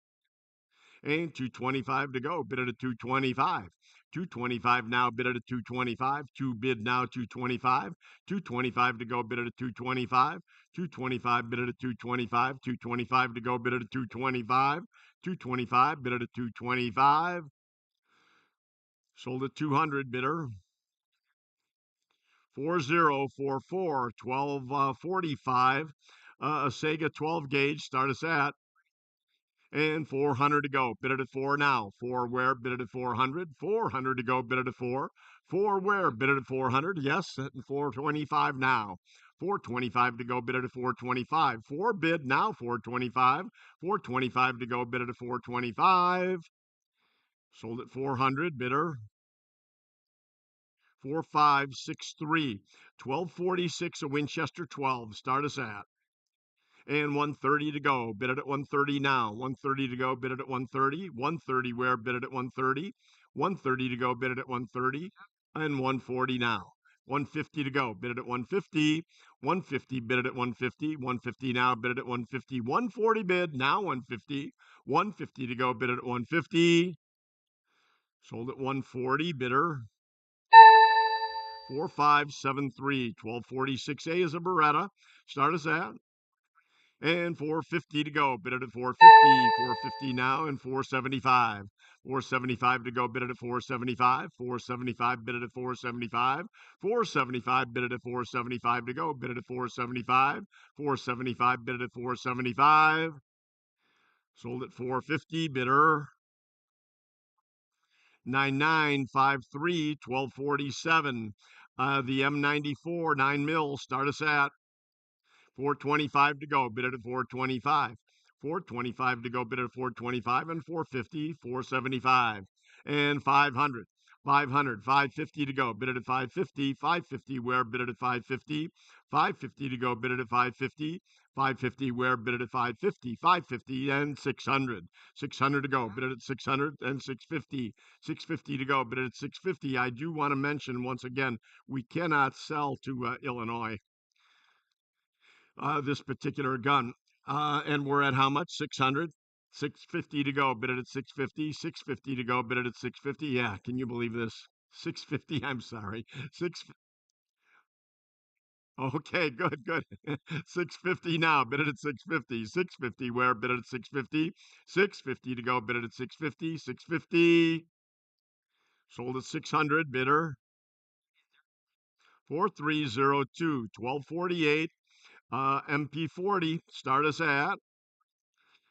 And 225 to go. Bid it at 225. 225 now, bid it at 225. Two bid now, 225. 225 to go, bid it at 225. 225 bid it at 225. 225 to go, bid it at 225. 225 bid it at 225. Sold at 200, bidder. 4044 1245. A Sega 12 gauge. Start us at. And 400 to go. Bid it at 4 now. 4 where? Bid it at 400. 400 to go. Bid it at 4. 4 where? Bid it at 400. Yes, at 425 now. 425 to go. Bid it at 425. 4 bid now. 425. 425 to go. Bid it at 425. Sold at 400. Bidder. 4563. 1246 a Winchester 12. Start us at. And 130 to go. Bid it at 130 now. 130 to go. Bid it at 130. 130 where? Bid it at 130. 130 to go. Bid it at 130. And 140 now. 150 to go. Bid it at 150. 150 bid it at 150. 150 now. Bid it at 150. 140 bid now. 150. 150 to go. Bid it at 150. Sold at 140. Bidder. 4573. 1246A is a Beretta. Start us at. And 450 to go. Bid it at 450. 450 now and 475. 475 to go. Bid it at 475. 475 bid it at 475. 475 bid it at 475 to go. Bid it at 475. 475 bid it at 475. Sold at 450. Bidder. 9953 1247. The M94 9 mil. Start us at. 425 to go. Bid it at 425. 425 to go. Bid it at 425 and 450. 475 and 500. 500. 550 to go. Bid it at 550. 550 where? Bid it at 550. 550 to go. Bid it at 550. 550 where? Bid it at 550. 550 and 600. 600 to go. Bid it at 600 and 650. 650 to go. Bid it at 650. I do want to mention once again, we cannot sell to Illinois. This particular gun. And we're at how much? 600? 650 to go. Bid it at 650. 650 to go. Bid it at 650. Yeah, can you believe this? 650. I'm sorry. Six. Okay, good. 650 now. Bid it at 650. 650 where? Bid it at 650. 650 to go. Bid it at 650. 650. Sold at 600. Bidder. 4302. 1248. MP40. Start us at.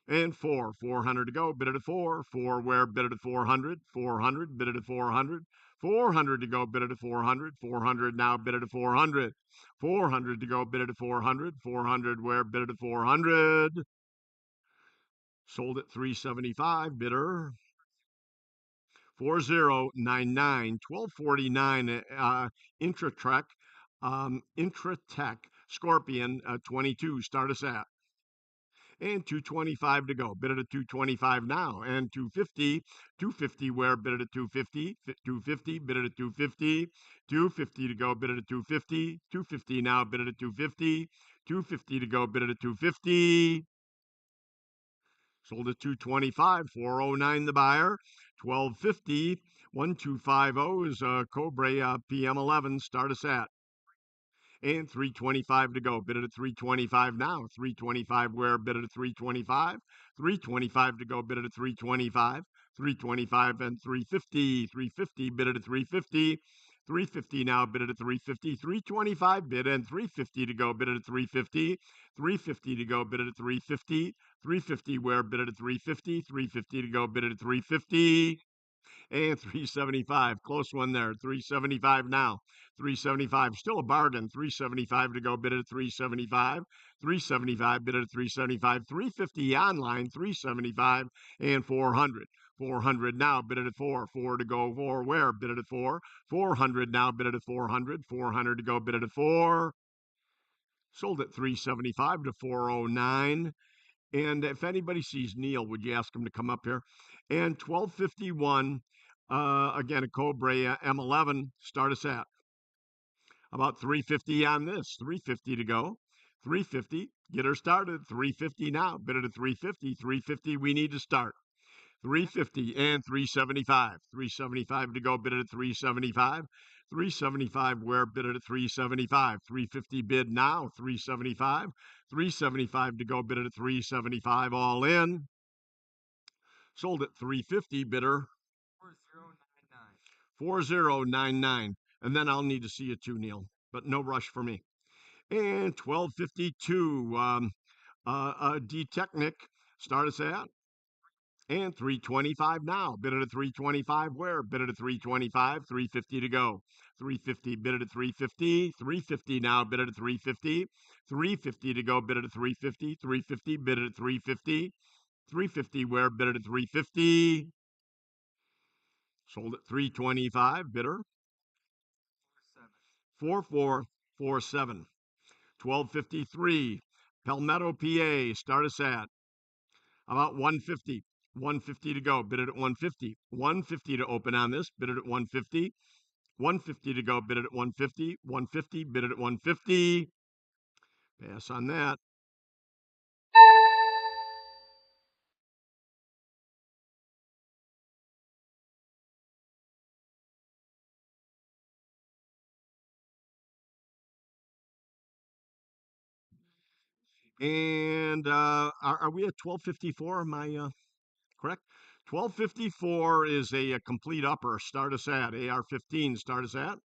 And 400 to go. Bid it at 4. 4 where? Bid it at 400. 400. Bid it at 400. 400 to go. Bid it at 400. 400 now. Bid it at 400. 400 to go. Bid it at 400. 400 where? Bid it at 400. Sold at 375. Bidder. 4099. 1249. Intratrek. Intratech. Scorpion 22. Start us at. And 225 to go. Bid it at 225 now. And 250. 250 where? Bid it at 250. 250. Bid it at 250. 250 to go. Bid it at 250. 250 now. Bid it at 250. 250 to go. Bid it at 250. Sold at 225. 409 the buyer. 1250. 1250 is Cobra PM11. Start us at. And 325 to go. Bid it at 325 now. 325 where? Bid it at 325. 325 to go. Bid it at 325. 325 and 350. 350 bid it at 350. 350 now. Bid it at 350. 325 bid and 350 to go. Bid it at 350. 350 to go. Bid it at 350. 350 where? Bid it at 350. 350 to go. Bid it at 350. And 375. Close one there. 375 now. 375. Still a bargain. 375 to go. Bid it at 375. 375. Bid it at 375. 350 online. 375 and 400. 400 now. Bid it at 4. 4 to go. 4 where? Bid it at 4. 400 now. Bid it at 400. 400 to go. Bid it at 4. Sold at 375 to 409. And if anybody sees Neil, would you ask him to come up here? And 1251, again, a Cobra M11, start us at about 350 on this, 350 to go. 350, get her started. 350 now, bid it at 350. 350, we need to start. 350 and 375. 375 to go, bid it at 375. 375 where, bid it at 375. 350 bid now, 375. 375 to go, bid it at 375 all in. Sold at 350, bidder 4099. And then I'll need to see it too, Neil, but no rush for me. And 1252, D-Technic, start us at. And 325 now. Bid it at 325 where? Bid it at 325. 350 to go. 350 bid it at 350. 350 now. Bid it at 350. 350 to go. Bid it at 350. 350 bid it at 350. 350 where? Bid it at 350. Sold at 325. Bidder 4447. 1253. Palmetto, PA. Start us at about 150. 150 to go. Bid it at 150. 150 to open on this. Bid it at 150. 150 to go. Bid it at 150. 150. Bid it at 150. Pass on that. And are we at 1254? Am I correct? 1254 is a complete upper. Start us at AR-15. Start us at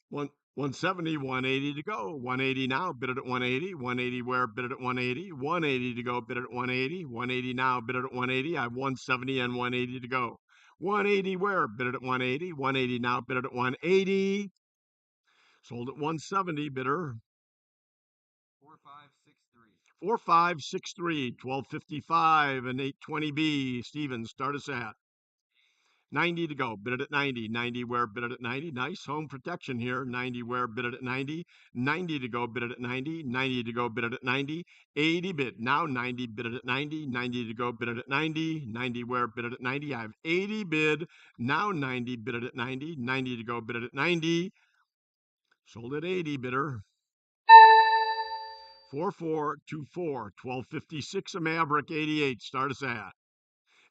170, 180 to go. 180 now, bid it at 180. 180 where? Bid it at 180. 180 to go, bid it at 180. 180 now, bid it at 180. I have 170 and 180 to go. 180 where? Bid it at 180. 180 now, bid it at 180. Sold at 170, bidder 4563. 1255 and 820B. Stevens, start us at 90 to go. Bid it at 90. 90 where? Bid it at 90. Nice home protection here. 90 where? Bid it at 90. 90 to go. Bid it at 90. 90 to go. Bid it at 90. 80 bid. Now 90. Bid it at 90. 90 to go. Bid it at 90. 90 where? Bid it at 90. I have 80 bid. Now 90. Bid it at 90. 90 to go. Bid it at 90. Sold at 80, bidder 4424. 1256 a Maverick 88. Start us at.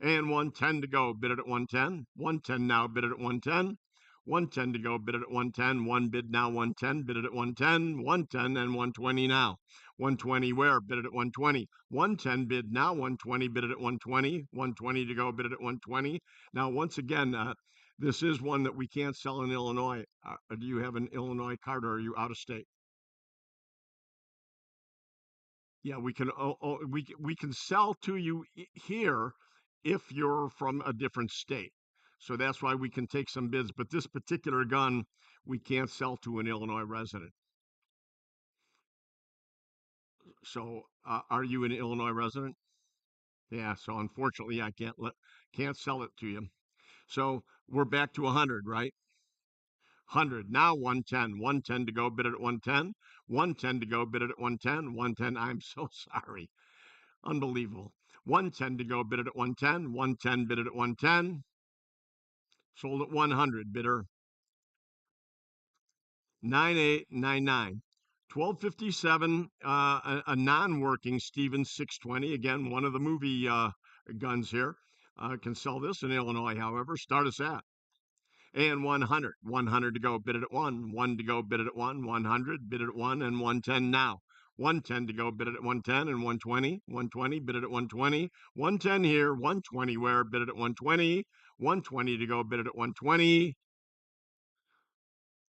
And 110 to go. Bid it at 110. 110 now. Bid it at 110. 110 to go. Bid it at 110. One bid now. 110. Bid it at 110. 110 and 120 now. 120 where? Bid it at 120. 110 bid now. 120 bid it at 120. 120 to go. Bid it at 120. Now, once again, this is one that we can't sell in Illinois. Do you have an Illinois card or are you out of state? Yeah, we can we can sell to you here if you're from a different state. So that's why we can take some bids. But this particular gun, we can't sell to an Illinois resident. So are you an Illinois resident? Yeah. So unfortunately, I can't sell it to you. So we're back to 100, right? 100 now. 110. 110 to go. Bid it at 110. 110 to go. Bid it at 110. 110. I'm so sorry. Unbelievable. 110 to go, bid it at 110. 110, bid it at 110. Sold at 100, bidder 9899. 1257, a non-working Stevens 620. Again, one of the movie guns here. Can sell this in Illinois, however. Start us at. And 100. 100 to go, bid it at 1. 1 to go, bid it at 1. 100, bid it at 1. And 110 now. 110 to go, bid it at 110 and 120. 120, bid it at 120. 110 here, 120 where, bid it at 120. 120 to go, bid it at 120.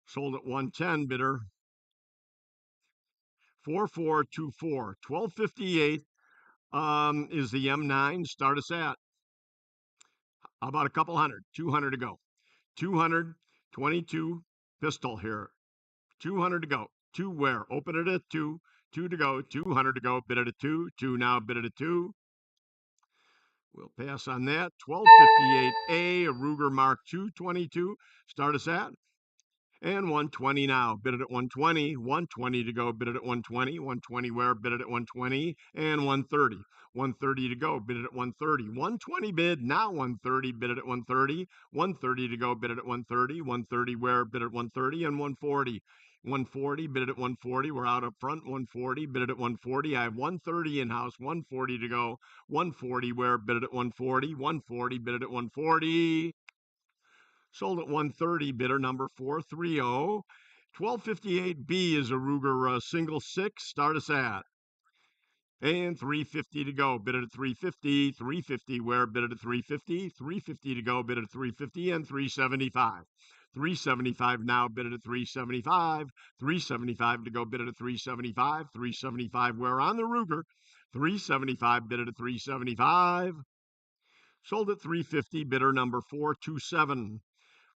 Sold at 110, bidder 4424. 1258 is the M9. Start us at about a couple hundred. 200 to go. 222 pistol here. 200 to go. 2 where? Open it at 2. 2 to go. 200 to go. Bid it at 2. 2 now. Bid it at 2. We'll pass on that. 1258A, a Ruger Mark II 22. Start us at. And 120 now, bid it at 120, 120 to go, bid it at 120, 120 where, bid it at 120, and 130. 130 to go, bid it at 130. 120 bid, now 130, bid it at 130. 130 to go, bid it at 130. 130 where, bid it at 130, and 140. 140, bid it at 140. We're out up front. 140, bid it at 140. I have 130 in house, 140 to go. 140 where, bid it at 140. 140, bid it at 140. Sold at 130, bidder number 430. 1258B is a Ruger single six. Start us at. And 350 to go. Bid it at 350. 350 where? Bid it at 350. 350 to go. Bid it at 350 and 375. 375 now. Bid it at 375. 375 to go. Bid it at 375. 375 where on the Ruger. 375 bid it at 375. Sold at 350. Bidder number 427.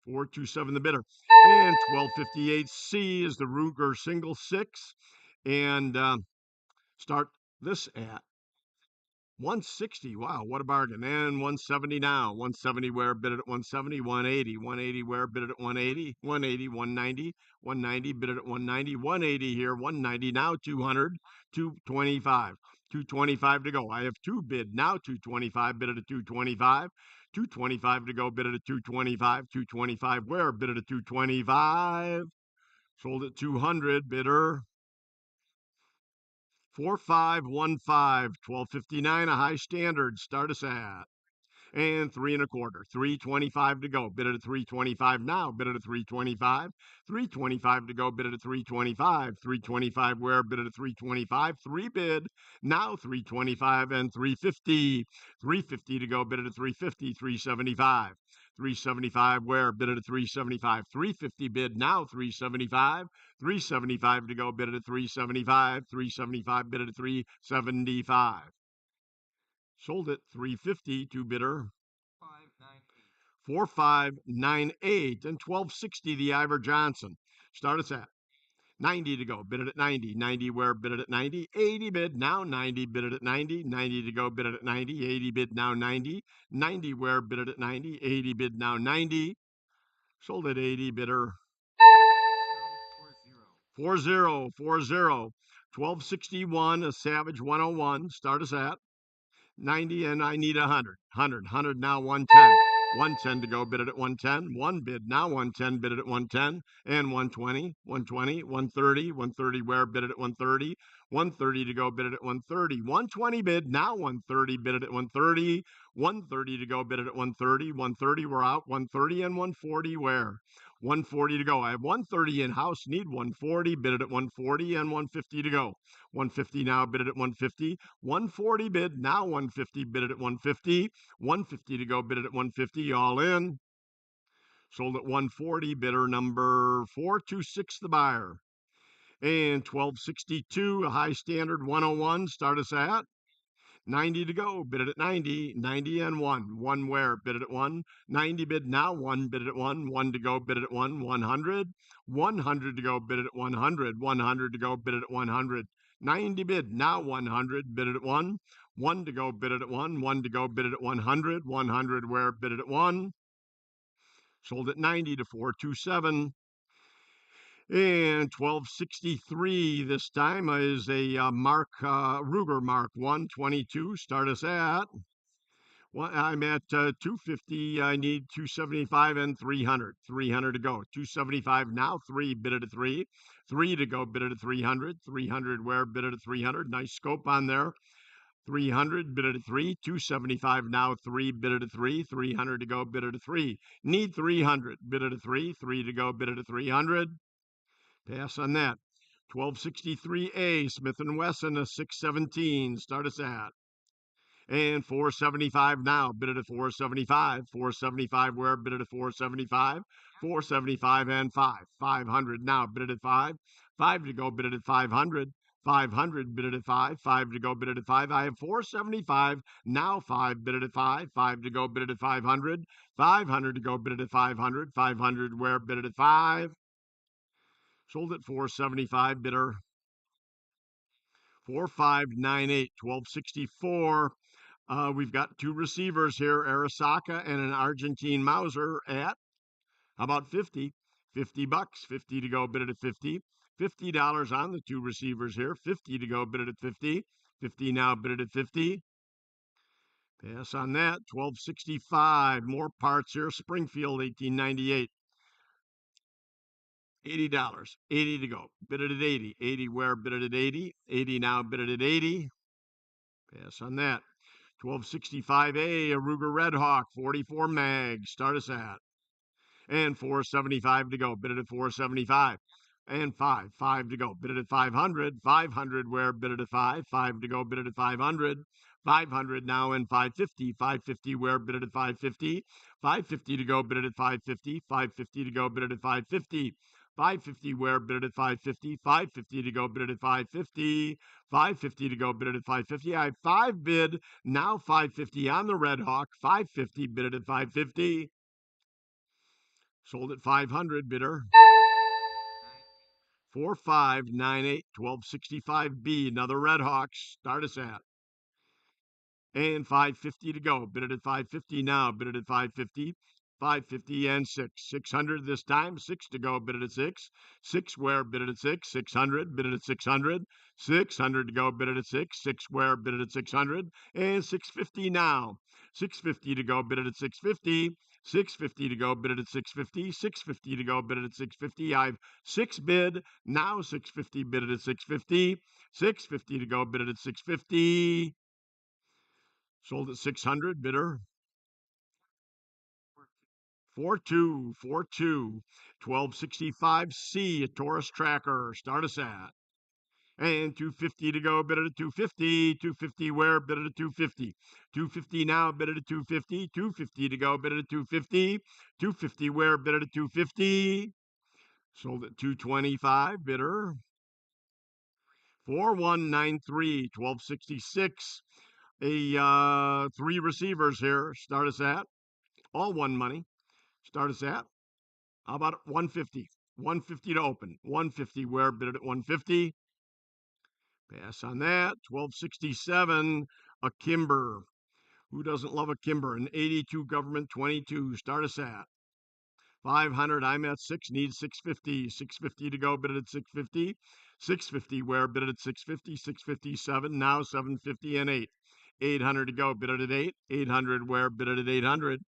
427 the bidder. And 1258C is the Ruger single six. And start this at 160. Wow, what a bargain. And 170 now. 170 where, bid it at 170. 180. 180 where, bid it at 180. 180, 190. 190, bid it at 190. 180 here. 190 now. 200. 225. 225 to go. I have two bid now. 225, bid it at 225. 225 to go, bid it at 225. 225 where, bid it at 225. Sold at 200, bidder 4515. 1259, a high standard. Start us at. And 3 1/4. 325 to go. Bid it at 325 now. Bid it at 325. 325 to go. Bid it at 325. 325 where? Bid it at 325. 3 bid now. 325 and 350. 350 to go. Bid it at 350. 375. 375 where? Bid it at 375. 350 bid now. 375. 375 to go. Bid it at 375. 375 bid it at 375. Sold at 350 to bidder 4598 and 1260 the Ivor Johnson. Start us at 90 to go. Bid it at 90. 90 where? Bid it at 90. 80 bid now. 90 bid it at 90. 90 to go. Bid it at 90. 80 bid now. 90. 90 where? Bid it at 90. 80 bid now. 90. Sold at 80 bidder 40. 1261 a Savage 101. Start us at 90 and I need 100. 100 now. 110. 110 to go, bid it at 110. 1 bid now. 110 bid it at 110 and 120. 120. 130. 130 where? Bid it at 130. 130 to go, bid it at 130. 120 bid now. 130 bid it at 130. 130 to go, bid it at 130. 130 we're out. 130 and 140 where? 140 to go. I have 130 in house. Need 140. Bid it at 140 and 150 to go. 150 now. Bid it at 150. 140 bid now. 150 bid it at 150. 150 to go. Bid it at 150. All in. Sold at 140. Bidder number 426 the buyer. And 1262 a high standard 101. Start us at 90 to go. Bid it at 90. 90 and 1. 1 where? Bid it at 1. 90 bid now. 1 bid it at 1. 1 to go. Bid it at 1. 100. 100 to go. Bid it at 100. 100 to go. Bid it at 100. 90 bid now. 100 bid it at 1. 1 to go. Bid it at 1. 1 to go. Bid it at 100. 100 where? Bid it at 1. Sold at 90 to 427. And 1263 this time is a Ruger Mark 122. Start us at. Well, I'm at 250. I need 275 and 300. 300 to go. 275 now. 3 bid it at 3. 3 to go. Bid it at 300. 300 where? Bid it at 300. Nice scope on there. 300 bid it at 3. 275 now. 3 bid it at 3. 300 to go. Bid it at 3. Need 300. Bid it at 3. 3 to go. Bid it at 300. Pass on that. 1263A, Smith & Wesson, a 617. Start us at. And 475 now. Bid it at 475. 475 where? Bid it at 475. 475 and 5. 500 now. Bid it at 5. 5 to go. Bid it at 500. 500 bid it at 5. 5 to go. Bid it at 5. I have 475 now. 5 bid it at 5. 5 to go. Bid it at 500. 500 to go. Bid it at 500. 500 where? Bid it at 5. Sold at 475, bidder 4598. 1264. We've got two receivers here, Arasaka and an Argentine Mauser at how about 50. $50, 50 to go, bid it at 50. $50 on the two receivers here, 50 to go, bid it at 50. 50 now, bid it at 50. Pass on that, 1265. More parts here, Springfield, 1898. $80, 80 to go, bid it at 80. 80 where, bid it at 80. 80 now, bid it at 80. Pass on that. 1265A, a Ruger Red Hawk, 44 mag. Start us at. And 475 to go. Bid it at 475. And 5 to go. Bid it at 500. 500 where, bid it at 5. 5 to go. Bid it at 500. 500 now and 550. 550 where, bid it at 550. 550 to go. Bid it at 550. 550 to go. Bid it at 550. 550 where, bid it at 550. 550 to go. Bid it at 550. 550 to go. Bid it at 550. I have 5 bid. Now 550 on the Red Hawk. 550 bid it at 550. Sold at 500, bidder. 4598, 1265B, another Red Hawks. Start us at. And 550 to go. Bid it at 550 now. Bid it at 550. 550 and 6. 600 this time. 6 to go. Bid it at 6. 6 where? Bid it at 6. 600. Bid it at 600. 600 to go. Bid it at 6. 6 where? Bid it at 600. And 650 now. 650 to go. Bid it at 650. 650 to go. Bid it at 650. 650 to go. Bid it at 650. I've 6 bid. Now 650. Bid it at 650. 650 to go. Bid it at 650. Sold at 600, bidder. 4242, 1265C, a Taurus tracker. Start us at. And 250 to go, bid it at 250. 250 where, bid it at 250. 250 now, bid it at 250. 250 to go, bid it at 250. 250 where, bid it at 250. Sold at 225, bidder. 4193, 1266. A 3 receivers here. Start us at. All one money. Start us at. How about 150? 150 to open. 150 where, bid it at 150. Pass on that. 1267, a Kimber. Who doesn't love a Kimber? An 82 government 22. Start us at. 500, I'm at 6, need 650. 650 to go, bid it at 650. 650 where, bid it at 650. 657, now 750 and 8. 800 to go, bid it at 8. 800 where, bid it at 800.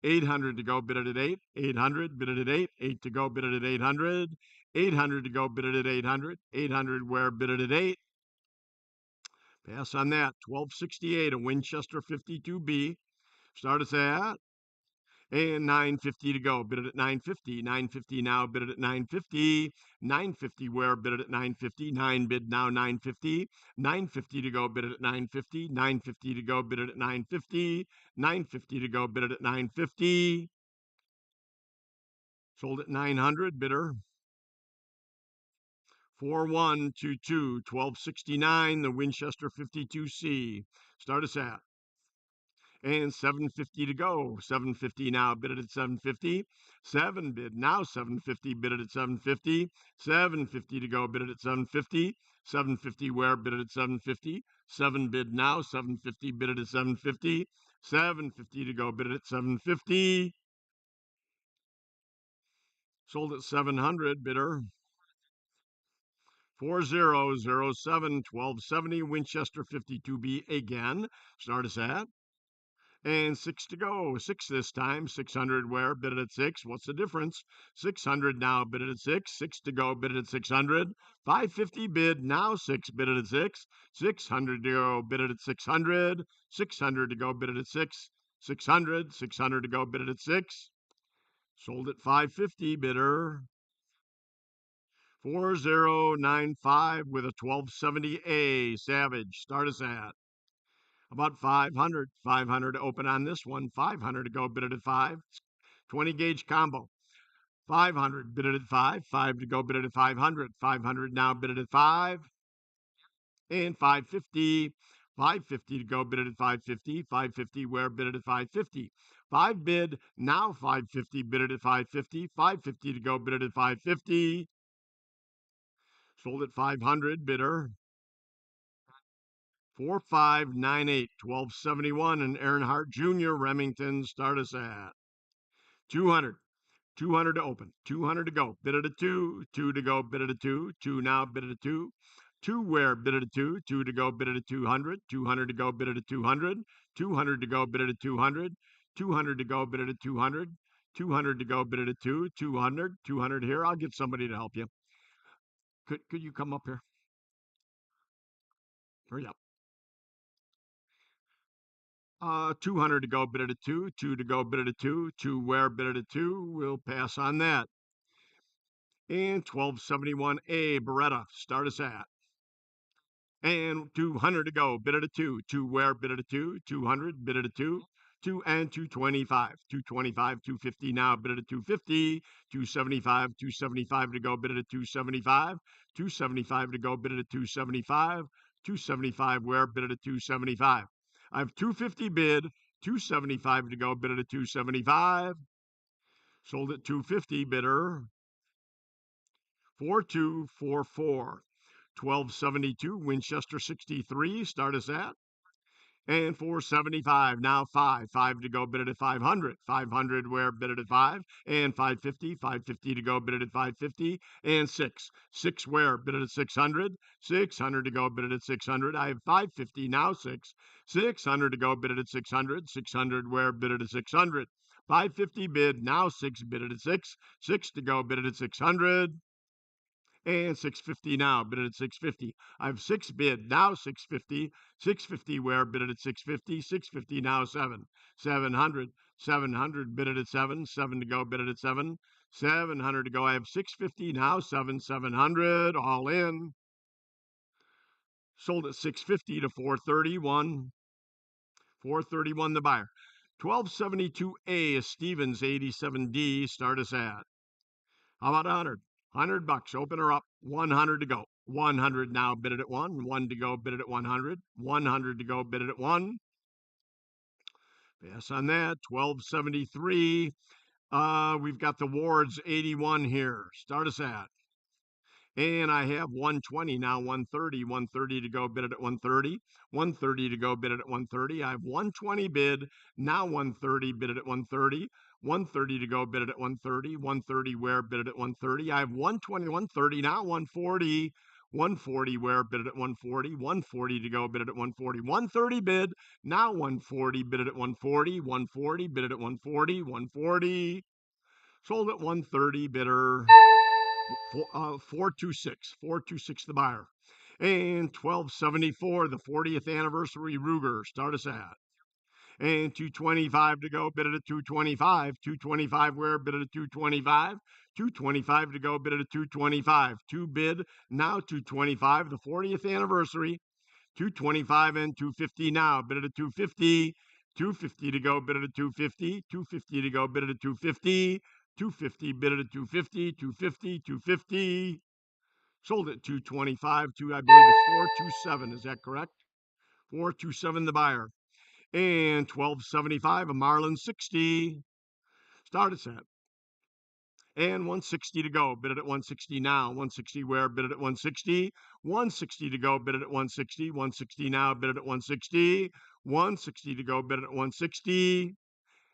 800 to go, bid it at 8. 800, bid it at 8. 8 to go, bid it at 800. 800 to go, bid it at 800. 800 where, bid it at 8. Pass on that. 1268, a Winchester 52B. Start us at. And 950 to go. Bid it at 950. 950 now. Bid it at 950. 950 where? Bid it at 950. 9 bid now. 950. 950 to go. Bid it at 950. 950 to go. Bid it at 950. 950 to go. Bid it at 950. Sold at 900. Bidder. 4122, 1269. The Winchester 52C. Start us at. And 750 to go. 750 now, bid it at 750. 7 bid now, 750, bid it at 750. 750 to go, bid it at 750. 750 where, bid it at 750. 7 bid now, 750, bid it at 750. 750 to go, bid it at 750. Sold at 700, bidder. 4007, 1270, Winchester 52B again. Start us at. And 6 to go. 6 this time. 600 where? Bid it at 6. What's the difference? 600 now. Bid it at 6. 6 to go. Bid it at 600. 550 bid. Now 6. Bid it at 6. 600 to go. Bid it at 600. 600 to go. Bid it at 6. 600. 600 to go. Bid it at 6. Sold at 550. Bidder. 4095 with a 1270A. Savage. Start us at. About 500. 500 to open on this one. 500 to go, bid it at 5. 20 gauge combo. 500, bid it at 5. 5 to go, bid it at 500. 500 now, bid it at 5. And 550. 550 to go, bid it at 550. 550 where, bid it at 550. 5 bid, now 550, bid it at 550. 550 to go, bid it at 550. Sold at 500, bidder. 4598, 1271, and Earnhardt Jr. Remington. Start us at 200. 200 to open, 200 to go, bid at a 2, 2 to go, bid at a 2, 2 now, bid at a 2, 2 where, bid at a 2, 2 to go, bid at a 200, 200 to go, bid at a 200, 200 to go, bid at a 200, 200 to go, bid at a 200, 200 to go, bid at a 2, 200, 200 here. I'll get somebody to help you. Could you come up here? Hurry up. 200 to go, bid at a 2, 2 to go, bid at a 2, 2 where, bid at a 2. We'll pass on that. And 1271A, Beretta, start us at. And 200 to go, bid at a 2, 2 where, bid at a 2, 200, bid at a 2, 2 and 225, 225, 250 now, bid at a 250, 275, 275 to go, bid at a 275, 275 to go, bid at a 275, 275 where, bid at a 275. I have 250 bid, 275 to go, bid at a 275, sold at 250 bidder, 4244. 1272 Winchester 63, start us at. And 475, now 5 to go, bid it at 500, 500 where, bid it at 5, and 550, 550 to go, bid it at 550, and 6 where, bid it at 600, 600 to go, bid it at 600. I have 550, now 600 to go, bid it at 600, 600 where, bid it at 600, 550 bid, now 6, bid it at 6 to go, bid it at 600, and 650 now, bid it at 650. I have 6 bid, now 650, 650 where, bid it at 650, 650 now 700, 700 bid it at 7 to go, bid it at 700 to go. I have 650 now 700 all in. Sold at 650 to 431, 431 the buyer. 1272A is Stevens 87D, start us at. How about 100 bucks, open her up, 100 to go. 100 now, bid it at 1 to go, bid it at 100, 100 to go, bid it at 1. Pass on that, 1273. We've got the Wards 81 here. Start us at. And I have 120 now, 130 to go, bid it at 130, 130 to go, bid it at 130. I have 120 bid, now 130, bid it at 130, 130 to go, bid it at 130, 130 where, bid it at 130. I have 120, 130 now, 140, 140 where, bid it at 140, 140 to go, bid it at 140, 130 bid, now 140, bid it at 140, 140, bid it at 140, 140, sold at 130, bidder. 426 the buyer. And 1274, the 40th anniversary Ruger, start us at. And 225 to go, bid it at 225. 225 where, bid it at 225. 225 to go, bid it at 225. 2 bid, now 225, the 40th anniversary. 225 and 250 now, bid it at 250. 250 to go, bid it at 250. 250 to go, bid it at 250. 250, bid it at 250, 250, 250. Sold at 225, I believe it's 427. Is that correct? 427 the buyer. And 1275, a Marlin 60. Start us at. And 160 to go, bid it at 160 now. 160 where, bid it at 160. 160 to go, bid it at 160. 160 now, bid it at 160. 160 to go, bid it at 160.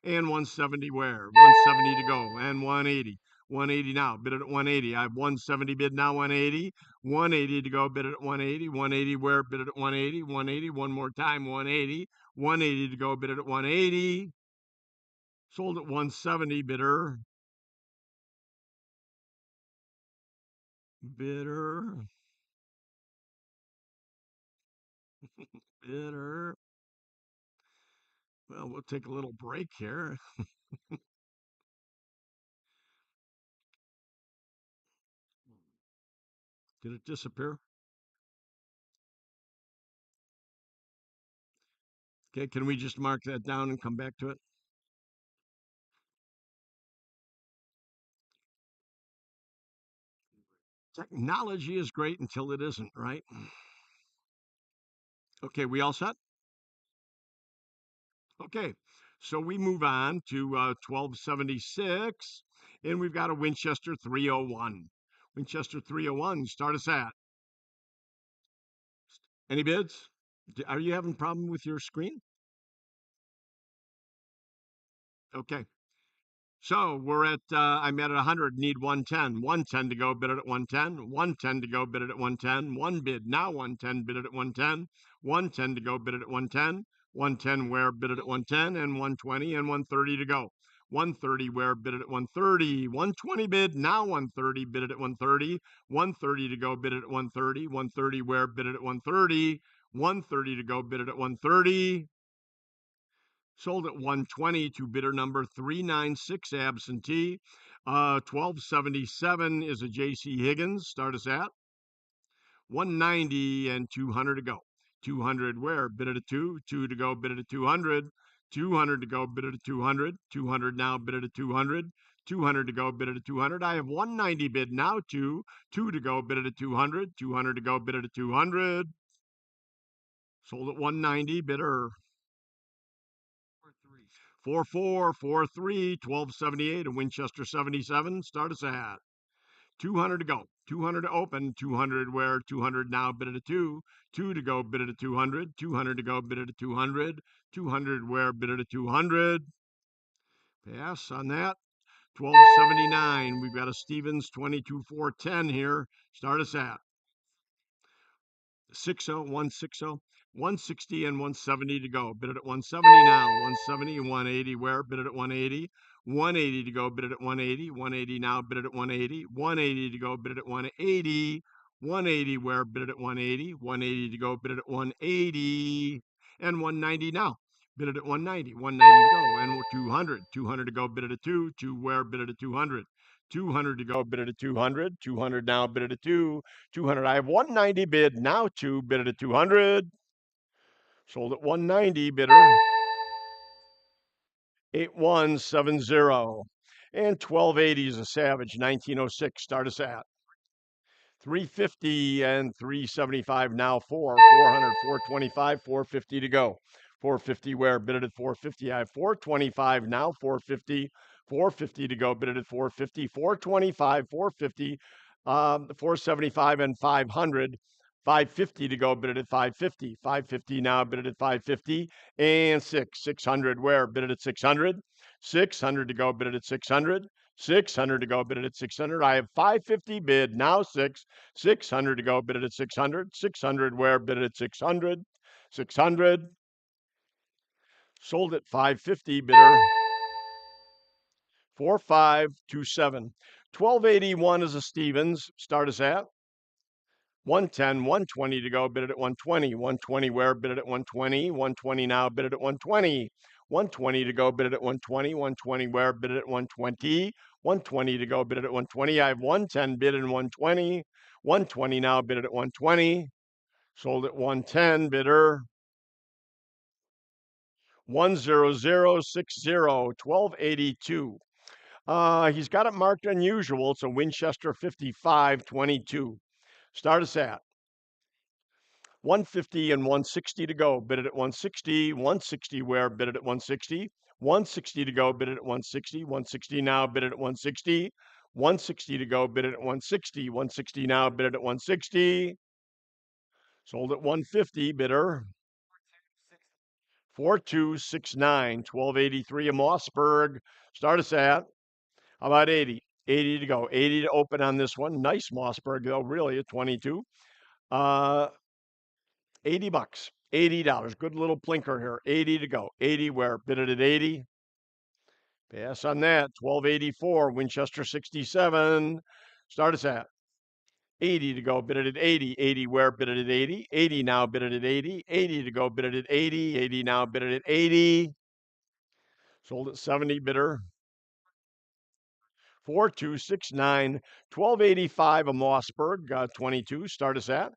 And 170 where, 170 to go, and 180. 180 now, bid it at 180. I have 170 bid now, 180. 180 to go, bid it at 180. 180 where, bid it at 180. 180 one more time, 180. 180 to go, bid it at 180. Sold at 170, bidder. Bidder. Bidder. Well, we'll take a little break here. Did it disappear? Okay, can we just mark that down and come back to it? Technology is great until it isn't, right? Okay, we all set? Okay, so we move on to 1276, and we've got a Winchester 301. Winchester 301, start us at. Any bids? Are you having a problem with your screen? Okay. So we're at, I'm at 100, need 110. 110 to go, bid it at 110. 110 to go, bid it at 110. One bid now, 110, bid it at 110. 110 to go, bid it at 110. 110 where, bid it at 110, and 120 and 130 to go. 130 where, bid it at 130. 120 bid now, 130, bid it at 130. 130 to go, bid it at 130. 130 where, bid it at 130. 130 to go, bid it at 130. Sold at 120 to bidder number 396 absentee. 1277 is a JC Higgins. Start us at 190 and 200 to go. 200 where? Bid it at 2. 2 to go, bid it at 200. 200 to go, bid it at 200. 200 now, bid it at 200. 200 to go, bid it at 200. I have 190 bid now, 2. 2 to go, bid it at 200. 200 to go, bid it at 200. Sold at 190, bidder 4443, 1278, a Winchester 77. Start us at 200 to go. 200 to open. 200 where? 200 now, bid it at 2. 2 to go, bid it at 200. 200 to go, bid it at 200. 200 where? Bid it at 200. Pass on that. 1279. We've got a Stevens 22410 here. Start us at 60, 160, 160 and 170 to go. Bid it at 170 now. 170 and 180 where? Bid it at 180. 180 to go. Bid it at 180. 180 now. Bid it at 180. 180 to go. Bid it at 180. 180 where? Bid it at 180. 180 to go. Bid it at 180. And 190 now. Bid it at 190. 190 to go. And 200. 200 to go. Bid it at 2. 2 where? Bid it at 200. 200 to go, bid it at 200. 200 now, bid it at 2. 200. I have 190 bid now, 2 bid it at 200. Sold at 190, bidder 8170. And 1280 is a Savage 1906. Start us at 350 and 375 now, 400, 425, 450 to go. 450 where? Bid it at 450. I have 425 now, 450, 450 to go. Bid it at 450, 425, 450, 475 and 500. 550 to go, bid it at 550. 550 now, bid it at 550. And 600 where? Bid it at 600. 600 to go, bid it at 600. 600 to go, bid it at 600. I have 550 bid, now 6. 600 to go, bid it at 600. 600 where? Bid it at 600. 600. Sold at 550, bidder 4527. 1281 is a Stevens. Start us at 110, 120 to go, bid it at 120. 120 where? Bid it at 120. 120 now, bid it at 120. 120 to go, bid it at 120. 120 where? Bid it at 120. 120 to go, bid it at 120. I have 110 bid in 120. 120 now, bid it at 120. Sold at 110, bidder 10060, 1282. He's got it marked unusual. It's a Winchester 5522. Start us at 150 and 160 to go. Bid it at 160. 160 where? Bid it at 160. 160 to go. Bid it at 160. 160 now. Bid it at 160. 160 to go. Bid it at 160. 160 now. Bid it at 160. Sold at 150. Bidder 4269. 1283 a Mossberg. Start us at how about 80? 80 to go. 80 to open on this one. Nice Mossberg though. Really a 22. 80 bucks, $80. Good little plinker here. 80 to go. 80 where? Bid it at 80. Pass on that. 1284, Winchester 67. Start us at 80 to go. Bid it at 80. 80 where? Bid it at 80. 80 now. Bid it at 80. 80 to go. Bid it at 80. 80 now. Bid it at 80. Sold at 70. Bidder 4269. 1285 a Mossberg. 22. Start us at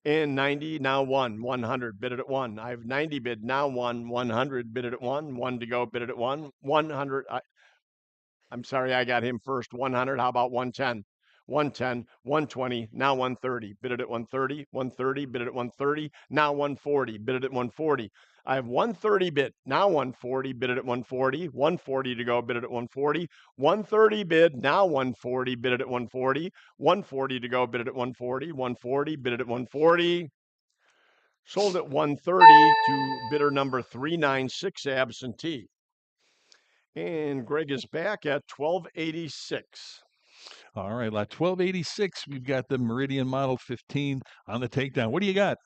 and 90 now 100 bid it at 1. I have 90 bid now 100 bid it at 1 to go, bid it at 100. I'm sorry, I got him first. 100. How about 110? 110, 120, now 130. Bid it at 130, 130, bid it at 130, now 140, bid it at 140. I have 130 bid, now 140, bid it at 140, 140 to go, bid it at 140, 130 bid, now 140, bid it at 140, 140 to go, bid it at 140, 140, bid it at 140. Sold at 130 to bidder number 396 absentee. And Greg is back at 1286. All right, lot 1286. We've got the Meridian Model 15 on the takedown. What do you got?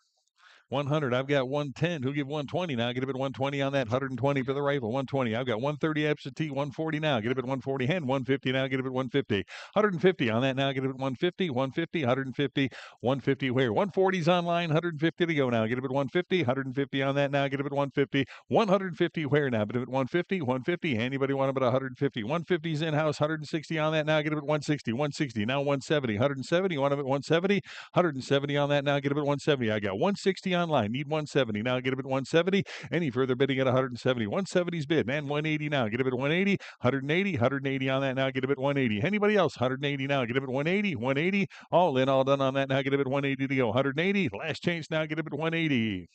100. I've got 110. Who give 120 now? Get a bit 120 on that. 120 for the rifle. 120. I've got 130 absentee. 140 now. Get a bit 140 hand. 150 now. Get a bit 150. 150 on that now. Get a bit 150. 150. 150. 150 where? 140's online. 150 to go now. Get a bit 150. 150 on that now. Get a bit 150. 150 where now? But a bit 150. 150. Anybody want about 150? 150's in house. 160 on that now. Get a bit 160. 160 now. 170. 170. You want a bit 170? 170 on that now. Get a bit 170. I got 160 online. Need 170 now. Get a bit 170. Any further bidding at 170? 170's bid. Man, 180 now. Get a bit 180. 180. 180 on that now. Get a bit 180. Anybody else? 180 now. Get a bit 180. 180. All in, all done on that now. Get a bit 180 to go. 180. Last change now. Get a bit 180.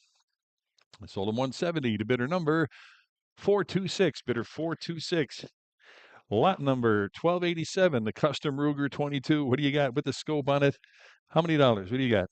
I sold him 170 to bidder number 426. Bidder 426. Lot number 1287, the custom Ruger 22. What do you got with the scope on it? How many dollars? What do you got?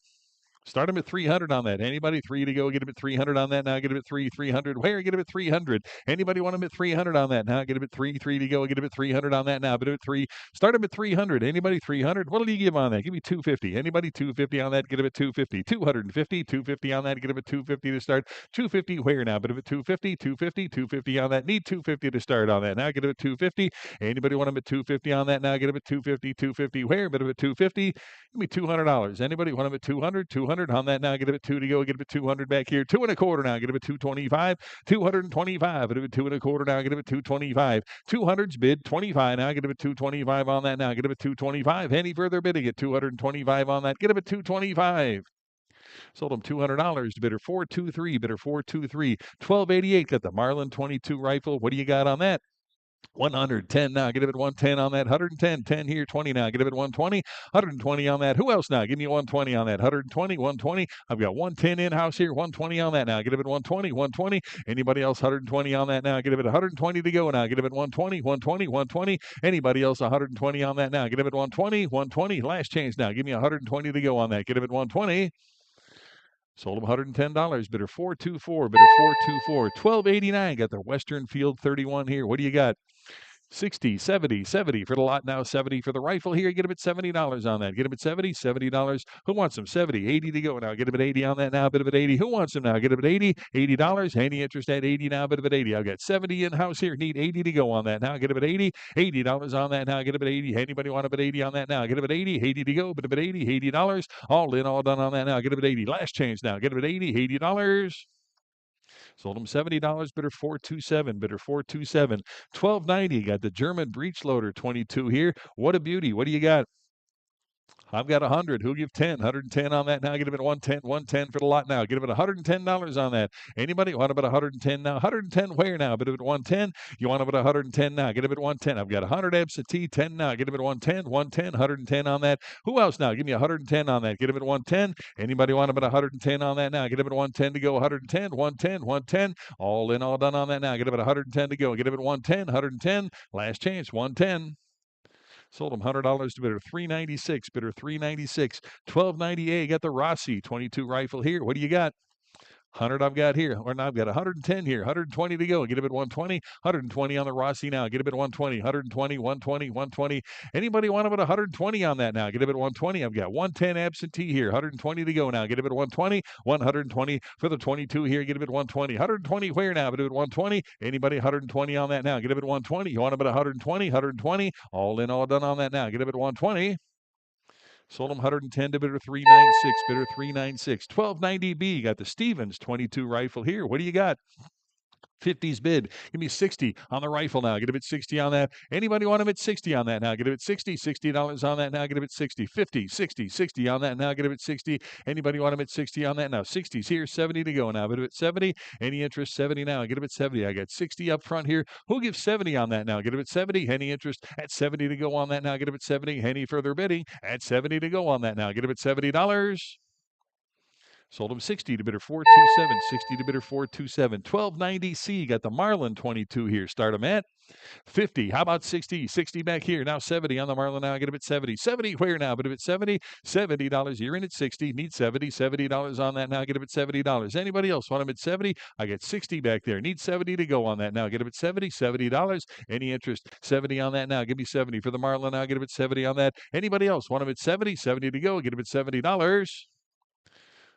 Start them at 300 on that. Anybody? 3 to go. Get them at 300 on that now. Get them at 300. Where? Get them at 300. Anybody want them at 300 on that now? Get them at 3 to go. Get them at 300 on that now. But at 3. Start them at 300. Anybody? 300. What'll you give on that? Give me 250. Anybody? 250 on that. Get them at 250. 250. 250 on that. Get them at 250 to start. 250 where now? But at 250. 250. 250 on that. Need 250 to start on that now. Get them at 250. Anybody want them at 250 on that now? Get them at 250. 250 where? But at 250. Give me $200. Anybody want them at 200? 200 on that now. Get it at 2 to go. Get it at 200 back here. 2 1/4 now. Get it at 225. 225. Get it at 2 1/4 now. Get it at 225. 200's bid 25 now. Get it at 225 on that now. Get it at 225. Any further bidding at 225 on that? Get it at 225. Sold him $200 to bidder 423. Bidder 423. 1288. Got the Marlin 22 rifle. What do you got on that? 110 now. Get it at 110 on that. 110. 10 here. 20 now. Get it at 120. 120 on that. Who else now? Give me 120 on that. 120. 120. I've got 110 in house here. 120 on that now. Get it at 120. 120. Anybody else? 120 on that now. Get it at 120 to go now. Get it at 120. 120. 120. Anybody else? 120 on that now. Get it at 120. 120. Last change now. Give me 120 to go on that. Get it at 120. Sold him $110. Bidder 424. Bidder 424. 1289. Got the Western Field 31 here. What do you got? 60, 70, 70 for the lot now, 70 for the rifle here. Get him at $70 on that. Get him at 70, $70. Who wants them? 70, 80 to go now. Get him at 80 on that now. Bit of at 80. Who wants them now? Get him at 80, $80. Any interest at 80 now? Bit of at 80. I've got 70 in house here. Need 80 to go on that now. Get him at 80, $80 on that now. Get him at 80. Anybody want him at 80 on that now? Get him at 80, 80 to go. Bit of at 80, $80. All in, all done on that now. Get him at 80. Last change now. Get him at 80, $80. Sold him $70. Bidder 427. Bidder 427. 1290. Got the German breech loader 22 here. What a beauty. What do you got? I've got 100. Who'll give 10? 110 on that now. Get him at 110. 110 for the lot now. Get him at $110 on that. Anybody want about 110 now? 110 where now? Bid him at 110. You want about 110 now? Get him at 110. I've got 100 absentee. 10 now. Get him at 110. 110. 110 on that. Who else now? Give me 110 on that. Get him at 110. Anybody want about 110 on that now? Get him at 110 to go. 110. 110. 110. All in, all done on that now. Get him at 110 to go. Get him at 110. 110. Last chance. 110. Sold him $100 to bidder 396. Bidder 396. 1298. Got the Rossi 22 rifle here. What do you got? 100 I've got here, or now I've got 110 here, 120 to go. Get him at 120, 120 on the Rossi now. Get him at 120, 120, 120, 120. Anybody want him at 120 on that now? Get him at 120. I've got 110 absentee here, 120 to go now. Get him at 120, 120 for the 22 here. Get him at 120, 120 where now? Get him at 120. Anybody 120 on that now? Get him at 120. You want him at 120, 120. All in, all done on that now. Get him at 120. Sold him 110 to bidder 396. Bidder 396. 1290B. Got the Stevens 22 rifle here. What do you got? 50's bid. Give me 60 on the rifle now. Get him at 60 on that. Anybody want him at 60 on that now? Get him at 60. $60 on that now. Get him at 60. 50, 60, 60 on that now. Get him at 60. Anybody want him at 60 on that now? 60's here. 70 to go now. Bid him at 70. Any interest? 70 now. Get him at 70. I got 60 up front here. Who gives 70 on that now? Get him at 70. Any interest? At 70 to go on that now. Get him at 70. Any further bidding? At 70 to go on that now. Get him at $70. Sold him 60 to bidder 427. 60 to bidder 427. 1290C. Got the Marlin 22 here. Start him at 50. How about 60? 60 back here. Now 70 on the Marlin. Now I get him at 70. 70 where now? But if it's 70, $70. You're in at 60. Need 70. $70 on that. Now get him at $70. Anybody else want him at 70? I get 60 back there. Need 70 to go on that. Now get him at 70. $70. Any interest? 70 on that now. Give me 70 for the Marlin. Now get him at 70 on that. Anybody else want him at 70? 70 to go. Get him at $70.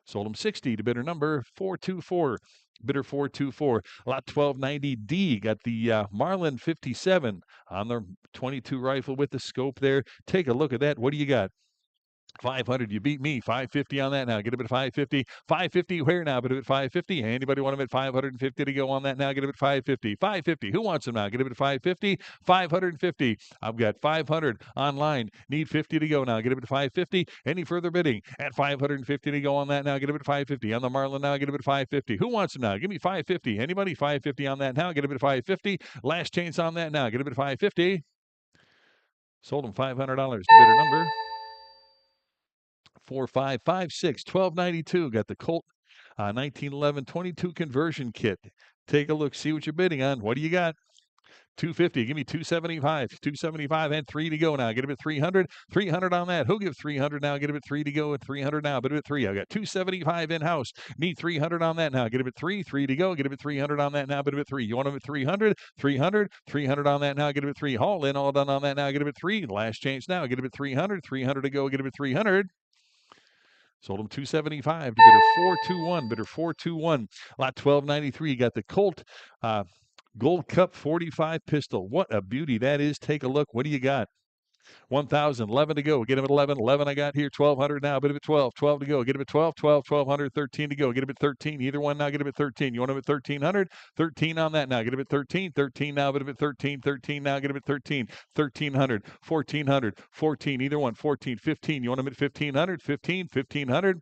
Sold him 60 to bidder number 424. Bidder 424. Lot 1290D. Got the Marlin 57 on the 22 rifle with the scope there. Take a look at that. What do you got? 500. You beat me. 550 on that now. Get him at 550. 550 where now? But at 550. Anybody want him at 550 to go on that now? Get him at 550. 550. Who wants him now? Get him at 550. 550. I've got 500 online. Need 50 to go now. Get him at 550. Any further bidding? At 550 to go on that now. Get him at 550. On the Marlin now. Get him at 550. Who wants him now? Give me 550. Anybody? 550 on that now. Get him at 550. Last chance on that now. Get him at 550. Sold him $500 to bidder number 4556. 1292. Got the Colt 1911 22 conversion kit. Take a look. See what you're bidding on. What do you got? 250. Give me 275. 275 and 3 to go now. Get him at 300. 300 on that. Who'll give 300 now? Get him at 3 to go at 300 now. Bid him at 3. I got 275 in-house. Need 300 on that now. Get him at 3. 3 to go. Get him at 300 on that now. Bid him at 3. You want him at 300? 300. 300 on that now. Get him at 3. Haul in. All done on that now. Get him at 3. Last chance now. Get him at 300. 300 to go. Get him at 300. Sold him 275 to bidder 421. Bidder 421. Lot 1293. Got the Colt Gold Cup 45 pistol. What a beauty that is. Take a look. What do you got? 1,000. 11 to go. Get him at 11. 11 I got here. 1,200 now. Bid him at 12. 12 to go. Get him at 12. 12. 1,200. 13 to go. Get him at 13. Either one now. Get him at 13. You want him at 1,300? 13 on that now. Get him at 13. 13 now. Bid him at 13. 13 now. Get him at 13. 1,300. 1,400. 14. Either one. 14. 15. You want him at 1,500? 15. 1,500.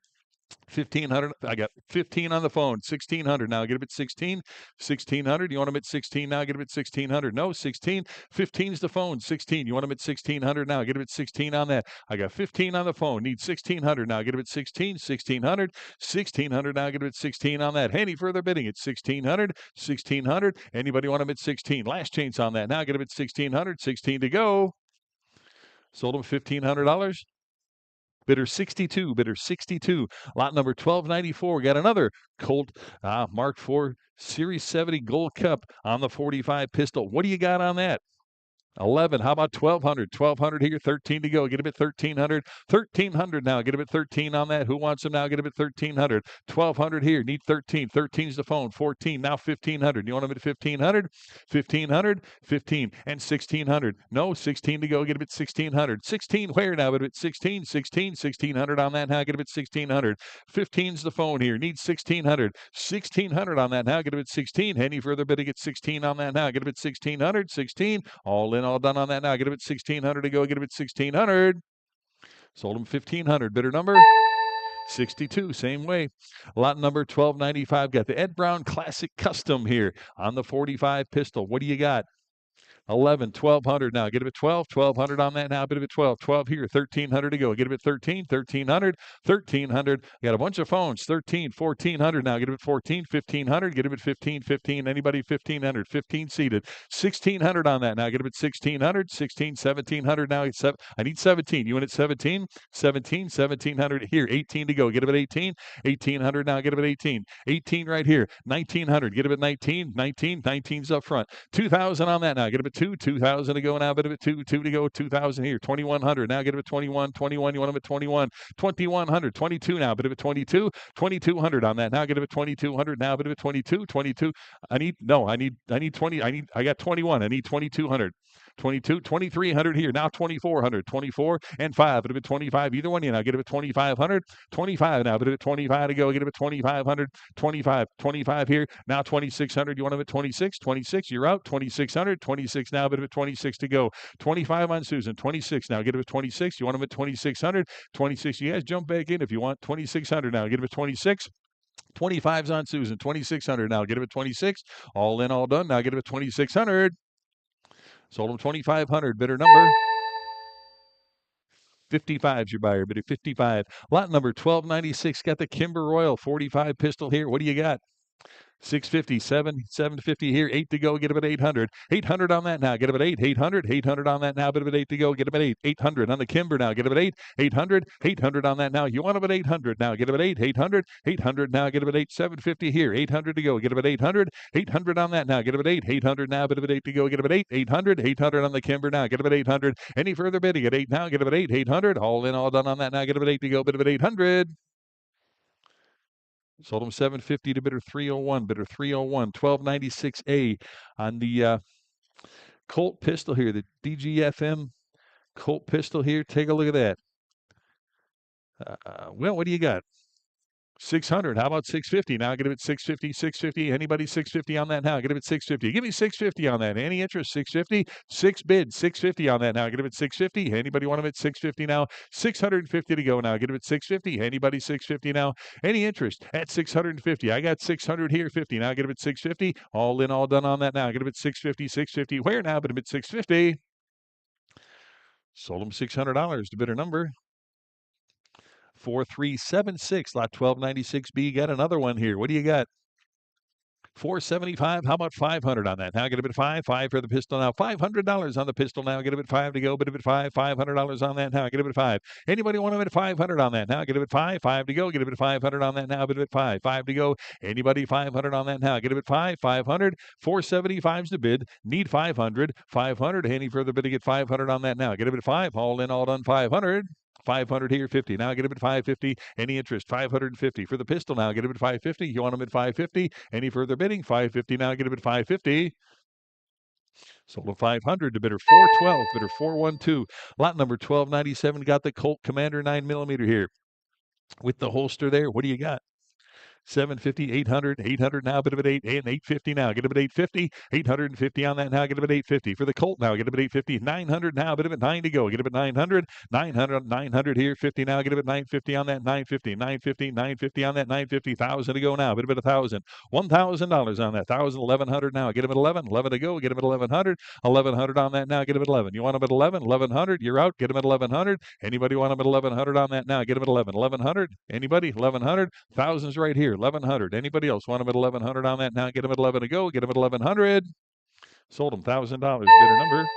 1,500. I got 15 on the phone. 1,600 now. Get him at 16. 1,600. You want him at 16 now? Get him at 1,600. No, 16. 15's the phone. 16. You want him at 1,600 now? Get him at 16 on that. I got 15 on the phone. Need 1,600 now. Get him at 16. 1,600. 1,600 now. Get him at 16 on that. Any further bidding at 1,600. 1,600. Anybody want him at 16? Last chance on that. Now get him at 1,600. 16 to go. Sold him $1,500. Bidder 62. Bidder 62. Lot number 1294. Got another Colt Mark IV Series 70 Gold Cup on the 45 pistol. What do you got on that? 11. How about 1,200? 1,200 here. 13 to go. Get him at 1,300. 1,300 now. Get him at 13 on that. Who wants him now? Get him at 1,300. 1,200 here. Need 13. 13's the phone. 14. Now 1,500. You want him at 1,500? 1,500. 15 and 1,600. No, 16 to go. Get him at 1,600. 16 where now? But at 16. 16. 1,600 on that now. Get him at 1,600. 15's the phone here. Need 1,600. 1,600 on that now. Get him at 16. Any further bidding at 16 on that now? Get him at 1,600. 16. All in. All done on that now. Get him at 1,600 to go. Get him at 1,600. Sold him 1,500. Bidder number 62. Same way. Lot number 1295. Got the Ed Brown Classic Custom here on the 45 pistol. What do you got? 11, 1,200 now. Get him at 12, 1,200 on that now. Bid him at 12, 12 here, 1,300 to go. Get him at 13, 1,300, 1,300. Got a bunch of phones. 13, 1,400 now. Get him at 14, 1,500. Get him at 15, 15. Anybody 1,500, 15 seated. 1,600 on that now. Get him at 1,600, 16, 1,700 now. I need 17. You want at 17, 17, 1,700 here. 18 to go. Get him at 18, 1,800 now. Get him at 18, 18 right here. 1,900. Get him at 19, 19, 19's up front. 2,000 on that now. Get him at 2, 2,000 to go now. Bid him at 2, 2 to go. 2,000 here. 2,100 now. Get him at 21, 21. You want him at 21, 2,100. 22 now. Bid him at 22, 2,200 on that now. Get him at 2,200 now. Bid him at 22, 22. I need 20. I got 21. I need 2,200. 22, 2,300 here. Now 2,400. 24 and 5. Bid him at 25. Either one. You now get him at 2,500. 25 now. Bid him at 25 to go. Get him at 2,500. 25. 25 here. Now 2,600. You want him at 26. 26. You're out. 2,600. 26 now. Bid him at 26 to go. 25 on Susan. 26 now. Get him at 26. You want him at 2,600. 26. You guys jump back in if you want. 2,600 now. Get him at 26. 25's on Susan. 2,600 now. Get him at 26. All in, all done. Now get him at 2,600. Sold him 2,500. Bidder number 55 is your buyer bidder. 55. Lot number 1296 got the Kimber Royal 45 pistol here. What do you got? 650, 750 here, 8 to go, get him at 800. 800 on that now, get him at 8. 800, 800 on that now, get him at 8 to go, get him at 8. 800 on the Kimber now, get him at 8. 800, 800 on that now. You want him at 800 now, get him at 8. 800, 800 now, get him at 8. 750 here, 800 to go, get him at 800. 800 on that now, get him at 8. 800 now, get him at 8 to go, get him at 8. 800, 800 on the Kimber now, get him at 800. Any further bidding at 8 now, get him at 8. 800, all in, all done on that now, get him at 8 to go, bid him at 800. Sold him 750 to bidder 301, bidder 301, 1296A on the Colt pistol here, the DGFM Colt pistol here. Take a look at that. Well, what do you got? 600. How about 650? Now get him at 650, 650. Anybody 650 on that now? Get him at 650. Give me 650 on that. Any interest? 650. 6 bid. 650 on that now. Get him at 650. Anybody want him at 650 now? 650 to go now. Get him at 650. Anybody 650 now? Any interest at 650? I got 600 here, 50. Now get him at 650. All in, all done on that now. Get him at 650, 650. Where now? But him at 650. Sold him $600 to bidder number 4376, lot 1296B. Got another one here. What do you got? 475. How about 500 on that? Now get a bit 5. 5 for the pistol now. $500 on the pistol now. Get a bit 5 to go. Bit a bit 5. $500 on that now. Get a bit 5. Anybody want a bit 500 on that now? Get a bit 5. 5 to go. Get a bit 500 on that now. Bit a bit 5. 5 to go. Anybody 500 on that now? Get a bit 5. 500. 475's the bid. Need 500. 500. Any further bid to get 500 on that now? Get a bit 5. All in, all done. 500. 500 here, 50. Now get him at 550. Any interest? 550 for the pistol. Now get him at 550. You want him at 550? Any further bidding? 550. Now get him at 550. Sold a 500 to bidder 412, bidder 412. Lot number 1297 got the Colt Commander 9mm here with the holster there. What do you got? 750, 800, 800 now, bit of an 8, and 850 now. Get him at 850, 850 on that now. Get him at 850 for the Colt now. Get him at 850, 900 now, bit of it 9 to go. Get him at 900, 900 here, 50 now. Get him at 950 on that, 950, 950, 950 on that, 950, 1,000 to go now. Bit of it 1,000, $1,000 on that, 1,000, 1,100 now. Get him at 11, 11 to go. Get him at 1,100, 1,100 on that now. Get him at 11. You want him at 11, 1,100. You're out. Get him at 1,100. Anybody want him at 1,100 on that now? Get him at 11, 1,100. Anybody? 1,100. Thousands right here. 1,100. Anybody else want him at 1,100 on that now? Get him at 11 to go. Get him at 1,100. Sold him $1,000. Bidder number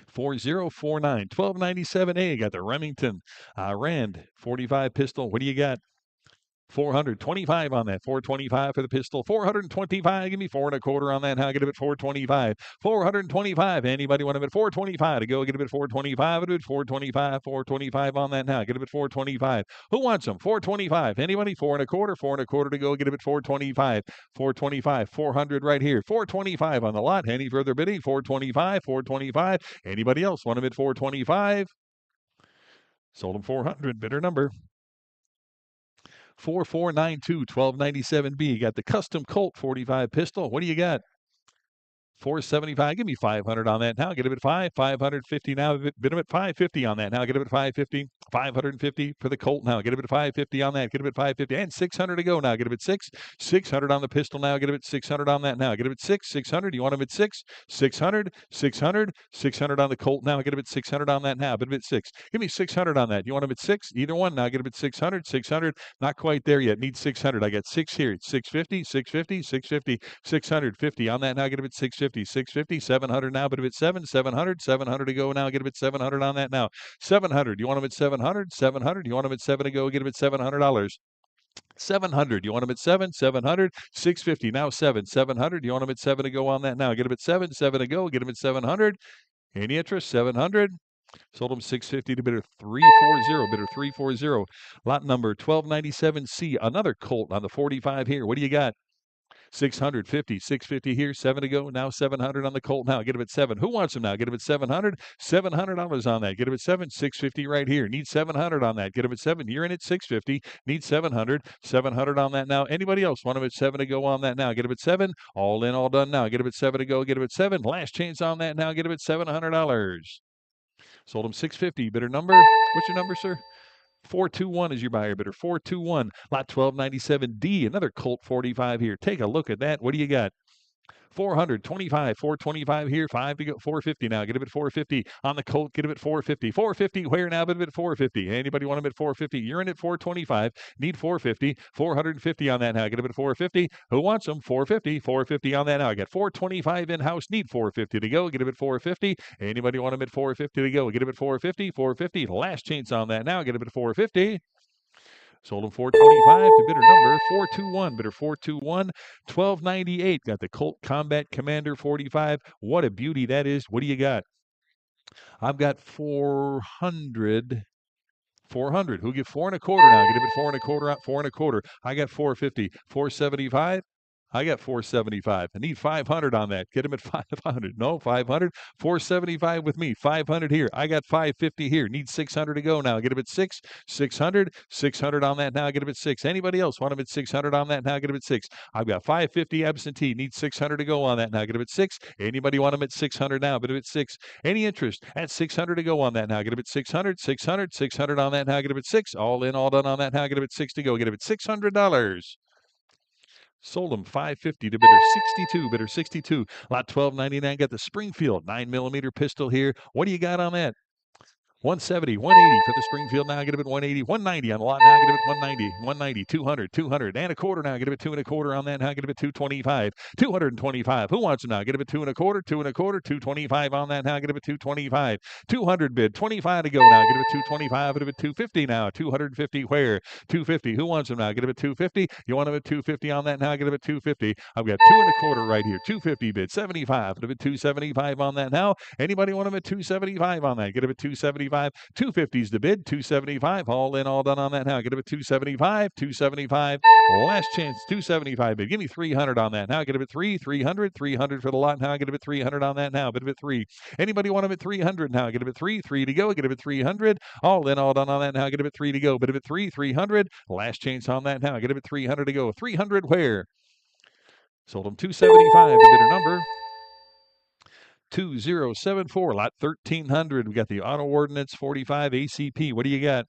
4049. 1297A. Got the Remington Rand 45 pistol. What do you got? 425 on that. 425 for the pistol. 425. Give me 4 1/4 on that. How get him at 425? 425. Anybody want him at 425 to go? Get him at 425. At 425. 425 on that now. Get him at 425. Who wants him? 425. Anybody? 4 1/4. 4 1/4 to go. Get him at 425. 425. 400 right here. 425 on the lot. Any further bidding? 425. 425. Anybody else want him at 425? Sold him 400. Bidder number 4492, 1297B. Got the custom Colt 45 pistol. What do you got? 475. Give me 500 on that now. Get him at 5. 550 now. Bid him at 550 on that now. Get him at 550. 550 for the Colt now. Get him at 550 on that. Get him at 550 and 600 to go now. Get him at 6. 600 on the pistol now. Get him at 600 on that now. Get him at 6. 600. You want him at 6? 600. 600. 600 on the Colt now. Get him at 600 on that now. Bid him at 6. Give me 600 on that. You want him at 6? Either one now. Get him at 600. 600. Not quite there yet. Need 600. I got 6 here. 650. 650. 650. 650 on that now. Get him at 650. 650, 700 now, but if it's 700, 700 to go now, get him at 700 on that now. 700, you want him at 700, 700, you want him at 7 to go, get him at $700. 700, you want him at 7, 700, 650, now 7, 700, you want him at 7 to go on that now, get him at 7, 7 to go, get him at 700. Any interest? 700. Sold him 650 to bidder 340, bidder 340. Lot number 1297C, another Colt on the 45 here. What do you got? 650, 650 here, 7 to go. Now 700 on the Colt now. Get him at 7. Who wants him now? Get him at 700. $700 on that. Get him at 7. 650 right here. Need 700 on that. Get him at 7. You're in at 650. Need 700. 700 on that now. Anybody else want him at 7 to go on that now? Get him at 7. All in, all done now. Get him at 7 to go. Get him at 7. Last chance on that now. Get him at $700. Sold him 650. Bidder number. What's your number, sir? 421 is your buyer bidder. 421. Lot 1297D. Another Colt 45 here. Take a look at that. What do you got? 400, 25, 425 here, 5 to go, 450 now. Get him at 450 on the Colt. Get him at 450. 450 where now? Get him at 450. Anybody want him at 450? You're in at 425. Need 450. 450 on that now. Get him at 450. Who wants them? 450. 450 on that now. I got 425 in house. Need 450 to go. Get him at 450. Anybody want him at 450 to go? Get him at 450. 450. Last chance on that now. Get him at 450. Sold him 425 to bidder number 421. Bidder 421, 1298. Got the Colt Combat Commander 45. What a beauty that is. What do you got? I've got 400. 400. Who give 4 and a quarter now? Get him at 4 and a quarter out, 4 and a quarter. I got 450. 475. I got 475. I need 500 on that. Get him at 500. No, 500. 475 with me. 500 here. I got 550 here. Need 600 to go now. Get him at 6. 600. 600 on that now. Get him at 6. Anybody else want him at 600 on that now? Get him at 6. I've got 550 absentee. Need 600 to go on that now. Get him at 6. Anybody want him at 600 now? Get him at 6. Any interest at 600 to go on that now? Get him at 600. 600. 600 on that now. Get him at 6. All in, all done on that now. Get him at 6 to go. Get him at $600. Sold him 550 to bidder 62. Bidder 62. Lot 1299. Got the Springfield 9mm pistol here. What do you got on that? 170, 180 for the Springfield now. Get him at 180, 190 on the lot now. Get him at 190, 190, 200, 200 and a quarter now. Get him at 2 and a quarter on that now. Get him at 225, 225. Who wants him now? Get him at 2 and a quarter, 2 and a quarter, 225 on that now. Get him at 225, 200 bid, 25 to go now. Get him at 225. Get him at 250 now. 250 where? 250. Who wants him now? Get him at 250. You want him at 250 on that now? Get him at 250. I've got 2 and a quarter right here. 250 bid, 75. Get him at 275 on that now. Anybody want him at 275 on that? Get him at 275. 250 is the bid. 275. All in, all done on that now. Get him at 275. 275. Last chance. 275 bid. Give me 300 on that now. Get him at 3. 300. 300 for the lot now. Get him at 300 on that now. Bid him at 3. Anybody want him at 300 now? Get him at 3. 3 to go. Get him at 300. All in, all done on that now. Get him at 3 to go. Bid him at 3. 300. Last chance on that now. Get him at 300 to go. 300 where? Sold him 275. The bidder number 2074, lot 1300. We got the Auto Ordinance 45 ACP. What do you got?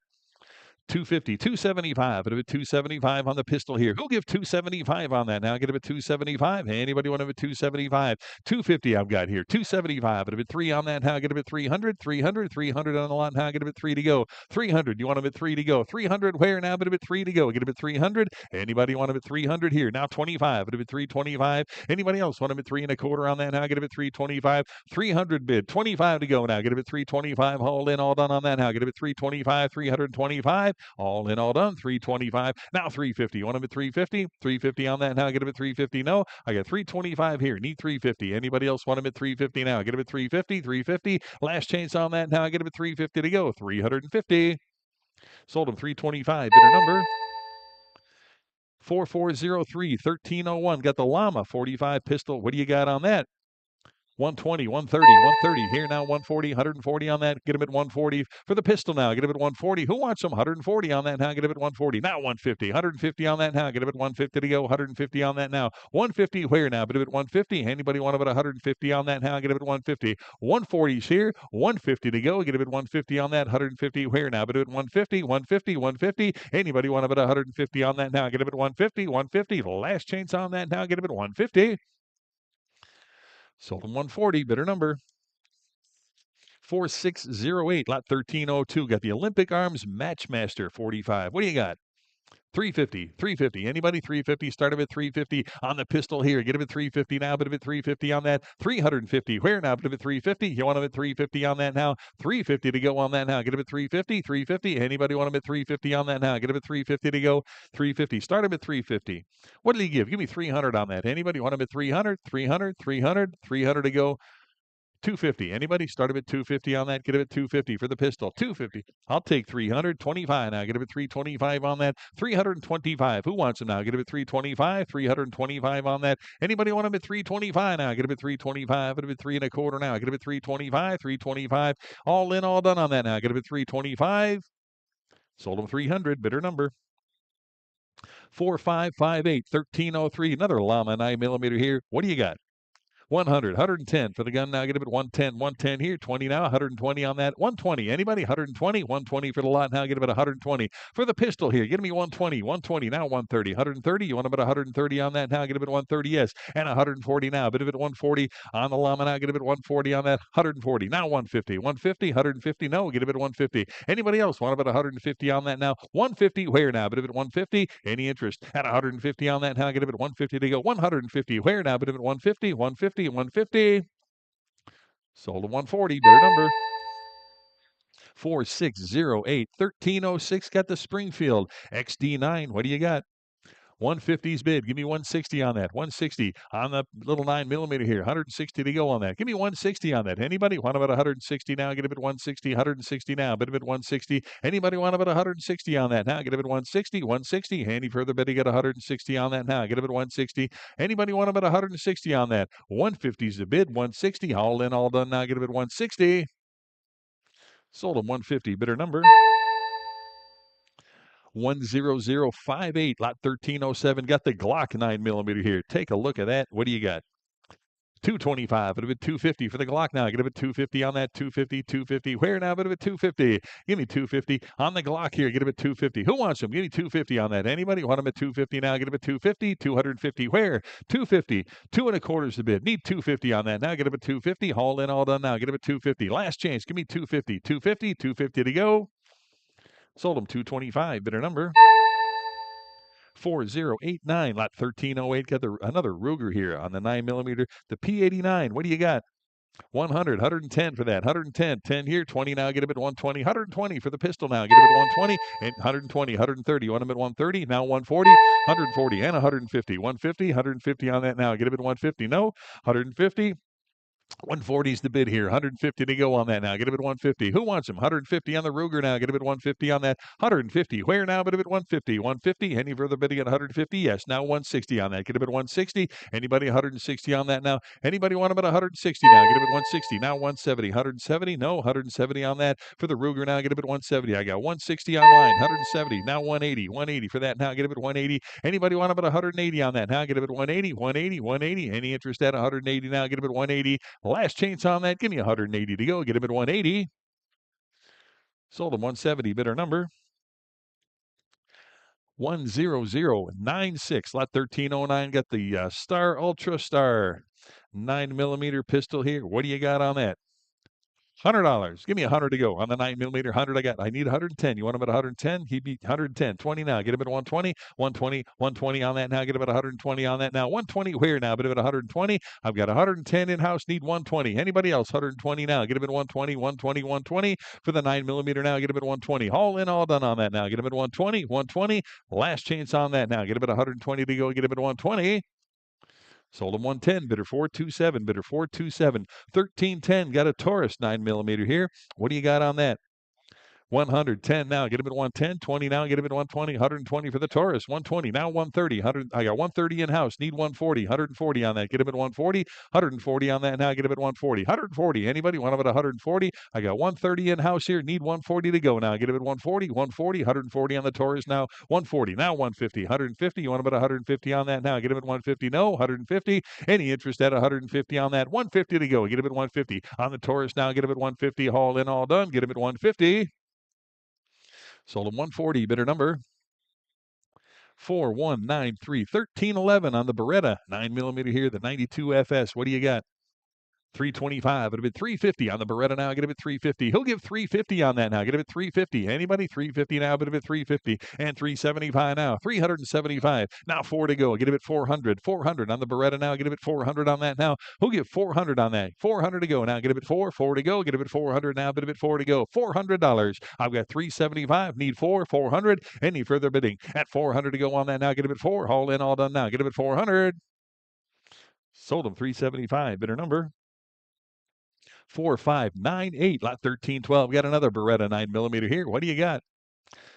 250, 275. Bit of a 275 on the pistol here. Who'll give 275 on that now? Get him at 275. Anybody want him at 275? 250 I've got here. 275. Bit of a 3 on that now. Get him at 300. 300. 300 on the lot now. Get him at 3 to go. 300. You want him at 3 to go. 300 where now? Bit of a 3 to go. Get him at 300. Anybody want him at 300 here? Now 25. Bit of a 325. Anybody else want him at 3 and a quarter on that now? Get him at 325. 300 bid. 25 to go now. Get him at 325. All in, all done on that now. Get him at 325. 325. All in, all done. 325. Now 350. You want him at 350? 350 on that now. Get him at 350. No, I got 325 here. Need 350. Anybody else want him at 350 now? Get him at 350. 350. Last chance on that now. Get him at 350 to go. 350. Sold him 325. Bidder number 4403 1301. Got the Llama 45 pistol. What do you got on that? 120, 130, 130. Here now, 140, 140 on that. Get him at 140 for the pistol now. Get him at 140. Who wants him? 140 on that now. Get him at 140. Now 150. 150 on that now. Get him at 150 to go. 150 on that now. 150 where now? Get him at 150. Anybody want him at 150 on that now? Get him at 150. 140's here. 150 to go. Get him at 150 on that. 150 where now? Get him at 150. 150. 150. Anybody want him at 150 on that now? Get him at 150. 150. Last chance on that now. Get him at 150. Sold him 140. Bidder number 4608. Lot 1302. Got the Olympic Arms Matchmaster 45. What do you got? 350. 350. Anybody? 350. Start him at 350 on the pistol here. Get him at 350 now. Bit of it 350 on that. 350. Where now? Bit of it 350. You want him at 350 on that now? 350 to go on that now. Get him at 350. 350. Anybody want him at 350 on that now? Get him at 350 to go. 350. Start him at 350. What did he give? Give me 300 on that. Anybody want him at 300? 300. 300. 300 to go. 250. Anybody? Start him at 250 on that. Get him at 250 for the pistol. 250. I'll take 325 now. Get him at 325 on that. 325. Who wants him now? Get him at 325. 325 on that. Anybody want him at 325 now? Get him at 325. Get him at 3 and a quarter now. Get him at 325. 325. All in, all done on that now. Get him at 325. Sold him 300. Bidder number 4558 1303. Another Llama 9mm here. What do you got? 100, 110 for the gun now. Get it at 110, 110 here, 20 now, 120 on that. 120. Anybody? 120, 120 for the lot now. Get it at 120 for the pistol here. Get me 120, 120 now, 130, 130. You want about 130 on that now? Get it at 130, yes, and 140 now. Bit of it 140 on the llama now. Get it at 140 on that. 140 now, 150, 150, 150. No, get it at 150. Anybody else want about 150 on that now? 150. Where now? Bit of it 150. Any interest at 150 on that now? Get it at 150 to go. 150. Where now? Bit of it 150, 150, 150. Sold at 140. Better number. 4608 1306. Got the Springfield XD9. What do you got? 150's bid. Give me 160 on that. 160 on the little 9mm here. 160 to go on that. Give me 160 on that. Anybody want about 160 now? Get a bit 160. 160 now. Bit of it 160. Anybody want about 160 on that now? Get a bit 160. 160. Any further bid? You get 160 on that now. Get a bit 160. Anybody want about 160 on that? 150's the bid. 160. All in, all done now. Get a bit 160. Sold them 150. Bidder number 10058, lot 1307. Got the Glock 9mm here. Take a look at that. What do you got? 225, bit of it 250 for the Glock now. Get a bit 250 on that. 250, 250. Where now? Bit of it 250. Give me 250 on the Glock here. Get a bit 250. Who wants them? Give me 250 on that. Anybody want them at 250 now? Get a bit 250, 250. Where? 250. 2.25 the bid. Need 250 on that now. Get a bit 250. Haul in, all done now. Get a bit 250. Last chance. Give me 250. 250, 250 to go. Sold them 225. Bidder number 4089, lot 1308. Got another Ruger here on the 9mm. The P89. What do you got? 100, 110 for that. 110, 10 here, 20 now. Get him at 120. 120 for the pistol now. Get him at 120 and 120, 130. You want him at 130? Now 140, 140 and 150. 150, 150 on that now. Get him at 150. No, 150. 140 is the bid here. 150 to go on that now. Get him at 150. Who wants him? 150 on the Ruger now. Get him at 150 on that. 150. Where now? Get him at 150. 150. Any further bidding at 150? Yes. Now 160 on that. Get him at 160. Anybody 160 on that now? Anybody want him at 160 now? Get him at 160. Now 170. 170. No. 170 on that. For the Ruger now. Get him at 170. I got 160 online. 170. Now 180. 180 for that now. Get him at 180. Anybody want him at 180 on that now? Get him at 180. 180. 180. Any interest at 180 now? Get him at 180. Last chance on that. Give me 180 to go. Get him at 180. Sold him 170. Bidder number 10096. Lot 1309. Got the Star Ultra Star 9mm pistol here. What do you got on that? $100. Give me 100 to go on the 9mm. 100 I got. I need 110. You want him at 110? He'd be 110. 20 now. Get him at 120. 120. 120 on that now. Get him at 120 on that now. 120 where now? But at 120. I've got 110 in house. Need 120. Anybody else? 120 now. Get him at 120. 120. 120 for the 9mm now. Get him at 120. All in, all done on that now. Get him at 120. 120. Last chance on that now. Get him at 120 to go. Get him at 120. Sold him 110, bidder 427, bidder 427, 1310. Got a Taurus 9mm here. What do you got on that? 110 now. Get him at 110. 20 now. Get him at 120. 120 for the Taurus. 120 now. 130. 100. I got 130 in house. Need 140. 140 on that. Get him at 140. 140 on that now. Get him at 140. 140. Anybody want him at 140? I got 130 in house here. Need 140 to go now. Get him at 140. 140. 140 on the Taurus now. 140 now. 150. 150. You want him at 150 on that now? Get him at 150. No. 150. Any interest at 150 on that? 150 to go. Get him at 150 on the Taurus now. Get him at 150. Haul in, all done. Get him at 150. Sold him 140. Bidder number 4193. 1311 on the Beretta 9mm here. The 92 FS. What do you got? 325. It'll be 350 on the Beretta now. Get him at 350. He'll give 350 on that now. Get him at 350. Anybody? 350 now. Get him at 350 and 375 now. 375. Now 4 to go. Get him at 400. 400 on the Beretta now. Get him at 400 on that now. Who'll give 400 on that? 400 to go now. Get him at 4. 4 to go. Get him at 400 now. Get him at 4 to go. $400. I've got 375. Need 4. 400. Any further bidding at 400 to go on that now? Get him at 4. Haul in, all done now. Get him at 400. Sold him 375. Bidder number 4598, lot 1312. Got another Beretta 9mm here. What do you got?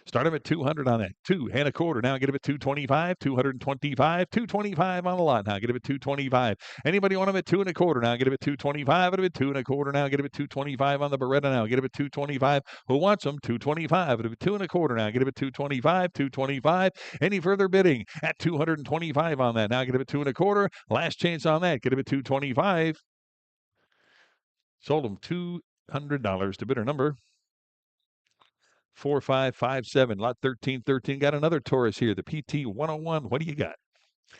Start him at 200 on that. 2 1/4. Now get him at 225, 225, 225 on the lot. Now get him at 225. Anybody want him at 2 1/4? Now get him at 225. Get him at 2 1/4. Now get him at 225 on the Beretta. Now get him at 225. Who wants them? 225. Get him at 2 1/4. Now get him at 225. 225. Any further bidding at 225 on that? Now get him at 2 1/4. Last chance on that. Get him at 225. Sold him $200 to bidder number 4557, lot 1313. Got another Taurus here, the PT 101. What do you got?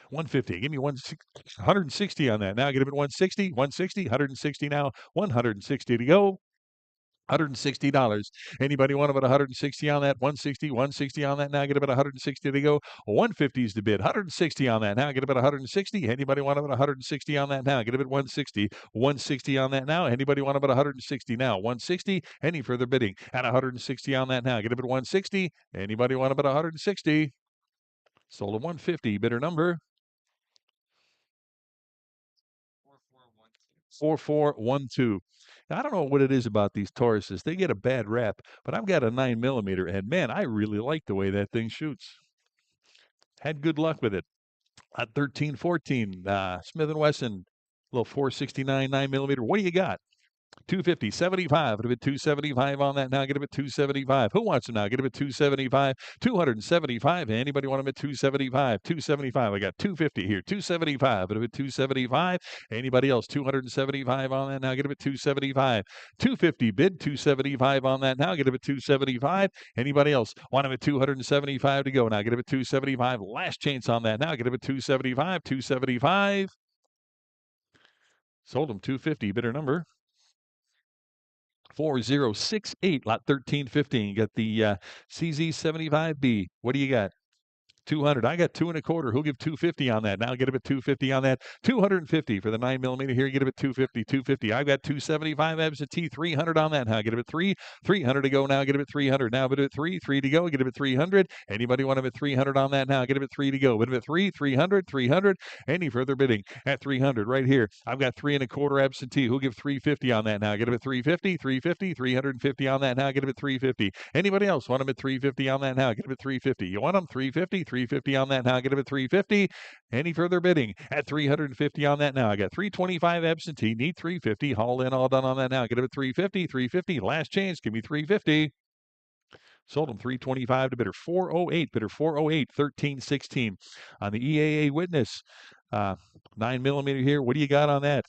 150. Give me 160 on that. Now get him at 160, 160, 160 now, 160 to go. $160. Anybody want about 160 on that? 160, 160 on that. Now get about 160 to go. 150 is the bid. 160 on that. Now get about 160. Anybody want about 160 on that? Now get about 160. 160 on that now. Anybody want about 160 now? 160. Any further bidding at 160 on that now? Get about 160. Anybody want about 160? Sold at 150. Bidder number 4412. I don't know what it is about these Tauruses. They get a bad rap, but I've got a 9mm, and man, I really like the way that thing shoots. Had good luck with it. At 1314, Smith & Wesson, little 469 9mm. What do you got? 250, 75. Get him at 275 on that now. Get him at 275. Who wants him now? Get him at 275. 275. Anybody want him at 275? 275. I got 250 here. 275. Get him at 275. Anybody else? 275 on that now. Get him at 275. 250 bid. 275 on that now. Get him at 275. Anybody else? Want him at 275 to go now. Get him at 275. Last chance on that now. Get him at 275. 275. Sold him 250. Bidder number 4068, lot 1315. Got the CZ75B. What do you got? 200. I got 2 1/4. Who'll give 250 on that? Now get him at 250 on that. 250 for the 9mm here. Get him at 250. 250. I've got 275 absentee. 300 on that. Now get him at 300 to go. Now get him at 300. Now bid at 3 to go. Get him at 300. Anybody want him at 300 on that? Now get him at 3 to go. Bid him at 300, 300. Any further bidding at 300 right here? I've got 3 1/4 absentee. Who'll give 350 on that? Now get him at 350, 350, 350 on that. Now get him at 350. Anybody else want him at 350 on that? Now get him at 350. You want him 350, 350 on that now. Get him at 350. Any further bidding at 350 on that now? I got 325 absentee. Need 350. Haul in, all done on that now. Get him at 350. 350. Last chance. Give me 350. Sold him 325 to bidder 408. Bidder 408. 1316 on the EAA Witness. 9mm here. What do you got on that?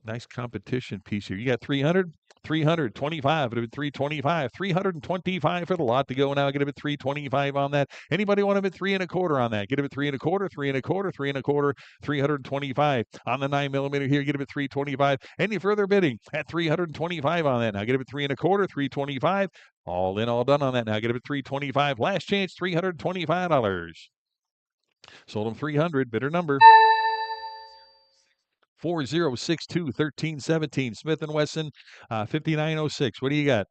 Nice competition piece here. You got 300, 325. It would 325, 325 for the lot to go now. Get him at 325 on that. Anybody want him at 3 1/4 on that? Get him at 3 1/4, 3 1/4, 3 1/4, 325 on the 9mm here. Get him at 325. Any further bidding at 325 on that? Now get him at 3 1/4, 325. All in, all done on that. Now get him at 325. Last chance, $325. Sold him 300. Bidder number 4062 1317. Smith & Wesson 5906. What do you got?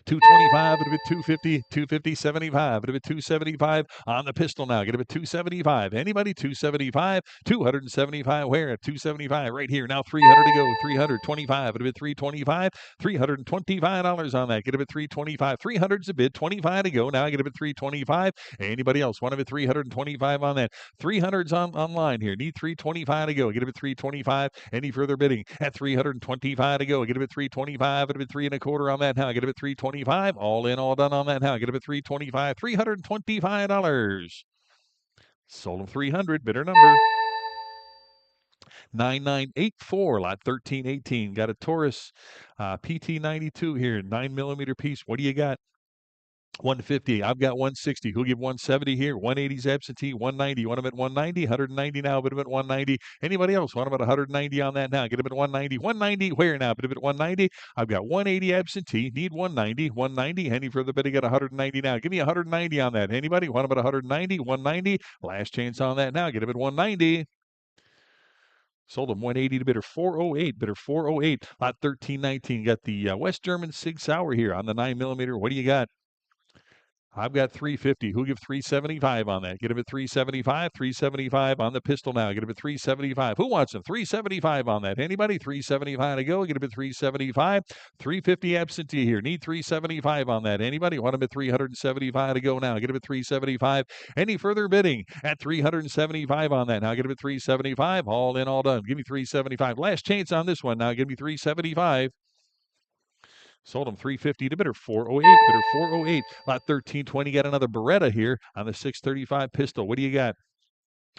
225, it'll be 250, 250, 75, it'll be 275 on the pistol now. Get him at 275. Anybody? 275, 275. Where? At 275 right here. Now 300 to go. 325. It'll be 325, $325 on that. Get him at 325. 300's a bid. 25 to go. Now I get him at 325. Anybody else? Want him at 325 on that? 300's online here. Need 325 to go. Get him at 325. Any further bidding at 325 to go. Get him at 325. It'll be 3 1/4 on that now. Get him at 325. All in, all done on that now. Get him at 325. $325. Sold him 300. Bidder number 9984, lot 1318. Got a Taurus PT92 here, 9mm piece. What do you got? 150. I've got 160. Who'll give 170 here? 180's absentee. 190. You want him at 190? 190 now. Bid him at 190. Anybody else want him at 190 on that now? Get him at 190. 190. Where now? Bid him at 190. I've got 180 absentee. Need 190. 190. Any further bidding at 190 now? Give me 190 on that. Anybody want him at 190? 190. Last chance on that now. Get him at 190. Sold him 180 to bidder 408. Bidder 408. Lot 1319. Got the West German Sig Sauer here on the 9mm. What do you got? I've got 350. Who give 375 on that? Get him at 375. 375 on the pistol now. Get him at 375. Who wants him? 375 on that. Anybody? 375 to go. Get him at 375. 350 absentee here. Need 375 on that. Anybody? Want him at 375 to go now. Get him at 375. Any further bidding at 375 on that. Now get him at 375. All in, all done. Give me 375. Last chance on this one. Now give me 375. Sold him 350 to bidder 408. Bidder 408. Lot 1320. Got another Beretta here on the 635 pistol. What do you got?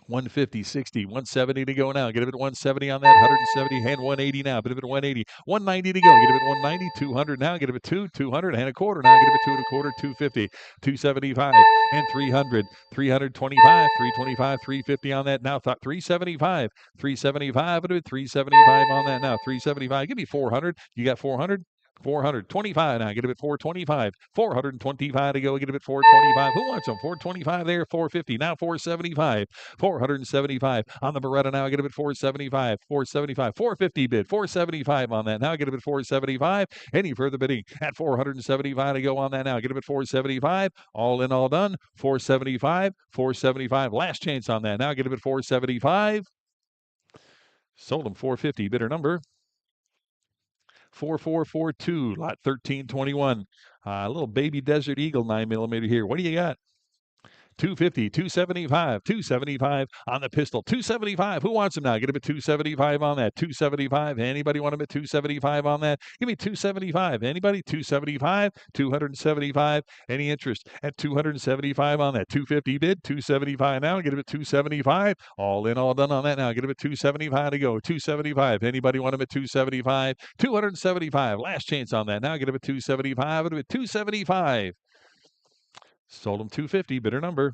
150, 60, 170 to go now. Get him at 170 on that. 170 and 180 now. Bid him at 180. 190 to go. Get him at 190. 200 now. Get him at 200 and a quarter now. Get him at 2 and a quarter. 250, 275 and 300. 325, 325, 350 on that now. 375, 375. Bid him at 375 on that now. 375. Give me 400. You got 400? 425 now. Get him at 425. 425 to go. Get him at 425. Who wants them? 425 there. 450 now. 475. 475 on the Beretta now. Get him at 475. 475. 450 bid. 475 on that now. Get him at 475. Any further bidding at 475 to go on that now. Get him at 475. All in, all done. 475. 475. Last chance on that now. Get him at 475. Sold him 450. Bidder number 4442, lot 1321. Little baby Desert Eagle 9mm here. What do you got? 250, 275, 275 on the pistol. 275. Who wants him now? Get him at 275 on that. 275. Anybody want him at 275 on that? Give me 275. Anybody? 275, 275. Any interest at 275 on that? 250 bid, 275 now. Get him at 275. All in, all done on that now. Get him at 275 to go. 275. Anybody want him at 275? 275. Last chance on that now. Get him at 275. Get him at 275. Sold him 250. Bidder number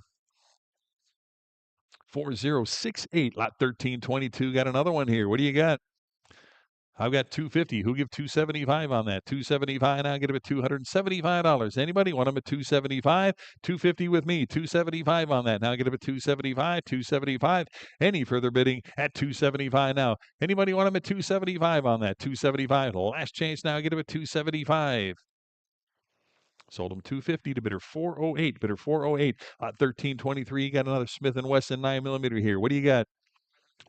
4068, lot 1322. Got another one here. What do you got? I've got 250. Who give 275 on that? 275 now. Get him at $275. Anybody want him at 275? 250 with me. 275 on that. Now get him at 275. 275. Any further bidding at 275 now? Anybody want him at 275 on that? 275. Last chance now. Get him at 275. Sold him 250 to bidder 408. Bidder 408. 1323. Got another Smith & Wesson 9mm here. What do you got?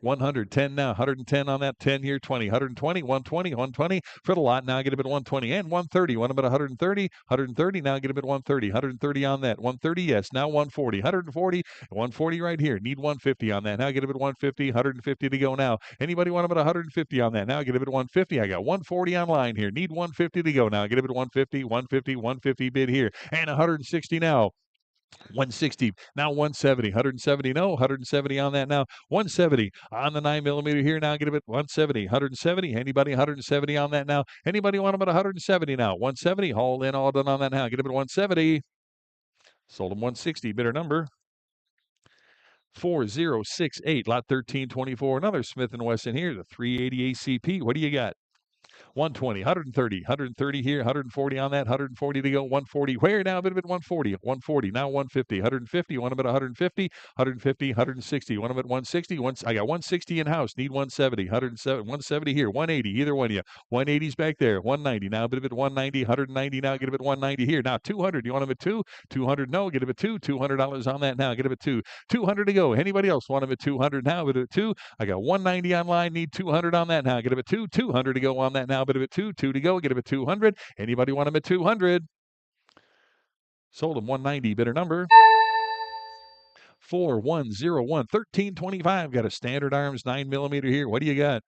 110 now. 110 on that. 10 here. 20. 120. 120. 120 for the lot. Now get him at 120 and 130. Want him at 130. 130. Now get him at 130. 130 on that. 130. Yes. Now 140. 140. 140 right here. Need 150 on that. Now get him at 150. 150 to go now. Anybody want him at 150 on that? Now get him at 150. I got 140 online here. Need 150 to go now. Get him at 150. 150. 150 bid here. And 160 now. 160 now. 170. 170 no. 170 on that now. 170 on the 9mm here now. Get him at 170. 170. Anybody 170 on that now? Anybody want him at 170 now? 170. All in, all done on that now. Get him at 170. Sold him 160. Bidder number 4068, lot 1324. Another Smith & Wesson here, the 380 ACP. What do you got? 120, 130, 130 here, 140 on that, 140 to go, 140. Where now? Bit of it, 140, 140, now 150, 150. Want them at 150, 150, 160. Want them at 160. I got 160 in house. Need 170, 170, 170 here, 180. Either one of you. 180's back there. 190 now. Bit of it, 190, 190 now. Get them at 190 here. Now 200. You want them at 2? 200 no. Get them at 2. $200 on that now. Get them at 2. 200 to go. Anybody else want them at 200 now? Bit of it 2. I got 190 online. Need 200 on that now. Get them at 2. 200 to go on that now. Bit of it 2. 2 to go. Get them at 200. Anybody want them at 200? Sold them 190. Bidder number 4101, 1325. Got a Standard Arms 9mm here. What do you got?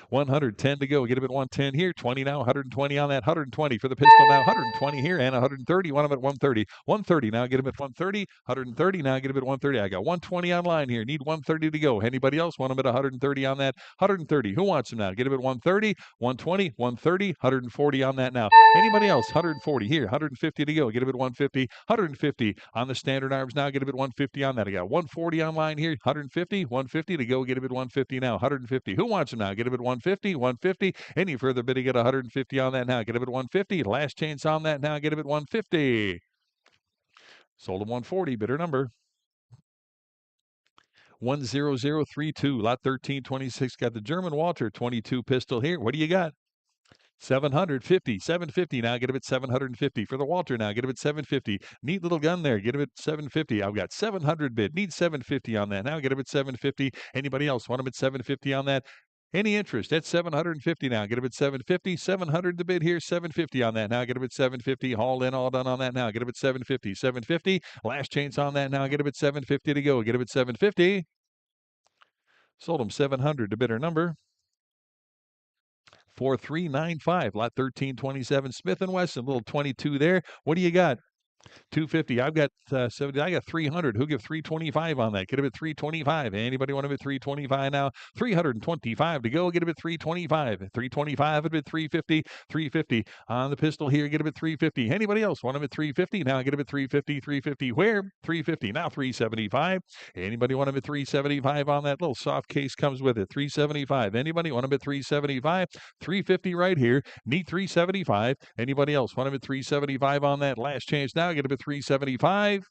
110 to go. Get him at 110 here. 20 now. 120 on that. 120 for the pistol now. 120 here and 130. Want him at 130. 130 now. Get him at 130. 130 now. Get him at 130. I got 120 online here. Need 130 to go. Anybody else want him at 130 on that? 130. Who wants him now? Get him at 130. 120. 130. 140 on that now. Anybody else? 140 here. 150 to go. Get him at 150. 150 on the Standard Arms now. Get him at 150 on that. I got 140 online here. 150. 150 to go. Get him at 150 now. 150. Who wants him now? Get him at 150, 150. Any further bidding at 150 on that now. Get him at 150. Last chance on that now. Get him at 150. Sold him 140. Bidder number 10032. Lot 1326. Got the German Walter 22 pistol here. What do you got? 750, 750. Now get him at 750 for the Walter. Now get him at 750. Neat little gun there. Get him at 750. I've got 700 bid. Need 750 on that. Now get him at 750. Anybody else want him at 750 on that? Any interest at 750 now? Get him at 750. 700 the bid here. 750 on that now. Get him at 750. All in, all done on that now. Get him at 750. 750. Last chance on that now. Get him at 750 to go. Get him at 750. Sold him 700 to bidder number 4395. Lot 1327. Smith and Wesson. Little 22 there. What do you got? 250. I've got 70. I got 300. Who give 325 on that? Get him at 325. Anybody want him at 325 now? 325 to go. Get him at 325. 325 at 350. 350 on the pistol here. Get him at 350. Anybody else want him at 350? Now get him at 350. 350. Where? 350. Now 375. Anybody want him at 375 on that? Little soft case comes with it. 375. Anybody want him at 375? 350 right here. Need 375. Anybody else want him at 375 on that? Last chance now. Get him at 375.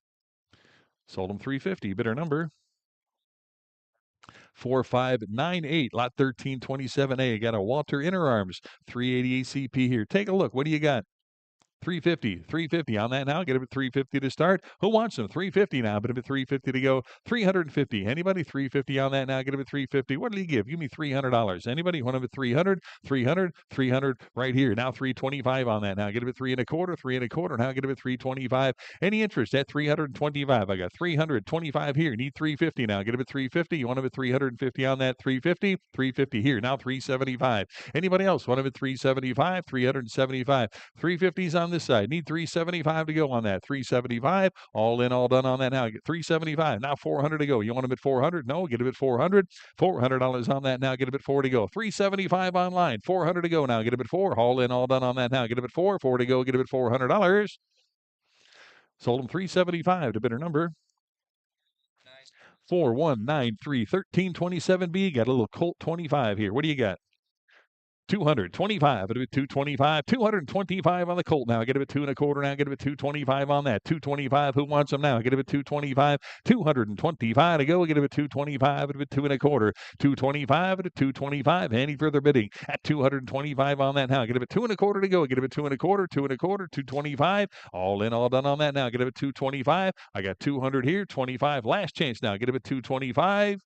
Sold him 350. Bidder number 4598. Lot 1327A. Got a Walter Inner Arms 380 ACP here. Take a look. What do you got? 350, 350 on that now. Get him at 350 to start. Who wants them? 350 now. But him at 350 to go. 350. Anybody? 350 on that now. Get him at 350. What did he give? Give me $300. Anybody want him at 300? 300, 300 right here. Now 325 on that now. Get him at 325, 325. Now get him at 325. Any interest at 325? I got 325 here. Need 350 now. Get him at 350. You want him at 350 on that? 350, 350 here. Now 375. Anybody else want him at 375? 375. 350s on this side. Need 375 to go on that. 375. All in, all done on that now. Get 375. Now 400 to go. You want him at 400? No, get him at 400. $400 on that now. Get him at 4 to go. 375 online. 400 to go now. Get him at 4. All in, all done on that now. Get him at 4. 4 to go. Get him at $400. Sold him 375 to bidder number 4193. 1327B. Got a little Colt 25 here. What do you got? 225. It'll be 225. 225 on the Colt now. Get him at 225 now. Get him at 225 on that. 225. Who wants them now? Get him at 225. 225 to go. Get him at 225. It'll be 225. 225 at 225. Any further bidding at 225 on that now? Get him at 225 to go. Get him at 225. 225. 225. All in, all done on that now. Get him at 225. I got 200 here. 25. Last chance now. Get him at 225.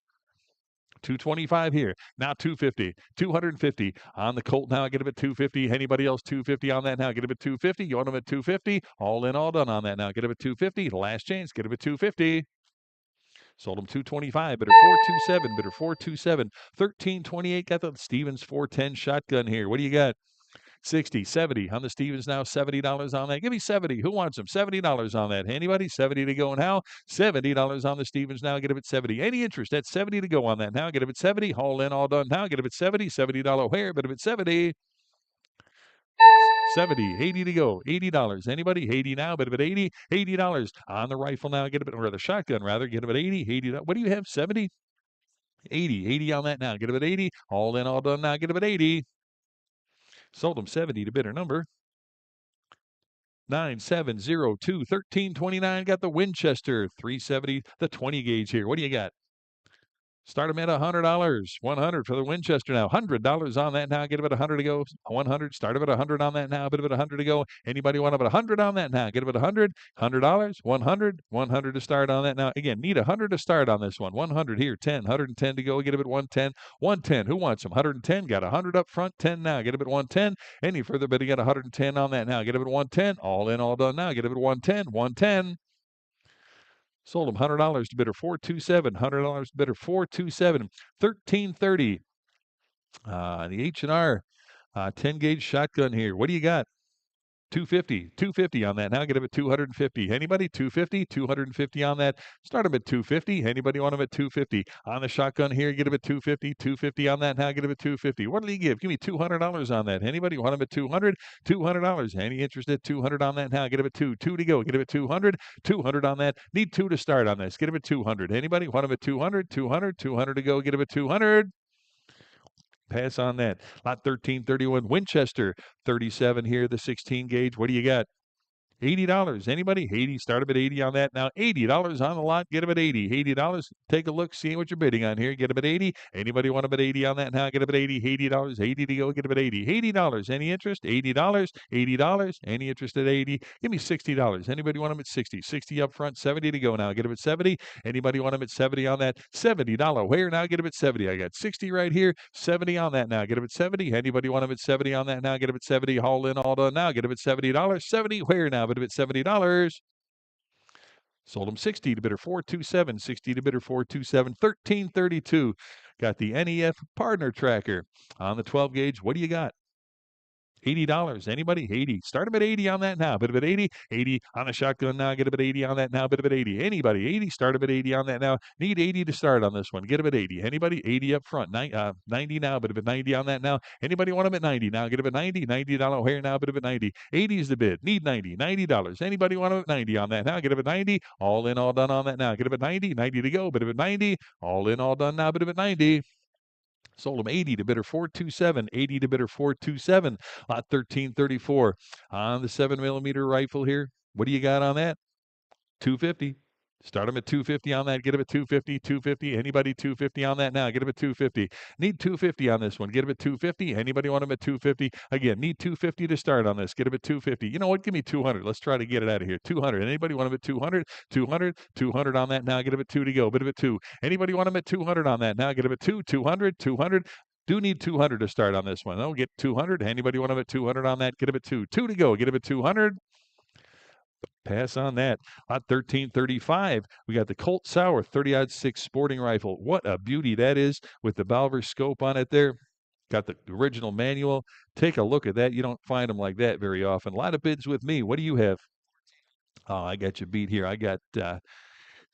225 here. Now 250. 250 on the Colt now. Get him at 250. Anybody else 250 on that now? Get him at 250. You want him at 250? All in, all done on that now. Get him at 250. Last chance. Get him at 250. Sold him 225. Bidder 427. Bidder 427. 1328. Got the Stevens 410 shotgun here. What do you got? 60, 70 on the Stevens now. $70 on that. Give me 70. Who wants them? $70 on that. Anybody? 70 to go now. $70 on the Stevens now. Get him at 70. Any interest at 70 to go on that now? Get him at 70. All in, all done now. Get him at 70. $70 where? But him at 70. 70, 80 to go. $80. Anybody? 80 now, but him at 80. $80 on the rifle now. Get him at, or the shotgun rather. Get him at 80. 80. What do you have? 70? 80. 80 on that now. Get him at 80. All in, all done now. Get him at 80. Sold him 70 to bidder number 9702. 1329. Got the Winchester 370, the 20 gauge here. What do you got? Start them at $100. 100 for the Winchester now. $100 on that now. Get them at 100 to go. 100. Start them at 100 on that now. Bit of it 100 to go. Anybody want them at 100 on that now? Get them at 100. $100. 100. 100 to start on that now. Again, need 100 to start on this one. 100 here. 10. 110 to go. Get them at 110. 110. Who wants them? 110. Got 100 up front. 10 now. Get them at 110. Any further bidding? Got 110 on that now. Get them at 110. All in, all done now. Get them at 110. 110. Sold him $100 to bidder 427. $100 to bidder 427. 1330. The H&R 10 gauge shotgun here. What do you got? 250. 250 on that. Now get him at 250. Anybody? 250. 250 on that. Start him at 250. Anybody want him at 250? On the shotgun here, get him at 250. 250 on that. Now get him at 250. What did he give? Give me $200 on that. Anybody want him at 200? $200. Any interest at 200 on that? Now get him at 2. 2 to go. Get him at 200. 200 on that. Need 2 to start on this. Get him at 200. Anybody want him at 200? 200. 200 to go. Get him at 200. Pass on that. Lot 1331 Winchester 37 here, the 16 gauge. What do you got? $80. Anybody? 80. Start them at 80 on that now. $80 on the lot. Get them at 80. $80. Take a look, see what you're bidding on here. Get them at 80. Anybody want them at 80 on that now? Get them at 80. $80. 80 to go. Get them at 80. $80. Any interest? $80. $80. Any interest at 80? Give me $60. Anybody want them at 60? 60 up front. 70 to go now. Get them at 70. Anybody want them at 70 on that? $70. Where now? Get them at 70. I got 60 right here. 70 on that now. Get them at 70. Anybody want them at 70 on that now? Get them at 70. All in, all done now. Get them at $70. 70 where now? But at $70. Sold them 60 to bidder 427, 60 to bidder 427, 1332. Got the NEF partner tracker on the 12 gauge. What do you got? $80. Anybody? 80. Start them at 80 on that now. Bit of at 80. 80 on the shotgun now. Get a bit 80 on that now. Bit of at 80. Anybody? 80. Start them at 80 on that now. Need 80 to start on this one. Get them at 80. Anybody? 80 up front. 90 now. Bit of at 90 on that now. Anybody want them at 90 now? Get them at 90. $90 hair now. Bit of at 90. 80 is the bid. Need 90. $90. Anybody want them at 90 on that now? Get them at 90. All in, all done on that now. Get them at 90. 90 to go. Bit of at 90. All in, all done now. Bit of at 90. Sold them 80 to bidder 427, 80 to bidder 427, lot 1334 on the 7mm rifle here. What do you got on that? 250. Start them at 250 on that. Get them at 250, 250. Anybody 250 on that now? Get them at 250. Need 250 on this one. Get them at 250. Anybody want them at 250? Again, need 250 to start on this. Get them at 250. You know what? Give me 200. Let's try to get it out of here. 200. Anybody want them at 200? 200. 200 on that now. Get them at 2 to go. Bit of at 2. Anybody want them at 200 on that now? Get them at 2. 200. 200. Do need 200 to start on this one. Oh, get 200. Anybody want them at 200 on that? Get them at 2. 2 to go. Get them at 200. Pass on that. Lot 1335. We got the Colt Sauer 30-06 sporting rifle. What a beauty that is with the Balver scope on it there. Got the original manual. Take a look at that. You don't find them like that very often. A lot of bids with me. What do you have? Oh, I got you beat here. I got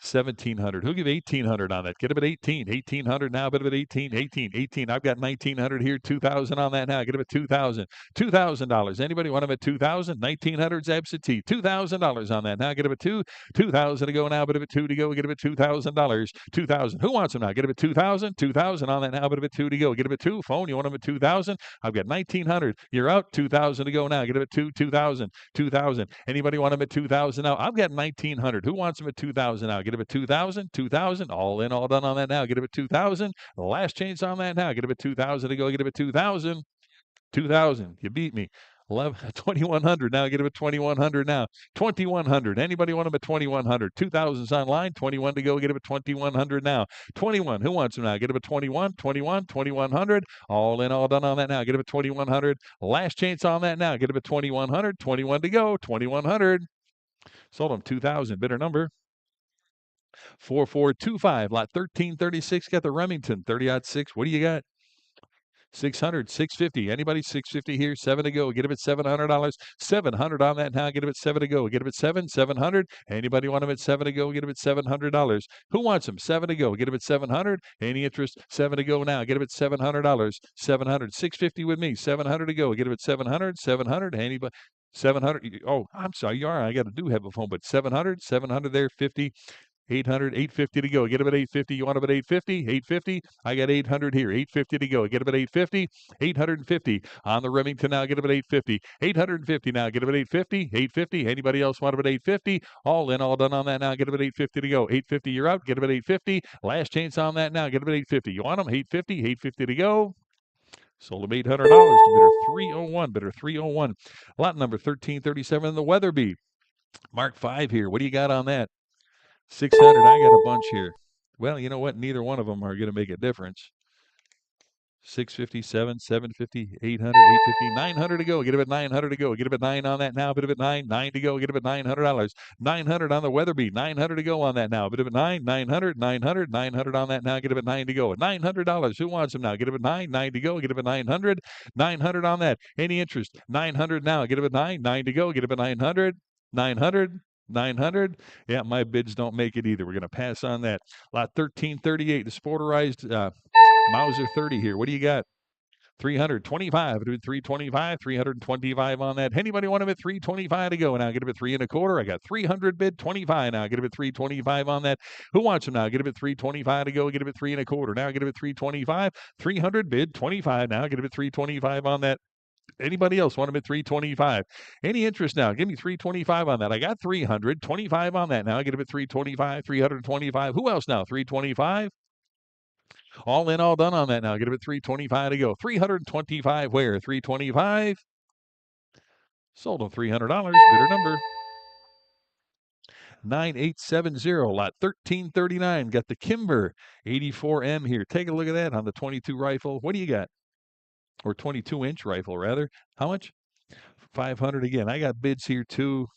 1,700. Who'll give 1,800 on that? Get him at 18. 1,800 now, bit of at 18. 18. 18. I've got 1,900 here. 2,000 on that now. Get him at 2,000. $2,000. Anybody want him at 2,000? 1,900's absentee. $2,000 on that now. Get him at 2. 2,000 to go now. Bit of at 2 to go. Get him at $2,000. 2,000. Who wants him now? Get him at 2,000. 2,000 on that now. Bit of at 2 to go. Get him at 2. Phone. You want him at 2,000? I've got 1,900. You're out. 2,000 to go now. Get him at 2. 2,000. 2,000. Anybody want him at 2,000 now? I've got 1,900. Who wants him at 2,000 now? Get him at 2,000, 2,000, all in, all done on that now. Get him at 2,000. Last chance on that now. Get him at 2,000 to go. Get him at 2,000. 2,000. You beat me. 2,100 now. Get him at 2,100 now. 2,100. Anybody want him at 2,100? 2,000's online. 21 to go. Get him at 2,100 now. 21. Who wants him now? Get him at 21, 21, 2,100. All in, all done on that now. Get him at 2,100. Last chance on that now. Get him at 2,100. 21 to go. 2,100. Sold him 2,000. Bidder number 4425. Lot 1336. Got the Remington 30-06. What do you got? 600, 650. Anybody 650 here? 7 to go. Get him at $700. 700 on that now. Get him at 7 to go. Get him at 700. Anybody want him at 7 to go? Get him at $700. Who wants him? 7 to go. Get him at 700. Any interest? 7 to go now. Get him at $700. 700, 650 with me. 700 to go. Get him at 700. 700. Anybody? 700. Oh, I'm sorry. You are. I got to have a phone, but 700. 700 there. 50. 800, 850 to go. Get him at 850. You want him at 850? 850. I got 800 here. 850 to go. Get him at 850. 850 on the Remington now. Get him at 850. 850 now. Get him at 850. 850. Anybody else want him at 850? All in, all done on that now. Get him at 850 to go. 850. You're out. Get him at 850. Last chance on that now. Get him at 850. You want him? 850. 850 to go. Sold him $800 to bidder 301. Bidder 301. Lot number 1337 in the Weatherby. Mark 5 here. What do you got on that? 600. I got a bunch here. Well, you know what? Neither one of them are going to make a difference. 657, 750, 800, 850, 900 to go. Get him at 900 to go. Get him at 9 on that now. Bit of at 9, 9 to go. Get him at $900. 900 on the Weatherby. 900 to go on that now. Bit of at 9, 900, 900, 900 on that now. Get him at 9 to go. At $900. Who wants him now? Get him at 9, 9 to go. Get him at 900, 900 on that. Any interest? 900 now. Get him at 9, 9 to go. Get him at 900, 900. 900. Yeah, my bids don't make it either. We're going to pass on that. Lot 1338, the sporterized Mauser 30 here. What do you got? 325. 325. 325 on that. Anybody want him at 325 to go? Now get him at 3 1/4. I got 300 bid 25 now. Get him at 325 on that. Who wants him now? Get him at 325 to go. Get him at 3 1/4. Now get him at 325. 300 bid 25 now. Get him at 325 on that. Anybody else want them at 325? Any interest now? Give me 325 on that. I got 325 on that now. I get them at 325, 325. Who else now? 325. All in, all done on that now. Get them at 325 to go. 325 where? 325. Sold them $300. Bidder number 9870, lot 1339. Got the Kimber 84M here. Take a look at that on the 22 rifle. What do you got? Or 22-inch rifle, rather. How much? 500 again. I got bids here too.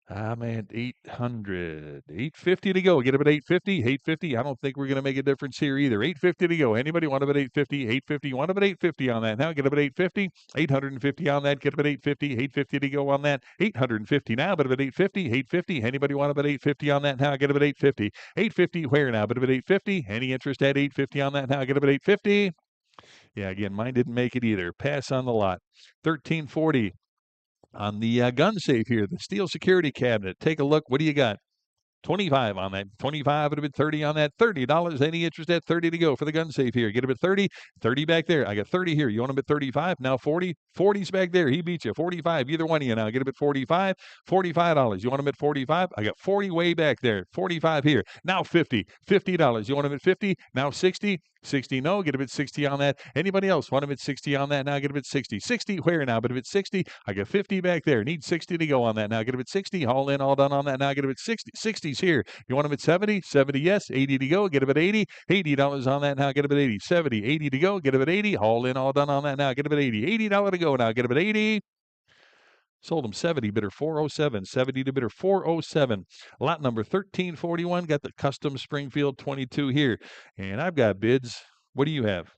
I'm at 800, 850 to go. Get them at 850, 850. I don't think we're going to make a difference here either. 850 to go. Anybody want them at 850, 850? Want them at 850 on that now? Get them at 850, 850 on that. Get them at 850, 850 to go on that. 850 now, but at 850, 850. Anybody want them at 850 on that now? Get them at 850, 850 where now? But at 850. Any interest at 850 on that now? Get them at 850. Yeah, again, mine didn't make it either. Pass on the lot. 1340. On the gun safe here, the steel security cabinet. Take a look. What do you got? 25 on that. 25 would have been 30 on that. $30. Any interest at 30 to go for the gun safe here? Get him at 30. 30 back there. I got 30 here. You want him at 35? Now 40. 40's back there. He beat you. 45. Either one of you now. Get him at 45. $45. You want him at 45? I got 40 way back there. 45 here. Now 50. $50. You want him at 50? Now 60. 60, no. Get him at 60 on that. Anybody else want him at 60 on that? Now get him at 60. 60 where now? But if it's 60, I got 50 back there. Need 60 to go on that. Now get him at 60. All in, all done on that. Now get him at 60. 60's here. You want him at 70? 70, yes. 80 to go. Get him at 80. $80 on that. Now get him at 80. 70. 80 to go. Get him at 80. All in, all done on that. Now get him at 80. $80 to go. Now get him at 80. Sold him 70, bidder 407. 70 to bidder 407. Lot number 1341. Got the custom Springfield 22 here. And I've got bids. What do you have?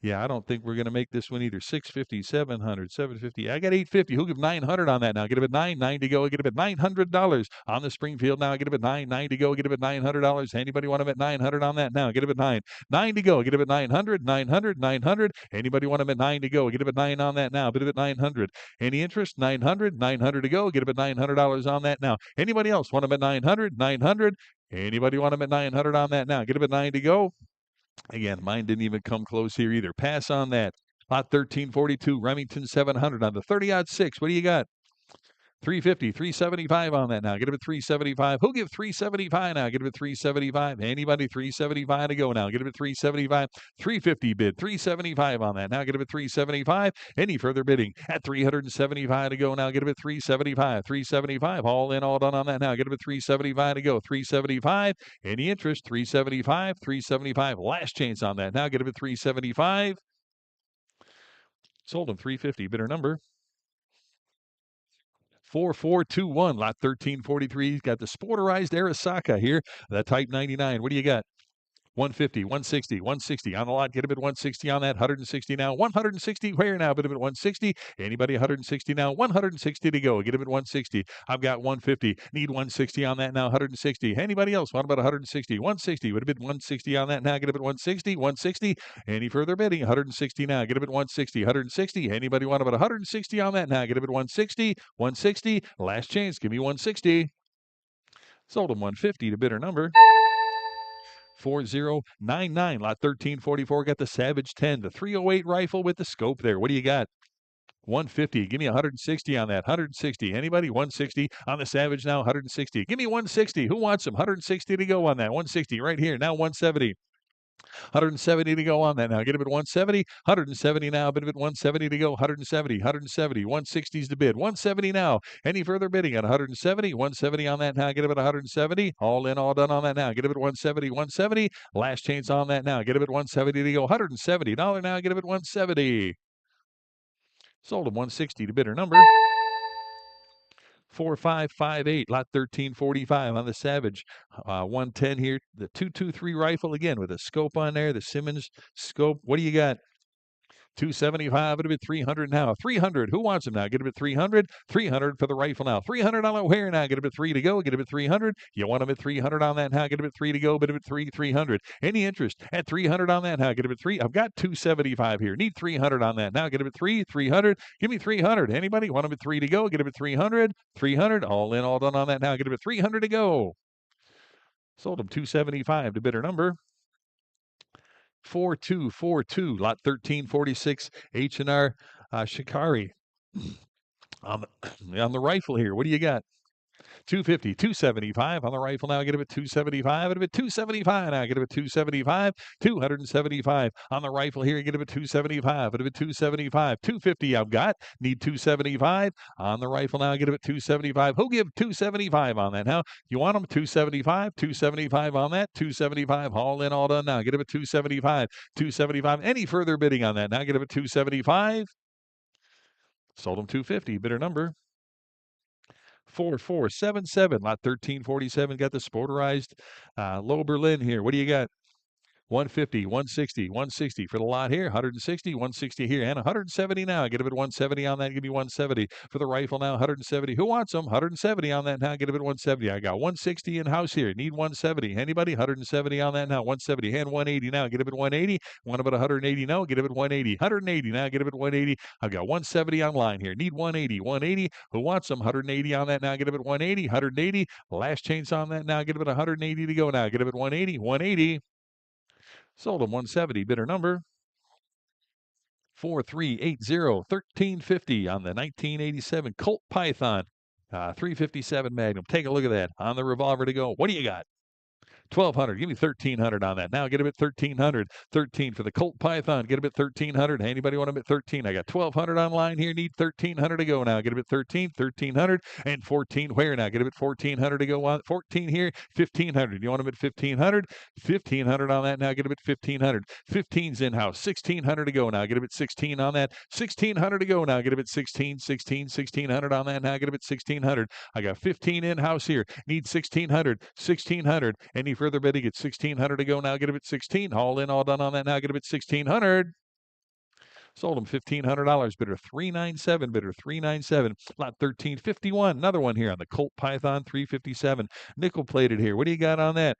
Yeah, I don't think we're going to make this one either. 650, 700, 750. I got 850. Who'll give 900 on that now? Get him at 9 to go. Get him at $900 on the Springfield now. Get him at 9 to go. Get him at $900. Anybody want him at 900 on that now? Get him at 9 to go. Get him at 900, 900, 900. Anybody want him at 9 to go? Get him at 9 on that now. Get him at 900. Any interest? 900, 900 to go. Get him at $900 on that now. Anybody else want him at 900, 900? Anybody want him at 900 on that now? Get him at 9 to go. Again, mine didn't even come close here either. Pass on that. Lot 1342, Remington 700 on the 30-06. What do you got? 350, 375 on that now. Get him at 375. Who'll give 375 now? Get him at 375. Anybody? 375 to go now. Get him at 375. 350 bid. 375 on that. Now get him at 375. Any further bidding? At 375 to go now. Get him at 375. 375. All in, all done on that now. Get him at 375 to go. 375. Any interest? 375. 375. Last chance on that. Now get him at 375. Sold him 350. Bidder number 4421, lot 1343. Got the sporterized Arasaka here. The Type 99. What do you got? 150, 160, 160 on the lot. Get him at 160 on that. 160 now. 160 where now? Bid him at 160. Anybody 160 now? 160 to go. Get him at 160. I've got 150. Need 160 on that now. 160. Anybody else? What about 160? 160. Would have been 160 on that now. Get him at 160. 160. Any further bidding? 160 now. Get him at 160. 160. Anybody want about 160 on that now? Get him at 160. 160. Last chance. Give me 160. Sold him 150 to bidder number 4099, lot 1344. Got the Savage 10, the 308 rifle with the scope there. What do you got? 150. Give me 160 on that. 160. Anybody? 160 on the Savage now. 160. Give me 160. Who wants them? 160 to go on that. 160 right here. Now 170. 170 to go on that now. Get him at 170. 170 now. Bid him at 170 to go. 170. 170. 160's the bid. 170 now. Any further bidding at 170? 170 on that now. Get him at 170. All in, all done on that now. Get him at 170. 170. Last chance on that now. Get him at 170 to go. $170 now. Get him at 170. Sold him 160 to bidder number 4558, lot 1345 on the Savage 110 here. The 223 rifle again with a scope on there. The Simmons scope. What do you got? 275. It'll be 300 now. 300. Who wants them now? Get him at 300. 300 for the rifle now. $300 where now? Get him at 3 to go. Get him at 300. You want him at 300 on that now? Get him at 3 to go. Bid him at 300. Any interest at 300 on that now? Get him at 3. I've got 275 here. Need 300 on that now. Get him at 300. Give me 300. Anybody want him at 3 to go? Get him at 300. 300. All in, all done on that now. Get him at 300 to go. Sold him 275 to bidder number 4242, lot 1346, H&R Shikari. On the rifle here, what do you got? 250, 275 on the rifle now. Get it at 275. Get it at 275 now. Get it at 275, 275 on the rifle here. Get it at 275. Get it at 275, 250. I've got need 275 on the rifle now. Get it at 275. Who give 275 on that? Now you want them 275, 275 on that. 275 all in, all done now. Get it at 275, 275. Any further bidding on that? Now get it at 275. Sold them 250. Bidder number 4477, lot 1347. Got the sporterized low Berlin here. What do you got? 150, 160, 160 for the lot here, 160, 160 here, and 170 now. Get a bit 170 on that. Give me 170 for the rifle now, 170. Who wants them? 170 on that now. Get a bit 170. I got 160 in house here. Need 170. Anybody? 170 on that now. 170. Hand 180 now. Get a bit 180. Want about 180 now. Get a bit 180. 180 now. Get a bit 180. I've got 170 online here. Need 180. 180. Who wants them? 180 on that now. Get a bit 180. 180. Last chance on that now. Get a bit 180 to go now. Get a bit 180. 180. Sold them 170. Bidder number 4380, 1350 on the 1987 Colt Python 357 Magnum. Take a look at that on the revolver to go. What do you got? 1,200. Give me 1,300 on that. Now get a bit 1,300. 13 for the Colt Python. Get a bit 1,300. Anybody want a bit 13? I got 1,200 online here. Need 1,300 to go now. Get a bit 13. 1,300 and 14. Where now? Get a bit 1,400 to go on. 14 here. 1,500. You want a bit 1,500? 1,500 on that now. Get a bit 1,500. 15's in house. 1,600 to go now. Get a bit 16 on that. 1,600 to go now. Get a bit 16. 16. 1,600 on that now. Get a bit 1,600. I got 15 in house here. Need 1,600. 1,600. Any further bidding at 1,600 to go now. Get a bit 16. All in, all done on that now. Get a bit 1,600. Sold them $1,500. Bidder 397. Bidder 397. Lot 1351. Another one here on the Colt Python 357. Nickel plated here. What do you got on that?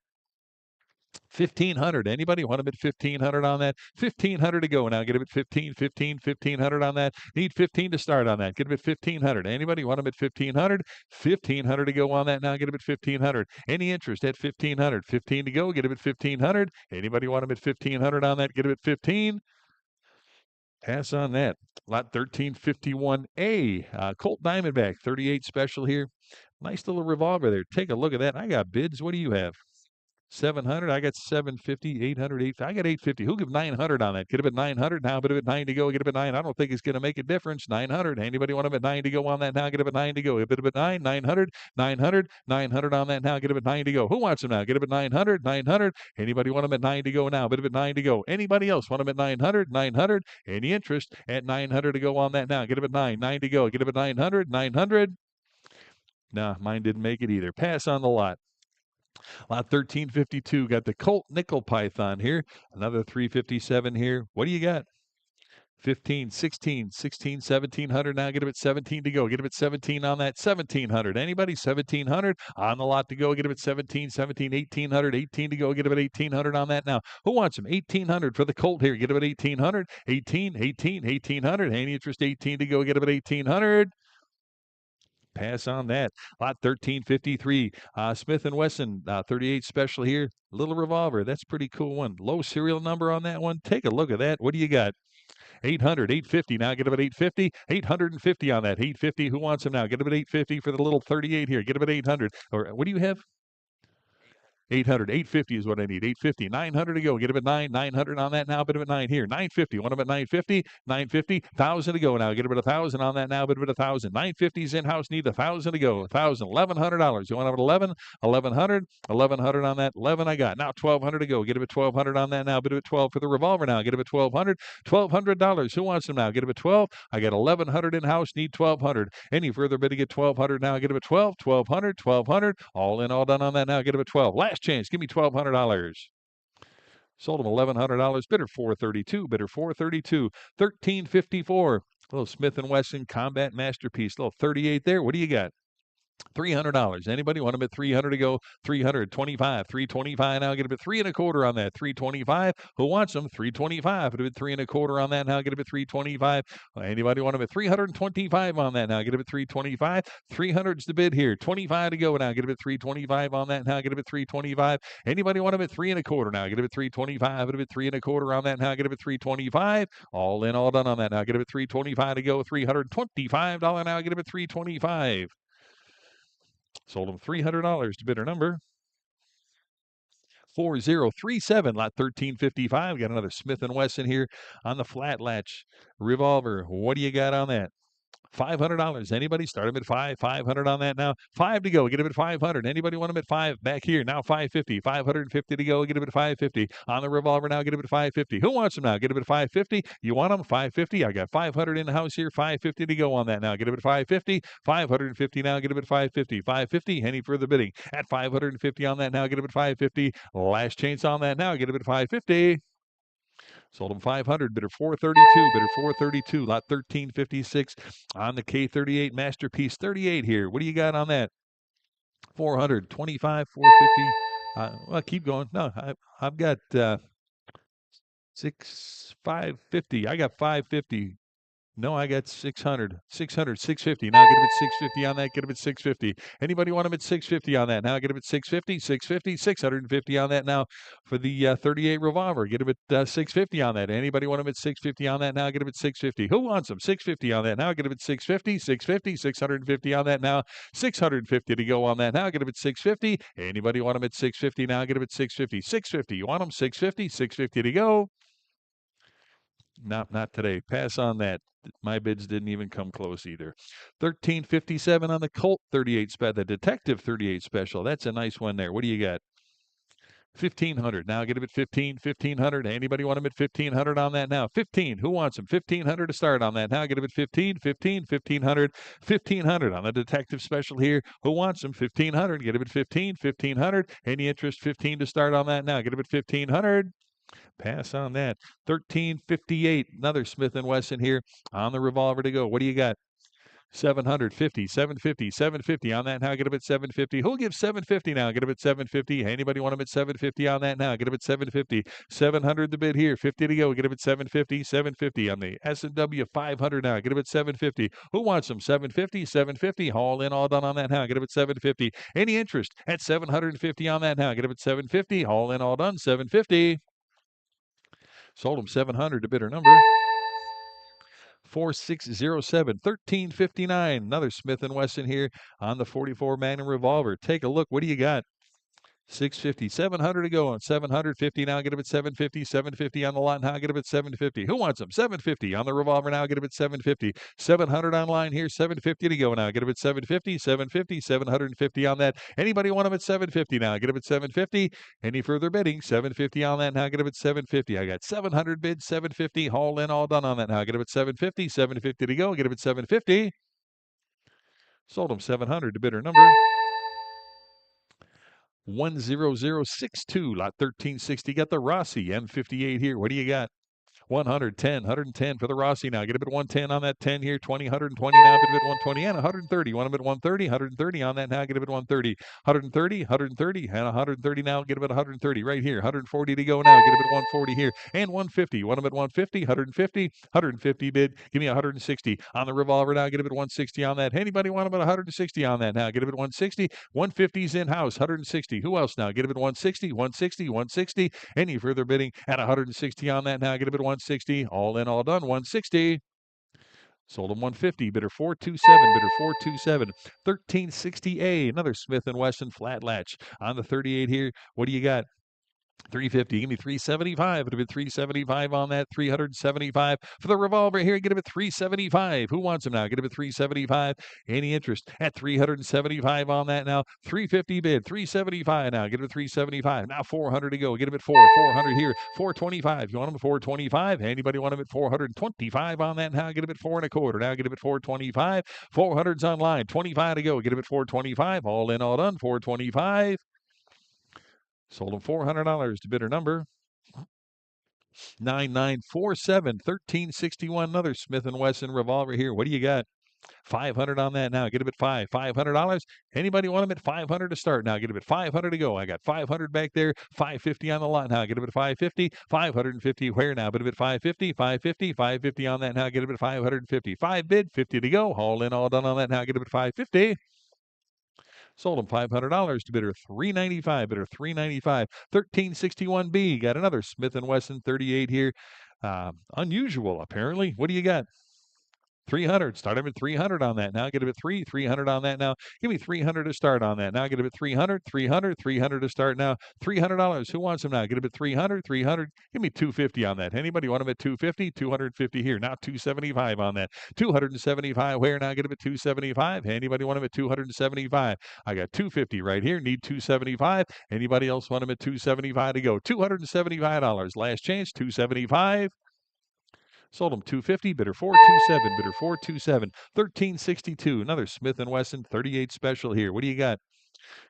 1,500. Anybody want to bid 1,500 on that? 1,500 to go now. Get a bit 15, 15, 1,500 on that. Need 15 to start on that. Get a bit 1,500. Anybody want to bid 1,500? 1,500 to go on that now. Get a bit 1,500. Any interest at 1,500? 15 to go. Get a bit 1,500. Anybody want to bid 1,500 on that? Get a bit 15. Pass on that. Lot 1351A. Colt Diamondback 38 special here. Nice little revolver there. Take a look at that. I got bids. What do you have? 700. I got 750, 800, 850. I got 850. Who give 900 on that? Get a bit 900 now, but a bit 9 to go. Get a bit 9. I don't think it's going to make a difference. 900. Anybody want a bit 9 to go on that now? Get a bit 9 to go. A bit 9, 900, 900, 900 on that now. Get a bit 9 to go. Who wants them now? Get a bit 900, 900. Anybody want them at 9 to go now? Bit a bit 9 to go. Anybody else want them at 900, 900? Any interest at 900 to go on that now? Get a bit 9, 9 to go. Get a bit 900, 900. Nah, mine didn't make it either. Pass on the lot. Lot 1352, got the Colt Nickel Python here. Another 357 here. What do you got? 15, 16, 16, 1,700. Now get a bit 17 to go. Get a bit 17 on that. 1,700. Anybody? 1,700 on the lot to go. Get a bit 17, 17, 1,800. 18 to go. Get a bit 1,800 on that now. Who wants them? 1,800 for the Colt here. Get a bit 1,800. 18, 18, 1,800. Any interest? 18 to go. Get a bit 1,800. Pass on that. Lot 1353. Smith & Wesson 38 special here. Little revolver. That's a pretty cool one. Low serial number on that one. Take a look at that. What do you got? 800, 850. Now get about 850. 850 on that. 850. Who wants them now? Get about 850 for the little 38 here. Get about 800. Or what do you have? 800, 850 is what I need. 850, 900 to go. Get him at 9, 900 on that now. Bit of at 9 here. 950. Want him at 950, 950, 1,000 to go now. Get him at 1,000 on that now. Bit of at 1,000. 950's in house. Need 1,000 to go. 1,000, $1,100. You want him at 11, 1,100, 1,100 on that. 11 I got. Now 1,200 to go. Get him at 1,200 on that now. Bit of at 12 for the revolver now. Get him at 1,200, $1,200. Who wants them now? Get him at 12. I got 1,100 in house. Need 1,200. Any further bid to get 1,200 now. Get him at 12, 1,200, 1,200. All in, all done on that now. Get him at 12. Last chance. Give me $1,200. Sold him $1,100. Bidder 432. Bidder 432. 1354. Little Smith & Wesson Combat Masterpiece. Little 38 there. What do you got? $300. Anybody want them at 300 to go? 325, 325 now. Get them at 3 1/4 on that. 325. Who wants them? 325. Get them at 3 1/4 on that now. Get them at 325. Anybody want them at 325 on that now? Get them at 325. 300's the bid here. 25 to go now. Get them at 325 on that now. Get them at 325. Anybody want them at 3 1/4 now? Get them at 325. Get them at 3 1/4 on that now. Get them at 325. All in, all done on that now. Get them at 325 to go. $325 now. Get them at 325. Sold them $300 to bidder number 4037, lot 1355. Got another Smith & Wesson here on the flat latch revolver. What do you got on that? $500. Anybody? Start them at 500 on that now. 5 to go. Get them at 500. Anybody want them at 5? Back here now. 550. 550 to go. Get them at 550 on the revolver now. Get them at 550. Who wants them now? Get them at 550. You want them? 550. I got 500 in the house here. 550 to go on that now. Get them at 550. 550 now. Get them at 550. 550. Any further bidding at 550 on that now? Get them at 550. Last chance on that now. Get them at 550. Sold them 500, bidder 432, bidder 432, lot 1356 on the K38 Masterpiece 38 here. What do you got on that? 425, 450. Well, keep going. No, I've got 550. I got 550. No, I got 600, 650. Now get them at 650 on that. Get them at 650. Anybody want them at 650 on that? Now get them at 650, 650, 650 on that now for the 38 revolver. Get them at 650 on that. Anybody want them at 650 on that? Now get them at 650. Who wants them? 650 on that. Now get them at 650, 650, 650 on that now. 650 to go on that. Now get them at 650. Anybody want them at 650? Now get them at 650, 650. You want them? 650, 650 to go. Not today. Pass on that. My bids didn't even come close either. 1357 on the Colt 38 special, the Detective 38 special. That's a nice one there. What do you got? 1500. Now get them at 1500. Anybody want them at 1500 on that now? 15. Who wants them? 1500 to start on that now. Get them at 1500. 1500 on the Detective special here. Who wants them? 1500. Get them at 1500. Any interest? 15 to start on that now. Get them at 1500. Pass on that. 1358. Another Smith & Wesson here on the revolver to go. What do you got? 750, 750, 750 on that now. Get them at 750. Who'll give 750 now? Get them at 750. Anybody want them at 750 on that now? Get them at 750. 700 the bid here. 50 to go. Get them at 750. 750 on the S&W 500 now. Get them at 750. Who wants them? 750. 750. All in, all done on that now. Get them at 750. Any interest at 750 on that now? Get them at 750. All in, all done. 750. Sold them 700 to bidder number 4607, 1359. Another Smith & Wesson here on the 44 Magnum revolver. Take a look. What do you got? 650, 700 to go on 750 now. Get them at 750, 750 on the lot now. Get them at 750. Who wants them? 750 on the revolver now. Get them at 750. 700 online here. 750 to go now. Get them at 750, 750, 750 on that. Anybody want them at 750 now? Get them at 750. Any further bidding? 750 on that now. Get them at 750. I got 700 bids, 750. All in, all done on that now. Get them at 750, 750 to go. Get them at 750. Sold them 700 to bidder number 10062, lot 1360. Got the Rossi M58 here. What do you got? 110 for the Rossi now. Get a bit 110 on that 10 here. 20, 120 now. Get a bit 120 and 130. Want a bit 130, 130 on that now. Get a bit 130, 130 and 130 now. Get a bit 130 right here. 140 to go now. Get a bit 140 here and 150. Want a bit 150, 150 bid. Give me 160 on the revolver now. Get a bit 160 on that. Anybody want about 160 on that now? Get a bit 160. 150's in house. 160. Who else now? Get a bit 160, 160, 160. Any further bidding at 160 on that now? Get a bit 160. All in, all done. 160. Sold them 150. Bidder 427. Bidder 427. 1360A. Another Smith & Wesson flat latch on the 38 here. What do you got? 350. Give me 375. It'll be 375 on that. 375 for the revolver here. Get him at 375. Who wants him now? Get him at 375. Any interest at 375 on that now? 350 bid. 375 now. Get him at 375. Now 400 to go. Get him at 400 here. 425. You want him at 425? Anybody want him at 425 on that now? Get him at 4 1/4. Now get him at 425. 400's online. 25 to go. Get him at 425. All in, all done. 425. Sold him $400 to bidder number 9947, 1361. Another Smith & Wesson revolver here. What do you got? 500 on that now. Get them at $500. Anybody want them at 500 to start now? Get them at 500 to go. I got 500 back there. 550 on the lot now. Get them at 550. 550 where now? Get them at 550. 550. 550 on that now. Get them at 550. 5 bid. 50 to go. All in, all done on that now. Get them at 550. Sold them $500 to bidder 395. Bidder 395. 1361B. Got another Smith & Wesson 38 here. Unusual, apparently. What do you got? 300. Start him at 300 on that now. Get him at 300 on that now. Give me 300 to start on that now. Get him at 300, 300 to start now. $300. Who wants him now? Get him at 300, 300. Give me 250 on that. Anybody want him at 250? 250 here. Now 275 on that. 275 where now? Get him at 275. Anybody want him at 275? I got 250 right here. Need 275. Anybody else want him at 275 to go? $275. Last chance. 275. Sold them 250, bidder 427, bidder 427, 1362. Another Smith & Wesson 38 special here. What do you got?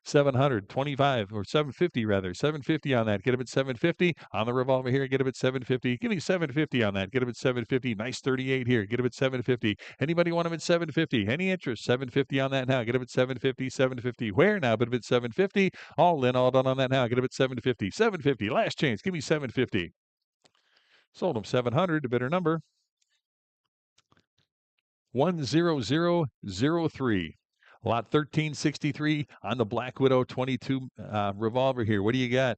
725 or 750 rather. 750 on that. Get him at 750 on the revolver here. Get him at 750. Give me 750 on that. Get him at 750. Nice 38 here. Get him at 750. Anybody want him at 750? Any interest? 750 on that now. Get him at 750. 750 where now? But at 750. All in, all done on that now. Get him at 750. 750. Last chance. Give me 750. Sold him 700 to bidder number 10003. Lot 1363 on the Black Widow 22 revolver here. What do you got?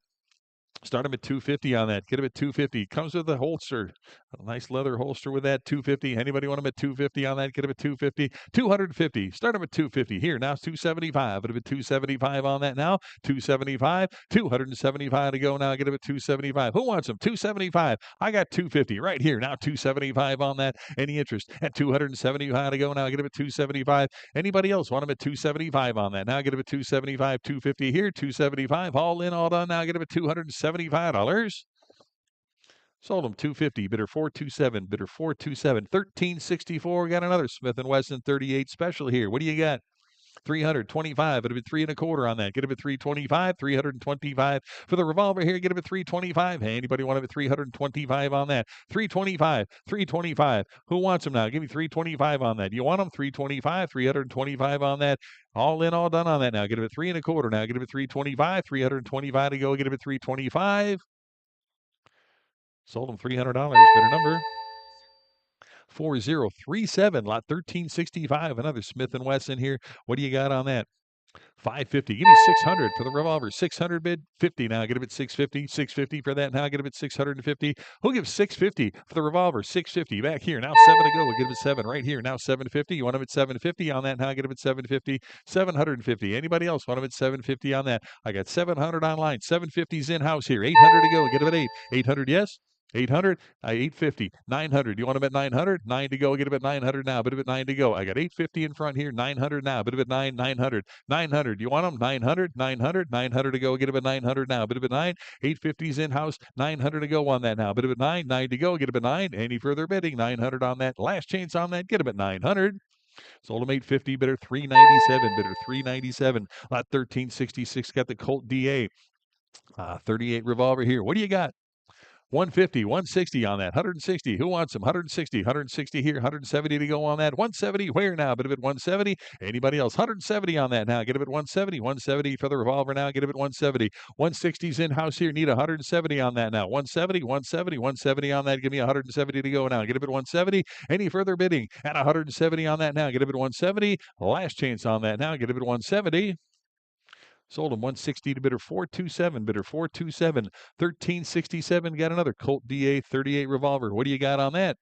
Start him at 250 on that. Get him at 250. Comes with a holster. A nice leather holster with that. 250. Anybody want him at 250 on that? Get him at 250. 250. Start him at 250. Here, now it's 275. Get him at 275 on that now. 275. 275 to go now. Get him at 275. Who wants him? 275. I got 250 right here. Now 275 on that. Any interest? At 275 to go now. Get him at 275. Anybody else want him at 275 on that? Now get him at 275. 250 here. 275. All in, all done. Now get him at $275. Sold them 250. Bidder 427. Bidder 427. 1364. Got another Smith & Wesson 38 special here. What do you got? 325. It'll be 3 1/4 on that. Get him at 325. 325 for the revolver here. Get him at 325. Hey, anybody want him at 325 on that? 325. 325. Who wants him now? Give me 325 on that. You want him? 325. 325 on that. All in, all done on that now. Get him at 3 1/4 now. Get him at 325. 325 to go. Get him at 325. Sold him $300. Better number 4037. Lot 1365. Another Smith & Wesson here. What do you got on that? 550. Give me 600 for the revolver. 600 bid. 50 now. Get him at 650. 650 for that now. Get him at 650. Who gives 650 for the revolver? 650 back here. Now 7 to go. We'll give him 7 right here. Now 750. You want him at 750 on that now? Get him at 750. 750. Anybody else want him at 750 on that? I got 700 online. 750's in house here. 800 to go. Get him at 8. 800. Yes. 800, 850, 900. You want him at 900? 9 to go. Get him at 900 now. Bit of it 9 to go. I got 850 in front here. 900 now. Bit of it 9, 900. 900. You want him? 900, 900, 900 to go. Get him at 900 now. Bit of it 9. 850's in house. 900 to go on that now. Bit of it 9, 9 to go. Get him at 9. Any further bidding? 900 on that. Last chance on that. Get him at 900. Sold him 850. Bidder 397. Bidder 397. Lot 1366. Got the Colt DA. 38 revolver here. What do you got? 150, 160 on that. 160. Who wants them? 160. 160 here. 170 to go on that. 170. Where now? Bit of it 170. Anybody else? 170 on that now. Get him at 170. 170 for the revolver now. Get him at 170. 160's in house here. Need 170 on that now. 170, 170, 170 on that. Give me 170 to go now. Get him at 170. Any further bidding? At 170 on that now. Get him at 170. Last chance on that now. Get him at 170. Sold him 160 to bidder 427. Bidder 427. 1367. Got another Colt DA 38 revolver. What do you got on that?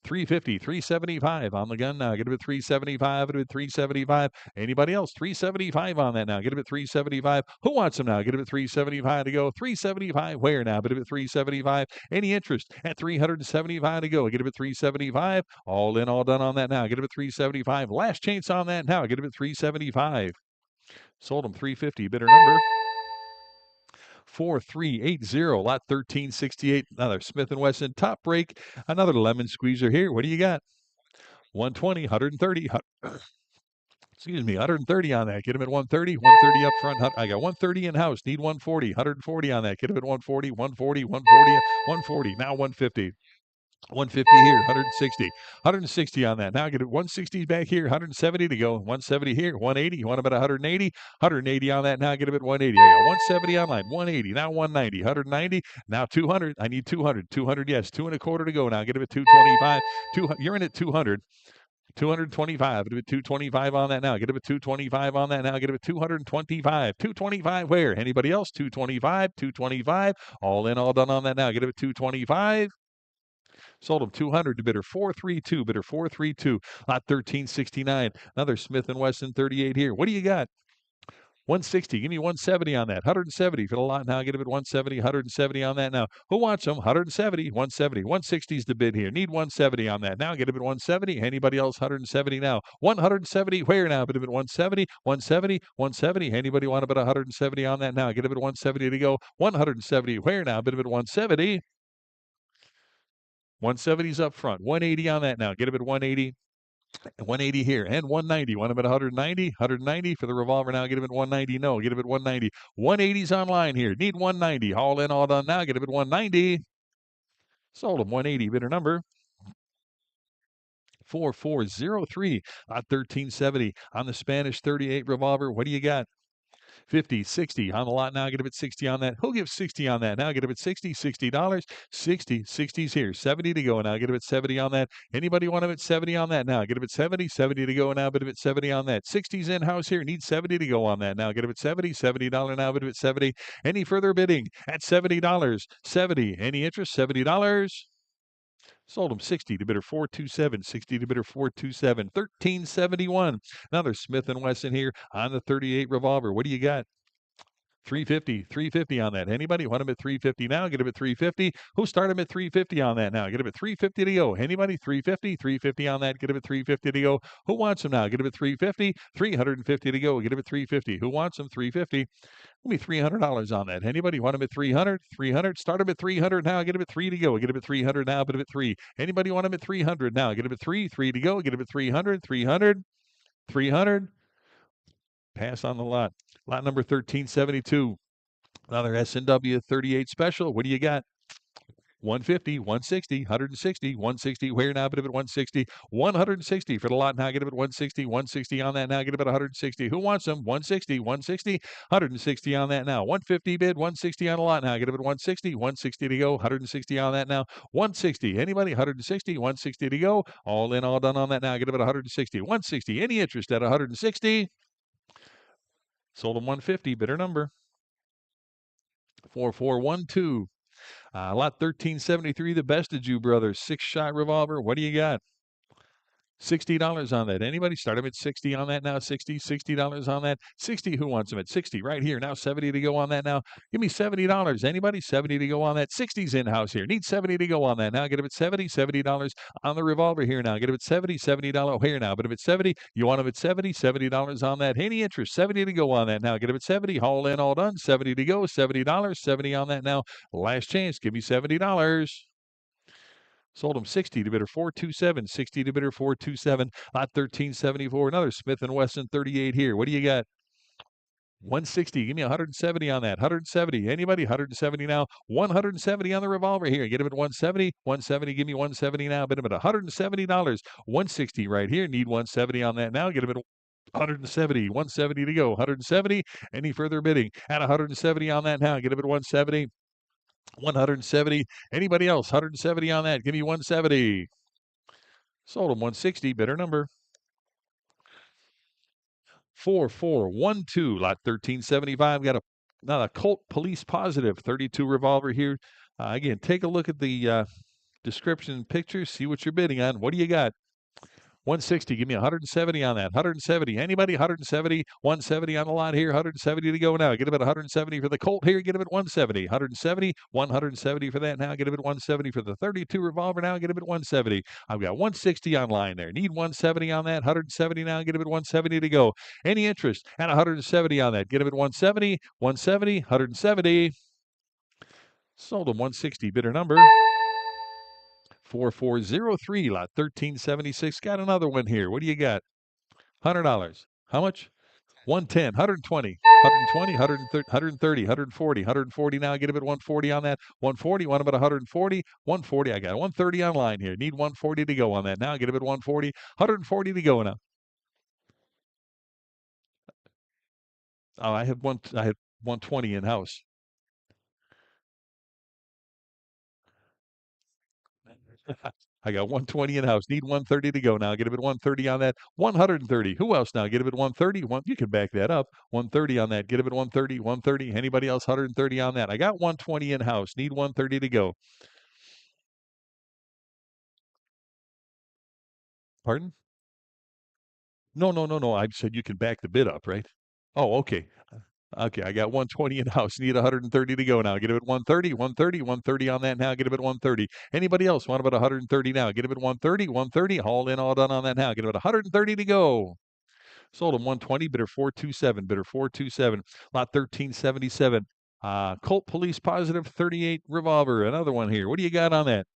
350, 375 on the gun now. Get him at 375. Get him at 375. Anybody else? 375 on that now. Get him at 375. Who wants him now? Get him at 375 to go. 375 where now? Get him at 375. Any interest? At 375 to go. Get him at 375. All in, all done on that now. Get him at 375. Last chance on that now. Get him at 375. Sold him 350. Bidder number 4380. Lot 1368. Another Smith & Wesson top break. Another lemon squeezer here. What do you got? 120, 130. Excuse me, 130 on that. Get him at 130. 130 up front. I got 130 in house. Need 140. 140 on that. Get him at 140. 140. 140. 140. Now 150. 150 here, 160 on that. Now get it 160 back here, 170 to go, 170 here, 180. You want about 180 on that. Now get a bit 180. I got 170 online, 180, now 190, 190, now 200. I need 200, yes, 2.25 to go. Now get a bit 225. You're in at 200. 225. Get a bit 225 on that now. Get a bit 225 on that now. Get a bit 225. 225 where? Anybody else? 225. 225. All in, all done on that now. Get a bit 225. Sold them 200 to bidder 432. Bidder 432. Lot 1369. Another Smith & Wesson 38 here. What do you got? 160. Give me 170 on that. 170 for the lot now. Get a bit 170. 170 on that now. Who wants them? 170. 170. 160 is the bid here. Need 170 on that now. Get a bit 170. Anybody else? 170 now. 170. Where now? Bit of it 170. 170. 170. Anybody want a bit 170 on that now? Get a bit 170 to go. 170. Where now? Bit of it 170. 170's up front. 180 on that now. Get a bit 180. 180 here and 190. Want him at 190? 190 for the revolver now. Get him at 190. No, get him at 190. 180's online here. Need 190. All in, all done now. Get him at 190. Sold him 180. Bidder number 4403 at 1370 on the Spanish 38 revolver. What do you got? 50, 60 on the lot now. Get a bit 60 on that. Who'll give 60 on that? Now get a bit 60, $60. 60, 60's here. 70 to go now. Get a bit 70 on that. Anybody want a bit 70 on that? Now get a bit 70, 70 to go now. Bit a bit 70 on that. 60's in house here. Need 70 to go on that. Now get a bit 70, $70 now. Bit a bit 70. Any further bidding at $70? 70. Any interest? $70. Sold them 60 to bidder 427, 60 to bidder 427, 1371. Another Smith & Wesson here on the 38 revolver. What do you got? 350 on that. Anybody want them at 350 now? Get them at 350. Who start them at 350 on that now? Get them at 350 to go. Anybody? 350 on that. Get them at 350 to go. Who wants them now? Get them at 350. 350 to go. Get them at 350. Who wants them? 350. Give me $300 on that. Anybody want them at 300? 300. Start them at 300 now. Get them at 3 to go. Get them at 300 now. Put them at 3. Anybody want them at 300 now? Get them at 3. 3 to go. Get them at 300. 300. 300. Pass on the lot. Lot number 1372. Another S&W 38 special. What do you got? 150, 160, 160, 160. Where now? Bit of it 160, 160 for the lot now. Get it at 160, 160 on that now. Get it at 160. Who wants them? 160, 160, 160 on that now. 150 bid, 160 on the lot now. Get it at 160, 160 to go. 160 on that now. 160. Anybody? 160, 160 to go. All in, all done on that now. Get it at 160, 160. Any interest at 160? Sold them 150. Bidder number 4412. Lot 1373, the best of you brothers. 6-shot revolver. What do you got? $60 on that. Anybody? Start them at 60 on that now. $60 on that. 60. Who wants them at 60? Right here. Now 70 to go on that now. Give me $70. Anybody? 70 to go on that. 60's in house here. Need 70 to go on that now. Get them at 70. $70 on the revolver here now. Get them at 70. $70 here now. But if it's 70, you want them at 70. $70 on that. Any interest? 70 to go on that now. Get them at 70. All in, all done. 70 to go. $70. 70 on that now. Last chance. Give me $70. Sold them 60 to bidder 427, 60 to bidder 427, lot 1374. Another Smith & Wesson 38 here. What do you got? 160. Give me 170 on that. 170. Anybody? 170 now. 170 on the revolver here. Get him at 170. 170. Give me 170 now. Bid him at $170. 160 right here. Need 170 on that now. Get him at 170. 170 to go. 170. Any further bidding at 170 on that now? Get him at 170. 170. Anybody else? 170 on that. Give me 170. Sold them 160. Bidder number 4412. Lot 1375. Got a Colt Police Positive 32 revolver here. Again, take a look at the description pictures. See what you're bidding on. What do you got? 160. Give me 170 on that. 170. Anybody? 170. 170 on the lot here. 170 to go now. Get him at 170 for the Colt here. Get him at 170. 170. 170 for that now. Get him at 170 for the 32 revolver now. Get him at 170. I've got 160 online there. Need 170 on that. 170 now. Get him at 170 to go. Any interest at 170 on that? Get him at 170. 170. 170. Sold him 160. Bidder number 4403, lot 1376. Got another one here. What do you got? $100. How much? 110, 120, 120, 130, 140, 140 now. Get him at 140 on that. 140, want him at 140, 140. I got 130 online here. Need 140 to go on that now. Get him at 140, 140 to go now. Oh, I have 120 in house. I got 120 in house. Need 130 to go now. Get him at 130 on that. 130. Who else now? Get him at 130. You can back that up. 130 on that. Get him at 130. 130. Anybody else? 130 on that. I got 120 in house. Need 130 to go. Pardon? No. I said you can back the bid up, right? Oh, okay. Okay, I got 120 in house. Need 130 to go now. Get him at 130, 130, 130 on that now. Get him at 130. Anybody else want about 130 now? Get him at 130, 130. All in, all done on that now. Get him at 130 to go. Sold him 120, bidder 427, bidder 427. Lot 1377. Colt Police Positive 38 revolver. Another one here. What do you got on that?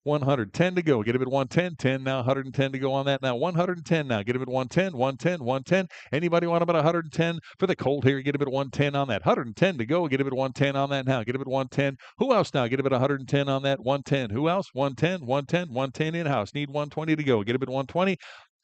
110 to go. Get him at 110. 10 now. 110 to go on that now. 110 now. Get him at 110. 110. 110. Anybody want about 110 for the Colt here? Get him at 110 on that. 110 to go. Get him at 110 on that now. Get him at 110. Who else now? Get him at 110 on that. 110. Who else? 110. 110. 110 in house. Need 120 to go. Get him at 120.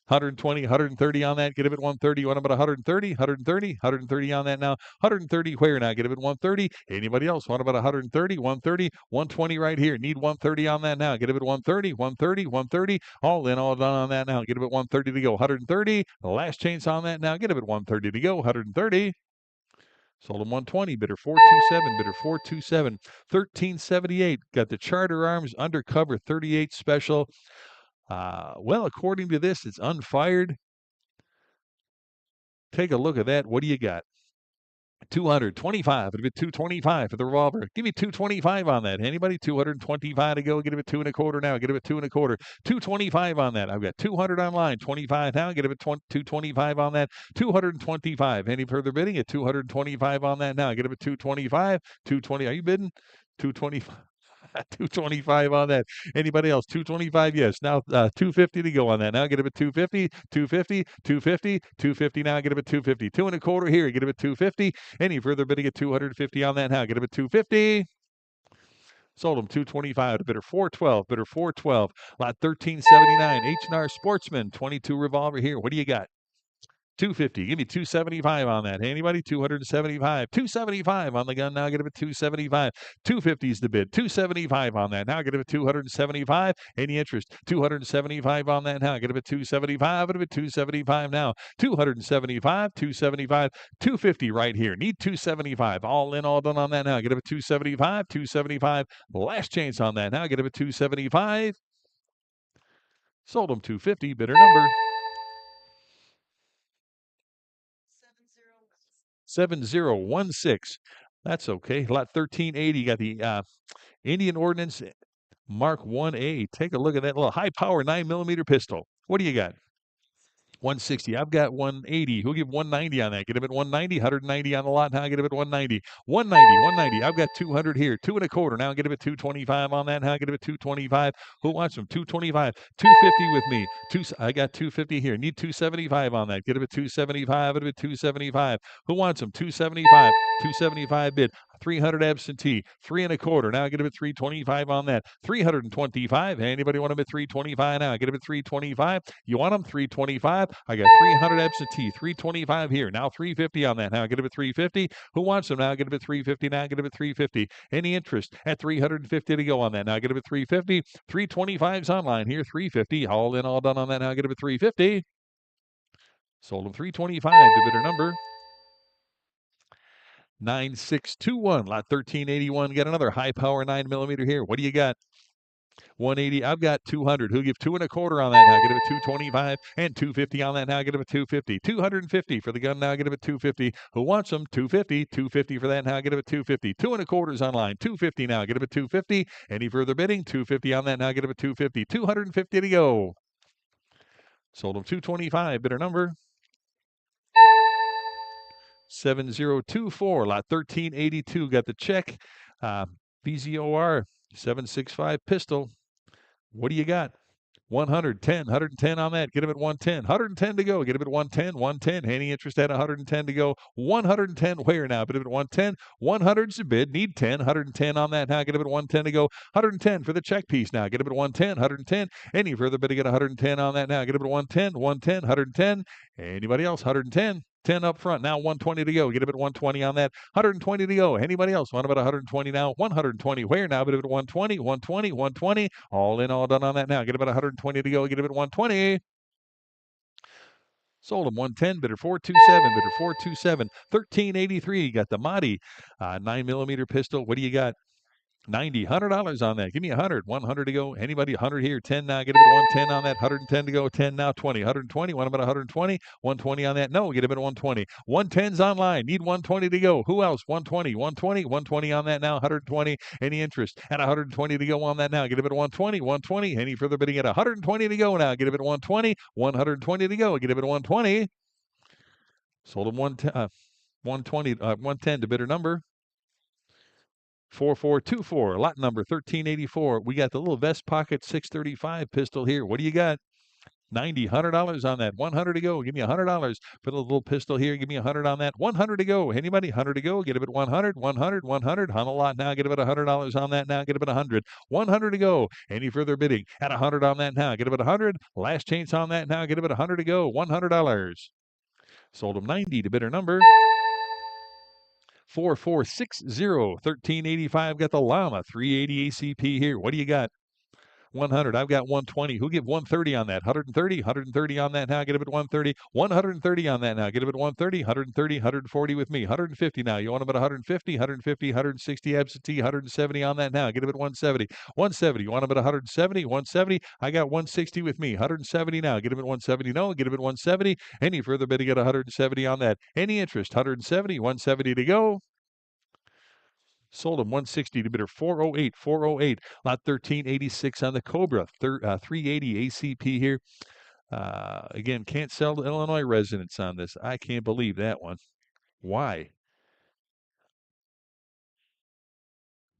120, 130 on that. Get him at 130. You want him at 130, 130, 130 on that now. 130 where now? Get him at 130. Anybody else want about 130, 130, 120 right here. Need 130 on that now. Get him at 130, 130, 130. All in, all done on that now. Get him at 130 to go. 130. The last chance on that now. Get him at 130 to go. 130. Sold him 120, bidder 427, bidder 427, 1378. Got the Charter Arms Undercover 38 special. Well, according to this, it's unfired. Take a look at that. What do you got? 225. It'll be 225 for the revolver. Give me 225 on that. Anybody? 225 to go. Get him at 2.25 now. Get him at 2.25. 225 on that. I've got 200 online. 25 now. Get him at 225 on that. 225. Any further bidding at 225 on that now? Get him at 225. 220. Are you bidding? 225. 225 on that. Anybody else? 225, yes. Now 250 to go on that. Now get him at 250, 250, 250, 250 now. Get him at 250. 2.25 here. Get him at 250. Any further bidding at 250 on that now. Get him at 250. Sold him 225 to bidder 412, bidder 412. Lot 1379, H&R Sportsman, 22 revolver here. What do you got? 250. Give me 275 on that. Anybody? 275. 275 on the gun. Now get him at 275. 250 is the bid. 275 on that. Now get him at 275. Any interest? 275 on that now. Get him at 275. Get him at 275 now. 275. 275. 250 right here. Need 275. All in, all done on that now. Get him at 275. 275. Last chance on that. Now get him at 275. Sold him 250. Bidder number 7016. That's okay. Lot 1380. Got the Indian Ordnance Mark 1A. Take a look at that little high power 9mm pistol. What do you got? 160. I've got 180. Who'll give 190 on that? Get him at 190. 190 on the lot. Now get him at 190. 190. 190. I've got 200 here. 2.25. Now get him at 225 on that. Now get him at 225. Who wants them? 225. 250 with me. I got 250 here. Need 275 on that. Get him at 275. Get him at 275. Who wants them? 275. 275 bid. 300 absentee. 3.25. Now get him at 325 on that. 325. Anybody want him at 325 now? Get him at 325. You want him 325? I got 300 absentee. 325 here. Now 350 on that. Now get him at 350. Who wants him now? Get him at 350 now. Get him at 350. Any interest? At 350 to go on that. Now get him at 350. 325's online here. 350. All in, all done on that. Now get him at 350. Sold him 325. The bidder number 9621. Lot 1381. Got another high power 9mm here. What do you got? 180. I've got 200. Who'll give 2.25 on that now? Get him at 225 and 250 on that now. Get him at 250. 250 for the gun now. Get him at 250. Who wants them? 250. 250 for that now. Get him at 250. 2.25 online. 250 now. Get him at 250. Any further bidding? 250 on that now. Get him at 250. 250 to go. Sold him 225. Bidder number 7024. Lot 1382. Got the check. BZOR 765 pistol. What do you got? 110, 110 on that. Get him at 110. 110 to go. Get him at 110, 110. Any interest at 110 to go. 110 where now? Get him at 110. 100's the bid. Need 10. 110 on that now. Get him at 110 to go. 110 for the check piece now. Get him at 110. 110. Any further bid to get 110 on that now. Get him at 110. 110. 110. Anybody else? 110. 10 up front. Now 120 to go. Get him at 120 on that. 120 to go. Anybody else? Want about 120 now? 120 where now? Get him at 120, 120, 120. All in, all done on that now. Get him at 120 to go. Get him at 120. Sold him 110, bidder 427, bidder 427, 1383. Got the Mahdi 9mm pistol. What do you got? 90, $100 on that. Give me 100. 100 to go. Anybody? 100 here. 10 now. Get him at 110 on that. 110 to go. 10 now. 20. 120. Want about 120? 120 on that. No. Get him at 120. 110's online. Need 120 to go. Who else? 120. 120. 120 on that now. 120. Any interest? At 120 to go on that now. Get him at 120. 120. Any further bidding at 120 to go now. Get him at 120. 120 to go. Get him at 120. Sold him 120. 110 to bidder number 4424, lot number 1384. We got the little vest pocket 635 pistol here. What do you got? 90, $100 on that. 100 to go. Give me $100 for the little pistol here. Give me 100 on that. 100 to go. Anybody? 100 to go. Get him at 100, 100, 100. On a lot now. Get him at $100 on that now. Get him at 100. 100 to go. Any further bidding? At 100 on that now. Get him at 100. Last chance on that now. Get him at 100 to go. $100. Sold him 90 to bidder number 4460, 1385. Got the Llama 380 ACP here. What do you got? 100. I've got 120. Who give 130 on that? 130. 130 on that now. Get him at 130. 130 on that now. Get him at 130. 130. 140 with me. 150 now. You want him at 150. 150. 160 absentee. 170 on that now. Get him at 170. 170. You want him at 170. 170. I got 160 with me. 170 now. Get him at 170. No. Get him at 170. Any further bidding at 170 on that? Any interest? 170. 170 to go. Sold him 160 to bidder 408, 408. Lot 1386 on the Cobra, 380 ACP here. Again, can't sell to Illinois residents on this. I can't believe that one. Why?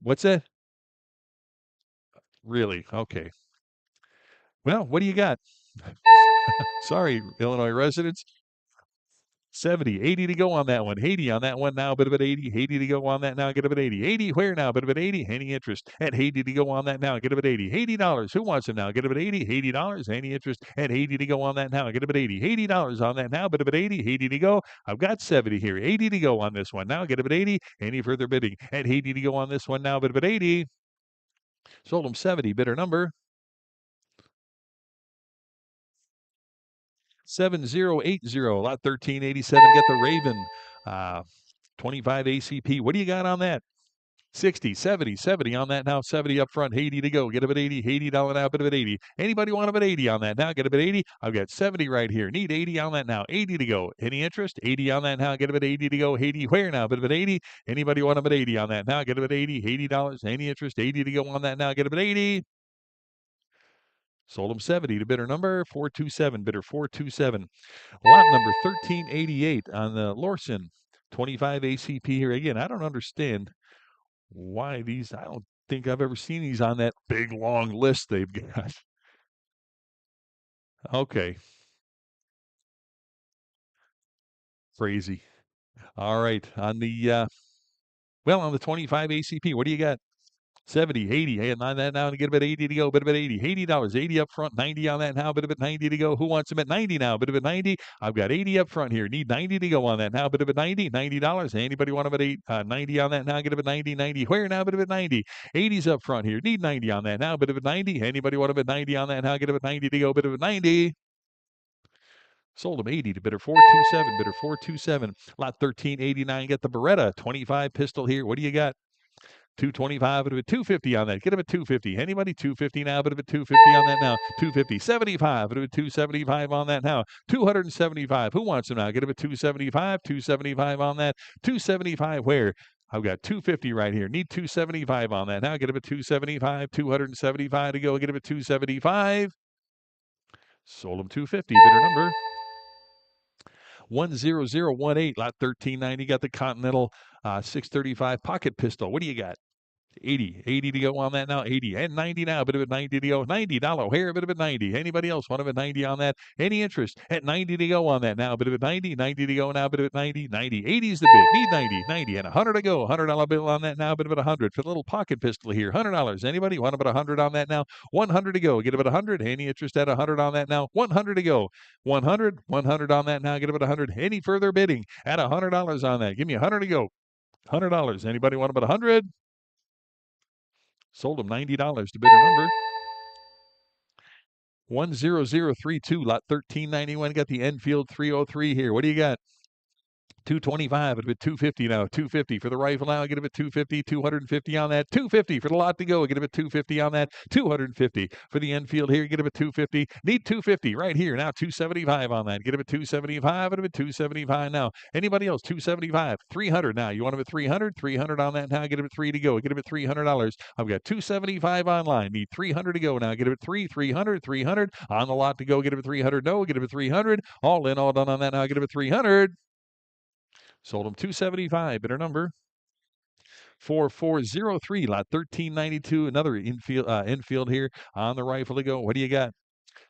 What's that? Really? Okay. Well, what do you got? Sorry, Illinois residents. 70, 80 to go on that one. 80 on that one now, bit of it 80. 80 to go on that now, get a bit 80. 80 where now, bit of it 80. Any interest at 80 to go on that now, get a bit 80. $80. Who wants them now? Get a bit 80. $80. Any interest at 80 to go on that now, get a bit 80. $80 on that now, bit of it 80. 80 to go. I've got 70 here. 80 to go on this one now, get a bit 80. Any further bidding at 80 to go on this one now, bit of it 80. Sold them 70, bidder number 7080, lot 1387. Get the Raven 25 ACP. What do you got on that? 60, 70, 70 on that now. 70 up front, 80 to go. Get a bit 80, $80 now, bit of it 80. Anybody want a bit 80 on that now? Get a bit 80. I've got 70 right here. Need 80 on that now. 80 to go. Any interest? 80 on that now. Get a bit 80 to go. 80 where now? Bit of it 80. Anybody want a bit 80 on that now? Get a bit 80, $80. Any interest? 80 to go on that now. Get a bit 80. Sold him 70 to bidder number 427, bidder 427. Lot number 1388 on the Lorson 25 ACP here. Again, I don't understand why these, I don't think I've ever seen these on that big long list they've got. Okay. Crazy. All right. On the, on the 25 ACP, what do you got? 70, 80, hey, on that now, and get a bit 80 to go, bit of it 80, $80, 80 up front, 90 on that now, bit of it 90 to go. Who wants them at 90 now? Bit of it 90. I've got 80 up front here. Need 90 to go on that now, bit of it 90, $90. Anybody want them at 90 on that now? Get a bit 90, 90. Where now? Bit of it 90. 80's up front here. Need 90 on that now, bit of it 90. Anybody want them at 90 on that now? Get a bit 90 to go, bit of it 90. Sold him 80 to bidder 427, bidder 427. Lot 1389. Get the Beretta 25 pistol here. What do you got? 225, bit of a 250 on that. Get him at 250. Anybody? 250 now, bit of a 250 on that now. 250, 75, bit of a 275 on that now. 275. Who wants him now? Get him at 275, 275 on that. 275 where? I've got 250 right here. Need 275 on that now. Get him at 275, 275 to go. Get him at 275. Sold him 250. Bidder number 10018, lot 1390. Got the Continental 635 pocket pistol. What do you got? 80 to go on that now, 80 and 90 now, bit of a 90 to go, $90 here, bit of a 90. Anybody else want a 90 on that? Any interest at 90 to go on that now, bit of a 90 to go now, bit of a 90, 80 is the bid, need 90 and 100 to go, $100 bill on that now, bit of a 100 for the little pocket pistol here, $100. Anybody want about 100 on that now? 100 to go, get about 100. Any interest at 100 on that now? 100 to go, 100 on that now, get about 100. Any further bidding at $100 on that? Give me 100 to go. $100. Anybody want about 100? Sold them $90 to bidder number 10032, lot 1391. Got the Enfield 303 here. What do you got? 225 at a bit 250 now. 250 for the rifle now. Get a bit 250, 250 on that. 250 for the lot to go. Get a bit 250 on that. 250 for the Enfield here. Get a bit 250. Need 250 right here now. 275 on that. Get a bit 275 at a bit 275 now. Anybody else? 275, 300 now. You want a bit 300? 300 on that now. Get a bit 3 to go. Get a bit $300. I've got 275 online. Need 300 to go now. Get a bit 300 on the lot to go. Get a bit 300. No, get a bit 300. All in, all done on that now. Get a bit 300. Sold them 275. Bidder number 4403, lot 1392. Another infield here on the rifle to go. What do you got?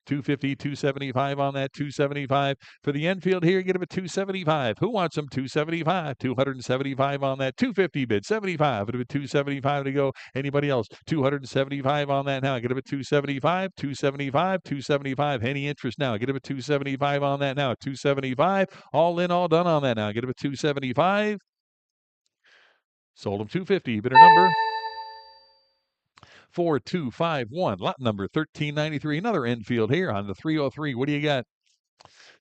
250, 275 on that, 275 for the Enfield here. Get him a 275. Who wants them? 275, 275 on that, 250 bid, 75. It'll be 275 to go. Anybody else? 275 on that now. Get him a 275, 275, 275. Any interest now? Get him a 275 on that now. 275. All in, all done on that now. Get him a 275. Sold him 250. Bidder number 4251, lot number 1393. Another Enfield here on the 303. What do you got?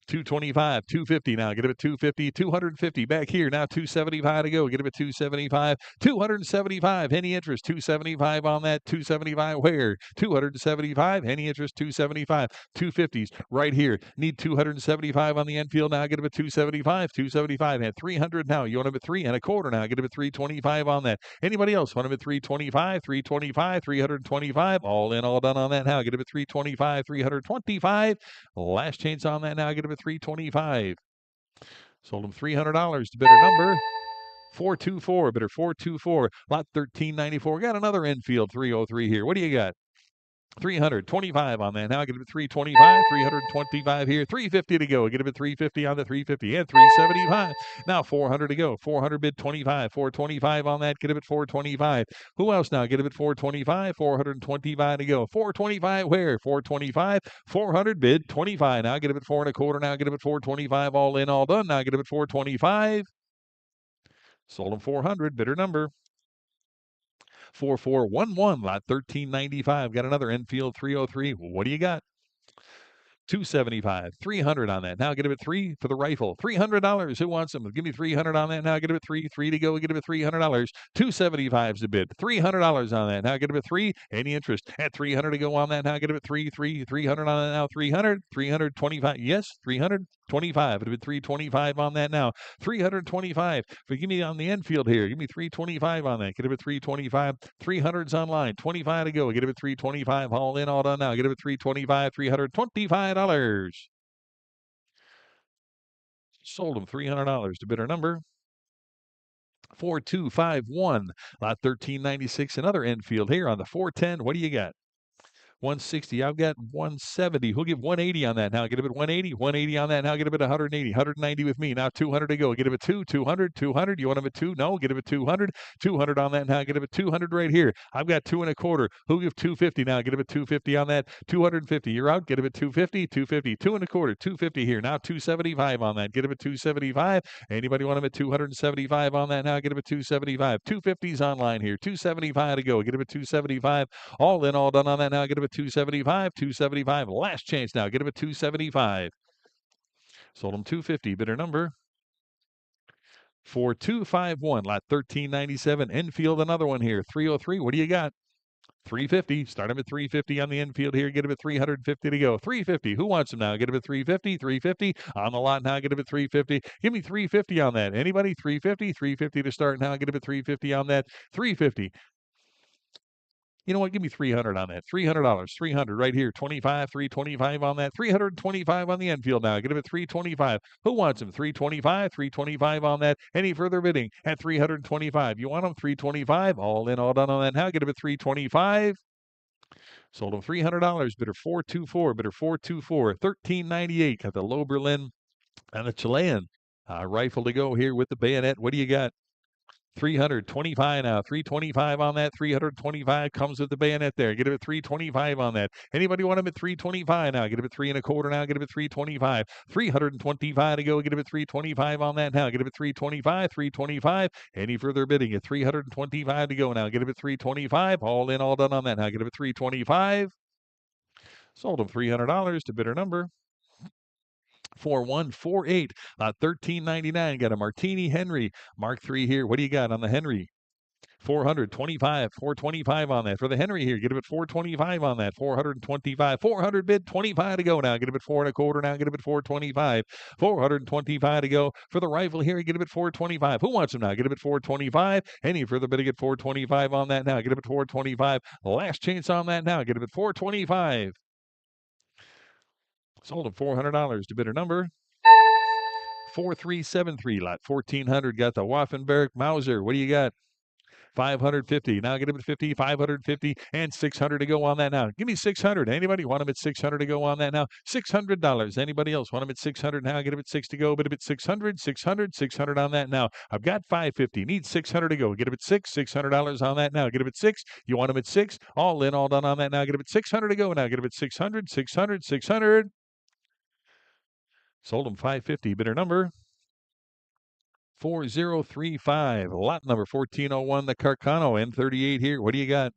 225, 250 now. Get him at 250, 250 back here. Now 275 to go. Get him at 275, 275. Any interest? 275 on that. 275 where? 275. Any interest? 275. 250s right here. Need 275 on the Enfield now. Get him at 275, 275 and 300 now. You want him at 3 and a quarter now. Get him at 325 on that. Anybody else want him at 325, 325, 325? All in, all done on that now. Get him at 325, 325. Last chance on that now. Get him at 325. Sold him $300 to bidder number 424. Bidder 424. Lot 1394. Got another Enfield 303 here. What do you got? 325 on that. Now get him at 325, 325 here, 350 to go. Get him at 350 on the 350 and 375. Now 400 to go. 400 bid 25, 425 on that. Get him at 425. Who else now? Get him at 425, 425 to go. 425 where? 425, 400 bid 25. Now get him at 4 and a quarter. Now get him at 425. All in, all done. Now get him at 425. Sold him 400. Bidder number 4411, lot 1395. Got another Enfield 303. What do you got? 275, 300 on that. Now get him at 3 for the rifle. $300. Who wants them? Give me 300 on that. Now get him at 3. 3 to go. Get him at $300. 275 is the bid. $300 on that. Now get him at 3. Any interest at 300 to go on that? Now get him at 300 on that now. 325. Yes, 325. It'll be 325 on that now. 325. But give me on the Enfield here. Give me 325 on that. Get him at 325. 300's online. 25 to go. Get him at 325. All in, all done now. Get him at 325. $325. Sold him $300 to bidder number 4251, lot 1396. Another Enfield here on the 410. What do you got? 160. I've got 170. Who'll give 180 on that now? Get him at 180. 180 on that now. Get him at 180. 190 with me. Now 200 to go. Get him at 200. 200. You want him at 2? No. Get him at 200. 200 on that now. Get him at 200 right here. I've got 2 and a quarter. Who'll give 250 now? Get him at 250 on that. 250. You're out. Get him at 250. 250. 2 and a quarter. 250 here. Now 275 on that. Get him at 275. Anybody want him at 275 on that now? Get him at 275. 250's online here. 275 to go. Get him at 275. All in, all done on that now. Get him at 275, 275. Last chance now. Get him at 275. Sold him 250. Bidder number 4251, lot 1397. Enfield, another one here. 303. What do you got? 350. Start him at 350 on the Enfield here. Get him at 350 to go. 350. Who wants him now? Get him at 350. 350 on the lot now. Get him at 350. Give me 350 on that. Anybody? 350. 350 to start now. Get him at 350 on that. 350. You know what? Give me 300 on that. $300. 300 right here. 25, 325 on that. 325 on the Enfield now. Get him at 325. Who wants him? 325, 325 on that. Any further bidding at 325. You want him? 325. All in, all done on that now. Get him at 325. Sold him $300. Bidder 424. Bidder 424. 1398. Got the low Berlin and the Chilean rifle to go here with the bayonet. What do you got? 325 now. 325 on that. 325 comes with the bayonet there. Get him at 325 on that. Anybody want him at 325 now? Get him at 3.25 now. Get him at 325. 325 to go. Get him at 325 on that now. Get him at 325. 325. Any further bidding at 325 to go now. Get him at 325. All in, all done on that now. Get him at 325. Sold him $300 to bidder number 4148, 1399. Got a Martini Henry Mark III here. What do you got on the Henry? 425, 425 on that for the Henry here. Get him at 425 on that. 425, 400 bid, 25 to go now. Get him at 4.25 now. Get him at 425, 425 to go for the rifle here. Get him at 425. Who wants him now? Get him at 425. Any further bidding at 425 on that now. Get him at 425. Last chance on that now. Get him at 425. Sold him $400 to bidder number 4373, lot 1400. Got the Waffenberg Mauser. What do you got? 550. Now get him at 50, 550, and 600 to go on that now. Give me 600. Anybody want him at 600 to go on that now? $600. Anybody else want him at 600 now? Get him at 6 to go. But him at 600, 600, 600 on that now. I've got 550. Need 600 to go. Get him at 6, $600 on that now. Get him at 6. You want him at 6. All in, all done on that now. Get him at 600 to go now. Get him at 600, 600, 600. Sold him 550. Bidder number 4035. Lot number 1401, the Carcano N38 here. What do you got?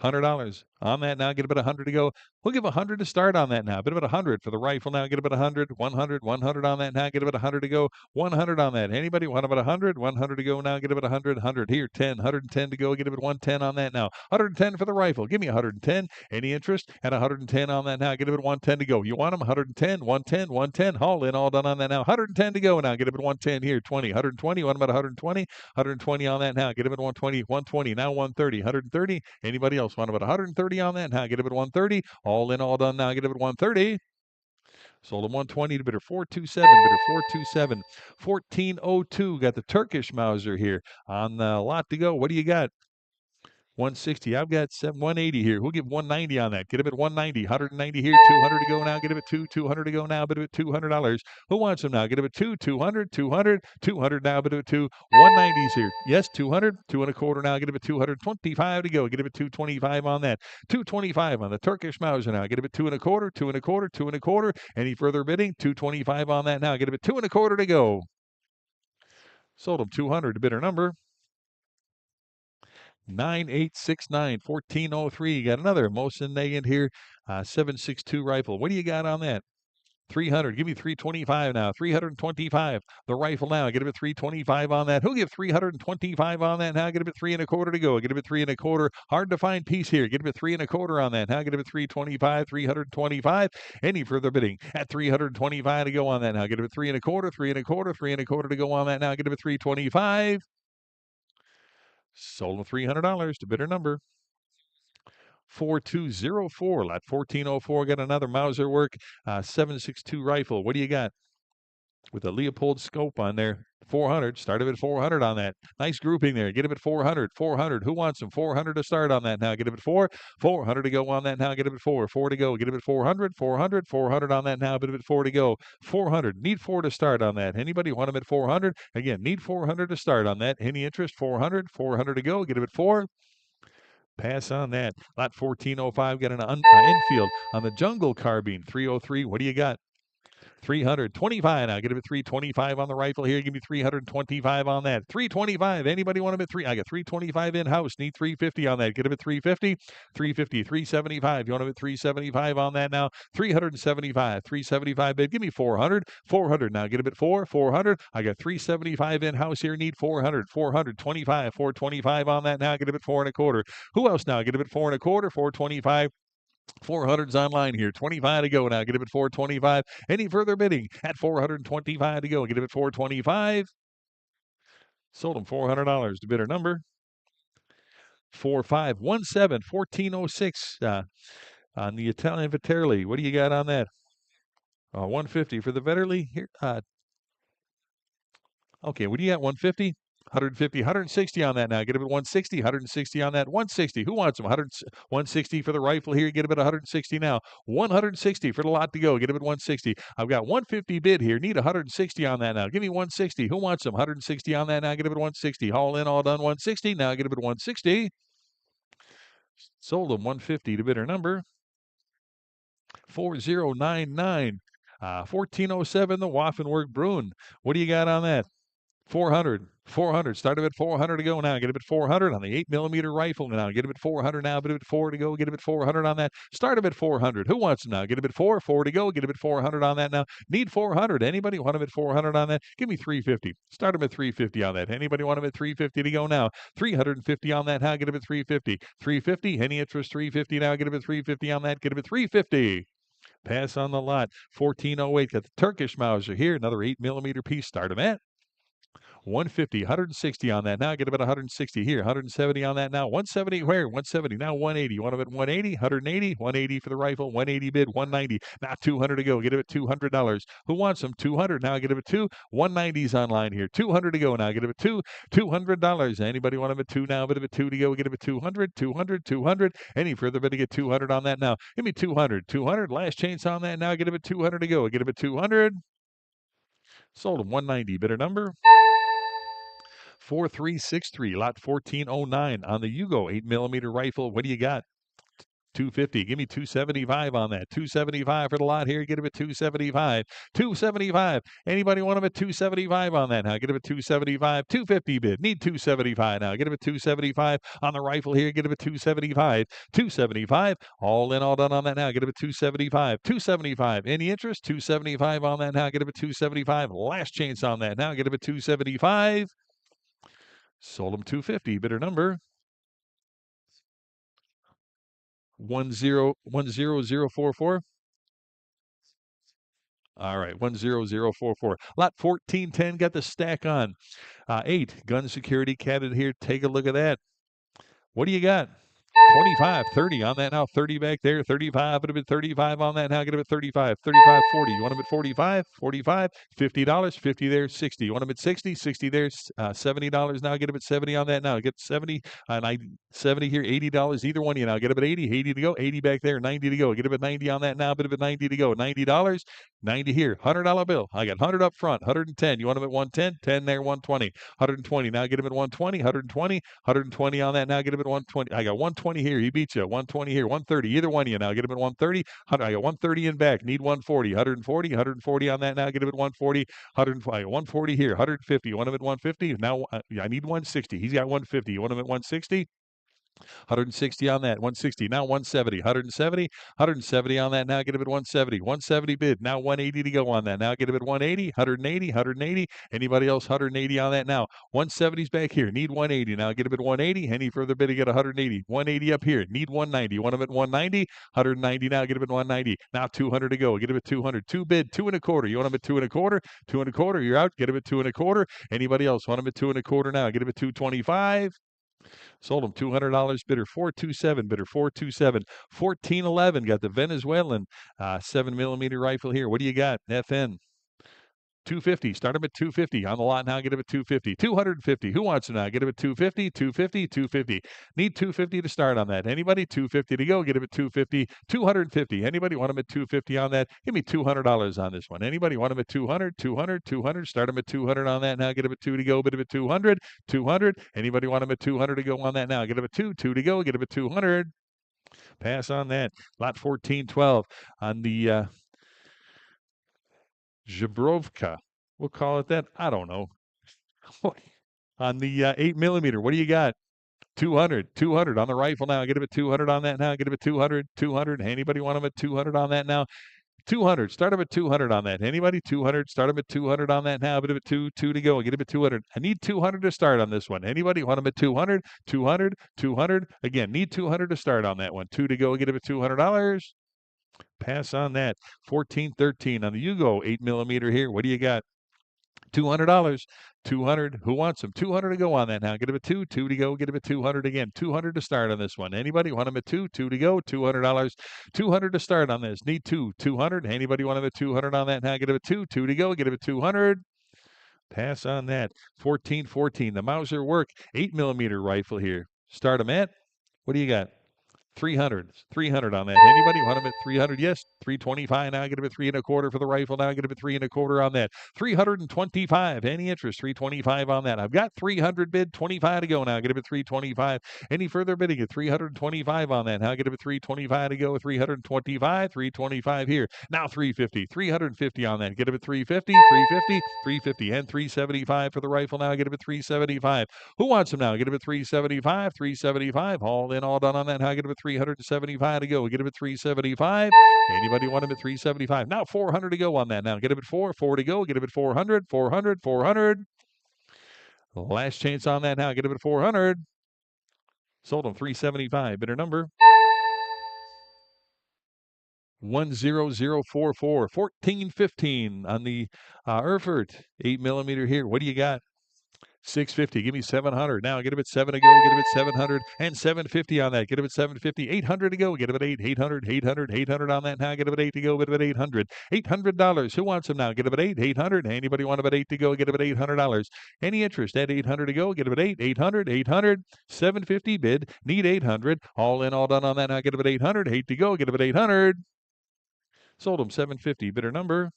$100 on that now. Get about 100 to go. We'll give 100 to start on that now. Bit about 100 for the rifle now. Get about 100, 100, 100 on that now. Get about 100 to go. 100 on that. Anybody want about 100? 100 to go now. Get about 100, 100 here. 10, 110 to go. Get about 110 on that now. 110 for the rifle. Give me 110. Any interest at 110 on that now? Get about 110 to go. You want them? 110, 110, 110. All in, all done on that now. 110 to go now. Get about 110 here. 20, 120. You want about 120? 120 on that now. Get about 120, 120. Now 130, 130. Anybody else want about 130 on that now? Get about 130. All in, all done now. Get him at 130. Sold him 120 to bidder 427. Bidder 427. 1402. Got the Turkish Mauser here on the lot to go. What do you got? 160. I've got 180 here. We'll give 190 on that. Get him at 190. 190 here. 200 to go now. Get him at 200 to go now. Bid him at $200. Who wants him now? Get him at 200, 200 now. Bid him at 190s here. Yes, 200, 2.25 now. Get him at 225 to go. Get him at 225 on that. 225 on the Turkish Mauser now. Get him at 2.25, 2.25, 2.25. Any further bidding? 225 on that now. Get him at 2.25 to go. Sold him 200 to bidder number 9869, 1403. Got another Mosin Nagant here, 7.62 rifle. What do you got on that? 300. Give me 325 now. 325. The rifle now. Get him at 325 on that. Who'll give 325 on that now? Get him at 3.25 to go. Get him at 3.25. Hard to find piece here. Get him at 3.25 on that. Now get him at 325. 325. Any further bidding at 325 to go on that now? Get him at 3.25. 3.25. 3.25 to go on that now. Get him at 325. Sold him $300 to bidder number 4204. Lot 1404. Got another Mauser work, 7.62 rifle. What do you got? With a Leopold scope on there. 400. Started at 400 on that. Nice grouping there. Get him at 400. 400. Who wants him? 400 to start on that now. Get him at 4. 400 to go on that now. Get him at 4. 4 to go. Get him at 400. 400. 400 on that now. Get him at 4 to go. 400. Need 4 to start on that. Anybody want him at 400? Again, need 400 to start on that. Any interest? 400. 400 to go. Get him at 4. Pass on that. Lot 1405. Got an infield on the Jungle Carbine. 303. What do you got? 325 now. Get him at 325 on the rifle here. Give me 325 on that. 325. Anybody want him at 3? I got 325 in-house. Need 350 on that. Get him at 350. 350. 375. You want him at 375 on that now? 375. 375 bid. Give me 400. 400 now. Get him at 4. 400. I got 375 in-house here. Need 400. 425. 425 on that now. Get him at 4.25. Who else now? Get him at 4.25. 425. 400's online here. 25 to go now. Get him at 425. Any further bidding at 425 to go. Get him at 425. Sold him $400 to bidder number 4.5, 1.7, 14.06 on the Italian Viterli. What do you got on that? 150 for the Viterli here. Okay, what do you got? 150? 150, 160 on that now. Get a bit 160, 160 on that. 160. Who wants them? 160 for the rifle here. Get a bit 160 now. 160 for the lot to go. Get a bit 160. I've got 150 bid here. Need 160 on that now. Give me 160. Who wants them? 160 on that now. Get a bit 160. All in, all done. 160. Now get a bit 160. Sold them 150 to bidder number 4099. 1407, the Waffenwerk Bruin. What do you got on that? 400. Start him at 400 to go now. Get him at 400 on the 8mm rifle now. Get him at 400 now. Get him at 4 to go. Get him at 400 on that. Start him at 400. Who wants him now? Get him at 4 to go. Get him at 400 on that now. Need 400. Anybody want him at 400 on that? Give me 350. Start him at 350 on that. Anybody want him at 350 to go now? 350 on that. How? Get him at 350. 350. Any interest? 350 now. Get him at 350 on that. Get him at 350. Pass on the lot. 1408. Got the Turkish Mauser here. Another 8mm piece. Start him at 150, 160 on that. Now get about 160 here, 170 on that now. 170 where? 170. Now 180. You want them at 180, 180, 180 for the rifle, 180 bid, 190. Now 200 to go. Get it at $200. Who wants them? 200. Now get it at 2. 190's online here. 200 to go. Now get it at 2. $200. Anybody want them at 2 now? Bit of a 2 to go. Get it at 200, 200, 200. Any further bid to get 200 on that now. Give me 200, 200. Last chance on that now. Get it at 200 to go. Get it at 200. Sold them 190. Bidder number 4363, lot 1409 on the Hugo 8mm rifle. What do you got? 250. Give me 275 on that. 275 for the lot here. Get him at 275. 275. Anybody want him at 275 on that now? Get him at 275. 250 bid. Need 275 now. Get him at 275 on the rifle here. Get him at 275. 275. All in, all done on that now. Get him at 275. 275. Any interest? 275 on that now. Get him at 275. Last chance on that now. Get him at 275. Sold him 250. Bidder number 10044. All right, 10044. Lot 1410 got the stack on. 8 gun security cabinet here. Take a look at that. What do you got? 25, 30 on that now. 30 back there. 35. It'll be 35 on that now. Get him at 35. 35, 40. You want him at 45? 45. $50. 50 there. 60. You want him at 60? 60 there. $70 now. Get him at 70 on that now. Get 70. 70 here. $80. Either one of you now. Get him at 80. 80 to go. 80 back there. 90 to go. Get him at 90 on that now. Bit of at 90 to go. $90. 90 here. $100 bill. I got 100 up front. 110. You want him at 110? 10 there. 120. 120. Now get him at 120. 120. 120 on that now. Get him at 120. I got 120 here. He beats you. 120 here. 130. Either one of you now. Get him at 130. I got 130 in back. Need 140. 140. 140 on that now. Get him at 140. 140 here. 150. You want him at 150? Now I need 160. He's got 150. You want him at 160? 160 on that. 160. Now 170. 170. 170 on that. Now get him at 170. 170 bid. Now 180 to go on that. Now get him at 180. 180. 180. Anybody else? 180 on that now. 170's back here. Need 180. Now get him at 180. Any further bid to get 180. 180 up here. Need 190. You want him at 190. 190 now. Get him at 190. Now 200 to go. Get him at 200. 2 bid. 2 1/4. You want him at 2 1/4. 2 1/4. You're out. Get him at 2 1/4. Anybody else? Want him at 2 1/4 now. Get him at 225. Sold him $200. Bidder 427. Bidder 427. 1411. Got the Venezuelan 7mm rifle here. What do you got? FN 250. Start him at 250 on the lot now. Get him at 250. 250. Who wants him now? Get him at 250. 250. 250. Need 250 to start on that. Anybody? 250 to go. Get him at 250. 250. Anybody want him at 250 on that? Give me $200 on this one. Anybody want him at 200? 200. 200. Start him at 200 on that now. Get him at 2 to go. Bit of at 200. 200. Anybody want him at 200 to go on that now? Get him at 2. 2 to go. Get him at 200. Pass on that. Lot 1412 on the Zhebrovka. We'll call it that. I don't know. On the 8mm, what do you got? 200. 200 on the rifle now. Get him at 200 on that now. Get him at 200. 200. Anybody want him at 200 on that now? 200. Start him at 200 on that. Anybody? 200. Start him at 200 on that now. Bit of a 2 to go. Get him at 200. I need 200 to start on this one. Anybody want him at 200? 200. 200. Again, need 200 to start on that one. 2 to go. Get him at $200. Pass on that. 1413 on the Hugo 8mm here. What do you got? $200. 200. Who wants them? 200 to go on that now. Get him at 2. 2 to go. Get him at 200 again. 200 to start on this one. Anybody want him at 2? 2 to go. $200. 200 to start on this. Need 2. 200. Anybody want him at 200 on that now? Get him at 2. 2 to go. Get him at 200. Pass on that. 1414. The Mauser work 8mm rifle here. Start him at. What do you got? 300. 300 on that. Anybody want him at 300? Yes. 325 now. Get him at 3 1/4 for the rifle. Now get him at 3 1/4 on that. 325. Any interest? 325 on that. I've got 300 bid. 25 to go now. Get him at 325. Any further bidding at 325 on that. Now get him at 325 to go. 325. 325 here. Now 350. 350 on that. Get him at 350. 350. 350 and 375 for the rifle. Now get him at 375. Who wants him now? Get him at 375. 375. All in, all done on that. Now get him at 375 to go. Get him at 375. Anybody want him at 375? Now 400 to go on that. Now get him at 4. 4 to go. Get him at 400. 400. 400. Last chance on that now. Get him at 400. Sold him 375. Bidder number 10044. 1415 on the Erfurt 8mm here. What do you got? 650. Give me 700. Now get him at 7 to go. Get him at 700 and 750 on that. Get him at 750. 800 to go. Get him at 8. 800. 800. 800 on that. Now get him at 8 to go. Get him at 800. $800. Who wants him now? Get him at 8. 800. Anybody want him at 8 to go? Get him at $800. Any interest at 800 to go? Get him at 8. 800. 800. 750 bid. Need 800. All in, all done on that. Now get him at 800. 8 to go. Get him at 800. Sold him 750. Bidder number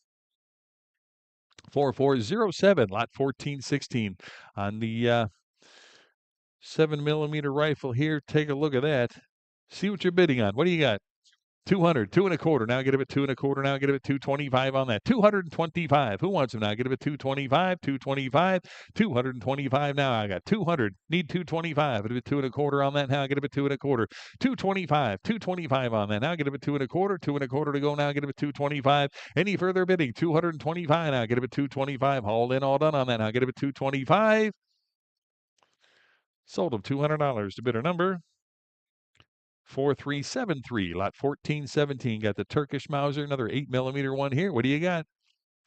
4407, lot 1416 on the 7mm rifle here. Take a look at that. See what you're bidding on. What do you got? 200, 2 1/4. Now get him at 2 1/4. Now get him at 225 on that. 225. Who wants him now? Get him at 225. 225. 225 now. I got 200. Need 225. Get him at 2 1/4 on that. Now get him at 2 1/4. 225. 225 on that. Now get him at 2 1/4. 2 1/4 to go. Now get him at 225. Any further bidding? 225. Now get him at 225. All in, all done on that. Now get him at 225. Sold him $200 to bidder number 4373, lot 1417. Got the Turkish Mauser, another 8mm one here. What do you got?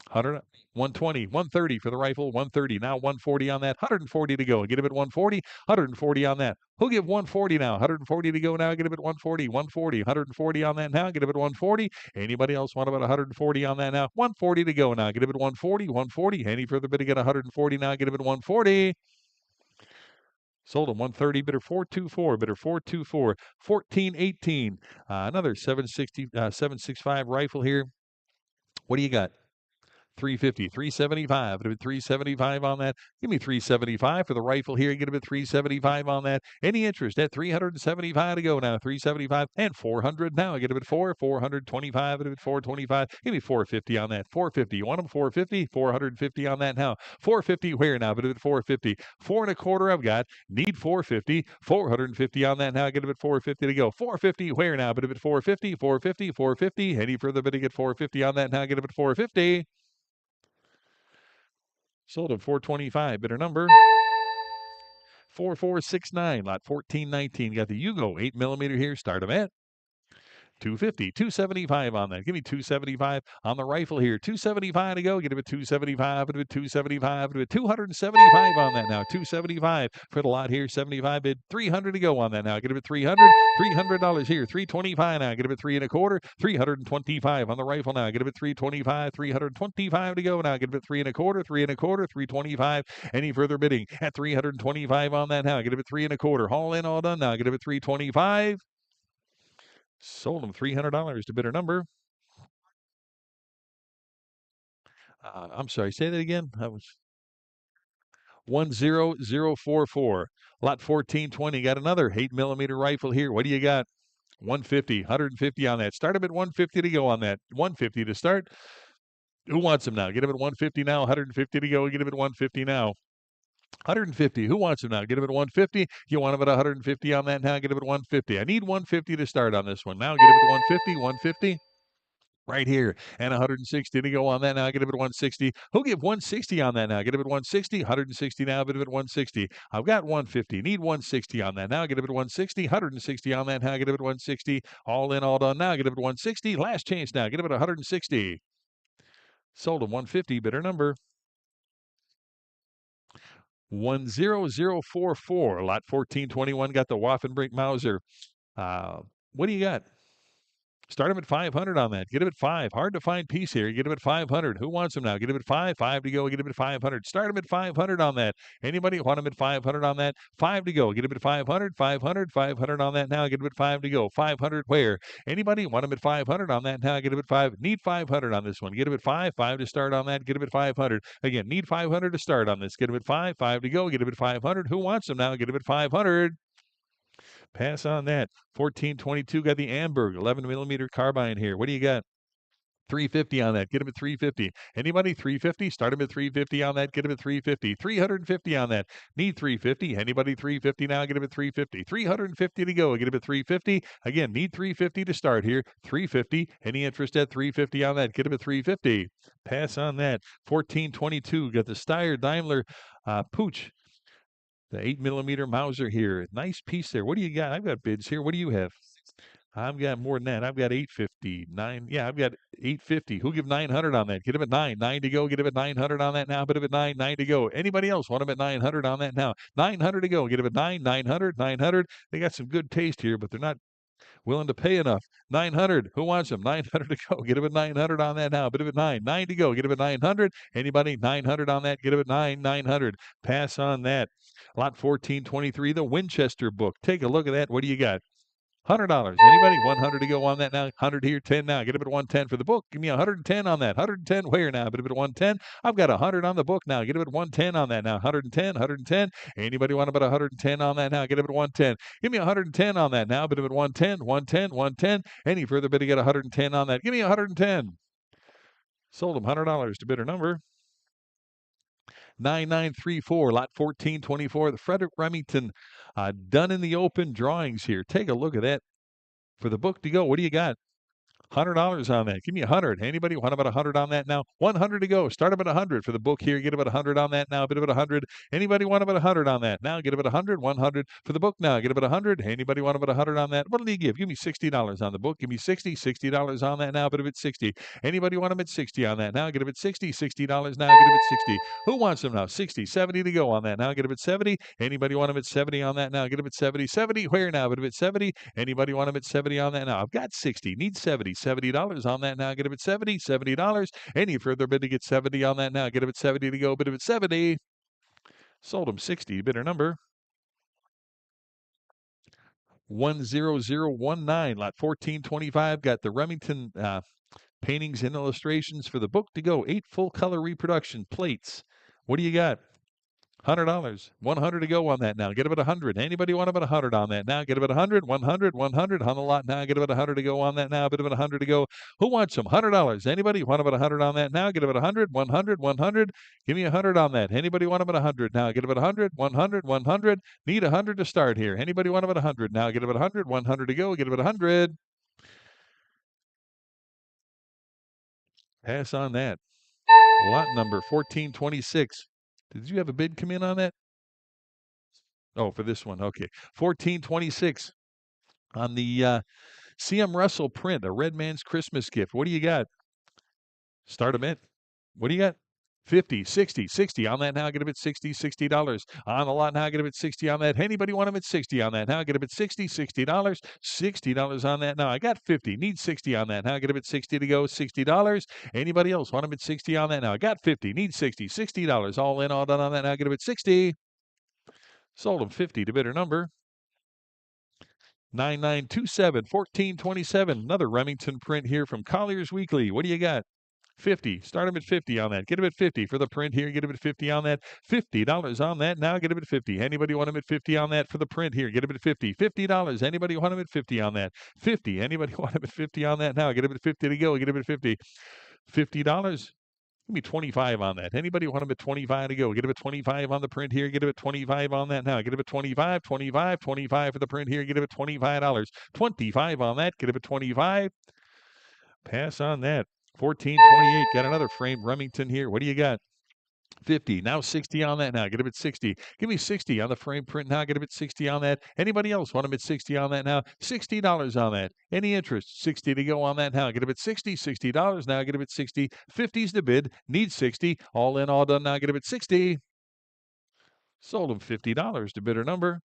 100, 120, 130 for the rifle, 130. Now 140 on that, 140 to go. Get him at 140, 140 on that. Who'll give 140 now? 140 to go now. Get him at 140, 140, 140 on that now. Get him at 140. Anybody else want about 140 on that now? 140 to go now. Get him at 140, 140. Any further bid to get 140 now? Get him at 140. Sold him 130, bidder 424, bidder 424, 1418. Another 765 rifle here. What do you got? 350, 375. It'll be 375 on that. Give me 375 for the rifle here. Get him at 375 on that. Any interest at 375 to go now. 375 and 400 now. Get him at 425. Get him at 425. Give me 450 on that. 450. You want him 450? 450 on that now. 450 where now? But at 450. 4 1/4 I've got. Need 450. 450 on that now. Get him at 450 to go. 450 where now? But at 450. 450. 450. Any further bidding at 450 on that now? Get him at 450. Sold at 425. Bidder number 4469, lot 1419. Got the Yugo 8mm here. Start them at 250, 275 on that. Give me 275 on the rifle here. 275 to go. Get him at 275. Get him at 275. Get him at 275 on that now. 275 for the lot here. 75 bid. 300 to go on that now. Get him at 300. $300 here. 325 now. Get him at 3 1/4. 325 on the rifle now. Get him at 325. 325 to go now. Get him at 3 1/4. 3 1/4. 325. Any further bidding at 325 on that now. Get him at 3 1/4. All in, all done now. Get him at 325. Sold him $300 to bidder number. I'm sorry, say that again. That was 10044. Lot 1420. Got another 8mm rifle here. What do you got? 150, 150 on that. Start him at 150 to go on that. 150 to start. Who wants him now? Get him at 150 now. 150 to go. Get him at 150 now. 150. Who wants him now? Get him at 150. You want him at 150 on that now? Get him at 150. I need 150 to start on this one. Now get him at 150. 150. Right here. And 160 to go on that now. Get him at 160. Who'll give 160 on that now? Get him at 160. 160 now. Get him at 160. I've got 150. Need 160 on that now. Get him at 160. 160 on that now. Get him at 160. All in, all done now. Get him at 160. Last chance now. Get him at 160. Sold him 150. Bidder number 10044. Lot 1421 got the Waffenbrink Mauser. What do you got? Start him at 500 on that. Get him at 5. Hard to find piece here. Get him at 500. Who wants him now? Get him at 5. 5 to go. Get him at 500. Start him at 500 on that. Anybody want him at 500 on that? 5 to go. Get him at 500. 500. 500 on that now. Get him at 5 to go. 500 where? Anybody want him at 500 on that now? Get him at 5. Need 500 on this one. Get him at 5. 5 to start on that. Get him at 500. Again, need 500 to start on this. Get him at 5. 5 to go. Get him at 500. Who wants him now? Get him at 500. Pass on that. 1422 got the Amberg 11 millimeter carbine here. What do you got? 350 on that. Get him at 350. Anybody 350? Start him at 350 on that. Get him at 350. 350 on that. Need 350. Anybody 350 now? Get him at 350. 350 to go. Get him at 350. Again, need 350 to start here. 350. Any interest at 350 on that? Get him at 350. Pass on that. 1422 got the Steyr Daimler Pooch. The 8 millimeter Mauser here. Nice piece there. What do you got? I've got bids here. What do you have? I've got more than that. I've got 850. Yeah, I've got 850. Who give 900 on that? Get him at 9. 9 to go. Get him at 900 on that now. Bid him at 9. 9 to go. Anybody else want him at 900 on that now? 900 to go. Get him at 9. 900. 900. They got some good taste here, but they're not willing to pay enough. 900. Who wants him? 900 to go. Get him at 900 on that now. Bid him at 9. 9 to go. Get him at 900. Anybody? 900 on that. Get him at 9. 900. Pass on that. Lot 1423, the Winchester book. Take a look at that. What do you got? $100. Anybody? 100 to go on that now. 100 here, 10 now. Get him at 110 for the book. Give me 110 on that. 110 where now? Get him at 110. I've got 100 on the book now. Get him at 110 on that now. 110, 110. Anybody want about 110 on that now? Get him at 110. Give me 110 on that now. Bid him at 110, 110, 110. Any further bid to get 110 on that? Give me 110. Sold him $100 to bidder number 9934, lot 1424. The Frederick Remington done in the open drawings here. Take a look at that. For the book to go, what do you got? $100 on that. Give me 100. Anybody want about 100 on that now? 100 to go. Start about 100 for the book here. Get about 100 on that now. Bid about 100. Anybody want about 100 on that now? Get about 100. 100 for the book now. Get about 100. Anybody want about 100 on that? What do you give? Give me $60 on the book. Give me 60. $60 on that now. Bid about 60. Anybody want them at 60 on that now? Get about 60. $60 now. Get them at 60. Who wants them now? 60. 70 to go on that now. Get them at 70. Anybody want them at 70 on that now? Get them at 70. 70 where now? Bid about 70. Anybody want them at 70 on that now? I've got 60. Need 70. $70 on that now. Get him at 70. $70. Any further bid to get 70 on that now? Get him at 70 to go. Bid him at 70. Sold him 60. Bidder number 10019. Lot 1425. Got the Remington paintings and illustrations for the book to go. 8 full color reproduction plates. What do you got? $100. 100 to go on that now. Get about 100. Anybody want about 100 on that now? Get about 100. 100. 100 on the lot now. Get about 100 to go on that now. Bit about 100 to go. Who wants some? $100. Anybody want about 100 on that now? Get about 100. 100. 100. Give me 100 on that. Anybody want about 100 now? Get about 100. 100. 100. Need 100 to start here. Anybody want about 100 now? Get about 100. 100 to go. Get about 100. Pass on that. Lot number 1426. Did you have a bid come in on that? Oh, for this one. Okay. 1426 on the CM Russell print, a Red Man's Christmas gift. What do you got? Start them at. What do you got? 50, 60, 60 on that now. Get them at 60, $60 on the lot now. Get them at 60 on that. Anybody want them at 60 on that now? Get them at 60, $60, $60 on that now. I got 50, need 60 on that now. Get them at 60 to go, $60. Anybody else want them at 60 on that now? I got 50, need 60, $60. All in, all done on that now. Get them at 60. Sold them 50 to bidder number 9927, 1427. Another Remington print here from Collier's Weekly. What do you got? 50. Start them at 50 on that. Get them at 50 for the print here. Get them at 50 on that. $50 on that. Now get them at 50. Anybody want them at 50 on that for the print here? Get them at 50. $50. Anybody want them at 50 on that? 50. Anybody want them at 50 on that now? Get them at 50 to go. Get them at 50. $50. Give me 25 on that. Anybody want them at 25 to go? Get them at 25 on the print here. Get them at 25 on that now. Get them at 25, 25, 25 for the print here. Get them at $25. 25 on that. Get them at 25. Pass on that. 1428. Got another framed Remington here. What do you got? 50. Now 60 on that now. Get him at 60. Give me 60 on the frame print now. Get him at 60 on that. Anybody else want him at 60 on that now? $60 on that. Any interest? 60 to go on that now. Get him at 60. $60 now. Get him at 60. 50's the bid. Need 60. All in, all done now. Get him at 60. Sold them $50 to bidder number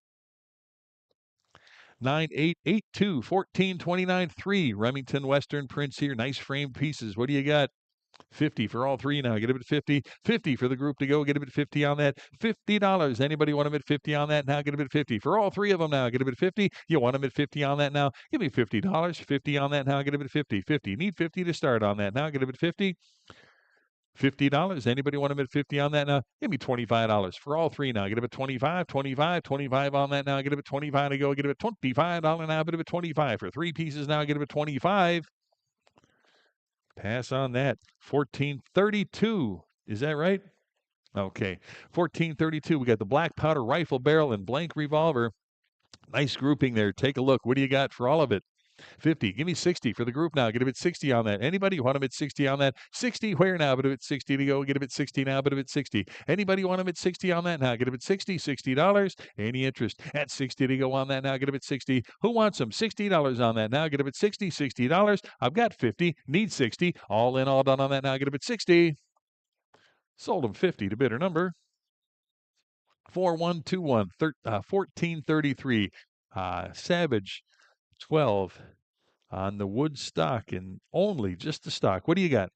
9882, 1429 3. Remington Western prints here. Nice framed pieces. What do you got? 50 for all three now. Get them at 50. 50 for the group to go. Get them at 50 on that. $50. Anybody want them at 50 on that now? Get them at 50. For all three of them now. Get them at 50. You want them at 50 on that now? Give me $50. 50 on that now. Get them at 50. 50. Need 50 to start on that now. Get them at 50. $50. Anybody want them at 50 on that now? Give me $25 for all three now. Get them at 25, 25, 25 on that now. Get them at 25 to go. Get them at $25 now. Get them at 25 for three pieces now. Get them at 25. Pass on that. 1432. Is that right? Okay. 1432. We got the black powder rifle barrel and blank revolver. Nice grouping there. Take a look. What do you got for all of it? 50. Give me 60 for the group now. Get him at 60 on that. Anybody want him at 60 on that? 60 where now? But him at 60 to go. Get him at 60 now. But him at 60. Anybody want him at 60 on that now? Get him at 60. $60. Any interest at 60 to go on that now? Get him at 60. Who wants him? $60 on that now. Get him at 60. $60. I've got 50. Need 60. All in, all done on that now. Get him at 60. Sold him 50 to bidder number 4121, 1433. Savage 12 on the wood stock and only just the stock. What do you got?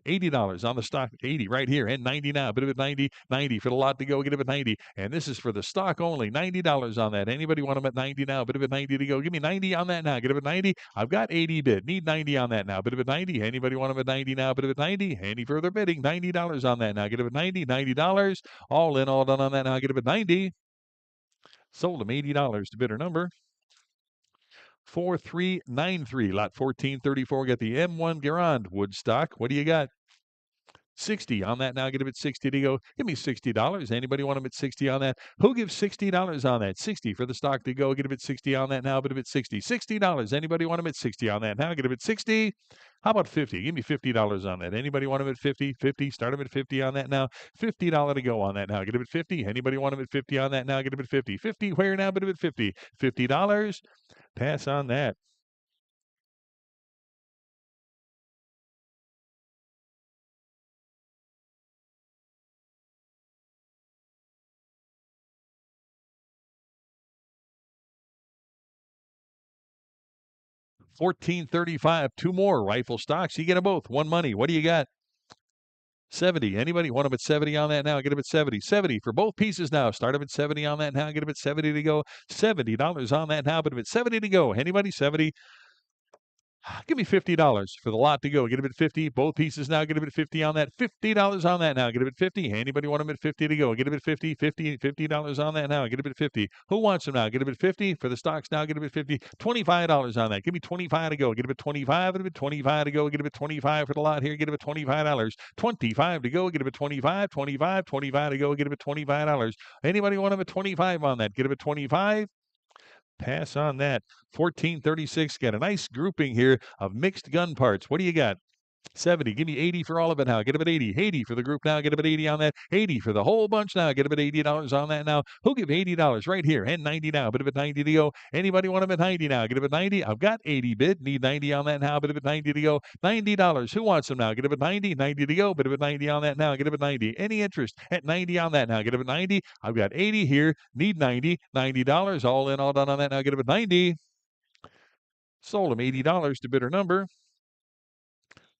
$80 on the stock, 80 right here, and 90 now. Bit of it 90, 90 for the lot to go. Get it at 90, and this is for the stock only. $90 on that. Anybody want them at 90 now? Bit of it 90 to go. Give me 90 on that now. Get it at 90. I've got 80 bid. Need 90 on that now. Bit of it 90. Anybody want them at 90 now? Bit of it 90. Any further bidding? $90 on that now. Get it at 90. $90. All in, all done on that now. Get it at 90. Sold them $80 to bidder number 4393, lot 1434. Got the M1 Garand wood stock. What do you got? 60 on that now. Get him at 60 to go. Give me $60. Anybody want him at 60 on that? Who gives $60 on that? 60 for the stock to go. Get him at 60 on that now. But him at 60. $60. Anybody want him at 60 on that now? Get him at 60. How about 50? Give me $50 on that. Anybody want him at 50? 50. Start him at 50 on that now. $50 to go on that now. Get him at 50. Anybody want him at 50 on that now? Get him at 50. 50 where now? But him at 50. $50. Pass on that. $14.35. Two more rifle stocks. You get them both. One money. What do you got? 70. Anybody want them at 70 on that now? Get them at 70. 70 for both pieces now. Start them at 70 on that now. Get them at 70 to go. $70 on that now. But them at 70 to go. Anybody? 70. Give me $50 for the lot to go. Get him at 50. Both pieces now. Get him at 50 on that. $50 on that now. Get him at 50. Anybody want him at 50 to go? Get him at 50. $50 on that now. Get him at 50. Who wants him now? Get him at 50 for the stocks now. Get him at 50. $25 on that. Give me 25 to go. Get him at 25. Get him at 25 to go. Get him at 25 for the lot here. Get him at $25. 25 to go. Get him at 25. 25. 25 to go. Get him at $25. Anybody want him at 25 on that? Get him at 25. Pass on that. 1436. Got a nice grouping here of mixed gun parts. What do you got? 70. Give me 80 for all of it now. Get him at 80. 80 for the group now. Get him at 80 on that. 80 for the whole bunch now. Get him at $80 on that now. Who'll give $80 right here? And 90 now. Bit of it 90 to go. Anybody want him at 90 now? Get him at 90. I've got 80 bid. Need 90 on that now. Bit of it 90 to go. $90. Who wants him now? Get him at 90. 90 to go. Bit of it 90 on that now. Get him at 90. Any interest at 90 on that now? Get him at 90. I've got 80 here. Need 90. $90. All in, all done on that now. Get him at 90. Sold him $80 to bidder number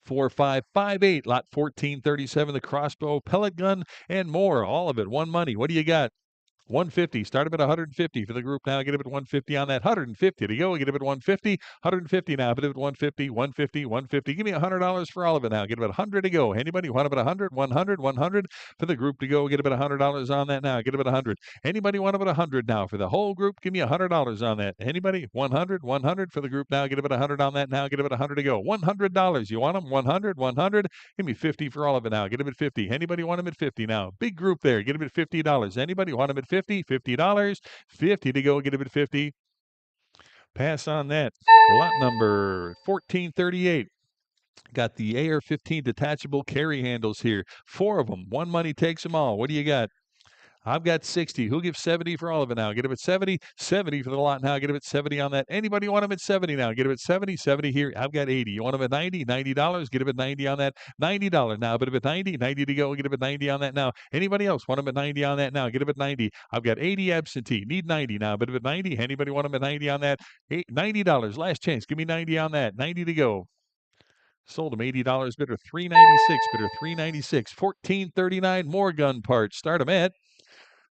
4558, lot 1437, the crossbow, pellet gun, and more. All of it. One money. What do you got? 150. Start him at 150 for the group now. Get him at 150 on that. 150 to go. Get him at 150. 150 now. Put him at 150. 150. 150. Give me $100 for all of it now. Get him at 100 to go. Anybody want him at 100? 100. 100 for the group to go. Get him at $100 on that now. Get him at 100. Anybody want him at 100 now for the whole group? Give me $100 on that. Anybody? 100. 100 for the group now. Get him at 100 on that now. Get him at 100 to go. $100. You want him? 100. 100. Give me 50 for all of it now. Get him at 50. Anybody want him at 50 now? Big group there. Get him at $50. Anybody want him at 50? $50. 50 to go. Get him at 50. Pass on that. Lot number 1438. Got the AR-15 detachable carry handles here. 4 of them. One money takes them all. What do you got? I've got 60. Who'll give 70 for all of it now? Get him at 70. 70 for the lot now. Get him at 70 on that. Anybody want him at 70 now? Get him at 70. 70 here. I've got 80. You want him at 90? $90. Get him at 90 on that. $90 now. But if at 90, 90 to go. Get him at 90 on that now. Anybody else want him at 90 on that now? Get him at 90. I've got 80 absentee. Need 90 now. But if at 90, anybody want him at 90 on that? $90. Last chance. Give me 90 on that. 90 to go. Sold him $80 bidder, $396 bidder, $396, $14.39 more gun parts. Start them at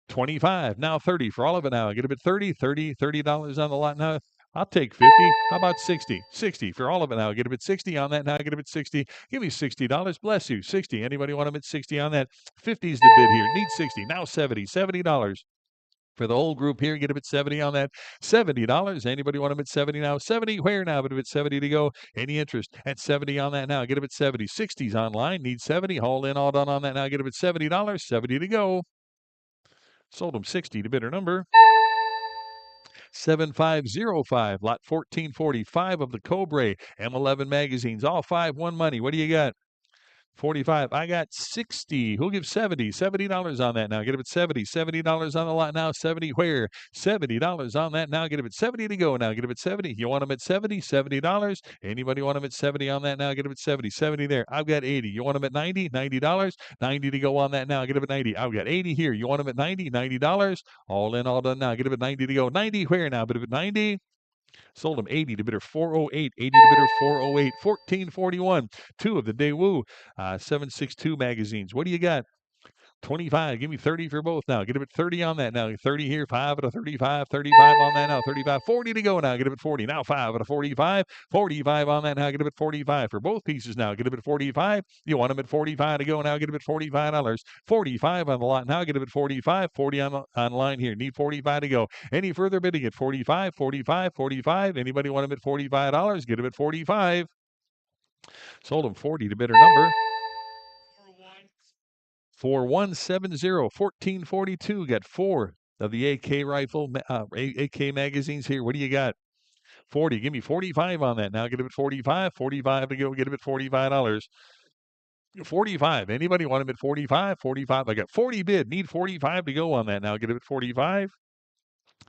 25. Now 30 for all of it now. Get him at 30, $30 on the lot now. I'll take 50. How about 60? 60 for all of it now. Get him at 60 on that now. Get him at 60. Give me $60. Bless you. 60. Anybody want him at 60 on that? 50's the bid here. Need 60. Now 70. $70. For the whole group here, get him at 70 on that. $70. Anybody want him at 70 now? 70 where now? But if it's 70 to go, any interest at 70 on that now? Get him at 70. 60's online. Need 70. All in, all done on that now. Get him at $70. 70 to go. Sold him 60 to bidder number 7505. Lot 1445 of the Cobra M11 magazines. All 5 won money. What do you got? 45. I got 60. Who'll give 70? $70 on that now. Get him at 70. $70 on the lot now. 70 where? $70 on that now. Get him at 70 to go now. Get him at 70. You want him at 70? $70. Anybody want him at 70 on that now? Get him at 70. 70 there. I've got 80. You want him at 90? $90. 90 to go on that now. Get him at 90. I've got 80 here. You want him at 90? $90. All in, all done now. Get him at 90 to go. 90 where now? But if at 90. Sold him 80 to bidder 408, 80 to bidder 408, 1441. 2 of the Daewoo 762 magazines. What do you got? 25. Give me 30 for both now. Get him at 30 on that now. 30 here, 5 at a 35, 35 on that now. 35, 40 to go now. Get him at 40. Now 5 at a 45, 45 on that now. Get him at 45 for both pieces now. Get him at 45. You want him at 45 to go now. Get him at $45. 45 on the lot now. Get him at 45. 40 on line here. Need 45 to go. Any further bidding at 45, 45, 45. Anybody want him at $45? Get him at 45. Sold him 40 to bidder number 4170, 1442. Got 4 of the AK rifle, AK magazines here. What do you got? 40. Give me 45 on that now. Get him at 45. 45 to go. Get him at $45. 45. Anybody want him at 45? 45. I got 40 bid. Need 45 to go on that now. Get him at 45.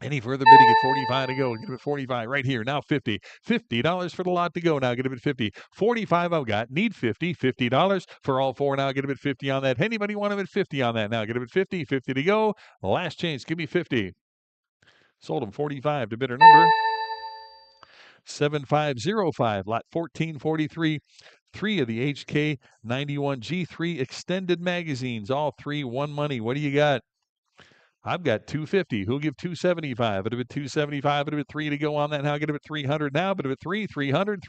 Any further bidding at 45 to go? Get him at 45 right here. Now 50. $50 for the lot to go. Now get him at 50. 45 I've got. Need 50. $50 for all 4 now. Get him at 50 on that. Anybody want him at 50 on that now? Get him at 50. 50 to go. Last chance. Give me 50. Sold him 45 to bidder number 7505. Lot 1443. 3 of the HK 91 G3 extended magazines. All 3 won money. What do you got? I've got 250. Who'll give 275? It'll be 275. It'll be 3 to go on that now. Get him at 300 now. But it'll be 300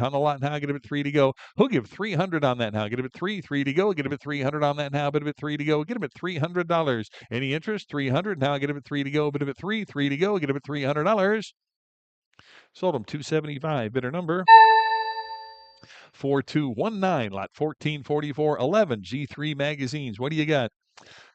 on the lot now. Get him at 3 to go. Who'll give 300 on that now? Get him at 3 to go. Get him at 300 on that now. But it'll be 3 to go. Get him at $300. Any interest? 300 now. Get him at 3 to go. But it'll be 3 to go. Get him at $300. Sold him 275. Bidder number 4219. Lot 1444. 11 G3 magazines. What do you got?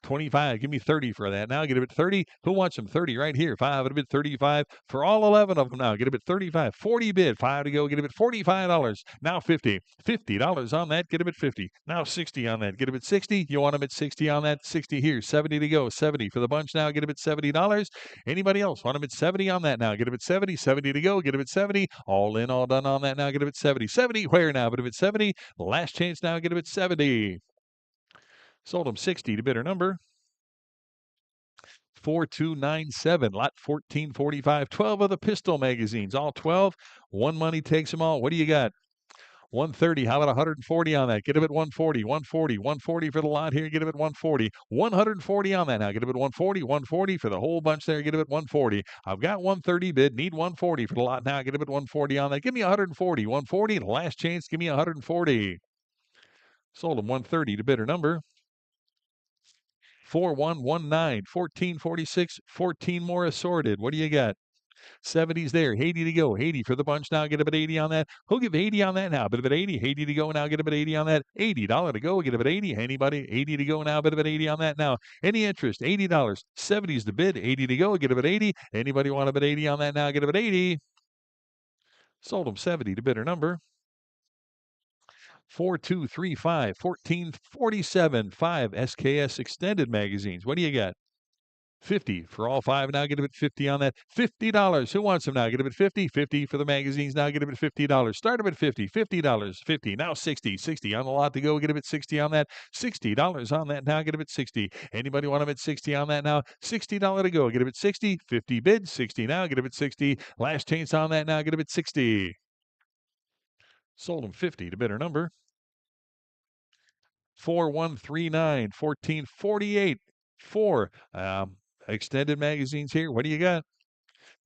25. Give me 30 for that. Now get him at 30. Who wants them? 30 right here. 5 at a bid 35 for all 11 of them now. Get him at 35. 40 bid. 5 to go. Get him at $45. Now 50. $50 on that. Get him at 50. Now 60 on that. Get him at 60. You want him at 60 on that? 60 here. 70 to go. 70 for the bunch now. Get him at $70. Anybody else want him at 70 on that now? Get him at 70. 70 to go. Get him at 70. All in, all done on that now. Get him at 70. 70 where now? But him at 70. Last chance now. Get him at 70. Sold him 60 to bidder number 4297. Lot 1445. 12 of the pistol magazines. All 12. One money takes them all. What do you got? 130. How about 140 on that? Get him at 140. 140 for the lot here. Get him at 140. 140 on that now. Get him at 140. 140 for the whole bunch there. Get him at 140. I've got 130 bid. Need 140 for the lot now. Get him at 140 on that. Give me 140. 140. Last chance. Give me 140. Sold him 130 to bidder number 4119. 1446. 14 more assorted. What do you got? 70's there. 80 to go. 80 for the bunch now. Get him at 80 on that. Who'll give 80 on that now? Bit of at 80. 80 to go now. Get him at 80 on that. $80 to go. Get him at 80. Anybody? 80 to go now. Bit of at 80 on that now. Any interest? $80. 70's the bid. 80 to go. Get him at 80. Anybody want him at 80 on that now? Get him at 80. Sold him 70 to bidder number 4235. 1447. 5 SKS extended magazines. What do you got? 50 for all 5 now. Get them at 50 on that. $50. Who wants them now? Get them at 50. 50 for the magazines now. Get them at $50. Start them at 50. $50. 50. Now 60. 60 on the lot to go. Get them at 60 on that. $60 on that now. Get them at 60. Anybody want them at 60 on that now? $60 to go. Get them at 60. 50 bid. 60 now. Get them at 60. Last chance on that now. Get them at 60. Sold them 50 to bidder number 4139 1448. 4 extended magazines here. What do you got?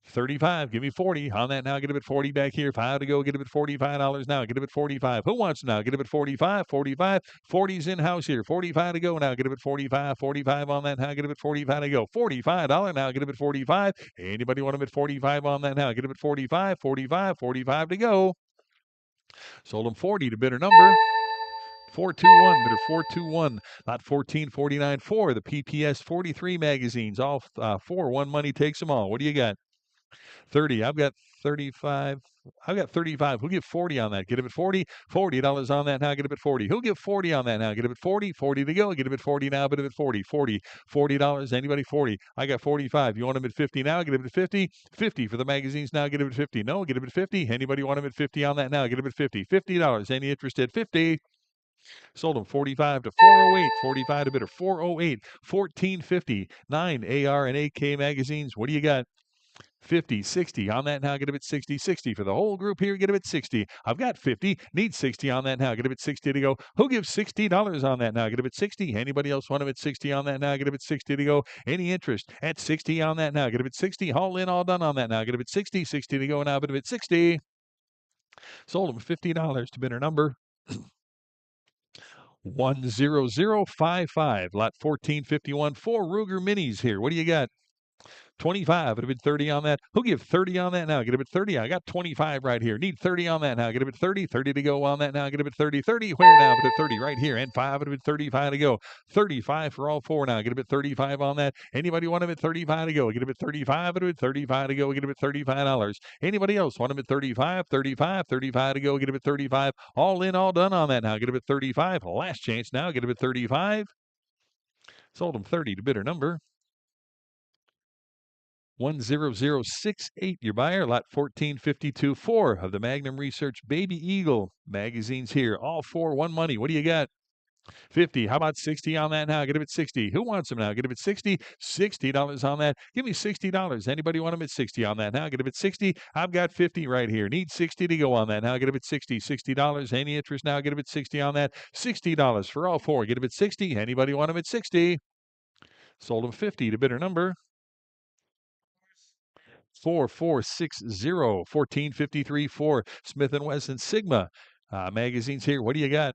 35. Give me 40 on that now. Get him at 40 back here. 5 to go. Get him at $45 now. Get him at 45. Who wants now? Get him at 45. 45. 40's in house here. 45 to go now. Get him at 45. 45 on that now. Get him at 45 to go. $45 now. Get him at 45. Anybody want him at 45 on that now? Get him at 45. 45. 45 to go. Sold him 40 to bidder number 421, bidder 421, lot 1449 for the PPS 43 magazines. All 4, one money takes them all. What do you got? 30. I've got 35. I've got 35. Who'll give 40 on that? Get him at 40. $40 on that now. Get him at 40. Who'll give 40 on that now? Get him at 40. 40 to go. Get him at 40 now. Bid him at 40. 40. $40. Anybody 40? I got 45. You want him at 50 now? Get him at 50. 50 for the magazines now. Get him at 50. No, get him at 50. Anybody want him at 50 on that now? Get him at 50. $50. Any interest at 50? Sold them 45 to 408, 45 to bidder 408, 1450, 9 AR and AK magazines. What do you got? 50, 60 on that now. Get him at 60, 60 for the whole group here. Get him at 60. I've got 50. Need 60 on that now. Get him at 60 to go. Who gives $60 on that now? Get him at 60. Anybody else want him at 60 on that now? Get him at 60 to go. Any interest at 60 on that now? Get him at 60. All in, all done on that now. Get him at 60, 60 to go now. Bid him at 60. Sold him $50 to bidder number 10055, lot 1451, 4 Ruger Minis here. What do you got? 25. It'd have been 30 on that. Who'll give 30 on that now? Get him at 30. I got 25 right here. Need 30 on that now. Get him at 30. 30 to go on that now. Get him at 30. 30. Where now? But at 30 right here. And 5. It'd have been 35 to go. 35 for all 4 now. Get him at 35 on that. Anybody want him at 35 to go? Get him at 35. It'd have been 35 to go. Get him at $35. Anybody else want him at 35? 35. 35 to go. Get him at 35. All in, all done on that now. Get him at 35. Last chance now. Get him at 35. Sold him 30 to bidder number 10068, your buyer, lot 1452, 4 of the Magnum Research Baby Eagle magazines here. All 4, one money. What do you got? 50. How about 60 on that now? Get him at 60. Who wants them now? Get him at 60. $60 on that. Give me $60. Anybody want him at 60 on that now? Get him at 60. I've got 50 right here. Need 60 to go on that now. Get him at 60. $60. Any interest now? Get him at 60 on that. $60 for all 4. Get him at 60. Anybody want him at 60? Sold him 50 to bidder number 4460, 1453, 4 Smith & Wesson Sigma magazines here. What do you got?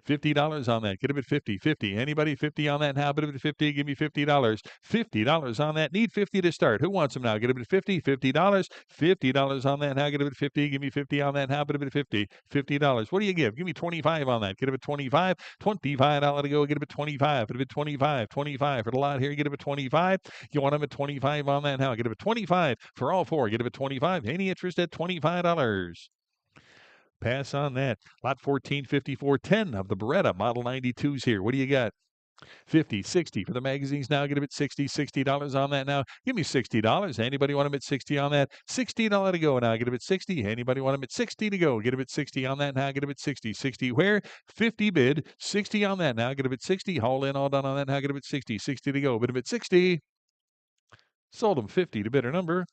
$50 on that. Get him at 50. 50. Anybody 50 on that now? Bid him at 50. Give me $50. $50 on that. Need 50 to start. Who wants them now? Get him at 50. $50. $50 on that now. Get him at 50. Give me 50 on that now. Bid him at 50. $50. What do you give? Give me 25 on that. Get him at 25. $25 to go. Get him at 25. Bid him at 25. 25 for the lot here. Get him at 25. You want him at 25 on that now? Get him at 25 for all 4. Get him at 25. Any interest at $25? Pass on that. Lot 1454, 10 of the Beretta Model 92s here. What do you got? 50, 60 for the magazines now. Get them at 60, $60 on that now. Give me $60. Anybody want them at 60 on that? $60 to go now. Get them at 60. Anybody want them at 60 to go? Get them at 60 on that now. Get them at 60. 60 where? 50 bid. 60 on that now. Get them at 60. Haul in, all done on that now. Get them at 60. 60 to go. Bid them at 60. Sold them 50 to bidder number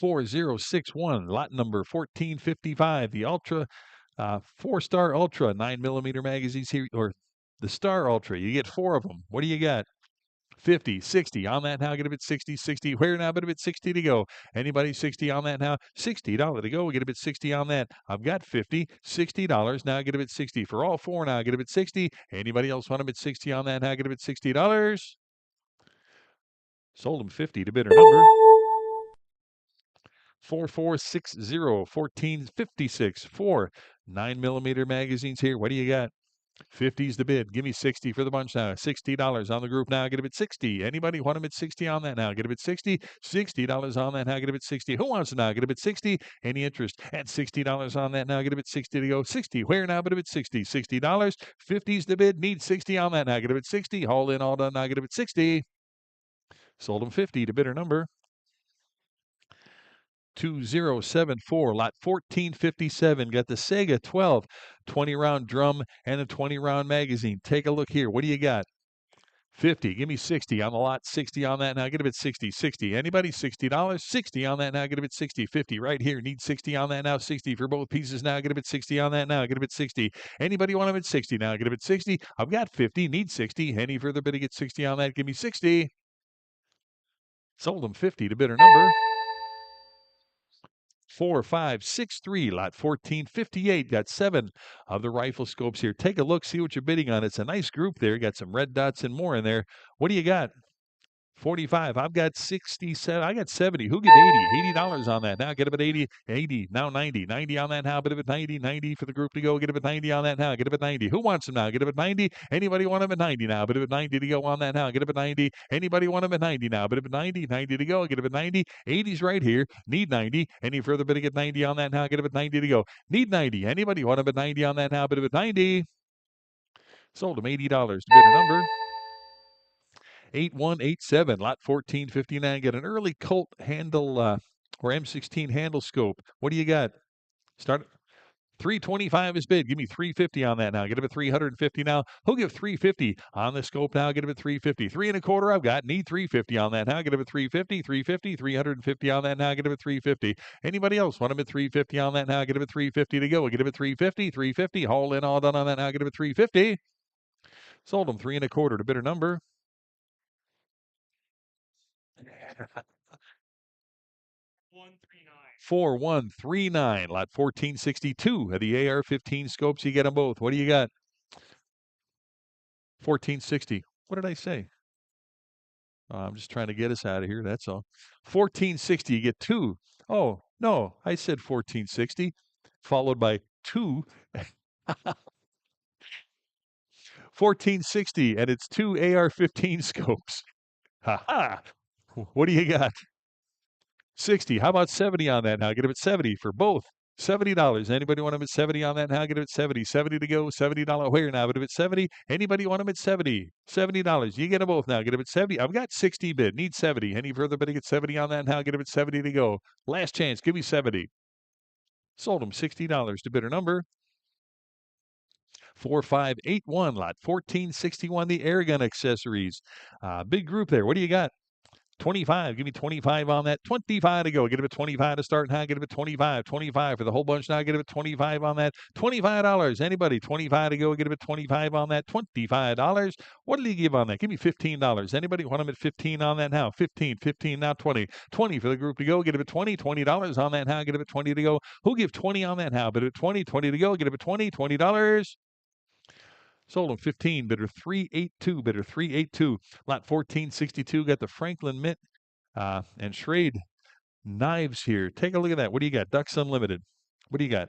4061, lot number 1455, the Ultra 4-star Ultra 9mm magazines here, or the Star Ultra. You get 4 of them. What do you got? 50, 60 on that now. Get him at 60, 60. Where now? But a bit 60 to go. Anybody 60 on that now? $60 to go. Get a bit 60 on that. I've got 50, $60 now. Get a bit 60 for all 4 now. Get a bit 60. Anybody else want a bit 60 on that now? Get a bit $60. Sold him 50 to bidder number 4460, 1456, 4 9mm magazines here. What do you got? 50's the bid. Give me 60 for the bunch now. $60 on the group now. Get a bid 60. Anybody want them at 60 on that now? Get a bid 60. $60 on that now. Get a bid 60. Who wants it now? Get a bid 60. Any interest at $60 on that now? Get a bid 60 to go. 60. Where now? But a bid 60. $60. 50's the bid. Need 60 on that now. Get a bid 60. All in, all done now. Get a bid 60. Sold them 50 to bidder number 2074, lot 1457. Got the Sega 12 20-round drum and a 20-round magazine. Take a look here. What do you got? 50. Give me 60 on the lot. 60 on that now. Get a bit 60. 60. Anybody? $60. 60 on that now. Get a bit 60. 50 right here. Need 60 on that now. 60 for both pieces now. Get a bit 60 on that now. Get a bit 60. Anybody want them at 60 now? Get a bit 60. I've got 50. Need 60. Any further bid to get 60 on that? Give me 60. Sold them 50 to bidder number 4563, lot 1458. Got 7 of the rifle scopes here. Take a look, see what you're bidding on. It's a nice group there. Got some red dots and more in there. What do you got? 45. I've got 67. I got 70. Who give 80? $80 on that. Now get up at 80. 80. Now 90. 90 on that now. Get up at 90. 90 for the group to go. Get up at 90 on that now. Get up at 90. Who wants them now? Get up at 90. Anybody want them at 90 now? Get up at 90 to go on that now. Get up at 90. Anybody want them at 90 now? Get up at 90. 90 to go. Get up at 90. 80's right here. Need 90. Any further bid to get 90 on that now? Get up at 90 to go. Need 90. Anybody want them at 90 on that now? Get up at 90. Sold them $80 to bidder number 8187, lot 1459. Get an early Colt handle or M16 handle scope. What do you got? Start 325 is bid. Give me 350 on that now. Get up at 350 now. Who'll give 350 on the scope now? Get up at 350. 3 1/4 I've got. Need 350 on that now. Get up at 350, 350, 350 on that now. Get up at 350. Anybody else want them at 350 on that now? Get up at 350 to go. Get up at 350, 350. Haul in, all done on that now. Get up at 350. Sold them 3 1/4 to bidder number 4139, lot 1462 of the AR-15 scopes. You get them both. What do you got? 1460. What did I say? I'm just trying to get us out of here. That's all. 1460. You get 2. Oh, no, I said 1460, followed by 2. 1460, and it's 2 AR-15 scopes. Ha ha. What do you got? 60. How about 70 on that now? Get them at 70 for both. $70. Anybody want them at 70 on that now? Get them at 70. 70 to go. $70 where now? Get them at 70. Anybody want them at 70? $70. You get them both now. Get them at 70. I've got 60 bid. Need 70. Any further bidding at 70 on that now? Get them at 70 to go. Last chance. Give me 70. Sold them $60 to bidder number 4581, lot 1461, the airgun accessories. Big group there. What do you got? 25. Give me 25 on that. 25 to go. Get it at 25 to start now. Get it at 25. 25 for the whole bunch now. Get it at 25 on that. $25. Anybody? 25 to go. Get it at 25 on that. $25. What did he give on that? Give me $15. Anybody want him at 15 on that now? 15. 15 now. 20. 20 for the group to go. Get it at 20. $20 on that now. Get it at 20 to go. Who give 20 on that now? But at 20. 20 to go. Get it at 20. $20. Sold them 15, bidder 382, bidder 382. Lot 1462 got the Franklin Mint and Schrade knives here. Take a look at that. What do you got? Ducks Unlimited. What do you got?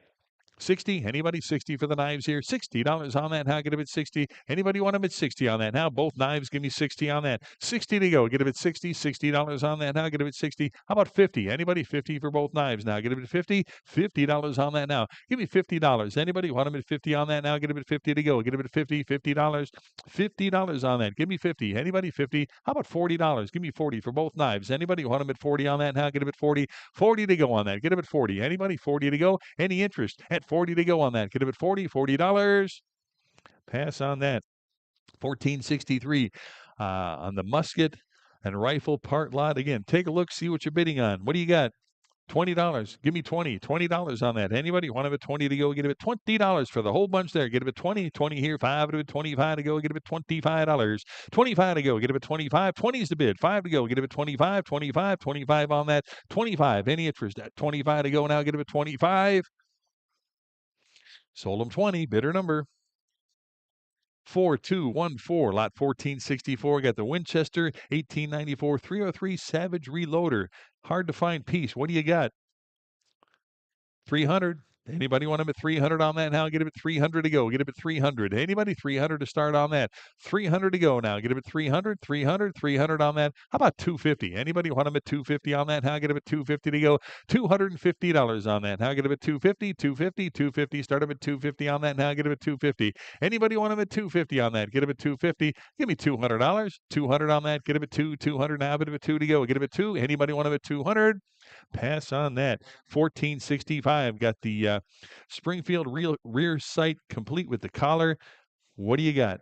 60. Anybody? 60 for the knives here. $60 on that. Now get them at 60. Anybody want them at 60 on that? Now both knives, give me 60 on that. 60 to go. Get them at 60. $60 on that. Now get them at 60. How about 50? Anybody? 50 for both knives. Now get them at 50. $50 on that now. Give me $50. Anybody want them at 50 on that? Now get them at 50 to go. Get them at 50. $50. $50 on that. Give me 50. Anybody? 50. How about $40? Give me 40 for both knives. Anybody want them at 40 on that? Now get them at 40. 40 to go on that. Get them at 40. Anybody? 40 to go. Any interest at 40 to go on that? Get them at 40. $40. Pass on that. 1463 on the musket and rifle part lot. Again, take a look, see what you're bidding on. What do you got? $20. Give me 20. $20 on that. Anybody want them at 20 to go? Get them at $20 for the whole bunch there. Get them at 20. 20 here. 5 to 25 to go. Get them at $25. 25 to go. Get them at 25. 20 is the bid. 5 to go. Get them at 25. 25. 25 on that. 25. Any interest at 25 to go now? Get them at 25. Sold them 20. Bidder number 4214, lot 1464. Got the Winchester 1894 303 Savage Reloader. Hard to find piece. What do you got? 300. Anybody want them at 300 on that now? Get them at 300 to go. Get them at 300. Anybody 300 to start on that? 300 to go now. Get them at 300, 300, 300 on that. How about 250? Anybody want them at 250 on that? Now get them at 250 to go. $250 on that. Now get them at 250, 250, 250. Start them at 250 on that. Now get them at 250. Anybody want them at 250 on that? Get them at 250. Give me $200. 200 on that. Get them at 200 now. Get them at 2 to go. Get them at 2. Anybody want them at 200? Pass on that. 1465. Got the Springfield rear sight complete with the collar. What do you got?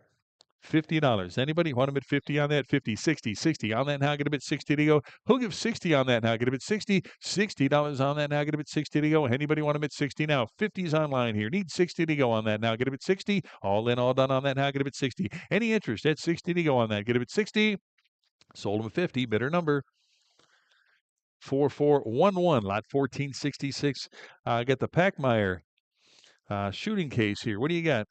$50. Anybody want them at 50 on that? 50, 60, 60 on that now. Get them at 60 to go. Who'll give 60 on that now? Get them at 60. $60 on that now. Get them at 60 to go. Anybody want them at 60 now? 50's online here. Need 60 to go on that now. Get them at 60. All in, all done on that now. Get them at 60. Any interest at 60 to go on that? Get them at 60. Sold them at 50. Bidder number 4411, lot 1466. Got the Packmeyer shooting case here. What do you got?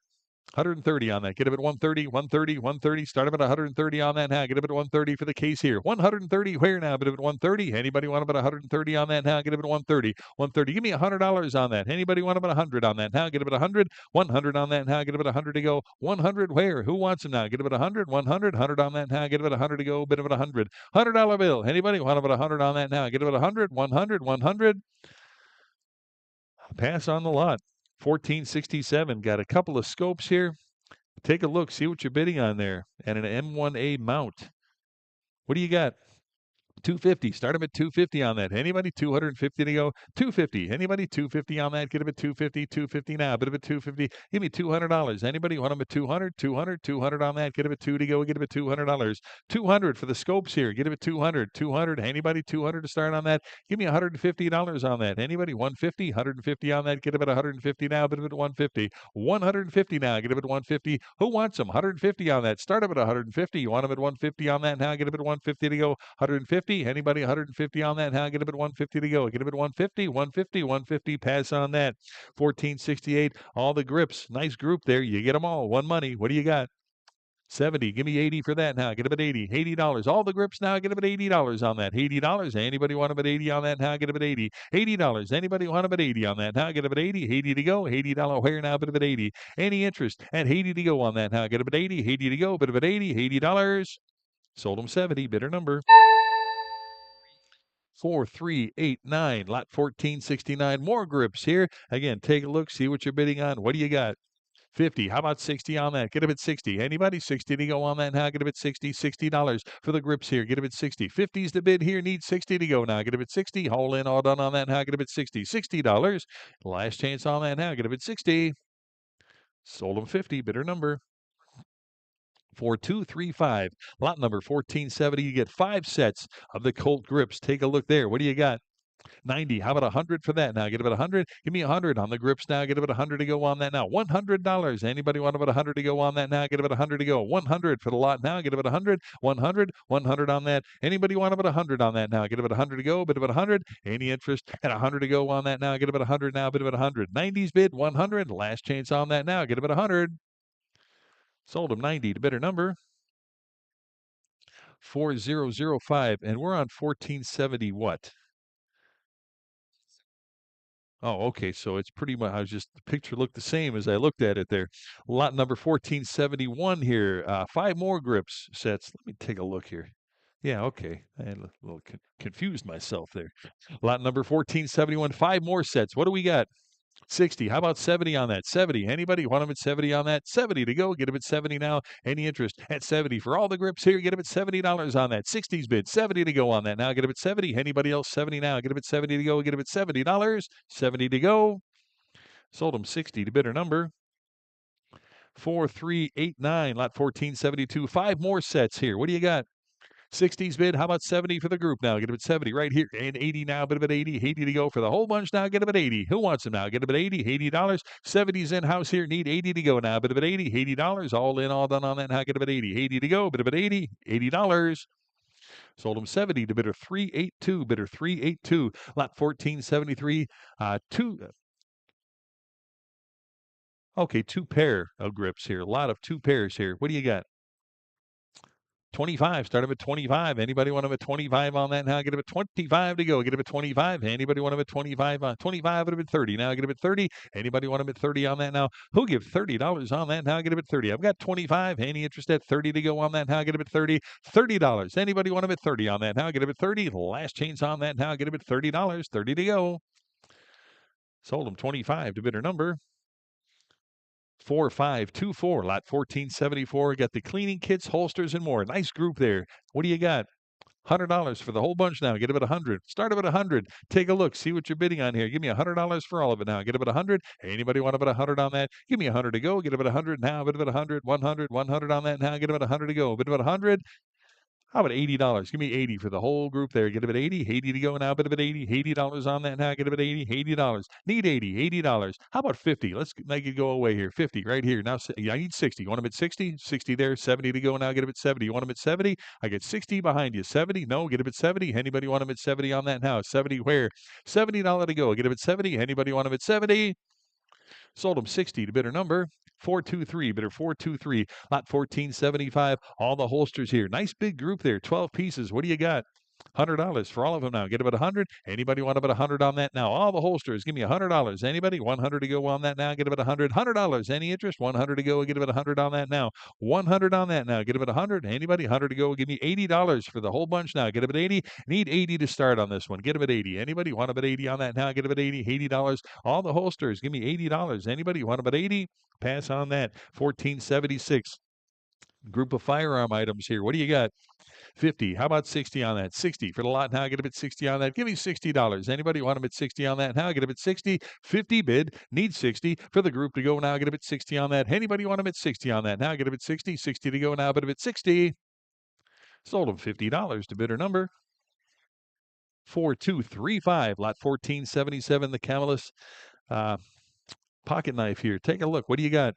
130 on that. Get him at 130, 130, 130. Start him at 130 on that now. Get him at 130 for the case here. 130 where now? Get him at 130. Anybody want him at 130 on that now? Get him at 130. 130. Give me $100 on that. Anybody want him at 100 on that now? Get him at 100. 100 on that now. Get him at 100 to go. 100 where? Who wants him now? Get him at 100. 100. 100 on that now. Get him at 100 to go. Bid him at 100. $100 bill. Anybody want him at 100 on that now? Get him at 100. 100. 100. Pass on the lot. 1467. Got a couple of scopes here. Take a look, see what you're bidding on there. And an M1A mount. What do you got? 250. Start them at 250 on that. Anybody 250 to go? 250. Anybody 250 on that? Get them at 250. 250 now. Bid them at 250. Give me $200. Anybody want them at 200? 200. 200 on that. Get them at 2 to go. Get them at $200. 200 for the scopes here. Get them at 200. 200. Anybody 200 to start on that? Give me $150 on that. Anybody 150? 150 on that. Get them at 150 now. Bid them at 150. 150 now. Get them at 150. Who wants them? 150 on that. Start them at 150. You want them at 150 on that now? Get them at 150 to go. 150. Anybody 150 on that? Now get him at 150 to go. Get him at 150, 150, 150. Pass on that. 1468. All the grips. Nice group there. You get them all. One money. What do you got? 70. Give me 80 for that now. Get him at 80. $80. All the grips now. Get him at $80 on that. $80. Anybody want him at 80 on that now? Get him at 80. $80. Anybody want him at 80 on that now? Get him at 80. 80 to go. $80 where now? Bid him at 80. Any interest at 80 to go on that now? Get him at 80. 80 to go. Bid him at 80. $80. Sold him 70. Bidder number 4389, lot 1469. More grips here. Again, take a look, see what you're bidding on. What do you got? 50. How about 60 on that? Get him at 60. Anybody 60 to go on that now? Get him at 60. $60 for the grips here. Get him at 60. 50's the bid here. Need 60 to go now. Get him at 60. All in, all done on that now. Get him at 60. $60. Last chance on that now. Get him at 60. Sold him 50. Bidder number 4235. Lot number 1470. You get 5 sets of the Colt grips. Take a look there. What do you got? 90. How about 100 for that now? Get about 100. Give me 100 on the grips now. Get about 100 to go on that now. $100. Anybody want about 100 to go on that now? Get about 100 to go. 100 for the lot now. Get about 100. 100. 100 on that. Anybody want about 100 on that now? Get about 100 to go. Bid about 100. Any interest at 100 to go on that now? Get about 100 now. Bid about 100. 90's bid 100. Last chance on that now. Get about 100. Sold him 90 to bidder number 4005. And we're on 1470 what? Oh, okay. So it's pretty much, the picture looked the same as I looked at it there. Lot number 1471 here. 5 more grips sets. Let me take a look here. Yeah, okay. I had a little confused myself there. Lot number 1471, 5 more sets. What do we got? 60. How about 70 on that? 70. Anybody want them at 70 on that? 70 to go. Get them at 70 now. Any interest at 70 for all the grips here? Get them at $70 on that. 60's bid. 70 to go on that now. Get them at 70. Anybody else 70 now? Get them at 70 to go. Get them at $70. 70 to go. Sold them 60 to bidder number 4389. Lot 1472. 5 more sets here. What do you got? 60's bid. How about 70 for the group now? Get him at 70 right here. And 80 now. Bid him at 80. 80 to go for the whole bunch now. Get him at 80. Who wants him now? Get him at 80. $80. 70's in house here. Need 80 to go now. Bid him at 80. $80. All in, all done on that now. Get him at 80. 80 to go. Bid him at 80. $80. Sold him 70 to bidder 382. Bidder 382. Lot 1473. Okay, 2 pair of grips here. A lot of 2 pairs here. What do you got? 25. Start them at 25. Anybody want them at 25 on that now? Get them at 25 to go. Get them at 25. Anybody want them at 25 on 25? Get them at 30. Now get them at 30. Anybody want them at 30 on that now? Who give $30 on that now? Get them at 30. I've got 25. Any interest at 30 to go on that now? Get them at 30. $30. Anybody want them at 30 on that now? Get them at 30. Last chance on that now. Get them at $30. 30 to go. Sold them 25 to bidder number 4524, lot 1474. Got the cleaning kits, holsters, and more. Nice group there. What do you got? $100 for the whole bunch now. Get them at 100. Start them at 100. Take a look. See what you're bidding on here. Give me $100 for all of it now. Get them at 100. Anybody want them at 100 on that? Give me 100 to go. Get them at 100 now. Bid them at 100. 100 on that now. Get them at 100 to go. Bid them at 100. How about $80? Give me 80 for the whole group there. Get them at 80. 80 to go now. Bid them at 80. $80 on that now. Get them at 80. $80. Need 80. $80. How about 50? Let's make it go away here. 50 right here. Now I need 60. You want them at 60? 60 there. 70 to go now. Get them at 70. You want them at 70? I get 60 behind you. 70? No. Get them at 70. Anybody want them at 70 on that now? 70 where? $70 to go. Get them at 70. Anybody want them at 70? Sold them 60 to bidder number 423, bidder 423, lot 1475. All the holsters here. Nice big group there. 12 pieces. What do you got? $100 for all of them now. Get them at 100. Anybody want about 100 on that now? All the holsters. Give me $100. Anybody? 100 to go on that now. Get them at 100. $100. Any interest? 100 to go. Get them at 100 on that now. 100 on that now. Get them at 100. Anybody? 100 to go. Give me $80 for the whole bunch now. Get them at 80. Need 80 to start on this one. Get them at 80. Anybody? Want about 80 on that now? Get them at 80. $80. All the holsters. Give me $80. Anybody? Want about 80? Pass on that. 1476. Group of firearm items here. What do you got? 50. How about 60 on that? 60 for the lot now. Get them at 60 on that. Give me $60. Anybody want them at 60 on that now? Get them at 60. 50 bid. Need 60 for the group to go now. Get them at 60 on that. Anybody want them at 60 on that now? Get them at 60. 60 to go now. Bid them at 60. Sold them $50 to bidder number 4235. Lot 1477. The Camelus pocket knife here. Take a look. What do you got?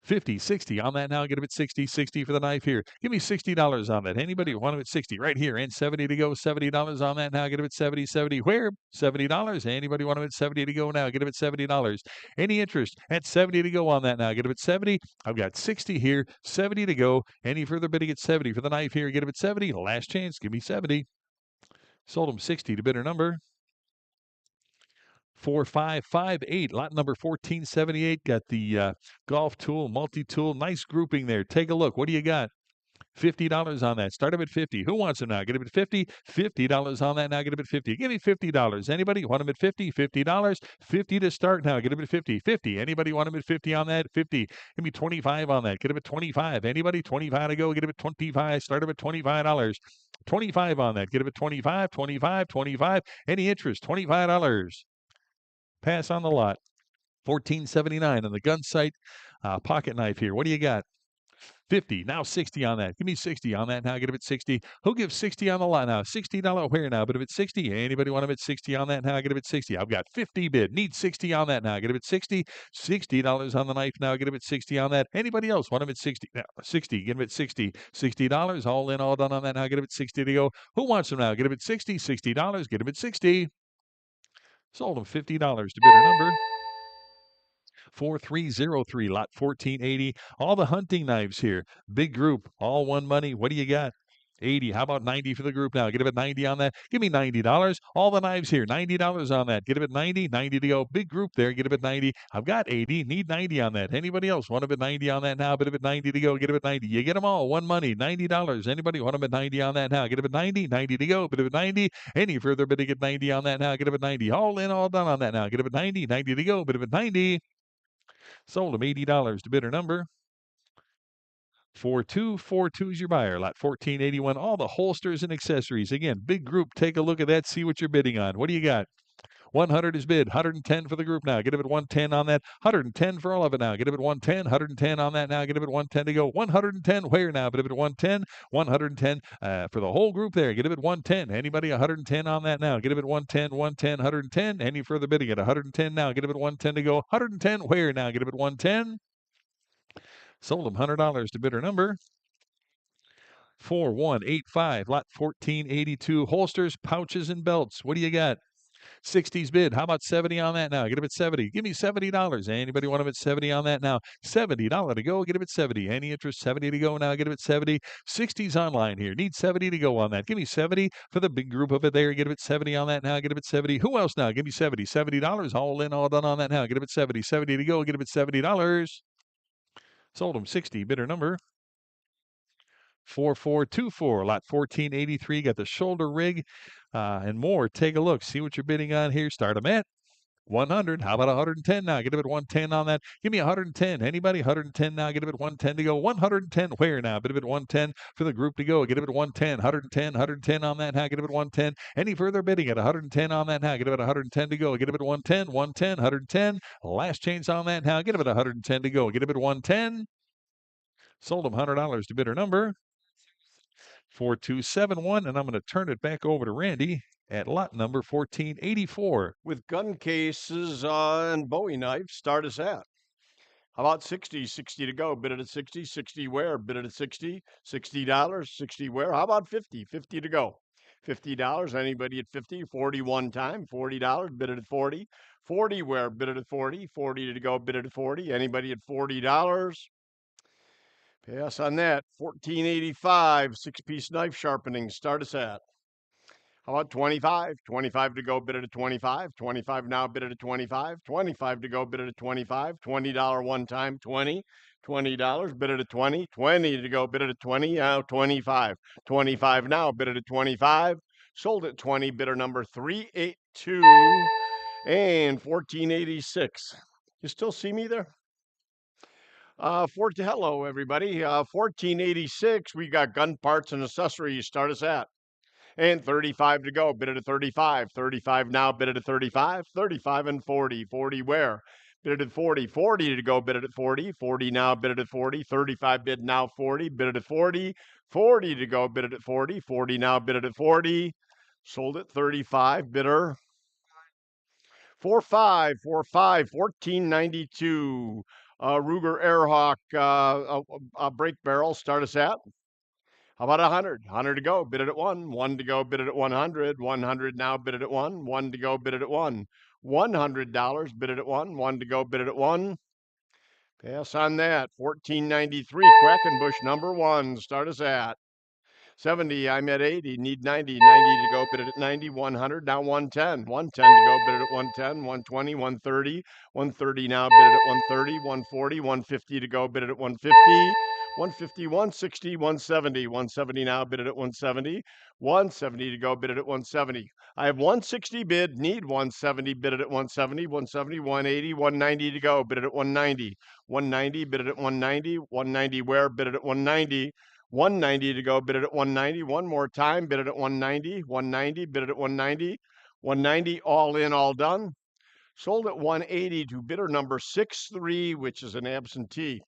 50, 60 on that now. Get them at 60, 60 for the knife here. Give me $60 on that. Anybody want them at 60 right here and 70 to go. $70 on that now. Get them at 70, 70 where? $70. Anybody want them at 70 to go now? Get them at $70. Any interest at 70 to go on that now? Get them at 70. I've got 60 here, 70 to go. Any further bidding at 70 for the knife here? Get them at 70. Last chance. Give me 70. Sold them 60 to bidder number 4558, lot number 1478. Got the golf tool, multi-tool. Nice grouping there. Take a look. What do you got? $50 on that. Start them at 50. Who wants them now? Get them at 50. $50 on that now. Get them at 50. Give me $50. Anybody want them at 50? $50. 50 to start now. Get them at 50. 50. Anybody want them at 50 on that? 50. Give me 25 on that. Get them at 25. Anybody? 25 to go. Get them at 25. Start them at $25. 25 on that. Get them at 25. 25. 25. Any interest? $25. Pass on the lot. 1479 on the gun sight pocket knife here. What do you got? 50. Now 60 on that. Give me 60 on that now. Get him at 60. Who gives 60 on the lot now? $60 where now? But if it's 60, anybody want him at 60 on that now? Get him at 60. I've got 50 bid. Need 60 on that now. Get him at 60. $60 on the knife now. Get him at 60 on that. Anybody else want him at 60? Now, 60. Get him at 60. $60. All in, all done on that now. Get him at 60 to go. Who wants him now? Get him at 60. $60. Get him at 60. Sold him $50 to bidder number 4303, lot 1480. All the hunting knives here. Big group, all one money. What do you got? 80. How about 90 for the group now? Get him at 90 on that. Give me $90. All the knives here. $90 on that. Get him at 90. 90 to go. Big group there. Get him at 90. I've got 80. Need 90 on that. Anybody else want him at 90 on that now? Bid him at 90 to go. Get him at 90. You get them all. One money. $90. Anybody want him at 90 on that now? Get him at 90. 90 to go. Bid him at 90. Any further bidding at 90 on that now? Get him at 90. All in, all done on that now. Get him at 90. 90 to go. Bid him at 90. Sold him $80 to bidder number 4242 is your buyer. Lot 1481. All the holsters and accessories. Again, big group. Take a look at that. See what you're bidding on. What do you got? 100 is bid. 110 for the group now. Get him at 110 on that. 110 for all of it now. Get him at 110. 110 on that now. Get him at 110 to go. 110 where now? Get him at 110. 110 for the whole group there. Get him at 110. Anybody 110 on that now? Get him at 110. 110. 110. Any further bidding at 110 now? Get him at 110 to go. 110 where now? Get him at 110. Sold him $100 to bidder number 4185, lot 1482. Holsters, pouches, and belts. What do you got? 60's bid. How about 70 on that now? Get him at 70. Give me $70. Anybody want him at 70 on that now? $70 to go. Get him at 70. Any interest? 70 to go now. Get him at 70. 60's online here. Need 70 to go on that. Give me 70 for the big group up at there. Get him at 70 on that now. Get him at 70. Who else now? Give me 70. $70. All in, all done on that now. Get him at 70. 70 to go. Get him at $70. Sold him 60. Bidder number 4424, lot 1483. Got the shoulder rig and more. Take a look. See what you're bidding on here. Start them at 100. How about 110 now? Get him at 110 on that. Give me 110. Anybody? 110 now. Get him at 110 to go. 110 where now? Bid him at 110 for the group to go. Get him at 110. 110. 110 on that now. Get him at 110. Any further bidding at 110 on that now? Get him at 110 to go. Get him at 110. 110. 110. Last change on that now. Get him at 110 to go. Get him at 110. Sold him $100 to bidder number 4271, and I'm going to turn it back over to Randy at lot number 1484. With gun cases and Bowie knives, start us at. How about 60? 60 to go. Bid it at 60. 60 where? Bid it at 60. $60. 60 where? How about 50? 50 to go. $50. Anybody at 50? 40 one time. $40. Bid it at 40. 40 where? Bid it at 40. 40 to go. Bid it at 40. Anybody at $40? Pass on that. 1485, 6-piece knife sharpening. Start us at. How about 25? 25 to go, bid it at 25. 25 now, bid it at 25. 25 to go, bid it at 25. $20 one time, 20. $20, bid it at 20. 20 to go, bid it at 20. Now 25. 25 now, bid it at 25. Sold at 20, bidder number 382 and 1486. You still see me there? Hello, everybody. 1486, we got gun parts and accessories. Start us at. And 35 to go. Bid it at 35. 35 now. Bid it at 35. 35 and 40. 40 where? Bid it at 40. 40 to go. Bid it at 40. 40 now. Bid it at 40. 35 bid now. 40. Bid it at 40. 40 to go. Bid it at 40. 40 now. Bid it at 40. Sold at 35. Bidder 4545 1492. Ruger Airhawk brake barrel. Start us at. How about 100? 100 to go. Bid it at 1. 1 to go. Bid it at 100. 100 now. Bid it at 1. 1 to go. Bid it at 1. $100. Bid it at 1. 1 to go. Bid it at 1. Pass on that. 1493. Quackenbush number 1. Start us at. 70, I'm at 80, need 90, 90 to go, bid it at 90, 100, now 110, 110 to go, bid it at 110, 120, 130, 130 now, bid it at 130, 140, 150 to go, bid it at 150, 150, 160, 170, 170 now, bid it at 170, 170 to go, bid it at 170. I have 160 bid, need 170, bid it at 170, 170, 180, 190 to go, bid it at 190, 190, bid it at 190, 190 where, bid it at 190, 190 to go, bid it at 190. One more time, bid it at 190. 190, bid it at 190. 190, all in, all done. Sold at 180 to bidder number 63, which is an absentee.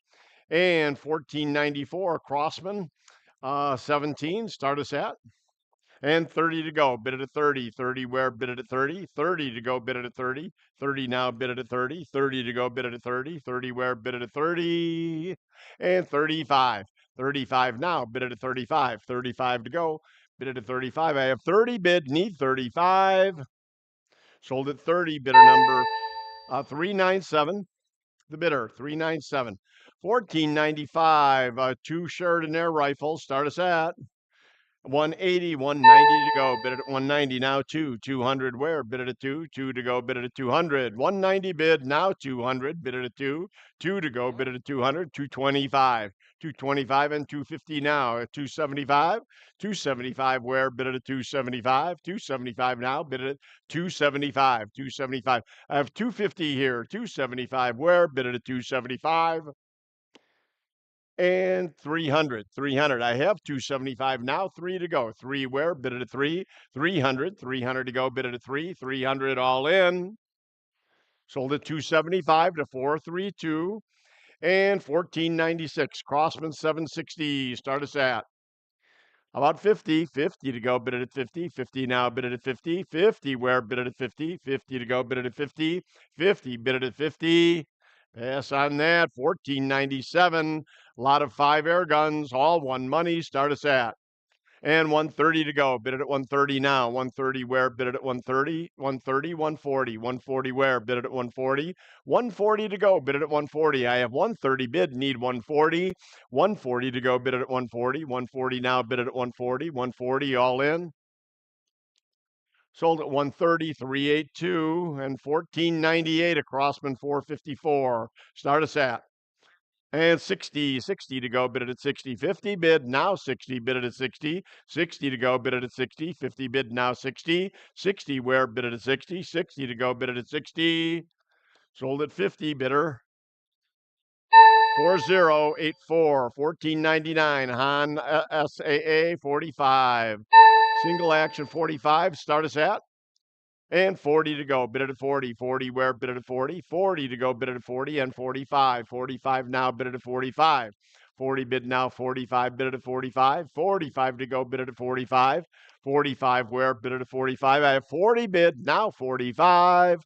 And 1494, Crossman, 17, start us at. And 30 to go, bid it at 30. 30 where, bid it at 30. 30 to go, bid it at 30. 30 now, bid it at 30. 30 to go, bid it at 30. 30 where, bid it at 30. And 35. 35 now, bid it at 35. 35 to go, bid it at 35. I have 30 bid, need 35. Sold at 30, bidder number 397. The bidder, 397. 1495, 2 Sheridan Air rifles. Start us at. 180, 190 to go, bid it at 190, now 200 where, bid it at 2 to go, bid it at 200, 190 bid, now 200, bid it at 2 to go, bid it at 200, 225, 225 and 250 now, at 275, 275 where, bid it at 275, 275 now, bid it at 275, 275, I have 250 here, 275 where, bid it at 275, and 300. I have 275 now, 3 to go. 3 where? Bid it at 3. 300. 300 to go. Bid it at 3. 300 all in. Sold at 275 to 432. And 1496. Crossman 760. Start us at. About 50. 50 to go. Bid it at 50. 50 now. Bid it at 50. 50 where? Bid it at 50. 50 to go. Bid it at 50. 50. Bid it at 50. Pass on that. 1497. A lot of 5 air guns, all one money. Start us at. And 130 to go. Bid it at 130 now. 130 where? Bid it at 130. 130, 140. 140 where? Bid it at 140. 140 to go. Bid it at 140. I have 130 bid. Need 140. 140 to go. Bid it at 140. 140 now. Bid it at 140. 140 all in. Sold at 130, 382 and 1498 a Crossman 454. Start us at. And 60 to go, bid it at 60. 50 bid, now 60, bid it at 60. 60 to go, bid it at 60. 50 bid, now 60. 60 where, bid it at 60. 60 to go, bid it at 60. Sold at 50, bidder. 4084, 1499. Han SAA 45. Single action 45. Start us at. And 40 to go, bid it at 40. 40 where, bid it at 40. 40 to go, bid it at 40. And 45. 45 now, bid it at 45. 40 bid now, 45 bid it at 45. 45 to go, bid it at 45. 45 where, bid it at 45. I have 40 bid now, 45.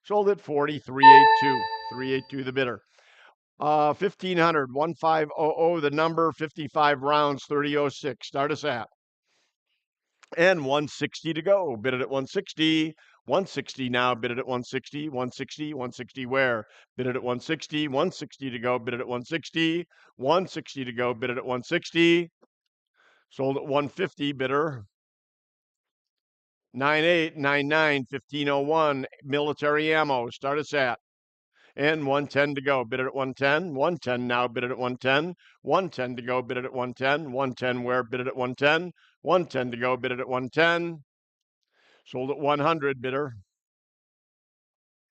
Sold at 40, 382. 382 the bidder. 1500, 1500, the number, 55 rounds, 3006. Start us at. And 160 to go. Bid it at 160. 160 now. Bid it at 160. 160. 160 where? Bid it at 160. 160 to go. Bid it at 160. 160 to go. Bid it at 160. Sold at 150. Bidder. 9899 1501. Military ammo. Start us at. And 110 to go. Bid it at 110. 110 now. Bid it at 110. 110 to go. Bid it at 110. 110 where? Bid it at 110. 110 to go. Bid it at 110. Sold at 100, bidder.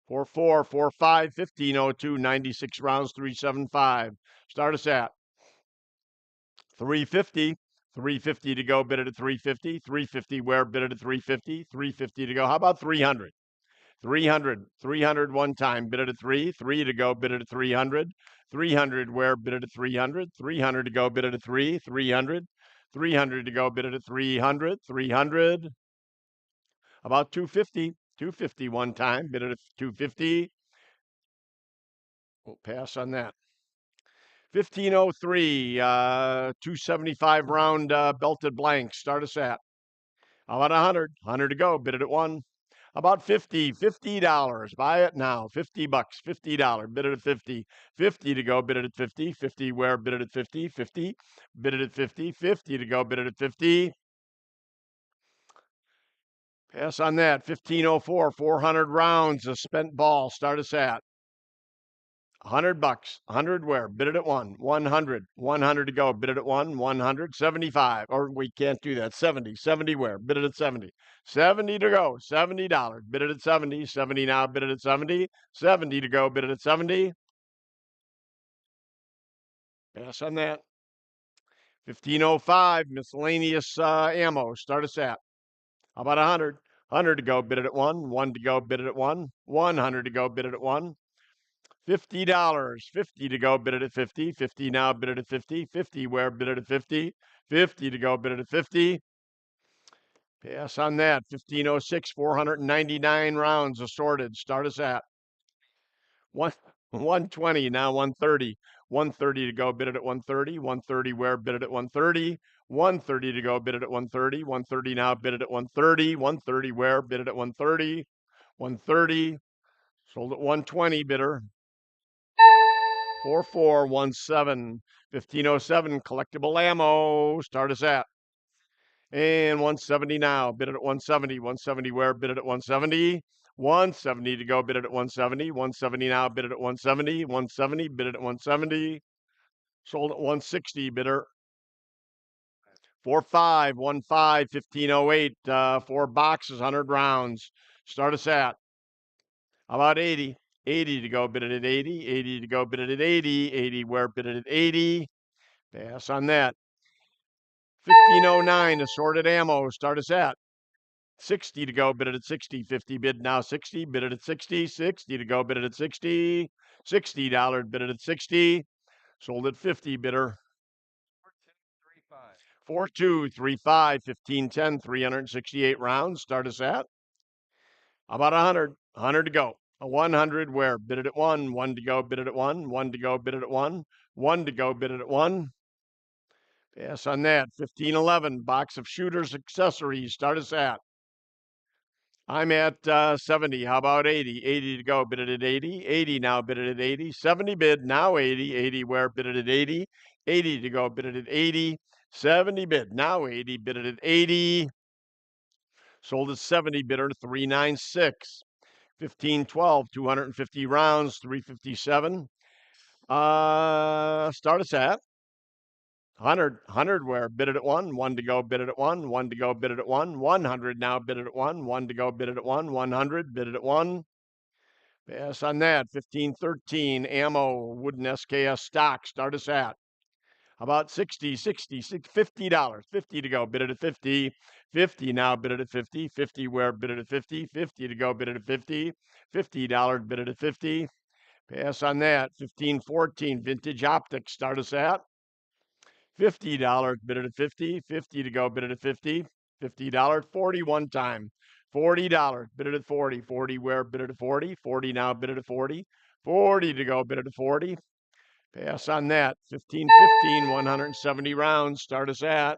44, 45, 1502, 96 rounds, 375. Start us at 350. 350 to go, bid it at 350. 350 where? Bid it at 350. 350 to go. How about 300? 300. 300 one time, bid it at 3. 3 to go, bid it at 300. 300 where? Bid it at 300. 300 to go, bid it at 3. 300. 300 to go, bid it at 300. 300. About 250. 250 one time, bid it at 250. We'll pass on that. 1503, 275 round belted blanks. Start us at. How about 100? 100 to go. Bid it at 1. About 50, $50. Buy it now. 50 bucks, $50. Bid it at 50. 50 to go. Bid it at 50. 50 where? Bid it at 50. 50. Bid it at 50. 50 to go. Bid it at 50. Pass on that. 1504, 400 rounds of spent ball. Start us at. 100 bucks. 100 where? Bid it at 1. 100. 100 to go. Bid it at 1. 100. 75. Or we can't do that. 70. 70 where? Bid it at 70. 70 to go. $70. Bid it at 70. 70 now. Bid it at 70. 70 to go. Bid it at 70. Pass on that. 1505. Miscellaneous ammo. Start us at. How about 100? 100 to go. Bid it at 1. 1 to go. Bid it at 1. 100 to go. Bid it at 1. $50. 50 to go, bid it at 50. 50 now, bid it at 50. 50 where? Bid it at 50. 50 to go, bid it at 50. Pass on that. 1506, 499 rounds assorted. Start us at 120, now 130. 130 to go, bid it at 130. 130 where? Bid it at 130. 130 to go, bid it at 130. 130 now, bid it at 130. 130 where? Bid it at 130. 130. Sold at 120, bidder. 4417, 1507, collectible ammo. Start us at. And 170 now. Bid it at 170. 170 where? Bid it at 170. 170 to go. Bid it at 170. 170 now. Bid it at 170. 170. Bid it at 170. Sold at 160. Bidder. 4515, 1508. 4 boxes, 100 rounds. Start us at. How about 80? 80 to go, bid it at 80. 80 to go, bid it at 80. 80 where? Bid it at 80. Pass on that. 1509, assorted ammo. Start us at. 60 to go, bid it at 60. 50 bid now 60. Bid it at 60. 60 to go, bid it at 60. $60, bid it at 60. Sold at 50, bidder. 4235, 1510, 368 rounds. Start us at. How about 100? 100 to go. A 100 where? Bid it at 1. 1 to go, bid it at 1. 1 to go, bid it at 1. 1 to go, bid it at 1. Pass on that. 1511, box of shooters accessories. Start us at. I'm at 70. How about 80? 80 to go. Bid it at 80. 80 now. Bid it at 80. 70 bid. Now 80. 80 where? Bid it at 80. 80 to go. Bid it at 80. 70 bid. Now 80. Bid it at 80. Sold at 70. Bidder 396. 1512. 250 rounds. 357. Start us at 100 where? Bid it at 1. 1 to go. Bid it at 1. 1 to go. Bid it at 1. 100 now. Bid it at 1. 1 to go. Bid it at 1. 100. Bid it at 1. Pass on that. 1513 ammo wooden SKS stock. Start us at. About 60, $50. 50 to go. Bid it at 50. 50 now. Bid it at 50. 50 where? Bid it at 50. 50 to go. Bid it at 50. $50. Bid it at 50. Pass on that. 1514 vintage optics. Start us at. $50. Bid it at 50. 50 to go. Bid it at 50. $50. 40 one time. $40. Bid it at 40. 40 where? Bid it at 40. 40 now. Bid it at 40. 40 to go. Bid it at 40. Pass on that. 1515, 170 rounds. Start us at.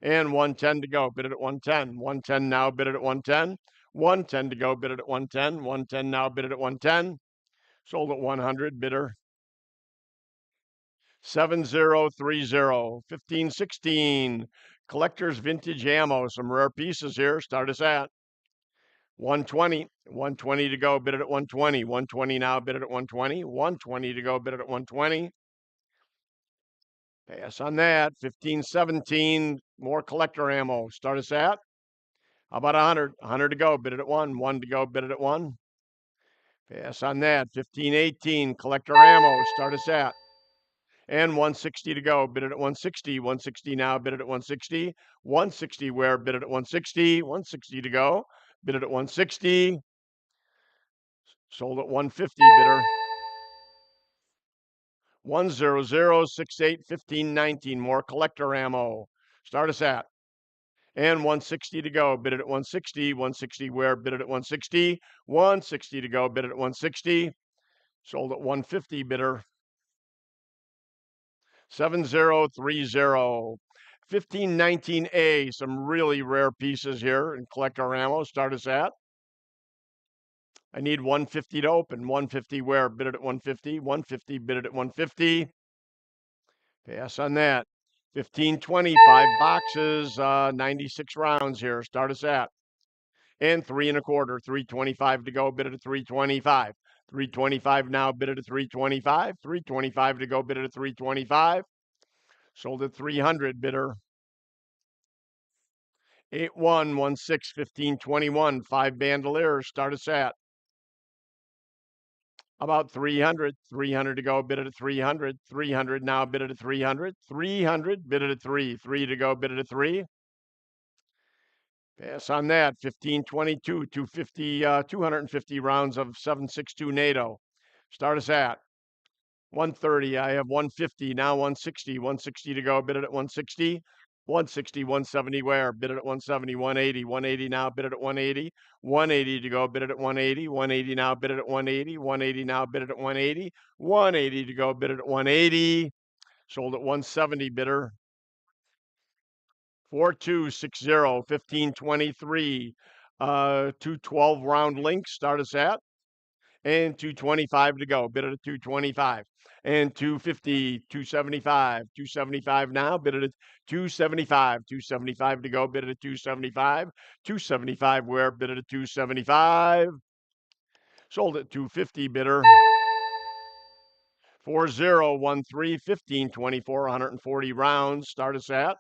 And 110 to go. Bid it at 110. 110 now. Bid it at 110. 110 to go. Bid it at 110. 110 now. Bid it at 110. Sold at 100. Bidder 7030. 1516. Collector's vintage ammo. Some rare pieces here. Start us at 120. 120 to go. Bid it at 120. 120 now. Bid it at 120. 120 to go. Bid it at 120. Pass on that. 1517. More collector ammo. Start us at. How about 100? 100 to go. Bid it at 1. 1 to go. Bid it at 1. Pass on that. 1518. Collector ammo. Start us at. And 160 to go. Bid it at 160. 160 now. Bid it at 160. 160 where? Bid it at 160. 160 to go. Bid it at 160. Sold at 150. Bidder 10068. 1519. More collector ammo. Start us at. And 160 to go. Bid it at 160. 160 where? Bid it at 160. 160 to go. Bid it at 160. Sold at 150. Bidder 7030. 1519A. Some really rare pieces here in collector ammo. Start us at. I need 150 to open. 150 where? Bid it at 150. 150. Bid it at 150. Pass on that. 1525 boxes. 96 rounds here. Start us at. And 3 1/4. 325 to go. Bid it at 325. 325 now. Bid it at 325. 325 to go. Bid it at 325. Sold at 300. Bidder 8116. 1521. 5 bandoliers. Start us at. About 300. 300 to go. Bid it at 300. 300 now. Bid it at 300. 300. Bid it at 3. 3 to go. Bid it at 3. Pass on that. 1522. 250 rounds of 7.62 NATO. Start us at. 130. I have 150. Now 160. 160 to go. Bid it at 160. 160. 170 where? Bid it at 170. 180. 180 now. Bid it at 180. 180 to go. Bid it at 180. 180 now. Bid it at 180. 180 now. Bid it at 180. 180 to go. Bid it at 180. Sold at 170. Bidder 4260. 1523. 212 round links. Start us at. And 225 to go. Bid it at 225. And 250, 275, 275 now. Bid it at 275, 275 to go. Bid it at 275, 275 where? Bid it at 275. Sold at 250. Bidder 4013. 1524. 140 rounds. Start us at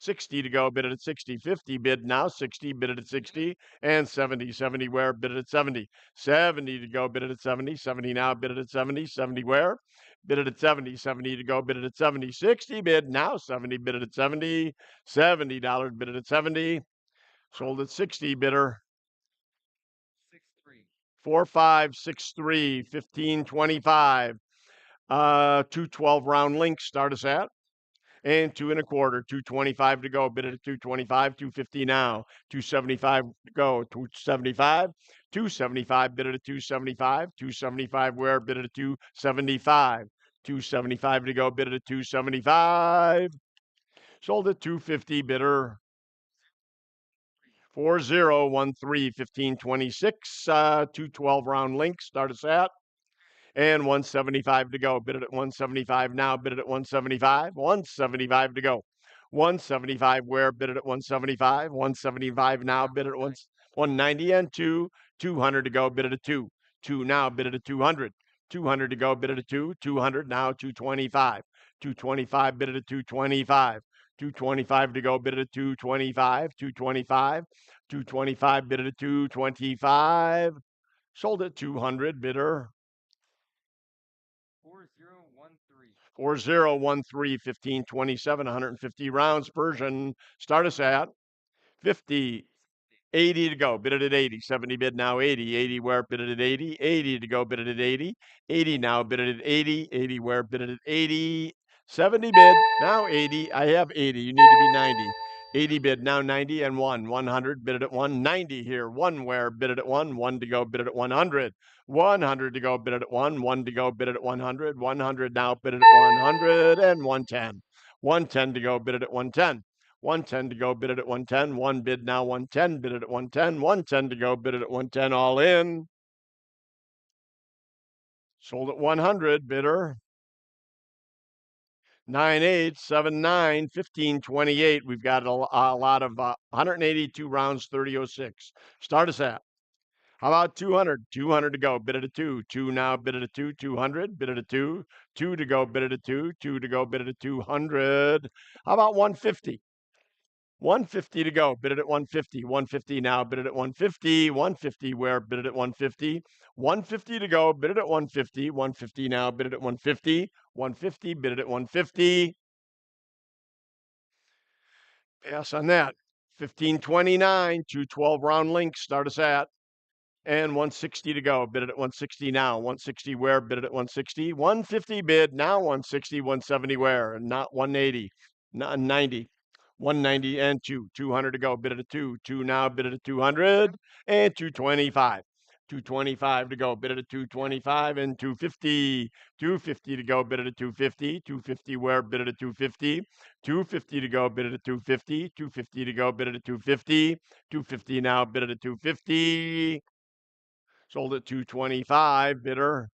60 to go. Bid it at 60. 50 bid now. 60 bid it at 60. And 70. 70 where? Bid it at 70. 70 to go. Bid it at 70. 70 now. Bid it at 70. 70 where? Bid it at 70. 70 to go. Bid it at 70. 60 bid now. 70 bid it at 70. $70 bid it at 70. Sold at 60. Bidder 4563. 1525. 212 round links. Start us at. And 2 1/4. 225 to go. Bid it at 225. 250 now. 275 to go. 275. 275. Bid it at 275. 275 where? Bid it at 275. 275 to go. Bid it at 275. Sold at 250, bidder 4013 1526. 212 round link. Start us at. And 175 to go. Bid it at 175 now. Bid it at 175. 175 to go. 175 where? Bid it at 175. 175 now. Bid it at 190 and 200 to go. Bid it at 2. 2 now. Bid it at 200. 200 to go. Bid it at 2. 200 now. 225. 225. Bid it at 225. 225 to go. Bid it at 225. 225. 225. Bid it at 225. Sold at 200. Bidder 4013 1527, 150 rounds. Persian. Start us at 50. 80 to go. Bid it at 80. 70 bid now. 80. 80 where? Bid it at 80. 80 to go. Bid it at 80. 80 now. Bid it at 80. 80 where? Bid it at 80. 70 bid now. 80. I have 80. You need to be 90. 80 bid now. 90 and 1. 100 bid it at 190 here. 1 where? Bid it at 1. 1 to go. Bid it at 100. 100 to go. Bid it at 1. 1 to go. Bid it at 100. 100 now. Bid it at 100 and 110. 110 to go. Bid it at 110. 110 to go, bid it at 110. 1 bid now, 110, bid it at 110. 110 to go, bid it at 110, all in. Sold at 100, bidder 9879 1528. We've got a lot of 182 rounds, 3006. Start us at. How about 200? 200 to go, bid it at 2. 2 now, bid it at 2. 200, bid it at 2. 2 to go, bid it at 2. 2 to go, bid it at 200. How about 150? 150 to go. Bid it at 150. 150 now. Bid it at 150. 150 where? Bid it at 150. 150 to go. Bid it at 150. 150 now. Bid it at 150. 150. Bid it at 150. Pass on that. 1529. 212 round links. Start us at. And 160 to go. Bid it at 160 now. 160 where? Bid it at 160. 150 bid now. 160. 170 where? Not 180. Not 90. 190 and 2. 200 to go. Bid it at 2. 2 now. Bid it at 200 and 225. 225 to go. Bid it at 225 and 250. 250 to go. Bid it at 250. 250 where? Bid it at 250. 250 to go. Bid it at 250. 250 to go. Bid it at 250. 250 now. Bid it at 250. Sold at 225. Bidder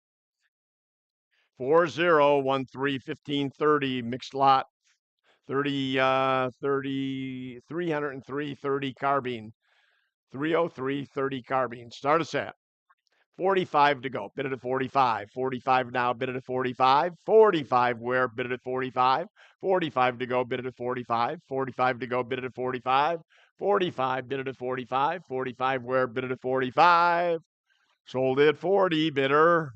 4013 1530. Mixed lot 30, 303, 30 carbine, 303, 30 carbine. Start us at 45 to go. Bid it at 45. 45 now. Bid it at 45. 45 where? Bid it at 45. 45 to go. Bid it at 45. 45 to go. Bid it at 45. 45. Bid it at 45. 45 where? Bid it at 45. Sold at 40. Bidder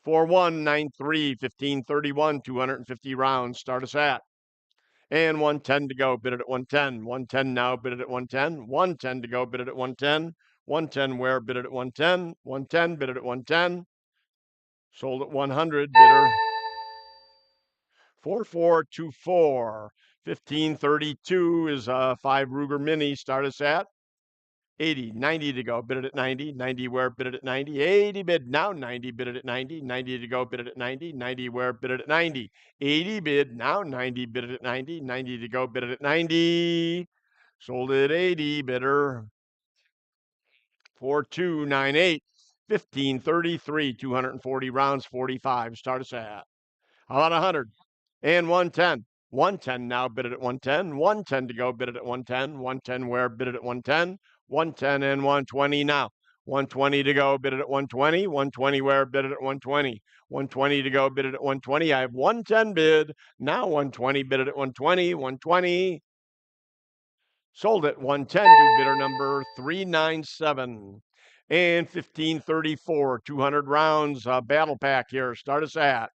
4193 1531. 250 rounds. Start us at. And 110 to go. Bid it at 110. 110 now. Bid it at 110. 110 to go. Bid it at 110. 110 where? Bid it at 110. 110. Bid it at 110. Sold at 100. Bidder 4424 1532 is a 5 Ruger Mini. Start us at 80. 90 to go. Bid it at 90. 90 where? Bid it at 90. 80 bid now. 90 bid it at 90. 90 to go. Bid it at 90. 90 where? Bid it at 90. 80 bid now. 90 bid it at 90. 90 to go. Bid it at 90. Sold at 80. Bidder 4298 1533. 240 rounds. 45. Start us at. How about 100? And 110. 110 now. Bid it at 110. 110 to go. Bid it at 110. 110 where? Bid it at 110. 110 and 120 now. 120 to go. Bid it at 120. 120 where? Bid it at 120. 120 to go. Bid it at 120. I have 110 bid. Now 120. Bid it at 120. 120. Sold at 110 to bidder number 397. And 1534. 200 rounds. Battle pack here. Start us at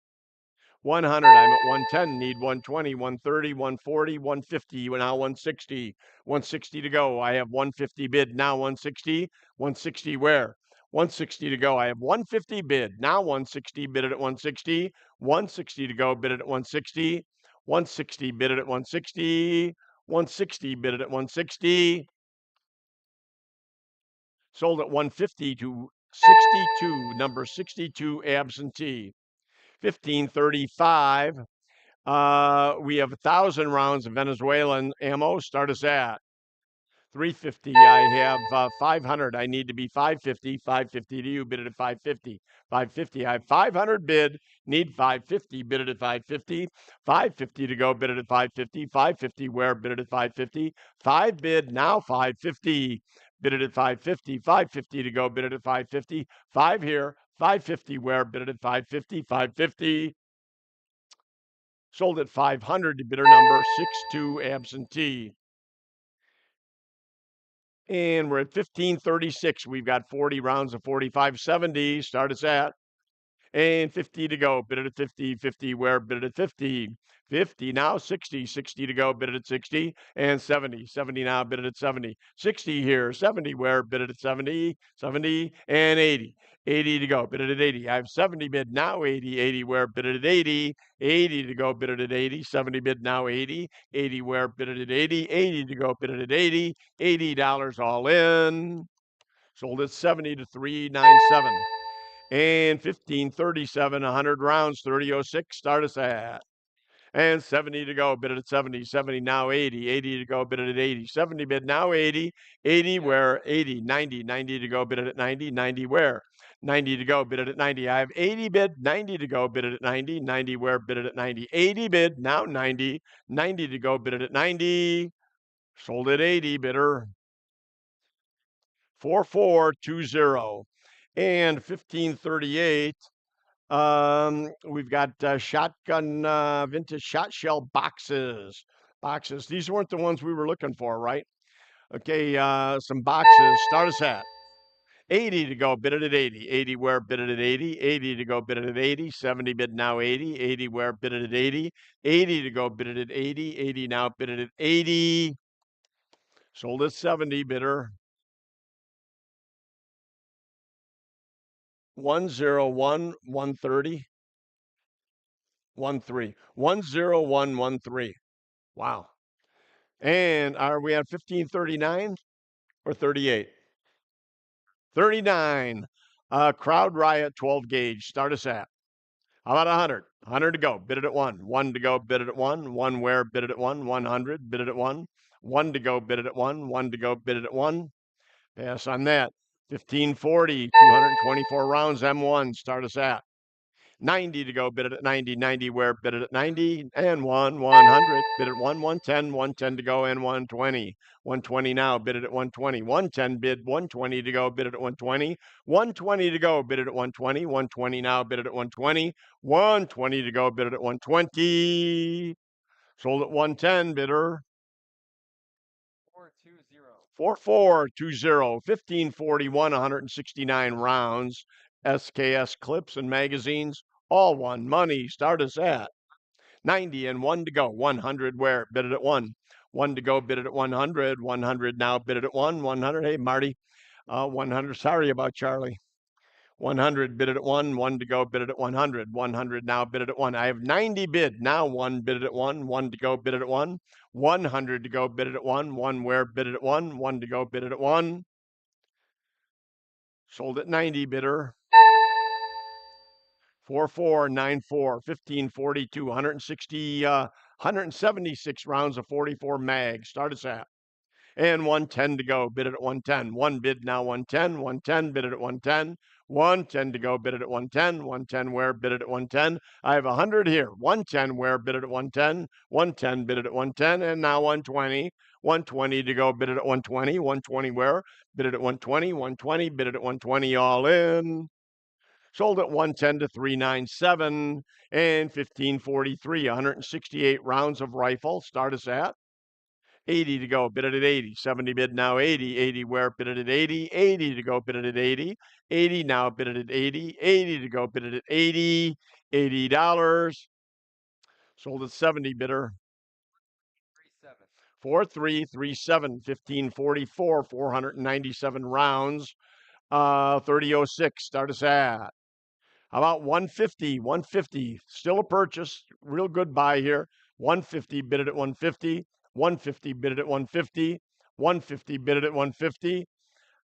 100. I'm at 110. Need 120, 130, 140, 150. Now 160. 160 to go. I have 150 bid. Now 160. 160 where? 160 to go. I have 150 bid. Now 160. Bid it at 160. 160 to go. Bid it at 160. 160. Bid it at 160. 160. Bid it at 160. Sold at 150 to 62. Number 62 absentee. 1535. We have 1,000 rounds of Venezuelan ammo. Start us at 350. I have 500. I need to be 550. 550 to you. Bid it at 550. 550. I have 500 bid. Need 550. Bid it at 550. 550 to go. Bid it at 550. 550 where? Bid it at 550. 5 bid. Now 550. Bid it at 550. 550 to go. Bid it at 550. 5 here. 550 where? Bid it at 550. 550. Sold at 500 to bidder number 62 absentee. And we're at 1536. We've got 40 rounds of 45.70. Start us at. And 50 to go. Bid it at 50. 50 where? Bid it at 50. 50 now. 60. 60 to go. Bid it at 60. And 70. 70 now. Bid it at 70. 60 here. 70 where? Bid it at 70. 70 and 80. 80 to go. Bid it at 80. I have 70 bid now. 80. 80 where? Bid it at 80. 80 to go. Bid it at 80. 70 bid now. 80. 80 where? Bid it at 80. 80 to go. Bid it at 80. $80 all in. Sold at 70 to 397. And 1537, 100 rounds, 3006. Start us at. And 70 to go. Bid it at 70. 70 now 80. 80 to go. Bid it at 80. 70 bid now 80. 80 where? 80. 90. 90 to go. Bid it at 90. 90 where? 90 to go. Bid it at 90. I have 80 bid. 90 to go. Bid it at 90. 90 where? Bid it at 90. 80 bid. Now 90. 90 to go. Bid it at 90. Sold at 80. Bidder 4420. And 1538. We've got shotgun vintage shot shell boxes. Boxes. These weren't the ones we were looking for, right? Okay, some boxes. Start us at 80 to go. Bid it at 80. 80 where? Bid it at 80. 80 to go. Bid it at 80. 70 bid now 80. 80 where? Bid it at 80. 80 to go. Bid it at 80. 80 now. Bid it at 80. Sold at 70. Bidder 101 130 13 101 13. Wow. And are we at 1539 or 38? 39. Crowd Riot 12 gauge. Start us at. How about 100? 100 to go. Bid it at 1. 1 to go. Bid it at 1. 1 where? Bid it at 1. 100. Bid it at 1. 1 to go. Bid it at 1. 1 to go. Bid it at 1. Pass on that. 1540. 224 rounds. M1. Start us at. 90 to go. Bid it at 90. 90 where? Bid it at 90. And 100. Bid it at 1. 110. 110 to go. And 120. 120 now. Bid it at 120. 110 bid. 120 to go. Bid it at 120. 120 to go. Bid it at 120. 120 now. Bid it at 120. 120 to go. Bid it at 120. Sold at 110. Bidder 4420. 1541. 169 rounds. SKS clips and magazines. All one. Money. Start us at 90 and 1 to go. 100 where? Bid it at 1. 1 to go. Bid it at 100. 100 now. Bid it at 1. 100. Hey, Marty. 100. Sorry about Charlie. 100 bid it at 1. 1 to go. Bid it at 100. 100 now. Bid it at 1. I have 90 bid. Now 1 bid it at 1. 1 to go. Bid it at 1. 100 to go. Bid it at 1. 1 where? Bid it at 1. 1 to go. Bid it at 1. Sold at 90. Bidder 4494. 1542. 176 rounds of 44 mag. Start us at. And 110 to go. Bid it at 110. 1 bid now. 110. 110 bid it at 110. 110 to go. Bid it at 110. 110 where? Bid it at 110. I have 100 here. 110 where? Bid it at 110. 110 bid it at 110. And now 120. 120 to go. Bid it at 120. 120 where? Bid it at 120. 120 bid it at 120 all in. Sold at 110 to 397. And 1543. 168 rounds of rifle. Start us at 80 to go. Bid it at 80. 70 bid now 80. 80 where? Bid it at 80. 80 to go. Bid it at 80. 80 now. Bid it at 80. 80 to go. Bid it at 80. $80. Sold at 70. Bidder 4337. 1544. 497 rounds. 3006. Start us at. How about 150? 150. Still a purchase. Real good buy here. 150. Bid it at 150. 150 bid it at 150. 150 bid it at 150.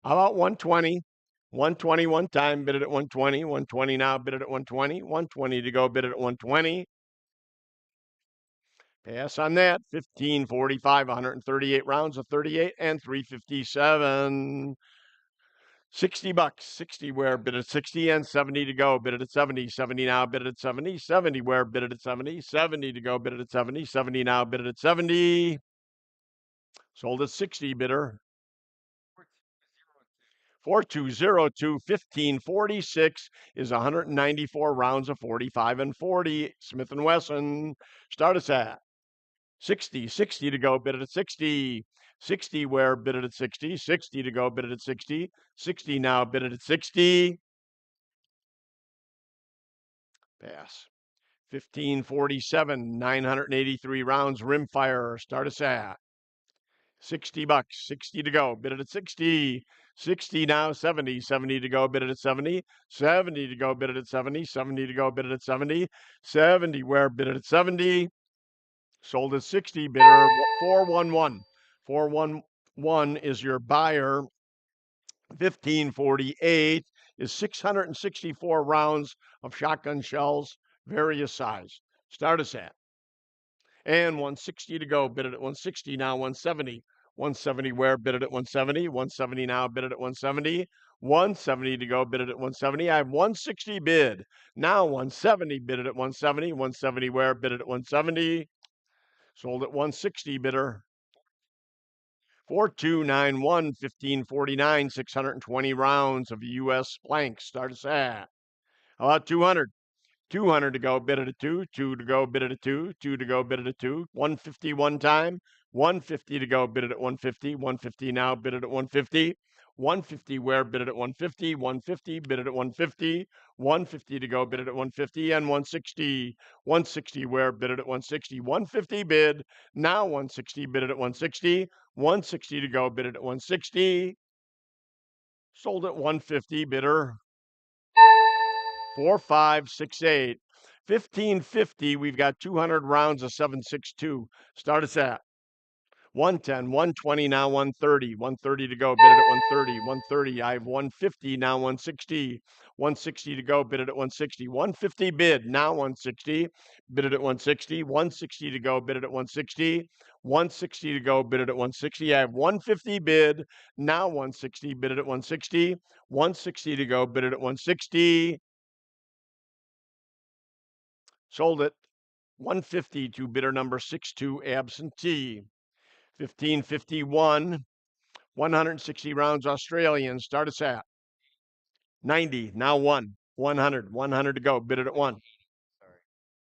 How about 120? 120 one time, bid it at 120. 120 now, bid it at 120. 120 to go, bid it at 120. Pass on that. 1545, 138 rounds of 38 and 357. $60. 60 where, bid it at 60 and 70 to go. Bid it at 70. 70 now, bid it at 70. 70 where, bid it at 70. 70 to go, bid it at 70. 70 now, bid it at 70. Sold at 60, bidder. 4202, 1546 is 194 rounds of 45 and 40. Smith & Wesson. Start us at 60. 60 to go, bid it at 60. 60 where, bid it at 60. 60 to go, bid it at 60. 60 now, bid it at 60. Pass. 1547, 983 rounds, rimfire. Start us at $60. 60 to go, bid it at 60. 60 now, 70. 70 to go, bid it at 70. 70 to go, bid it at 70. 70 to go, bid it at 70. 70 where, bid it at 70. Sold at 60, bidder. 411. 411 is your buyer. 1548 is 664 rounds of shotgun shells, various size. Start us at. And 160 to go, bid it at 160, now 170. 170 where, bid it at 170. 170 now, bid it at 170. 170 to go, bid it at 170. I have 160 bid. Now 170, bid it at 170. 170 where, bid it at 170. Sold at 160, bidder. 4291, 1549, 620 rounds of U.S. blanks. Start us at. How about 200? 200 to go, bid it at 2. 2 to go, bid it at 2. 2 to go, bid it at 2. 150 one time. 150 to go, bid it at 150. 150 now, bid it at 150. 150 where, bid it at 150. 150, bid it at 150. 150 to go, bid it at 150. And 160. 160 where, bid it at 160. 150 bid. Now 160, bid it at 160. 160 to go, bid it at 160. Sold at 150, bidder. 4568. 1550, we've got 200 rounds of 762. Start us at 110, 120, now 130. 130 to go, bid it at 130. 130, I have 150, now 160. 160 to go, bid it at 160. 150 bid, now 160. Bid it at 160. 160 to go, bid it at 160. 160 to go, bid it at 160. I have 150 bid, now 160. Bid it at 160. 160 to go, bid it at 160. Sold it 150 to bidder number 62 absentee. 1551, 160 rounds Australian. Start us at 90. Now 100. 100 to go. Bid it at 1. Sorry,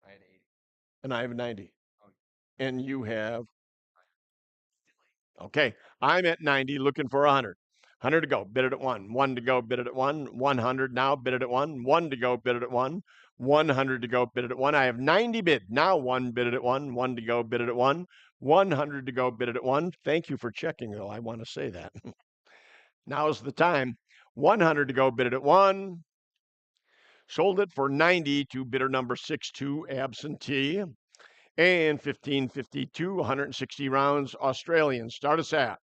I had 80. And I have 90. Oh. And you have. Okay. I'm at 90 looking for 100. 100 to go. Bid it at 1. 1 to go. Bid it at 1. 100 now. Bid it at 1. 1 to go. Bid it at 1. 100 to go. Bid it at 1. I have 90 bid. Now 1. Bid it at 1. 1 to go. Bid it at 1. 100 to go. Bid it at 1. Thank you for checking, though. I want to say that. Now's the time. 100 to go. Bid it at 1. Sold it for 90 to bidder number 62 absentee. And 1552, 160 rounds Australian. Start us at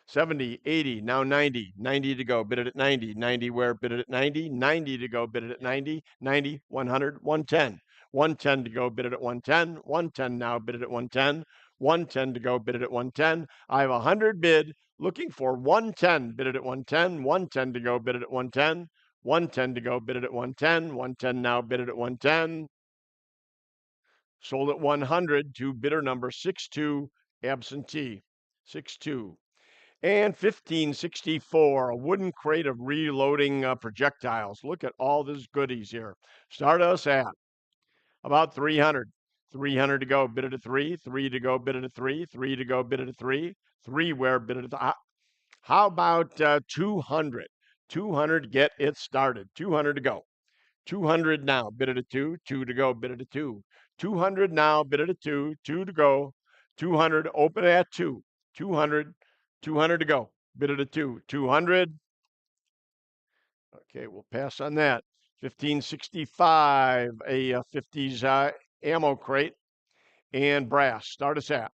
70, 80, now 90. 90 to go, bid it at 90. 90 where, bid it at 90. 90 to go, bid it at 90. 90, 100, 110. 110 to go, bid it at 110. 110 now, bid it at 110. 110 to go, bid it at 110. I have 100 bid, looking for 110. Bid it at 110. 110 to go, bid it at 110. 110 to go, bid it at 110. 110 now, bid it at 110. Sold at 100 to bidder number 62 absentee. 62. And 1564, a wooden crate of reloading projectiles. Look at all these goodies here. Start us at about 300. 300 to go, bid it at 3. 3 to go, bid it at 3. 3 to go, bid it at 3. 3 where, bid it at how about 200? 200, get it started. 200 to go. 200 now, bid it at 2. 2 to go, bid it at 2. 200 now, bid it at 2. 2 to go. 200, open it at 2. 200, 200 to go, bid it at 2. 200. Okay, we'll pass on that. 1565, a 50s ammo crate and brass. Start us at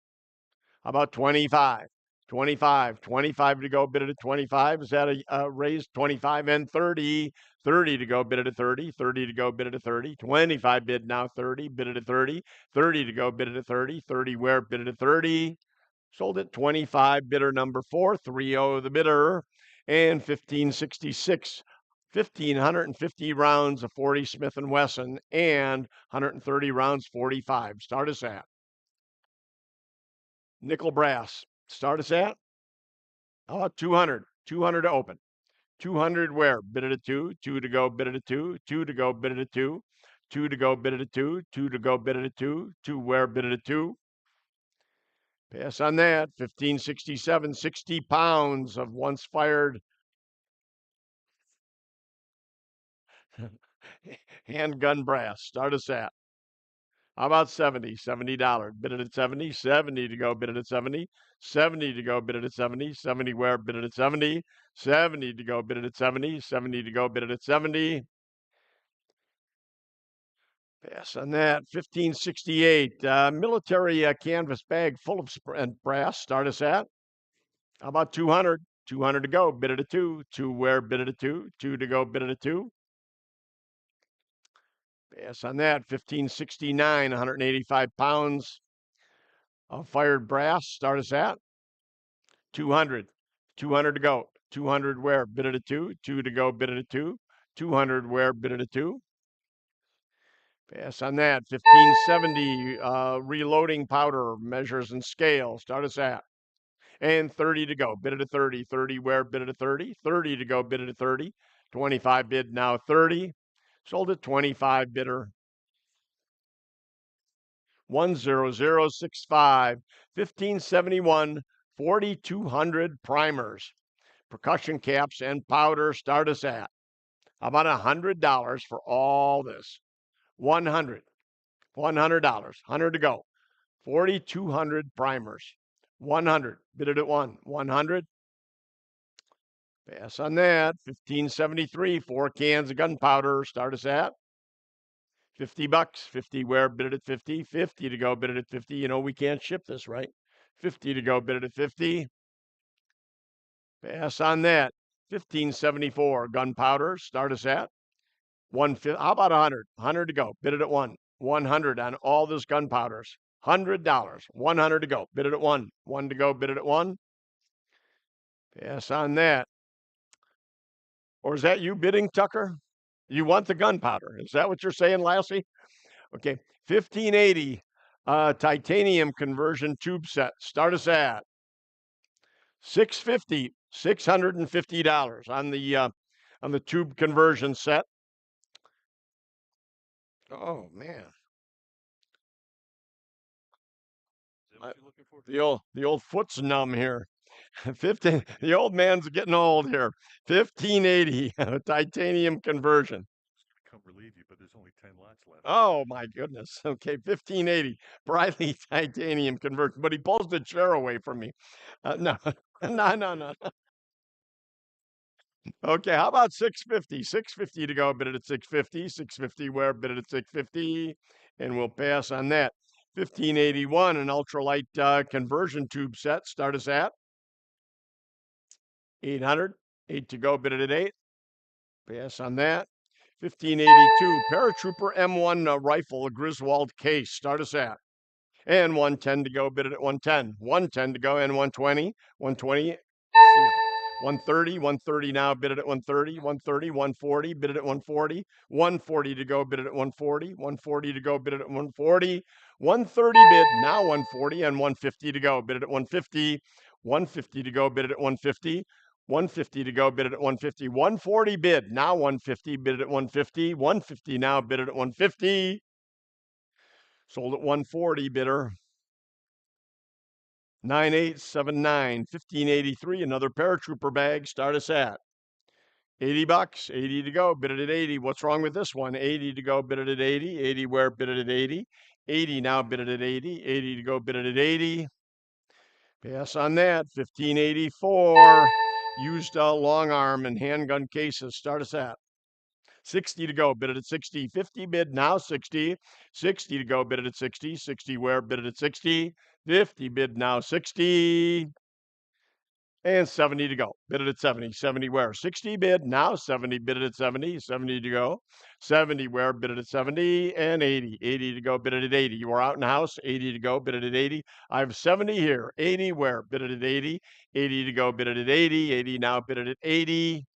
about 25. 25, 25 to go, bid it at 25. Is that a raise? 25 and 30, 30 to go, bid it at 30, 30 to go, bid it at 30, 25 bid now 30, bid it at 30, 30 to go, bid it at 30, 30 where, bid it at 30. Sold at 25, bidder number 4, 3-0 the bidder, and 1566. 1,550 rounds of 40 Smith & Wesson and 130 rounds 45. Start us at. Nickel brass. Start us at. How about 200? 200 to open. 200 where? Bid it at 2. 2 to go, bid it at 2. 2 to go, bid it at 2. 2 to go, bid it at 2. 2 to go, bid it at 2. 2 where? Bid it at 2. Pass on that. 1567, 60 pounds of once fired handgun brass. Start us at. How about 70? $70. Bid it at 70. 70 to go, bid it at 70. 70 to go, bid it at 70. 70 where? Bid it at 70. 70 to go, bid it at 70. 70 to go, bid it at 70. Pass on that. 1568. Military canvas bag full of brass. Start us at. How about 200? 200 to go. Bid it at 2. 2 where? Bid it at 2. 2 to go. Bid it at 2. Pass on that. 1569. 185 pounds of fired brass. Start us at. 200. 200 to go. 200 where? Bid it at 2. 2 to go. Bid it at 2. 200 where? Bid it at 2. Pass on that. 1570. Reloading powder measures and scale. Start us at. And 30 to go. Bid it at 30. 30 where? Bid it at 30. 30 to go. Bid it at 30. 25 bid now 30. Sold at 25 bidder. 10065. 1571. 4200 primers. Percussion caps and powder. Start us at. How about $100 for all this? 100. $100. 100 to go. 4,200 primers. 100. Bid it at 1. 100. Pass on that. 1573. 4 cans of gunpowder. Start us at. $50. 50 where? Bid it at 50. 50 to go. Bid it at 50. You know we can't ship this, right? 50 to go. Bid it at 50. Pass on that. 1574. Gunpowder. Start us at. How about 100? 100 to go. Bid it at 1. 100 on all this gunpowders. $100. 100 to go. Bid it at 1. 1 to go. Bid it at 1. Pass on that. Or is that you bidding, Tucker? You want the gunpowder. Is that what you're saying, Lassie? Okay. 1580 titanium conversion tube set. Start us at $650. $650 on the tube conversion set. Oh man. The old foot's numb here. 15. The old man's getting old here. 1580 titanium conversion. Come relieve you, but there's only 10 lots left. Oh my goodness. Okay, 1580 Briley titanium conversion. But he pulls the chair away from me. No, no. Okay, how about 650? 650 to go. Bid it at 650. 650 where? Bid it at 650. And we'll pass on that. 1581, an ultralight conversion tube set. Start us at 800. 8 to go. Bid it at 8. Pass on that. 1582, paratrooper M1 rifle, a Griswold case. Start us at. And 110 to go. Bid it at 110. 110 to go. And 120. 120. 130, 130 now, bid it at 130, 130, 140, bid it at 140, 140 to go, bid it at 140, 140 to go, bid it at 140, 130 bid, now 140, and 150 to go, bid it at 150, 150 to go, bid it at 150, 150 to go, bid it at 150, 140 bid, now 150, bid it at 150, 150 now, bid it at 150, sold at 140, bidder. 9879, 1583, another paratrooper bag. Start us at $80, 80 to go, bid it at 80. What's wrong with this one? 80 to go, bid it at 80. 80 where? Bid it at 80. 80 now, bid it at 80. 80 to go, bid it at 80. Pass on that. 1584, used long arm and handgun cases. Start us at 60 to go, bid it at 60. 50 bid, now 60. 60 to go, bid it at 60. 60 where? Bid it at 60. 50 bid, now 60. And 70 to go. Bid it at 70. 70 where? 60 bid now. 70 bid it at 70. 70 to go. 70 where? Bid it at 70 and 80. 80 to go. Bid it at 80. You are out in the house. 80 to go. Bid it at 80. I have 70 here. 80 where? Bid it at 80. 80 to go. Bid it at 80. 80 now. Bid it at 80.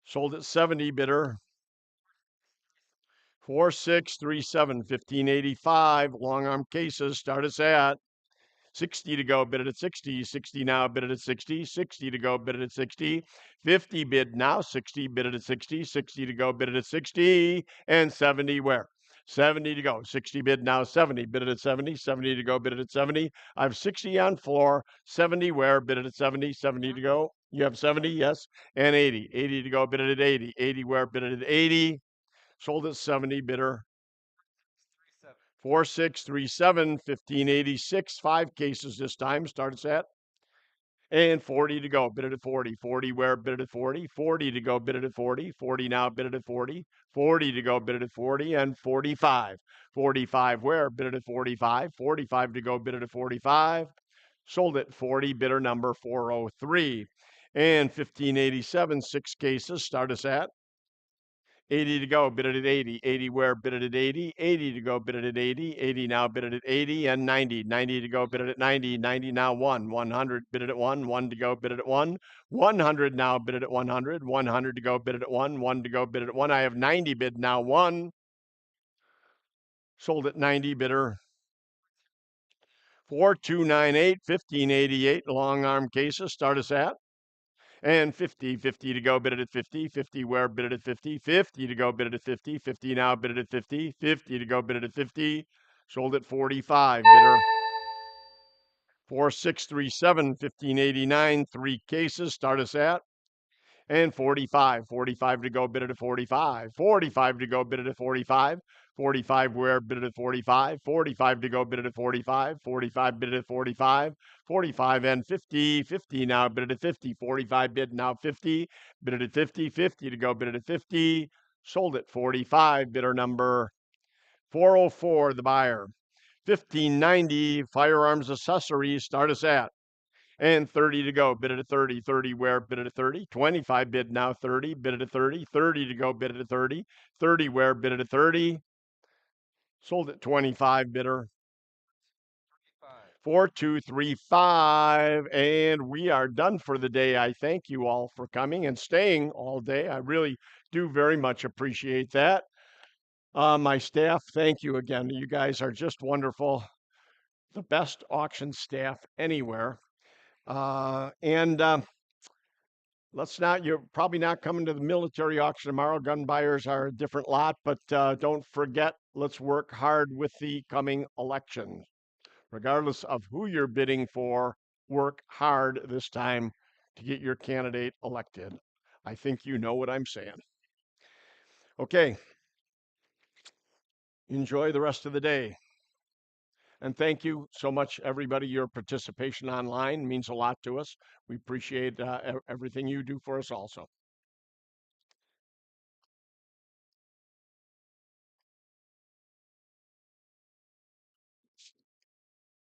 Sold at 70 bidder. 4637 1585. Long arm cases. Start us at 60 to go, bid it at 60. 60 now, bid it at 60. 60 to go, bid it at 60. 50 bid now, 60, bid it at 60. 60 to go, bid it at 60. And 70 where? 70 to go. 60 bid now, 70, bid it at 70. 70 to go, bid it at 70. I have 60 on floor. 70 where? Bid it at 70. 70 to go. You have 70, yes. And 80. 80 to go, bid it at 80. 80 where? Bid it at 80. Sold at 70, bidder. 4637 1586. 5 cases this time. Start us at. And 40 to go. Bid it at 40. 40 where? Bid it at 40. 40 to go. Bid it at 40. 40 now. Bid it at 40. 40 to go. Bid it at 40. And 45. 45 where? Bid it at 45. 45 to go. Bid it at 45. Sold at 40. Bidder number 403. And 1587. 6 cases. Start us at. 80 to go, bid it at 80. 80 where? Bid it at 80. 80 to go, bid it at 80. 80 now, bid it at 80. And 90. 90 to go, bid it at 90. 90 now, 1. 100, bid it at 1. 1 to go, bid it at 1. 100 now, bid it at 100. 100 to go, bid it at 1. 1 to go, bid it at 1. I have 90 bid now, 1. Sold at 90, bidder. 4298, 1588. Long arm cases. Start us at. And 50, 50 to go, bid it at 50. 50 where? Bid it at 50. 50 to go, bid it at 50. 50 now, bid it at 50. 50 to go, bid it at 50. Sold at 45, bidder. 4637 1589. 3 cases. Start us at. And 45. 45 to go, bid it at 45. 45 to go, bid it at 45. 45 where? Bid it at 45. 45 to go, bid it at 45. 45 bid it at 45. 45 and 50. 50 now, bid it at 50. 45 bid now 50. Bid it at 50. 50 to go, bid it at 50. Sold at 45. Bidder number 404, the buyer. 1590. Firearms accessories. Start us at. And 30 to go, bid it at 30. 30 where? Bid it at 30. 25 bid now 30, bid it at 30. 30 to go, bid it at 30. 30 where? Bid it at 30. Sold at 25, bidder. 4235. And we are done for the day. I thank you all for coming and staying all day. I really do very much appreciate that. My staff, thank you again. You guys are just wonderful. The best auction staff anywhere. Let's not, you're probably not coming to the military auction tomorrow. Gun buyers are a different lot, but don't forget, let's work hard with the coming election. Regardless of who you're bidding for, work hard this time to get your candidate elected. I think you know what I'm saying. Okay. Enjoy the rest of the day. And thank you so much, everybody. Your participation online means a lot to us. We appreciate everything you do for us also.